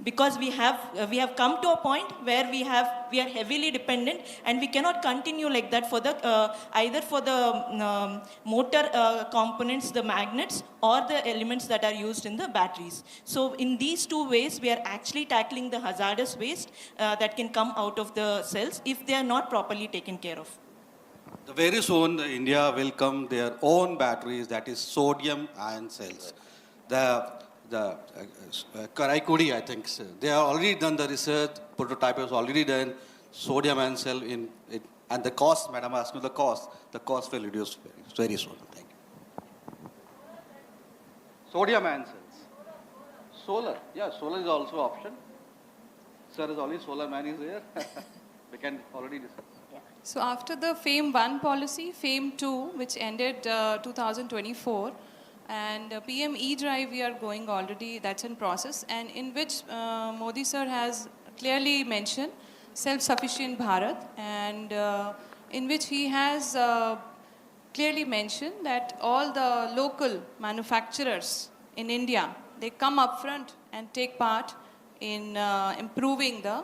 because we have come to a point where we are heavily dependent, and we cannot continue like that for the either for the motor components, the magnets, or the elements that are used in the batteries. So in these two ways, we are actually tackling the hazardous waste that can come out of the cells if they are not properly taken care of. Very soon, India will come their own batteries, that is sodium-ion cells. The Karaikuri, I think, they have already done the research, prototype is already done, sodium-ion cell in it, and the cost, madam asked me the cost will reduce very soon. Thank you. Sodium-ion cells. Solar, yeah, solar is also option. Sir, is only solar man is there. We can already discuss. So after the FAME 1 policy, FAME 2, which ended 2024, and PM E-Drive we are going already, that's in process, and in which Modi sir has clearly mentioned self-sufficient Bharat, and in which he has clearly mentioned that all the local manufacturers in India, they come up front and take part in improving the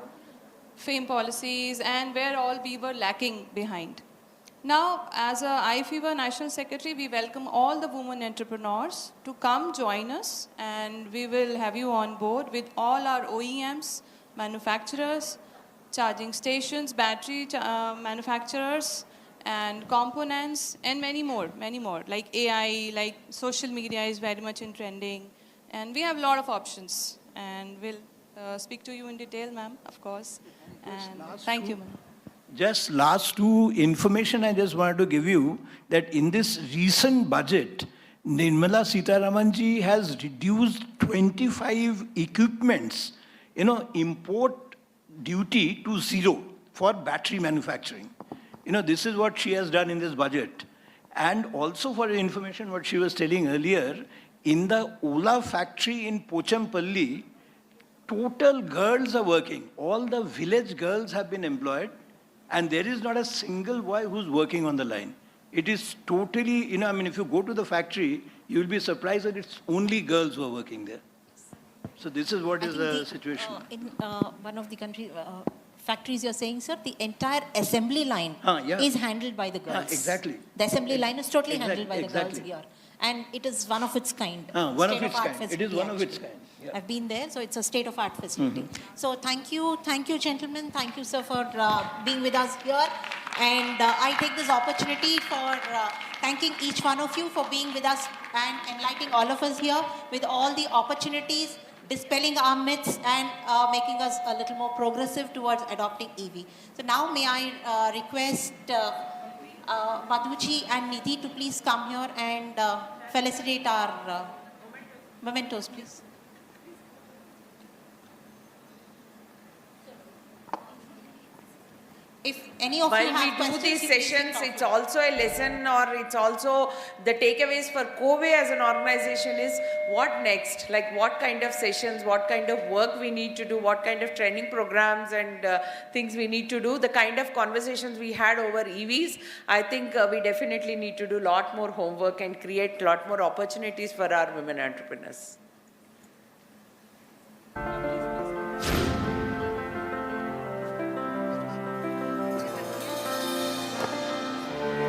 FAME policies and where all we were lacking behind. Now, as a IFEWA National Secretary, we welcome all the women entrepreneurs to come join us, and we will have you on board with all our OEMs, manufacturers, charging stations, battery manufacturers, and components, and many more, like AI, like social media is very much in trending, and we have a lot of options, and we'll speak to you in detail, ma'am, of course. And thank you, ma'am. Just last two information I just wanted to give you, that in this recent budget, Nirmala Sitharaman ji has reduced 25 equipments, import duty to 0 for battery manufacturing. This is what she has done in this budget. And also for your information, what she was telling earlier, in the Ola factory in Pochampalli, total girls are working. All the village girls have been employed, and there is not a single boy who's working on the line. It is totally, if you go to the factory, you will be surprised that it's only girls who are working there. So this is what is the situation. In one of the factories you're saying, sir, the entire assembly line is handled by the girls. Exactly. The assembly line is totally handled by the girls here. And it is one of its kind. One of its kind. It is one of its kind. Yeah. I've been there, so it's a state-of-art facility. So thank you, gentlemen. Thank you, sir, for being with us here. And I take this opportunity for thanking each one of you for being with us and enlightening all of us here with all the opportunities, dispelling our myths, and making us a little more progressive towards adopting EV. So now may I request Madhuji and Nidhi to please come here and felicitate our mementos, please. If any of you have While we do these questions, sessions, it's also a lesson, or it's also the takeaways for COVE as an organization is what next? Like what kind of sessions, what kind of work we need to do, what kind of training programs and things we need to do, the kind of conversations we had over EVs. I think we definitely need to do a lot more homework and create a lot more opportunities for our women entrepreneurs.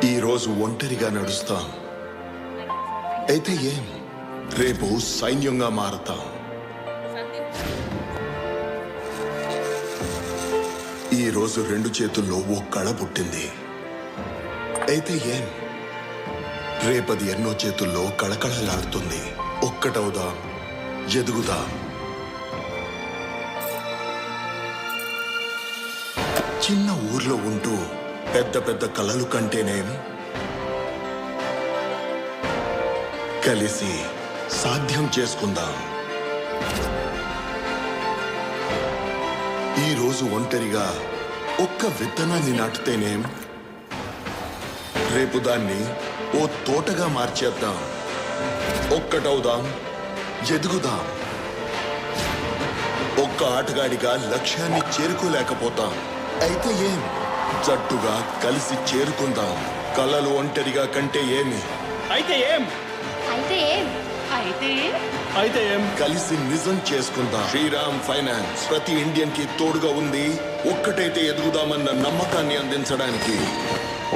ఈ రోజు ఒంటరిగా నడుస్తాం, అయితే ఏం రేపు సైన్యంగా మారతాం. ఈ రోజు రెండు చేతుల్లో ఓ కళ పుట్టింది, అయితే ఏం రేపది ఎన్నో చేతుల్లో కళకళలాడుతుంది. ఒక్కటవుదాం, ఎదుగుదాం. చిన్న ఊర్లో ఉంటూ పెద్ద పెద్ద కలలు కంటేనేం కలిసి సాధ్యం చేసుకుందాం. ఈ రోజు ఒంటరిగా ఒక్క విత్తనాన్ని నాటితేనేం రేపు దాన్ని ఓ తోటగా మార్చేద్దాం. ఒక్కటవుదాం, ఎదుగుదాం. ఒక్క ఆటగాడిగా లక్ష్యాన్ని చేరుకోలేకపోతాం, అయితే ఏం జట్టుగా కలిసి చేరుకుందాం. కలలు ఒంటరిగా కంటే ఏమి, అయితే ఏం, అయితే ఏం, అయితే ఏం. అయితే కలిసి నిజం చేసుకుందాం. శ్రీరామ్ ఫైనాన్స్ ప్రతి ఇండియన్ కి తోడుగా ఉంది. ఒక్కటైతే ఎదుగుదామన్న నమ్మకాన్ని అందించడానికి.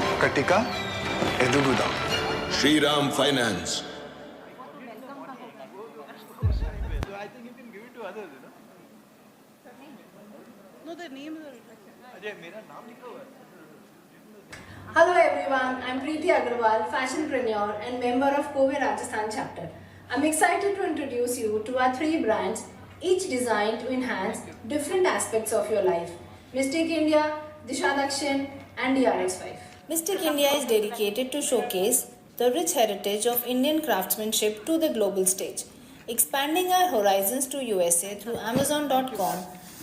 ఒక్కటిగా ఎదుగుదాం. Shriram finance. Hello everyone, I'm Preeti Agarwal, fashionpreneur and member of Kobe Rajasthan chapter. I'm excited to introduce you to our 3 brands, each designed to enhance different aspects of your life. Mystic India, Disha Dakshin and DRX5. Mystic India is dedicated to showcase the rich heritage of Indian craftsmanship to the global stage. Expanding our horizons to USA through Amazon.com,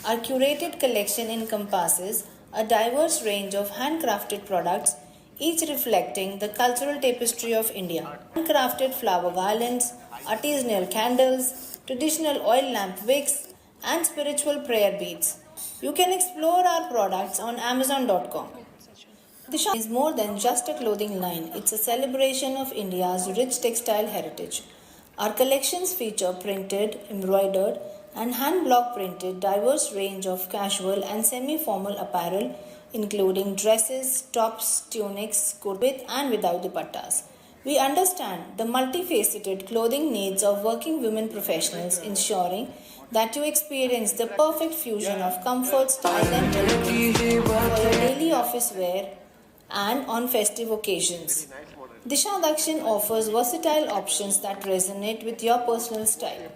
our curated collection encompasses a diverse range of handcrafted products, each reflecting the cultural tapestry of India. Handcrafted flower garlands, artisanal candles, traditional oil lamp wicks, and spiritual prayer beads. You can explore our products on Amazon.com. Disha is more than just a clothing line, it's a celebration of India's rich textile heritage. Our collections feature printed, embroidered, and hand-block printed diverse range of casual and semi-formal apparel, including dresses, tops, tunics, with and without dupattas. We understand the multifaceted clothing needs of working women professionals, ensuring that you experience the perfect fusion of comfort, style, and elegance for your daily office wear and on festive occasions. Disha Dakshin offers versatile options that resonate with your personal style.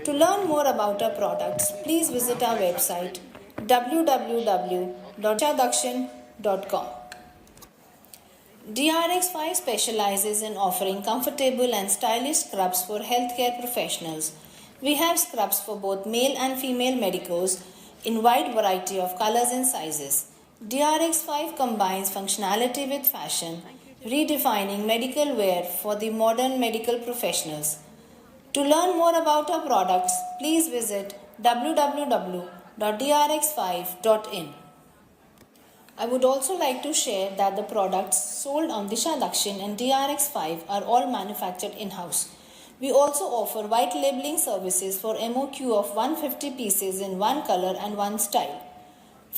To learn more about our products, please visit our website www.dishadakshin.com. DRX5 specializes in offering comfortable and stylish scrubs for healthcare professionals. We have scrubs for both male and female medicos in wide variety of colors and sizes. DRX5 combines functionality with fashion, redefining medical wear for the modern medical professionals. To learn more about our products, please visit www.drx5.in. I would also like to share that the products sold on Disha Dakshin and DRX5 are all manufactured in-house. We also offer white labeling services for MOQ of 150 pieces in one color and one style.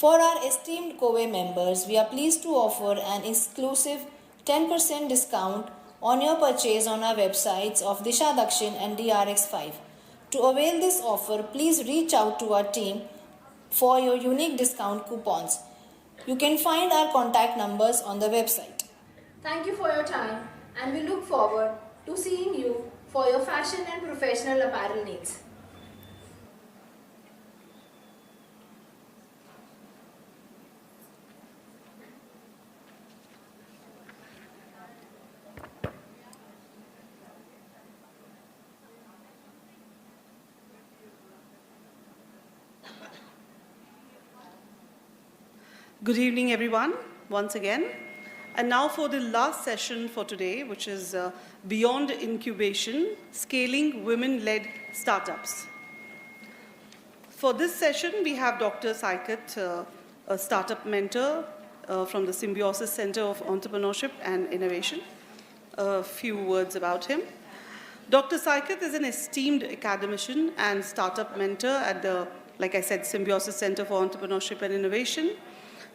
For our esteemed Kobe members, we are pleased to offer an exclusive 10% discount on your purchase on our websites of Disha Dakshin and DRX5. To avail this offer, please reach out to our team for your unique discount coupons. You can find our contact numbers on the website. Thank you for your time and we look forward to seeing you for your fashion and professional apparel needs. Good evening, everyone, once again. And now for the last session for today, which is Beyond Incubation, Scaling Women-Led Startups. For this session, we have Dr. Saikat, a startup mentor from the Symbiosis Center of Entrepreneurship and Innovation. A few words about him. Dr. Saikat is an esteemed academician and startup mentor at the, like I said, Symbiosis Center for Entrepreneurship and Innovation.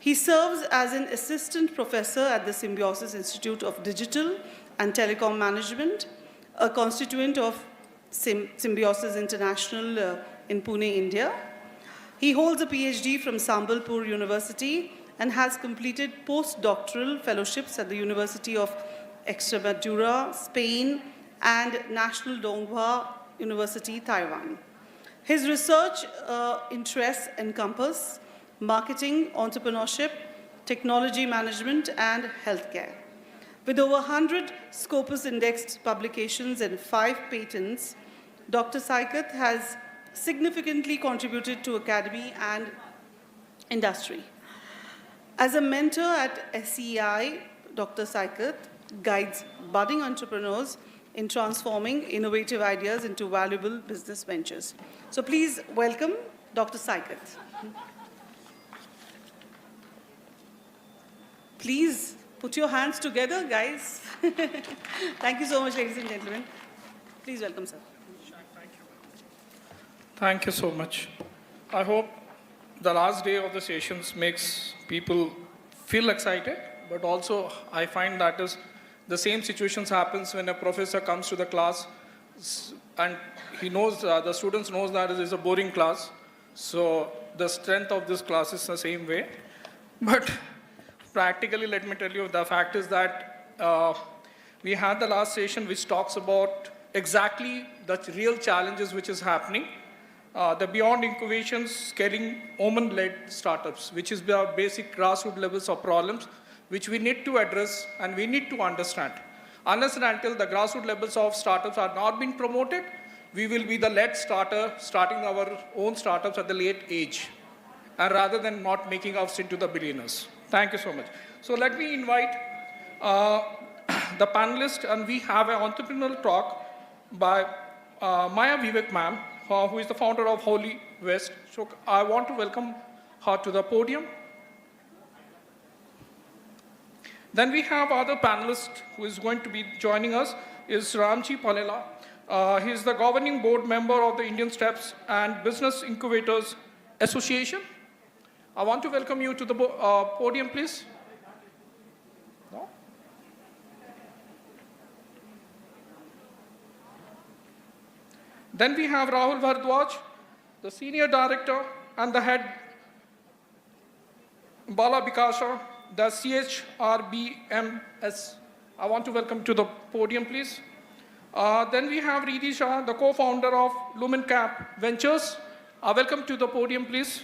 He serves as an assistant professor at the Symbiosis Institute of Digital and Telecom Management, a constituent of Symbiosis International in Pune, India. He holds a PhD from Sambalpur University and has completed postdoctoral fellowships at the University of Extremadura, Spain, and National Donghua University, Taiwan. His research interests encompass marketing, entrepreneurship, technology management, and healthcare. With over 100 Scopus indexed publications and 5 patents, Dr. Saikat has significantly contributed to academy and industry. As a mentor at SEI, Dr. Saikat guides budding entrepreneurs in transforming innovative ideas into valuable business ventures. So please welcome Dr. Saikat. Please put your hands together, guys. Thank you so much, ladies and gentlemen. Please welcome, sir. Thank you. Thank you so much. I hope the last day of the sessions makes people feel excited, but also I find that is the same situations happens when a professor comes to the class and he knows, the students knows that it is a boring class. So the strength of this class is the same way. But practically, let me tell you, the fact is that we had the last session which talks about exactly the real challenges which is happening. The beyond incubations, scaling women-led startups, which is the basic grassroots levels of problems, which we need to address and we need to understand. Unless and until the grassroots levels of startups are not being promoted, we will be the late starter, starting our own startups at the late age, and rather than not making us into the billionaires. Thank you so much. So let me invite the panelists, and we have an entrepreneurial talk by Maya Vivek ma'am, who is the founder of Holy West. So I want to welcome her to the podium. Then we have other panelist who is going to be joining us is Ramji Palela. He is the governing board member of the Indian Steps and Business Incubators Association. I want to welcome you to the podium, please. No? Then we have Rahul Bhardwaj, the senior director and the head, Bala Bikasha, the CHRBMS. I want to welcome to the podium, please. Then we have Riddhi Shah, the co-founder of Lumen Cap Ventures. Welcome to the podium, please.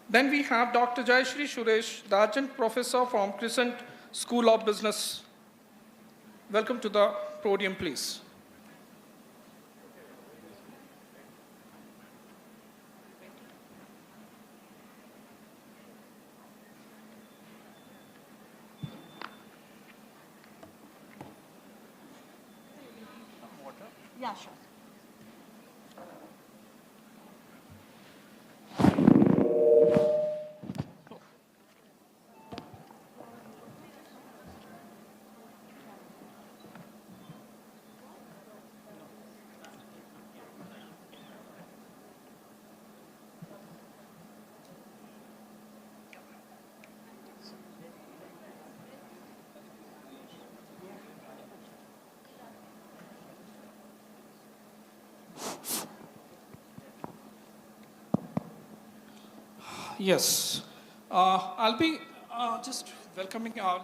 Then we have Dr. Jayashree Suresh, the adjunct professor from Crescent School of Business. Welcome to the podium, please. Yeah, sure. Yes. I'll be just welcoming our